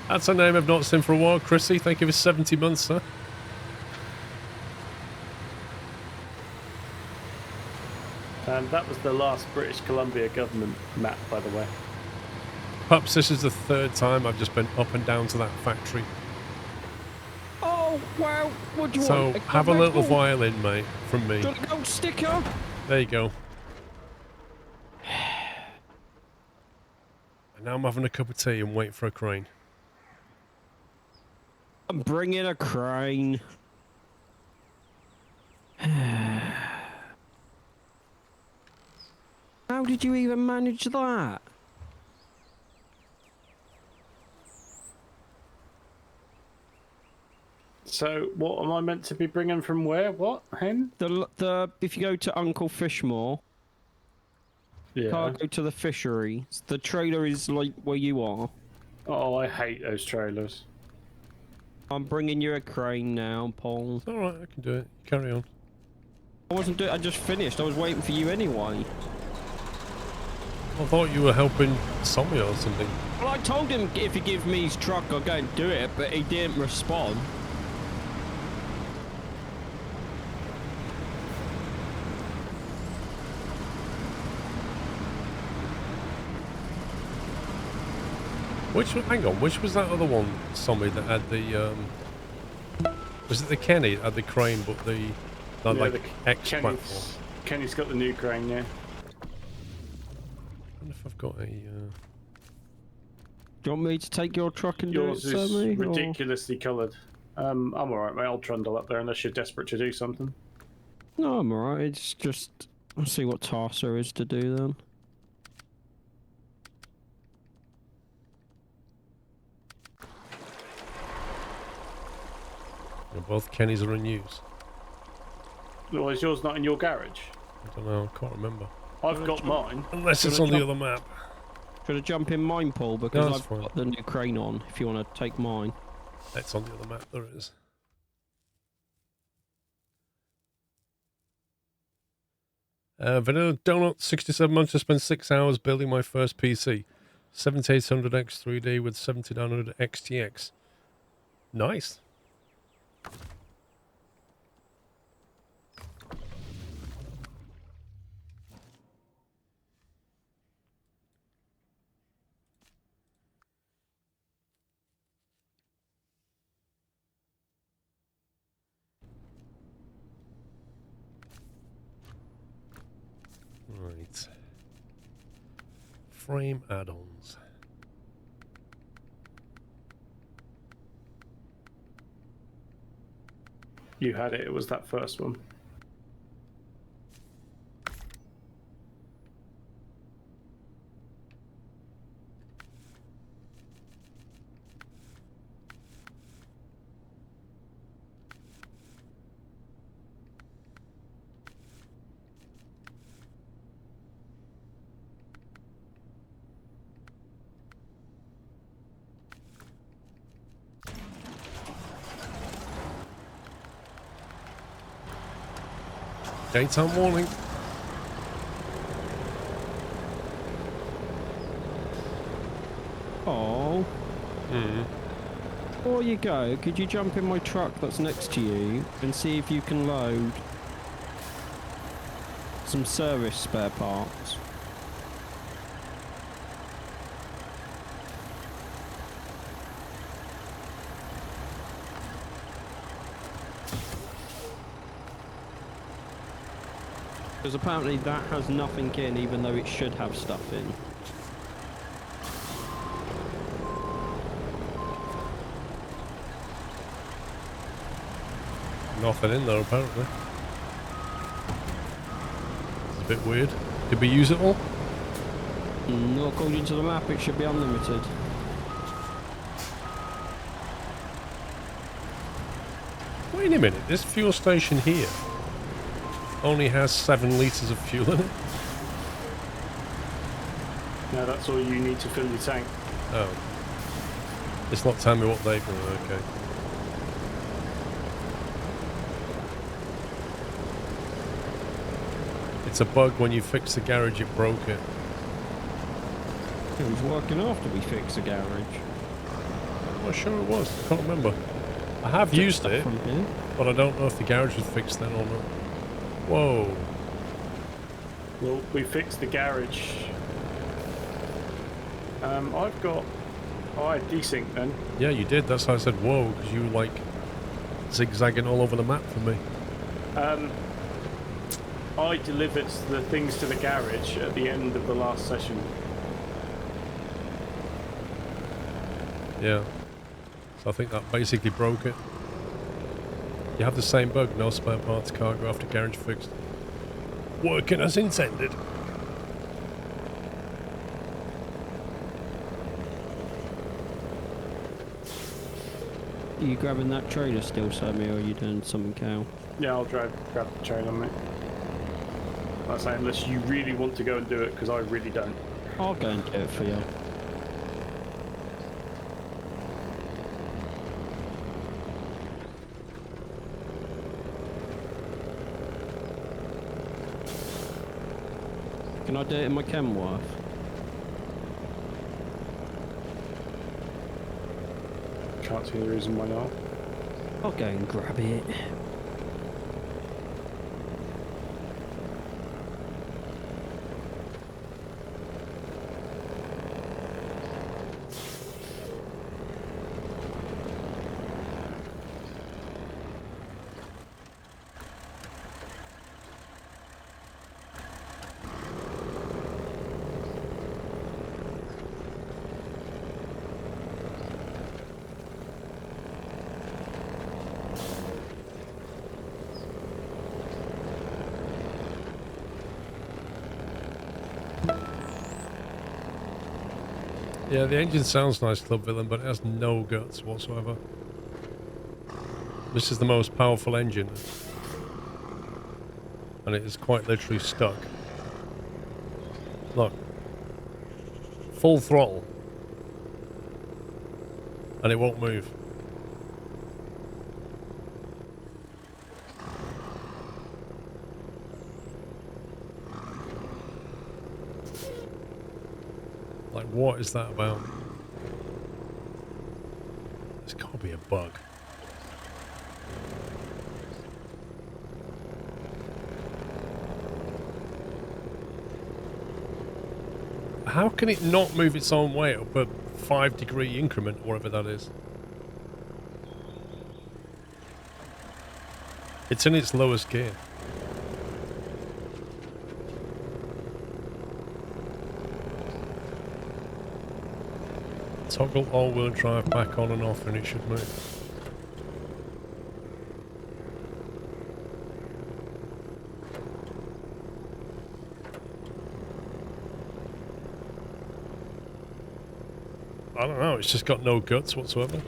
That's a name I've not seen for a while. Chrissy, thank you for 70 months, sir. and that was the last British Columbia government map, by the way. Pups, this is the third time I've just been up and down to that factory. Oh, well, what do you So want? have a little violin, mate, from me. Do you want a gold sticker? There you go. And now I'm having a cup of tea and waiting for a crane. I'm bringing a crane. How did you even manage that? So, what am I meant to be bringing from where? What? Hen? If you go to Uncle Fishmore, Yeah. cargo to the fisheries. The trailer is like where you are. Oh, I hate those trailers. I'm bringing you a crane now, Paul. It's alright, I can do it. Carry on. I wasn't doing. I just finished. I was waiting for you anyway. I thought you were helping Tommy or something. Well, I told him if he give me his truck, I'll go and do it, but he didn't respond. Hang on, which was that other one, Tommy, that had the, was it the Kenny that had the crane, but the, Yeah, like, the X platform? Kenny's got the new crane, yeah. I wonder if I've got a, Do you want me to take your truck and Yours do it, is Sammy? ridiculously coloured. I'm alright, mate. I'll trundle up there unless you're desperate to do something. No, I'm alright. It's just... I'll see what task there is to do then. both Kennys are in use. Well, is yours not in your garage? I don't know, I can't remember. I've got mine. Unless it's on the other map. Should I jump in mine, Paul? Because No, that's I've fine. got the new crane on, if you want to take mine. It's on the other map, there it is. Vanilla Donut, 67 months to spend 6 hours building my first PC. 7800X 3D with 7900 XTX. Nice. frame add-ons. You had it. It was that first one. Daytime warning. Oh. Before you go, could you jump in my truck that's next to you and see if you can load some service spare parts? Because apparently that has nothing in, even though it should have stuff in. Nothing in there, apparently. It's a bit weird. Did we use it all? Not according to the map, it should be unlimited. Wait a minute, this fuel station here only has 7 litres of fuel in it. No, that's all you need to fill your tank. Oh. It's not telling me what they've done, okay. It's a bug. When you fix the garage, it broke it. It was working after we fixed the garage. I'm not sure it was. I can't remember. I have used it, From here. but I don't know if the garage was fixed then or not. Whoa. Well, we fixed the garage. I've got... Oh, I had desync then. Yeah, you did. That's how I said whoa, because you were like zigzagging all over the map for me. I delivered the things to the garage at the end of the last session. Yeah. So I think that basically broke it. You have the same bug, no spare parts cargo after garage fixed. Working as intended. Are you grabbing that trailer still, Sammy, or are you doing something else? Yeah, I'll grab the trailer, mate. Like I say, unless you really want to go and do it, because I really don't. I'll go and do it for you. Can I do it in my Kenworth? Can't see the reason why not. I'll go and grab it. Yeah, the engine sounds nice, Club Villain, but it has no guts whatsoever. This is the most powerful engine. And it is quite literally stuck. Look. Full throttle. And it won't move. Like, what is that about? There's got to be a bug. How can it not move its own way up a 5-degree increment, whatever that is? It's in its lowest gear. Toggle all-wheel drive back on and off and it should move. I don't know, it's just got no guts whatsoever.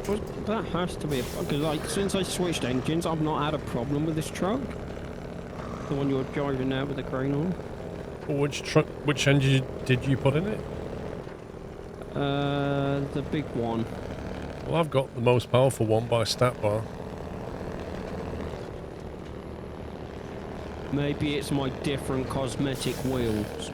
Well, that has to be a because like since I switched engines, I've not had a problem with this truck. The one you're driving now with the crane on. Which engine did you put in it? The big one. Well, I've got the most powerful one by stat bar. Maybe it's my different cosmetic wheels.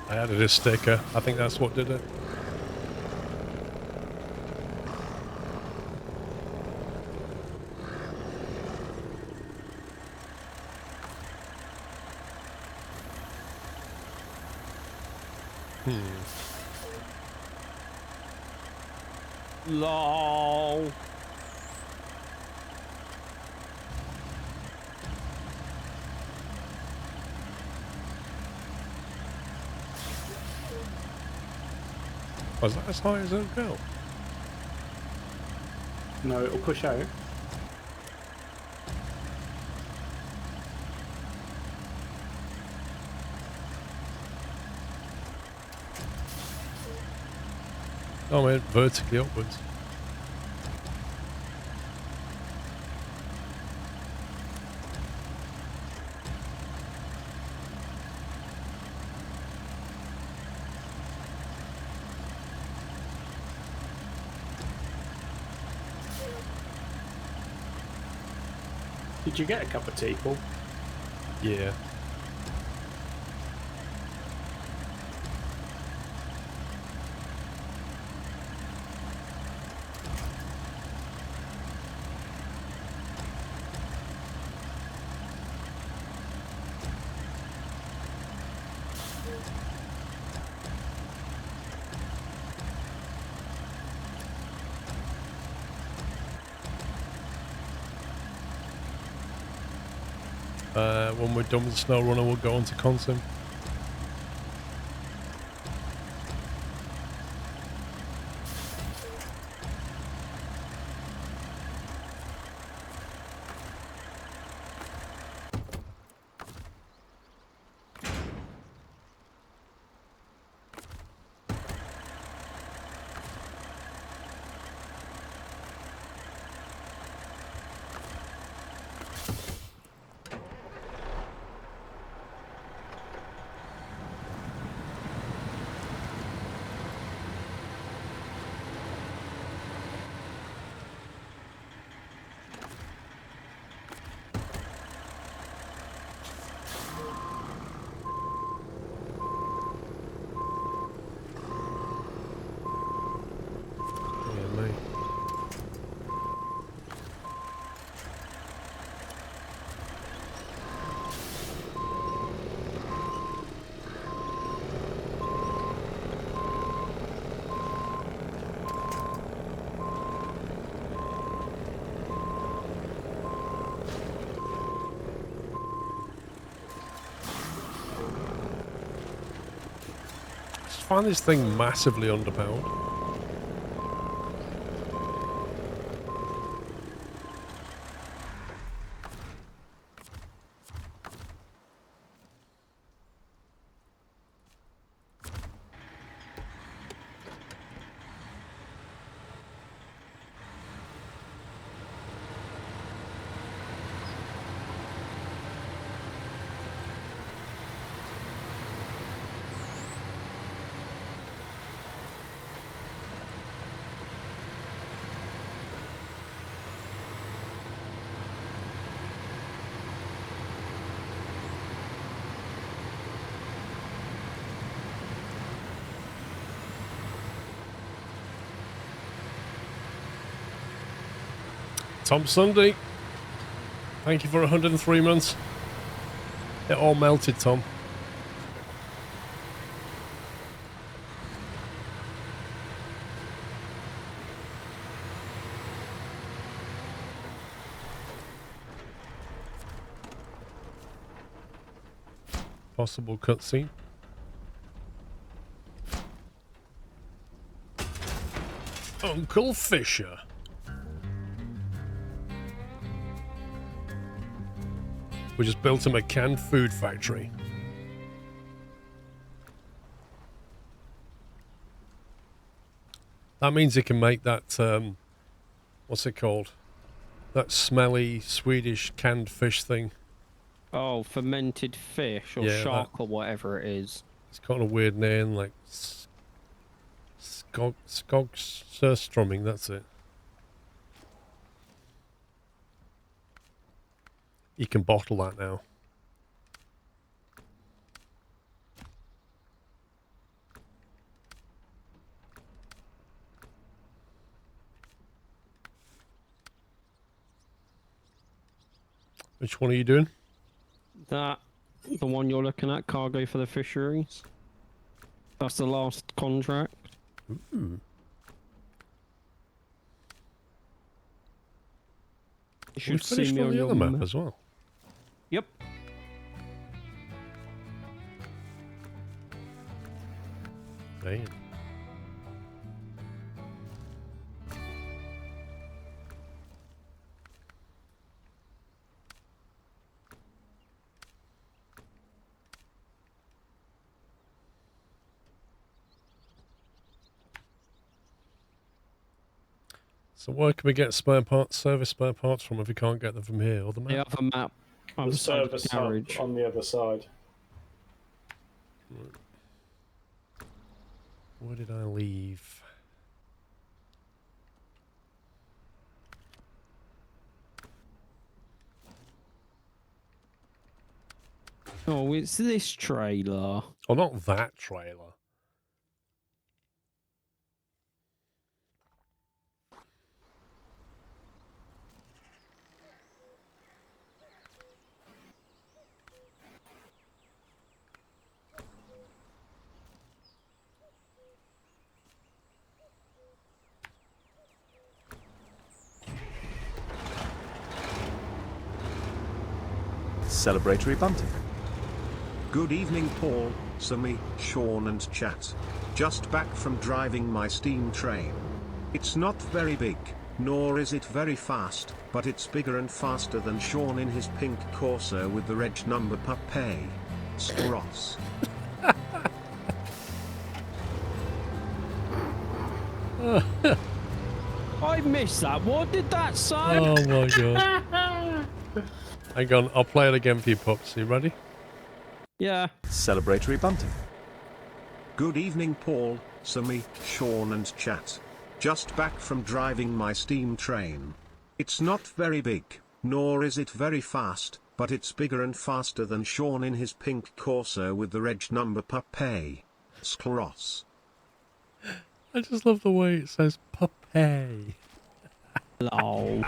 I added a sticker. I think that's what did it. LOL. Was that as high as it'll go? No, it'll push out. Oh, I meant vertically upwards. Did you get a cup of tea, Paul? Yeah. When we're done with the Snowrunner, we'll go on to Consim. I find this thing massively underpowered. Tom Sunday, thank you for 103 months. It all melted, Tom. Possible cutscene. Uncle Fisher. We just built him a canned food factory. That means he can make that, what's it called? That smelly Swedish canned fish thing. Oh, fermented fish or Yeah, shark or whatever it is. It's got a weird name, like Skogstrumming, that's it. You can bottle that now. Which one are you doing? The one you're looking at, cargo for the fisheries. That's the last contract. Ooh. You We should finished see me on on the your other map map. as well. Yep. Man. So where can we get spare parts, service spare parts from if we can't get them from here or the map? The other map. The Other side of the service hub garage. on the other side. Where did I leave? Oh, it's this trailer. Oh, not that trailer. Celebratory bunting. Good evening, Paul, Sammy, Sean and chat. Just back from driving my steam train. It's not very big, nor is it very fast, but it's bigger and faster than Sean in his pink Corsa with the reg number Puppy. Scross. I missed that. What did that say? Oh my god. Hang on, I'll play it again for you, Pups. You ready? Yeah. Celebratory bunting. Good evening, Paul, Sammy, Sean and chat. Just back from driving my steam train. It's not very big, nor is it very fast, but it's bigger and faster than Sean in his pink Corsa with the reg number Puppy. Scross. I just love the way it says puppy. Lol.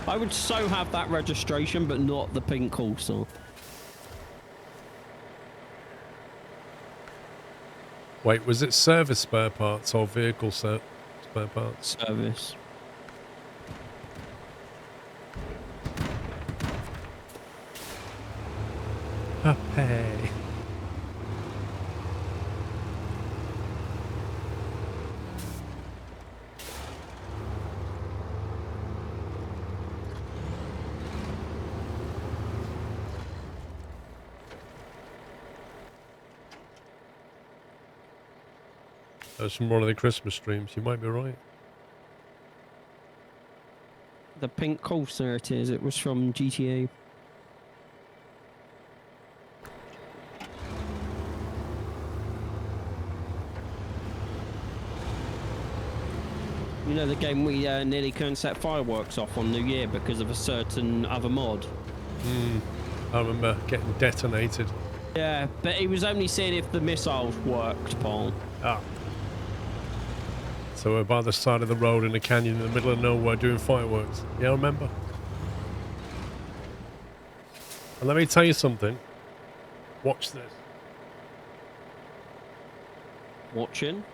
I would so have that registration, but not the pink Corsa. Wait, was it service spare parts or vehicle spare parts? Service. Puppy. That's from one of the Christmas streams. You might be right. The pink Corsa it is. It was from GTA. You know the game we nearly couldn't set fireworks off on New Year because of a certain other mod? I remember getting detonated. Yeah, but he was only seeing if the missiles worked, Paul. Ah. So we're by the side of the road in a canyon in the middle of nowhere doing fireworks. Yeah, I remember. And let me tell you something. Watch this. Watching.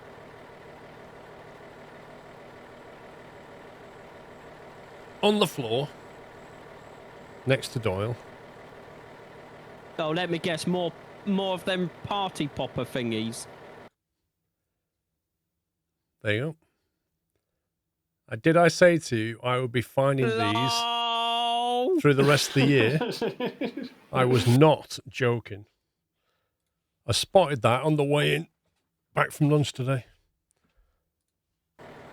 On the floor, next to Doyle. Oh, let me guess, more of them party popper thingies. There you go. Did I say to you I would be finding these No! through the rest of the year? I was not joking. I spotted that on the way in, back from lunch today.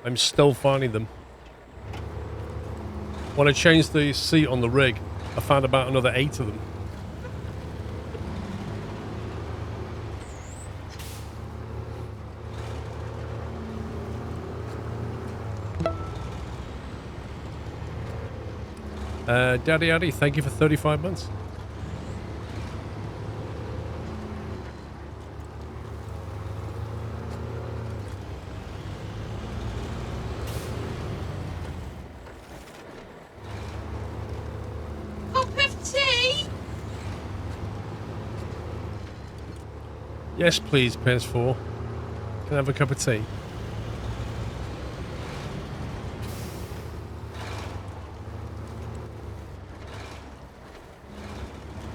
I'm still finding them. When I changed the seat on the rig, I found about another 8 of them. Daddy Addy, thank you for 35 months. Yes, please, PS4. Can I have a cup of tea?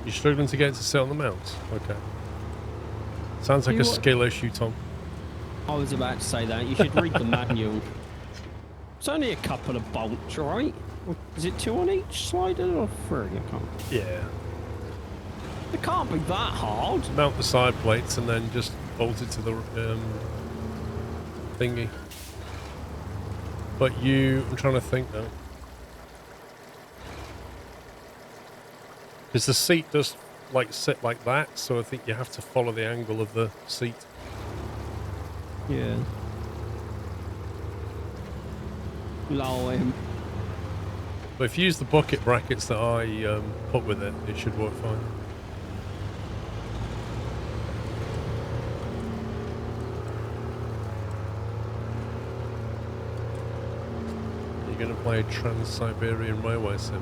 You're struggling to get it to sit on the mount? Okay. Sounds like a skill issue, Tom. I was about to say that. You should read the manual. It's only a couple of bolts, right? Is it 2 on each slider or 3? I can't. Yeah. It can't be that hard. Mount the side plates and then just bolt it to the thingy. But I'm trying to think now. Because the seat does like sit like that, so I think you have to follow the angle of the seat. Yeah. Lower him. But if you use the bucket brackets that I put with it, it should work fine. You're going to play a Trans-Siberian Railway Sim.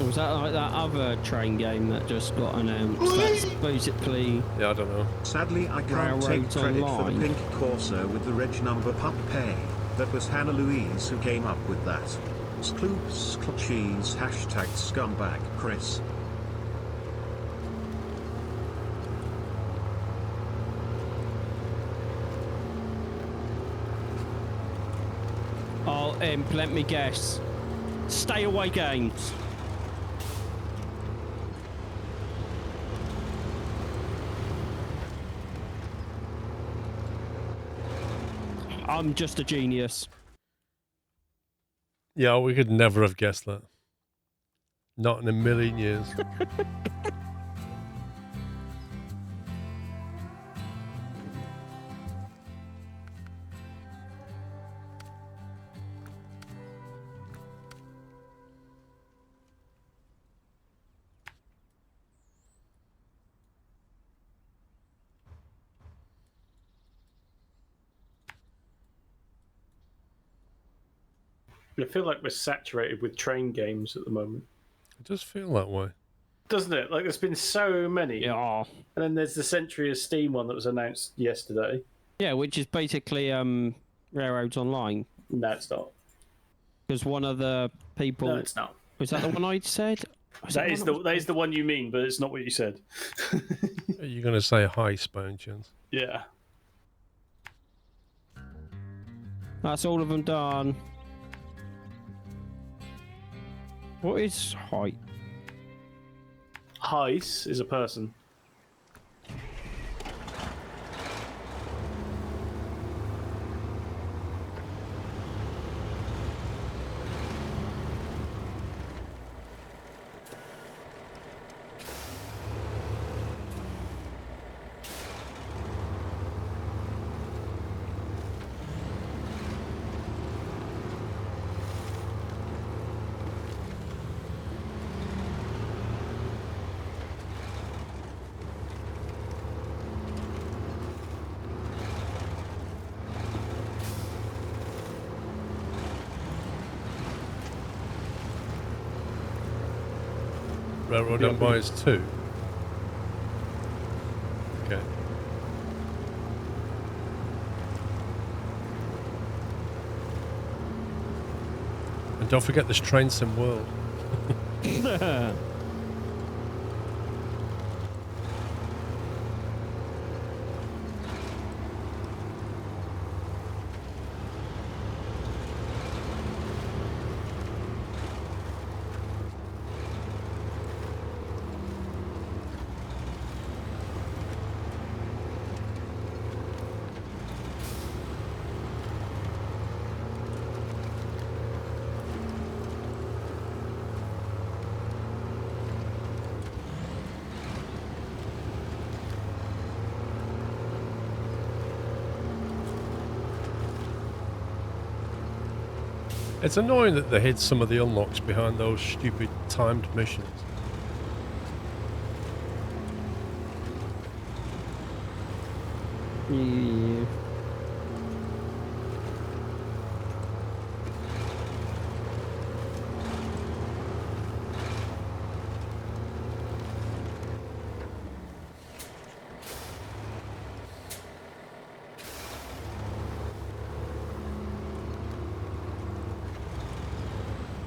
Was that like that other train game that just got announced? That's basically... Yeah, I don't know. Sadly, I can't take Railroads credit Online. for the pink Corsa with the reg number Pup Pay. That was Hannah Louise who came up with that. Scloops, cheese, hashtag scumbag, Chris. Oh, let me guess. Stay away games. I'm just a genius. Yeah, we could never have guessed that. Not in a million years. I feel like we're saturated with train games at the moment. It does feel that way. Doesn't it? Like there's been so many. Yeah. And then there's the Century of Steam one that was announced yesterday. Yeah, which is basically Railroads Online. No, it's not. Because one of the people... No, it's not. Was that the one I said? That is the one you mean, but it's not what you said. Are you going to say heist by any chance? Yeah. That's all of them done. What is height? Heist is a person. Railroad Yeah, Empires 2. Okay. And don't forget this Train Sim World. It's annoying that they hid some of the unlocks behind those stupid timed missions. Yeah.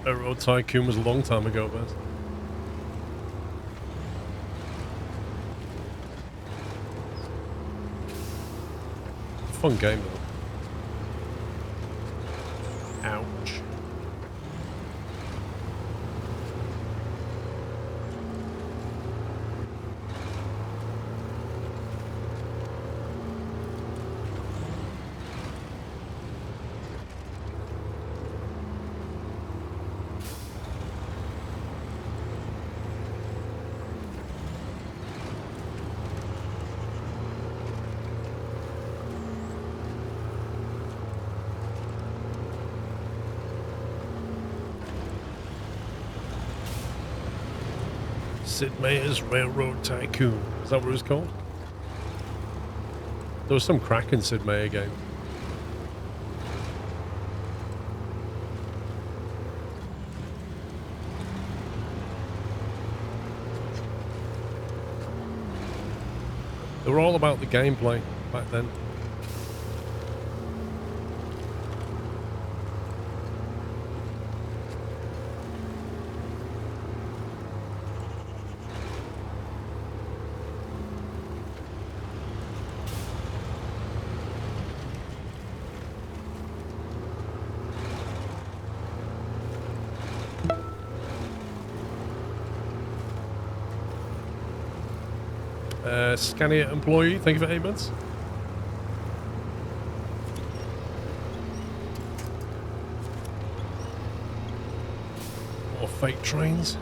Railroad Tycoon was a long time ago, but fun game though. Ouch. Sid Meier's Railroad Tycoon. Is that what it was called? There was some cracking Sid Meier game. They were all about the gameplay back then. Scania employee, thank you for 8 months. Or fake trains.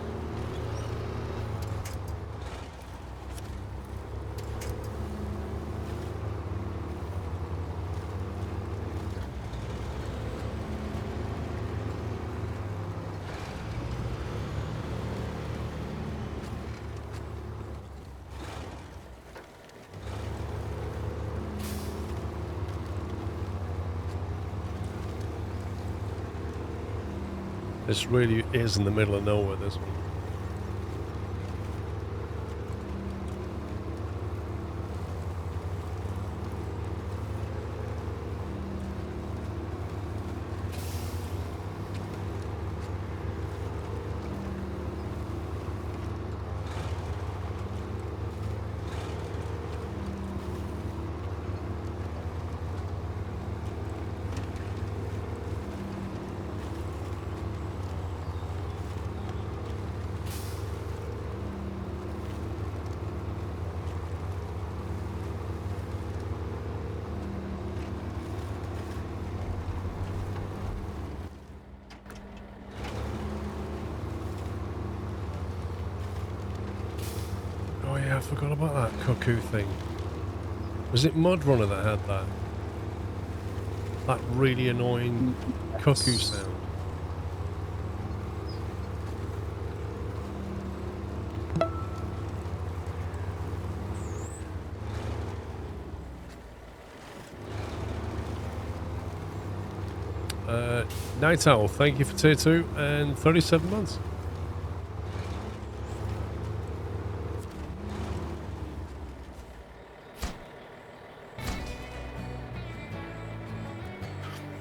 This really is in the middle of nowhere, this one. Oh yeah, I forgot about that cuckoo thing. Was it Mud Runner that had that? That really annoying cuckoo sound. Night Owl, thank you for tier 2 and 37 months.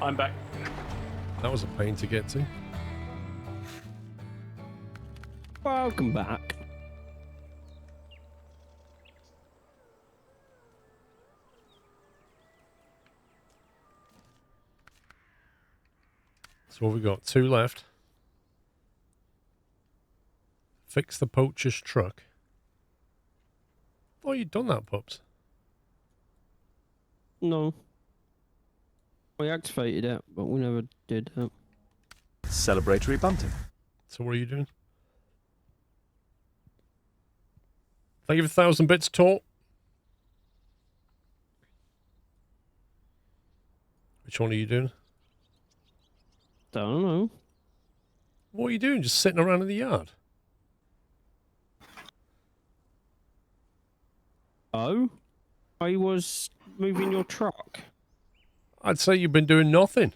I'm back. That was a pain to get to. Welcome back. So what we got? 2 left. Fix the poacher's truck. Oh, you'd done that, pups. No. We activated it, but we never did it. Celebratory bunting. So what are you doing? Thank you for 1,000 bits, Tor. Which one are you doing? Don't know. What are you doing? Just sitting around in the yard? Oh? I was moving your truck. I'd say you've been doing nothing.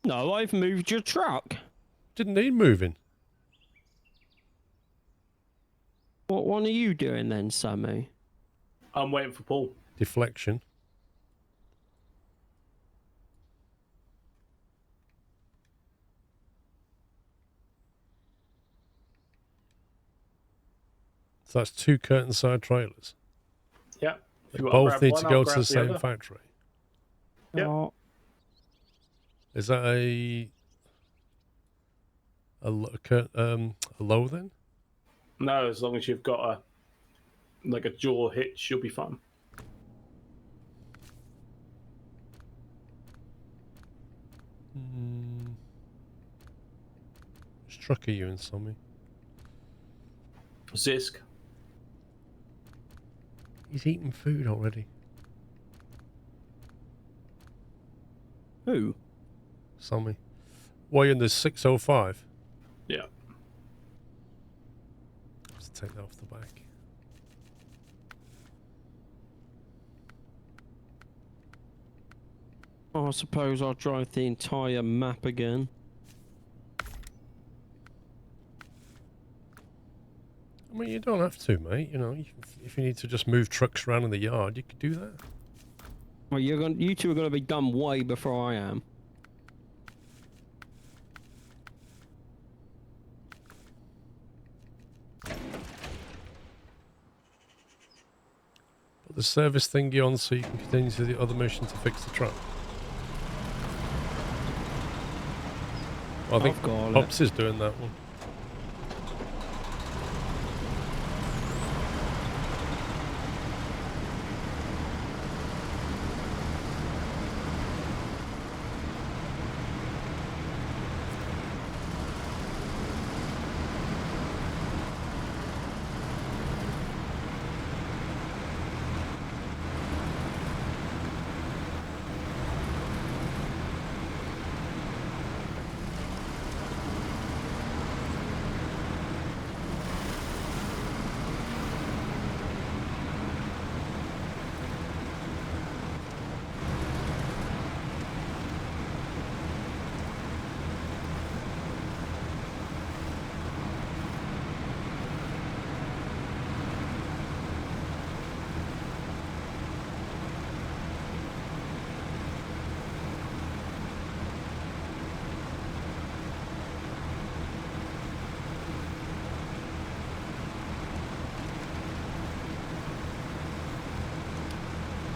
No, I've moved your truck. Didn't need moving. What one are you doing then, Sammy? I'm waiting for Paul. Deflection. So that's 2 curtain side trailers. Yeah. They both need to go to the same factory. Yep. Oh, Is that a low then? No, as long as you've got a jaw hitch, you'll be fine. Which truck are you in, Sammy? Zisk. He's eating food already. who? Sammy. Why are you in the 605? Yeah. Let's take that off the back. Oh, I suppose I'll drive the entire map again. I mean, you don't have to, mate. You know, if you need to just move trucks around in the yard, you could do that. Well, you two are going to be done way before I am. Put the service thingy on so you can continue to the other mission to fix the truck. Well, I think I've got it. Pops is doing that one.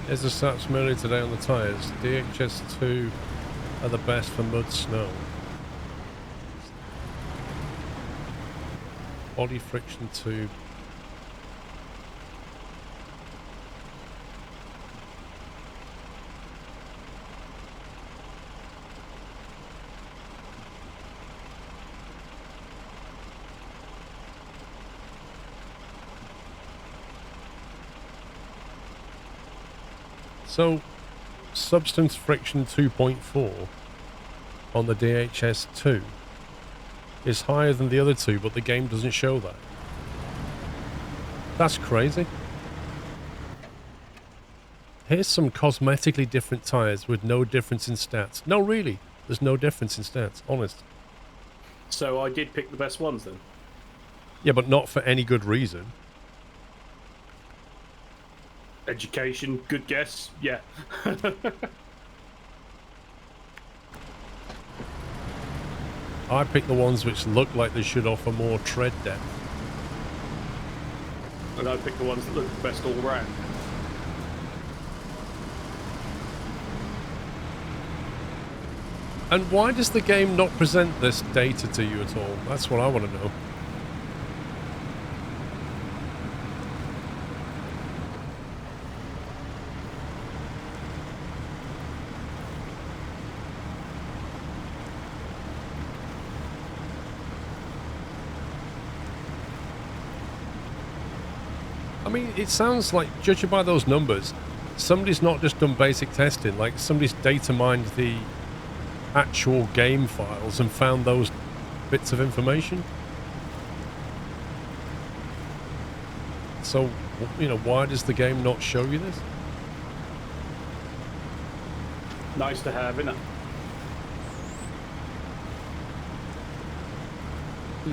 There's the stats mainly today on the tyres. DHS2 are the best for mud snow. Body friction tube. So, substance friction 2.4 on the DHS2 is higher than the other two, but the game doesn't show that. That's crazy. Here's some cosmetically different tyres with no difference in stats. No, really, there's no difference in stats, honest. So I did pick the best ones then. Yeah, but not for any good reason. Education, good guess. Yeah. I picked the ones which look like they should offer more tread depth. And I picked the ones that look the best all round. And why does the game not present this data to you at all? That's what I want to know. I mean, it sounds like, judging by those numbers, somebody's not just done basic testing, like somebody's data mined the actual game files and found those bits of information. So, you know, why does the game not show you this? Nice to have, isn't it?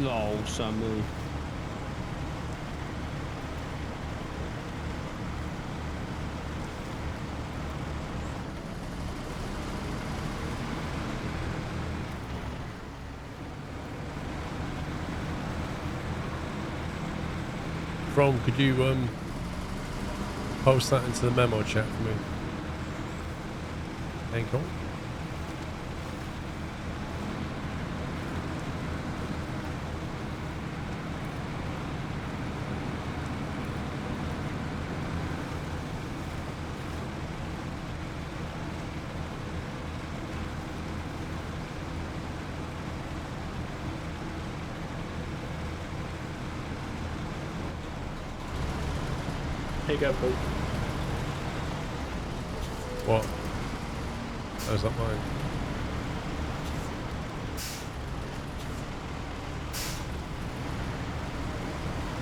Lol, Sammy. From, could you post that into the memo chat for me? Ankle. Here you go, Paul. What? How's that mine?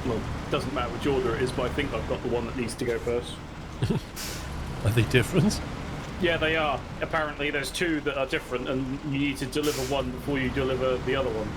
Well, it doesn't matter which order it is, but I think I've got the one that needs to go first. Are they different? Yeah, they are. Apparently, there's two that are different, and you need to deliver one before you deliver the other one.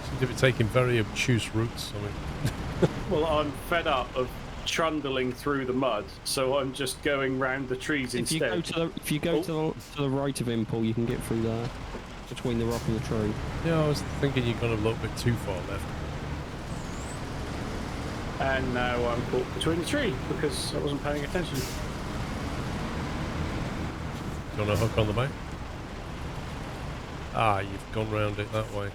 Seems to be taking very obtuse routes. I mean, Well, I'm fed up of trundling through the mud, so I'm just going round the trees If you instead. go to the to the right of him, Paul, you can get through there between the rock and the tree. yeah, I was thinking you've gone a little bit too far left. And now I'm caught between the tree because I wasn't paying attention. Do you want a hook on the back? Ah, you've gone round it that way.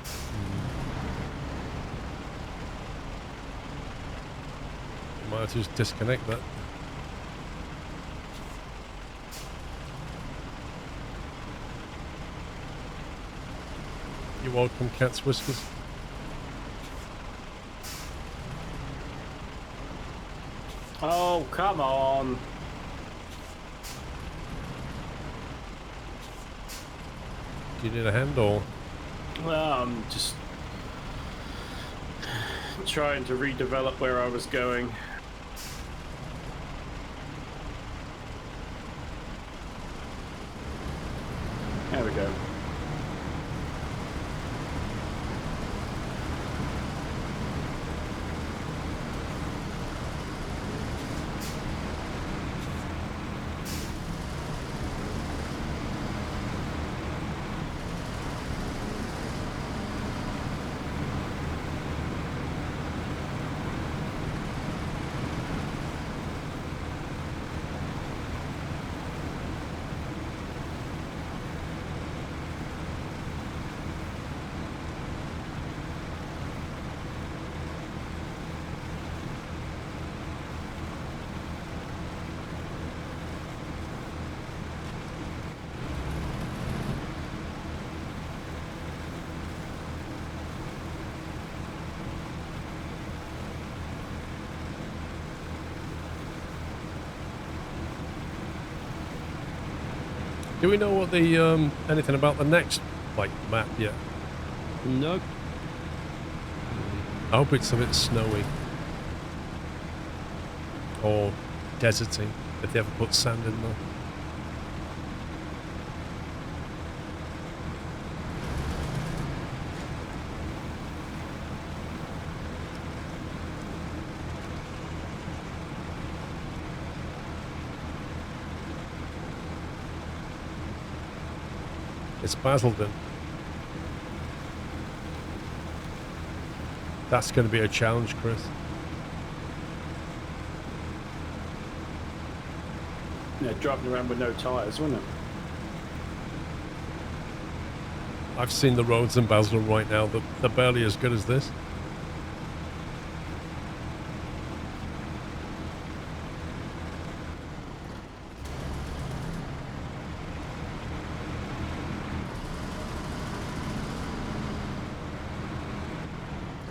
You might have to just disconnect that. You're welcome, Cat's Whiskers. Oh, come on. Do you need a hand or? Well, I'm just trying to redevelop where I was going. Do we know what the anything about the next like map yet? Nope. I hope it's a bit snowy or deserty if they ever put sand in there. It's Basildon. That's going to be a challenge, Chris. Yeah, driving around with no tyres, wasn't it? I've seen the roads in Basildon right now. They're barely as good as this.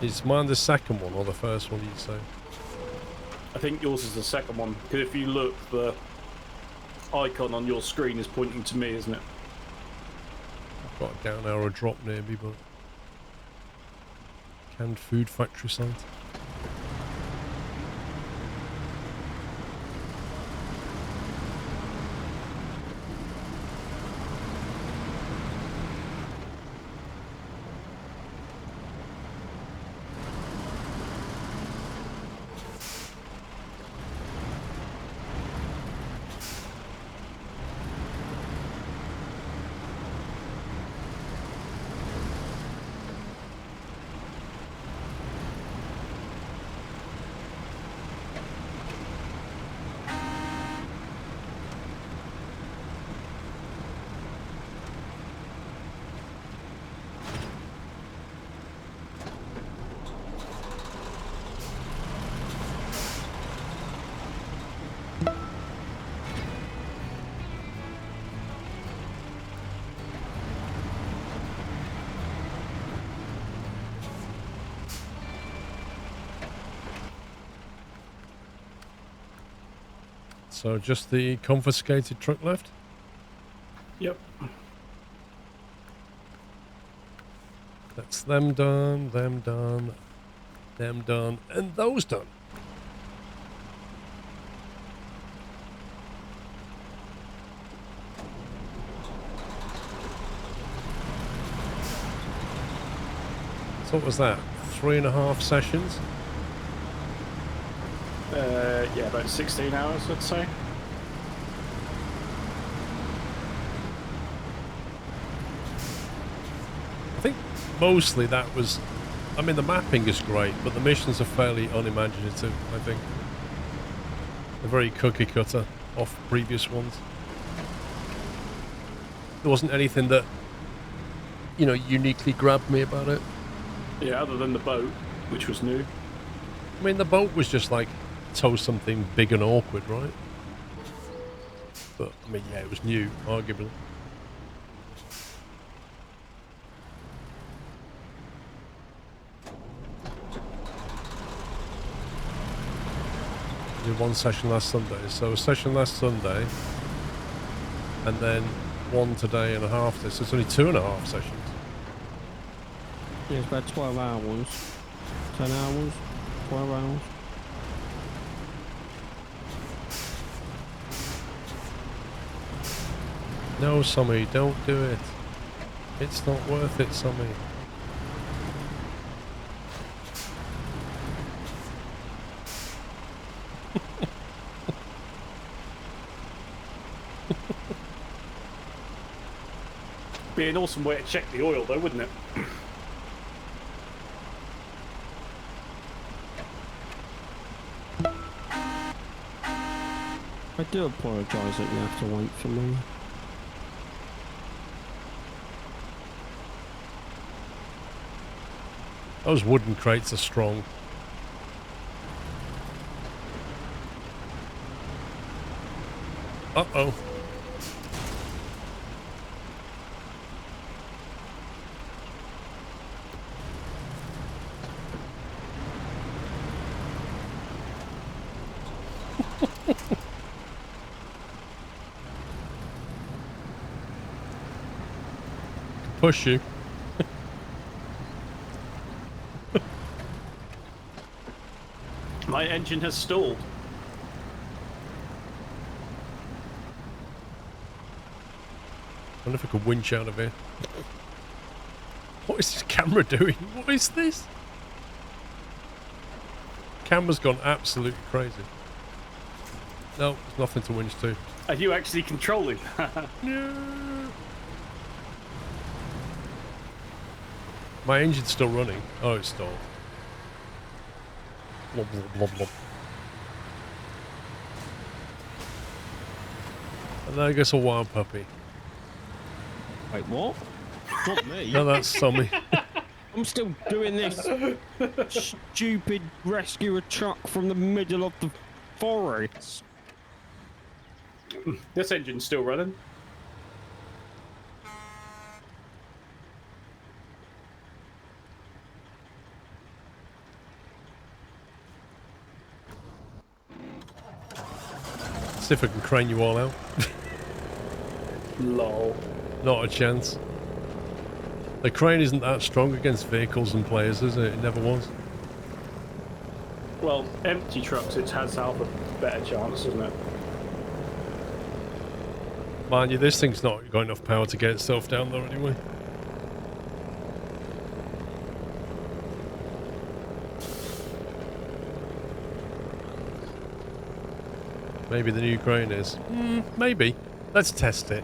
Is mine the second one or the first one, you'd say? I think yours is the second one, because if you look, the icon on your screen is pointing to me, isn't it? I've got a down arrow drop near me, but... Canned food factory site. So just the confiscated truck left? Yep. That's them done, them done, them done, and those done. So what was that? 3.5 sessions? Yeah, about 16 hours, I'd say. I think mostly that was... I mean, the mapping is great, but the missions are fairly unimaginative, I think. They're very cookie-cutter off previous ones. There wasn't anything that, you know, uniquely grabbed me about it. Yeah, other than the boat, which was new. I mean, the boat was just like tow something big and awkward, right? But, I mean, yeah, it was new, arguably. Did one session last Sunday, so a session last Sunday, and then one today and a half. So it's only 2.5 sessions. Yeah, it's about 12 hours. 10 hours? 12 hours? No, Sammy, don't do it. It's not worth it, Sammy. Be an awesome way to check the oil, though, wouldn't it? I do apologise that you have to wait for me. Those wooden crates are strong. Uh-oh. push you. My engine has stalled. I wonder if I could winch out of here. What is this camera doing? What is this? Camera's gone absolutely crazy. No, there's nothing to winch to. Are you actually controlling that? No. My engine's still running. Oh, it's stalled. Blob, blob, blob, blob. And there goes a wild puppy. Wait, what? Not me. No, that's Tommy. I'm still doing this stupid rescue a truck from the middle of the forest. This engine's still running. See if I can crane you all out. Lol. Not a chance. The crane isn't that strong against vehicles and players, is it? It never was. Well, empty trucks, it has half a better chance, doesn't it? Mind you, this thing's not got enough power to get itself down there anyway. Maybe the new crane is. Maybe. Let's test it.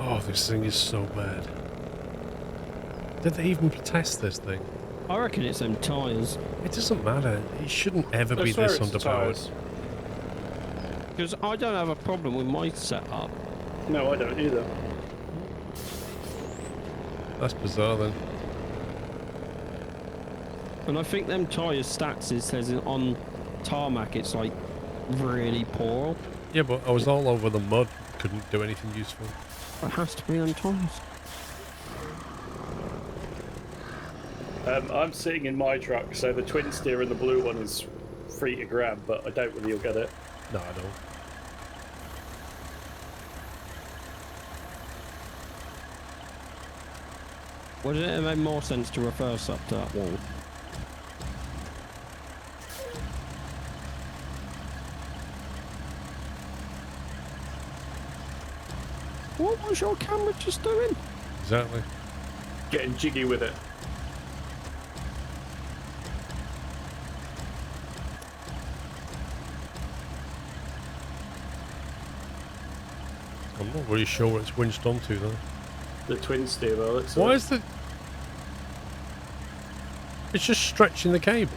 Oh, this thing is so bad. Did they even test this thing? I reckon it's them tyres. It doesn't matter. It shouldn't ever be this underpowered. Because I don't have a problem with my setup. No, I don't either. That's bizarre then. And I think them tyres stats it says on tarmac it's like really poor. Yeah, but I was all over the mud. Couldn't do anything useful. It has to be on tyres. I'm sitting in my truck, so the twin steer and the blue one is free to grab, but I doubt whether you'll get it. No, I don't. Wouldn't it have made more sense to reverse up to that wall? What was your camera just doing? Exactly. Getting jiggy with it. I'm not really sure what it's winched onto though. The twin steer, well, it's Why is the... It's just stretching the cable.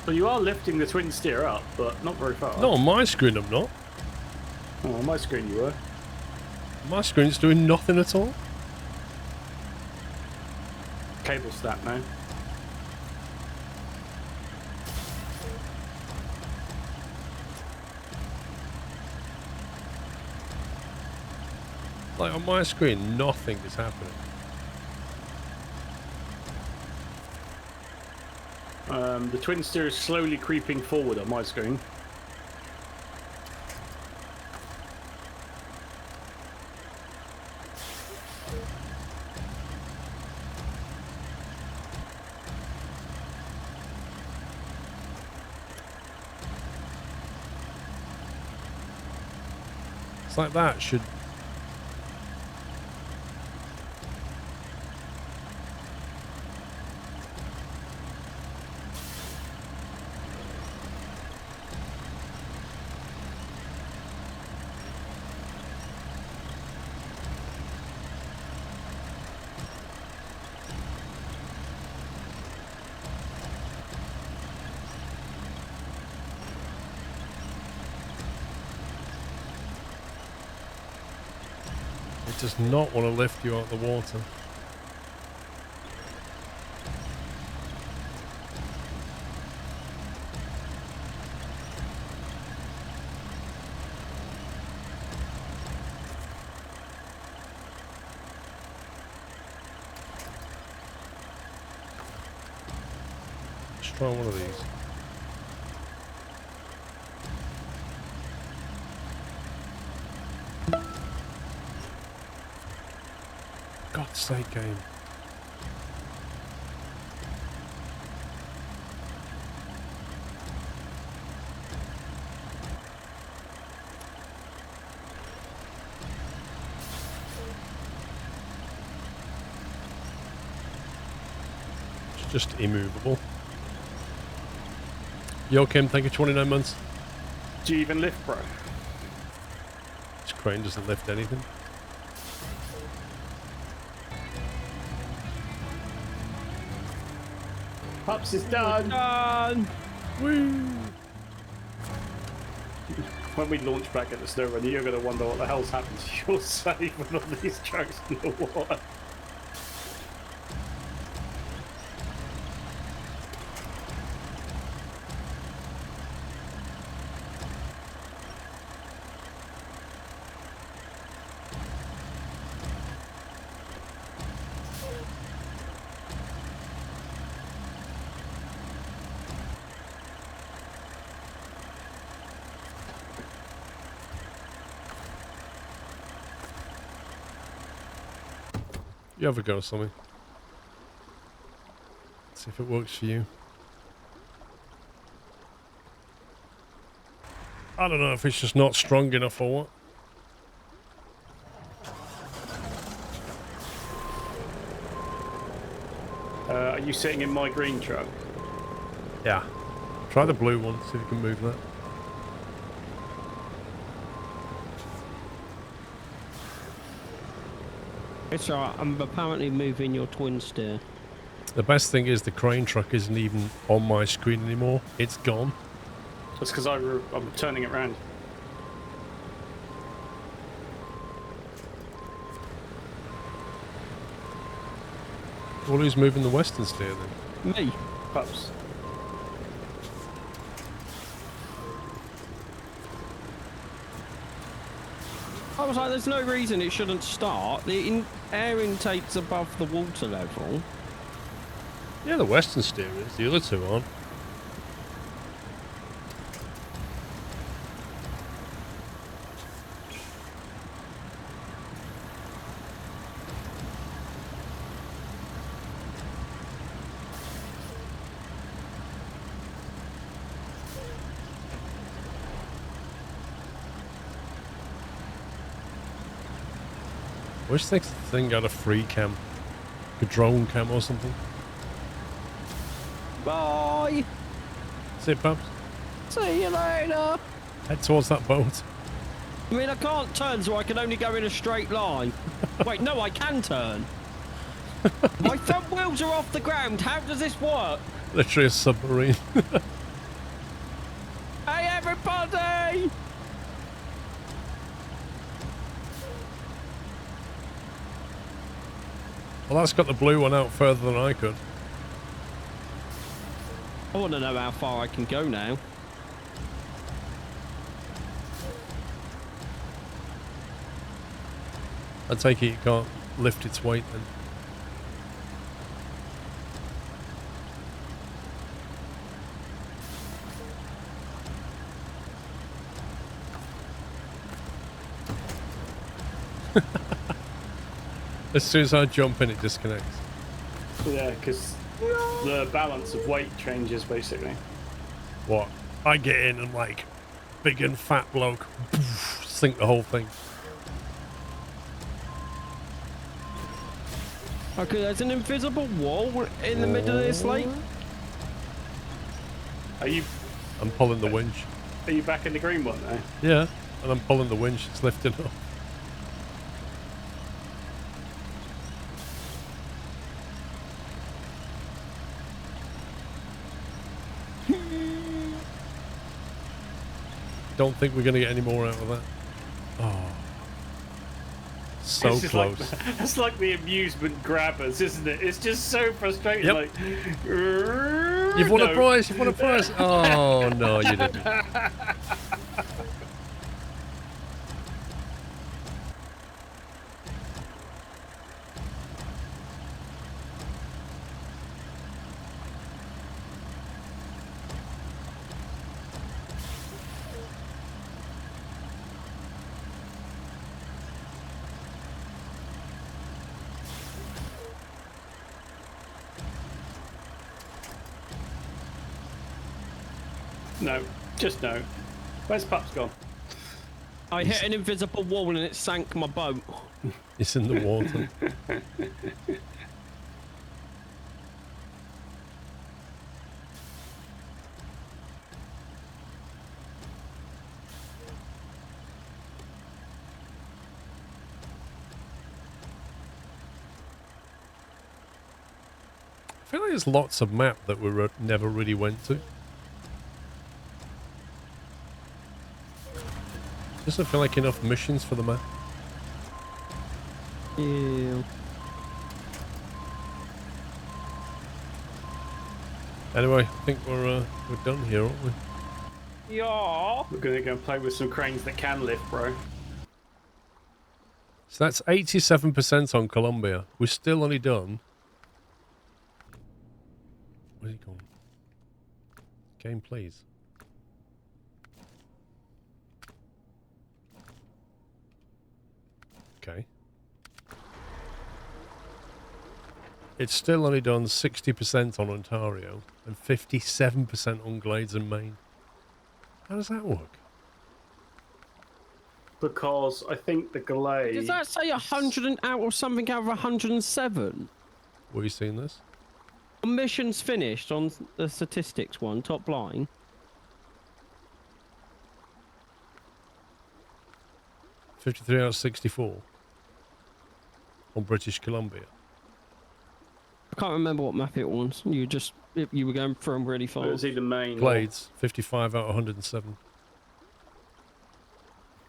Well, you are lifting the twin steer up, but not very far. No, on my screen I'm not. Oh, on my screen you were. My screen's doing nothing at all. Cable snap now. Like on my screen, nothing is happening. The twin steer is slowly creeping forward on my screen. It's like that should... does not want to lift you out of the water. Let's try one of these. God's sake, game. It's just immovable. Yo, Kim, thank you 29 months. Do you even lift, bro? This crane doesn't lift anything. Pups is done. Done. Woo! When we launch back at the Snowrunner, you're going to wonder what the hell's happened to your save with all these trucks in the water. You have a go, Sammy. See if it works for you. I don't know if it's just not strong enough or what. Are you sitting in my green truck? Yeah. Try the blue one, see if you can move that. It's alright, I'm apparently moving your twin steer. The best thing is the crane truck isn't even on my screen anymore. It's gone. That's because I'm turning it round. Well, who's moving the western steer then? Me. Pups. I was like, there's no reason it shouldn't start. The air intake's above the water level. Yeah, the western steer is. The other two aren't. I wish this thing got a free cam. A drone cam or something. Bye! See it, Babs? See you later! Head towards that boat. I mean, I can't turn, so I can only go in a straight line. Wait, no, I can turn. My front wheels are off the ground. How does this work? Literally a submarine. Hey, everybody! Well, that's got the blue one out further than I could. I want to know how far I can go now. I take it you can't lift its weight then. As soon as I jump in, it disconnects. Yeah, because the balance of weight changes basically. What? I get in and like, big and fat bloke, sink the whole thing. Okay, there's an invisible wall in the middle of this lake. Are you I'm pulling the winch. are you back in the green one now? Yeah, and I'm pulling the winch. It's lifting up. Don't think we're going to get any more out of that. Oh. So It's just close. That's like the amusement grabbers, isn't it? It's just so frustrating. Yep. Like, You've won a prize. You've won a prize. Oh no, you didn't. No, just no. Where's Pups gone? I hit an invisible wall and it sank my boat. It's in the water. I feel like there's lots of map that we never really went to. Doesn't feel like enough missions for the map. Yeah. Anyway, I think we're done here, aren't we? Yeah. We're gonna go and play with some cranes that can lift, bro. So that's 87% on Colombia. We're still only done. Where's he gone? Game, please. Okay. It's still only done 60% on Ontario and 57% on Glades and Maine. How does that work? Because I think the Glade. Does that say 100 and out or something out of 107? Were you seeing this? Missions finished on the statistics one, top line. $53 out of 64 on British Columbia. I can't remember what map it was. You were going through them really It fast. was either Maine. Glades, 55 out of 107.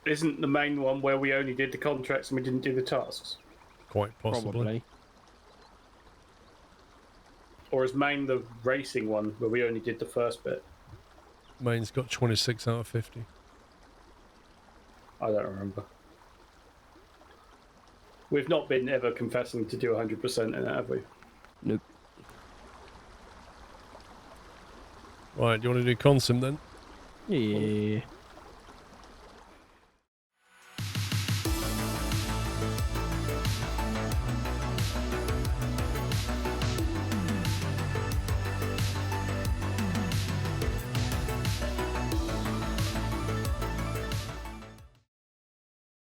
Isn't the main one where we only did the contracts and we didn't do the tasks? Quite possibly. Probably. Or is Maine the racing one where we only did the first bit? Maine's got 26 out of 50. I don't remember. We've not been ever confessing to do 100% in it, have we? Nope. Right, do you want to do Consim then? Yeah.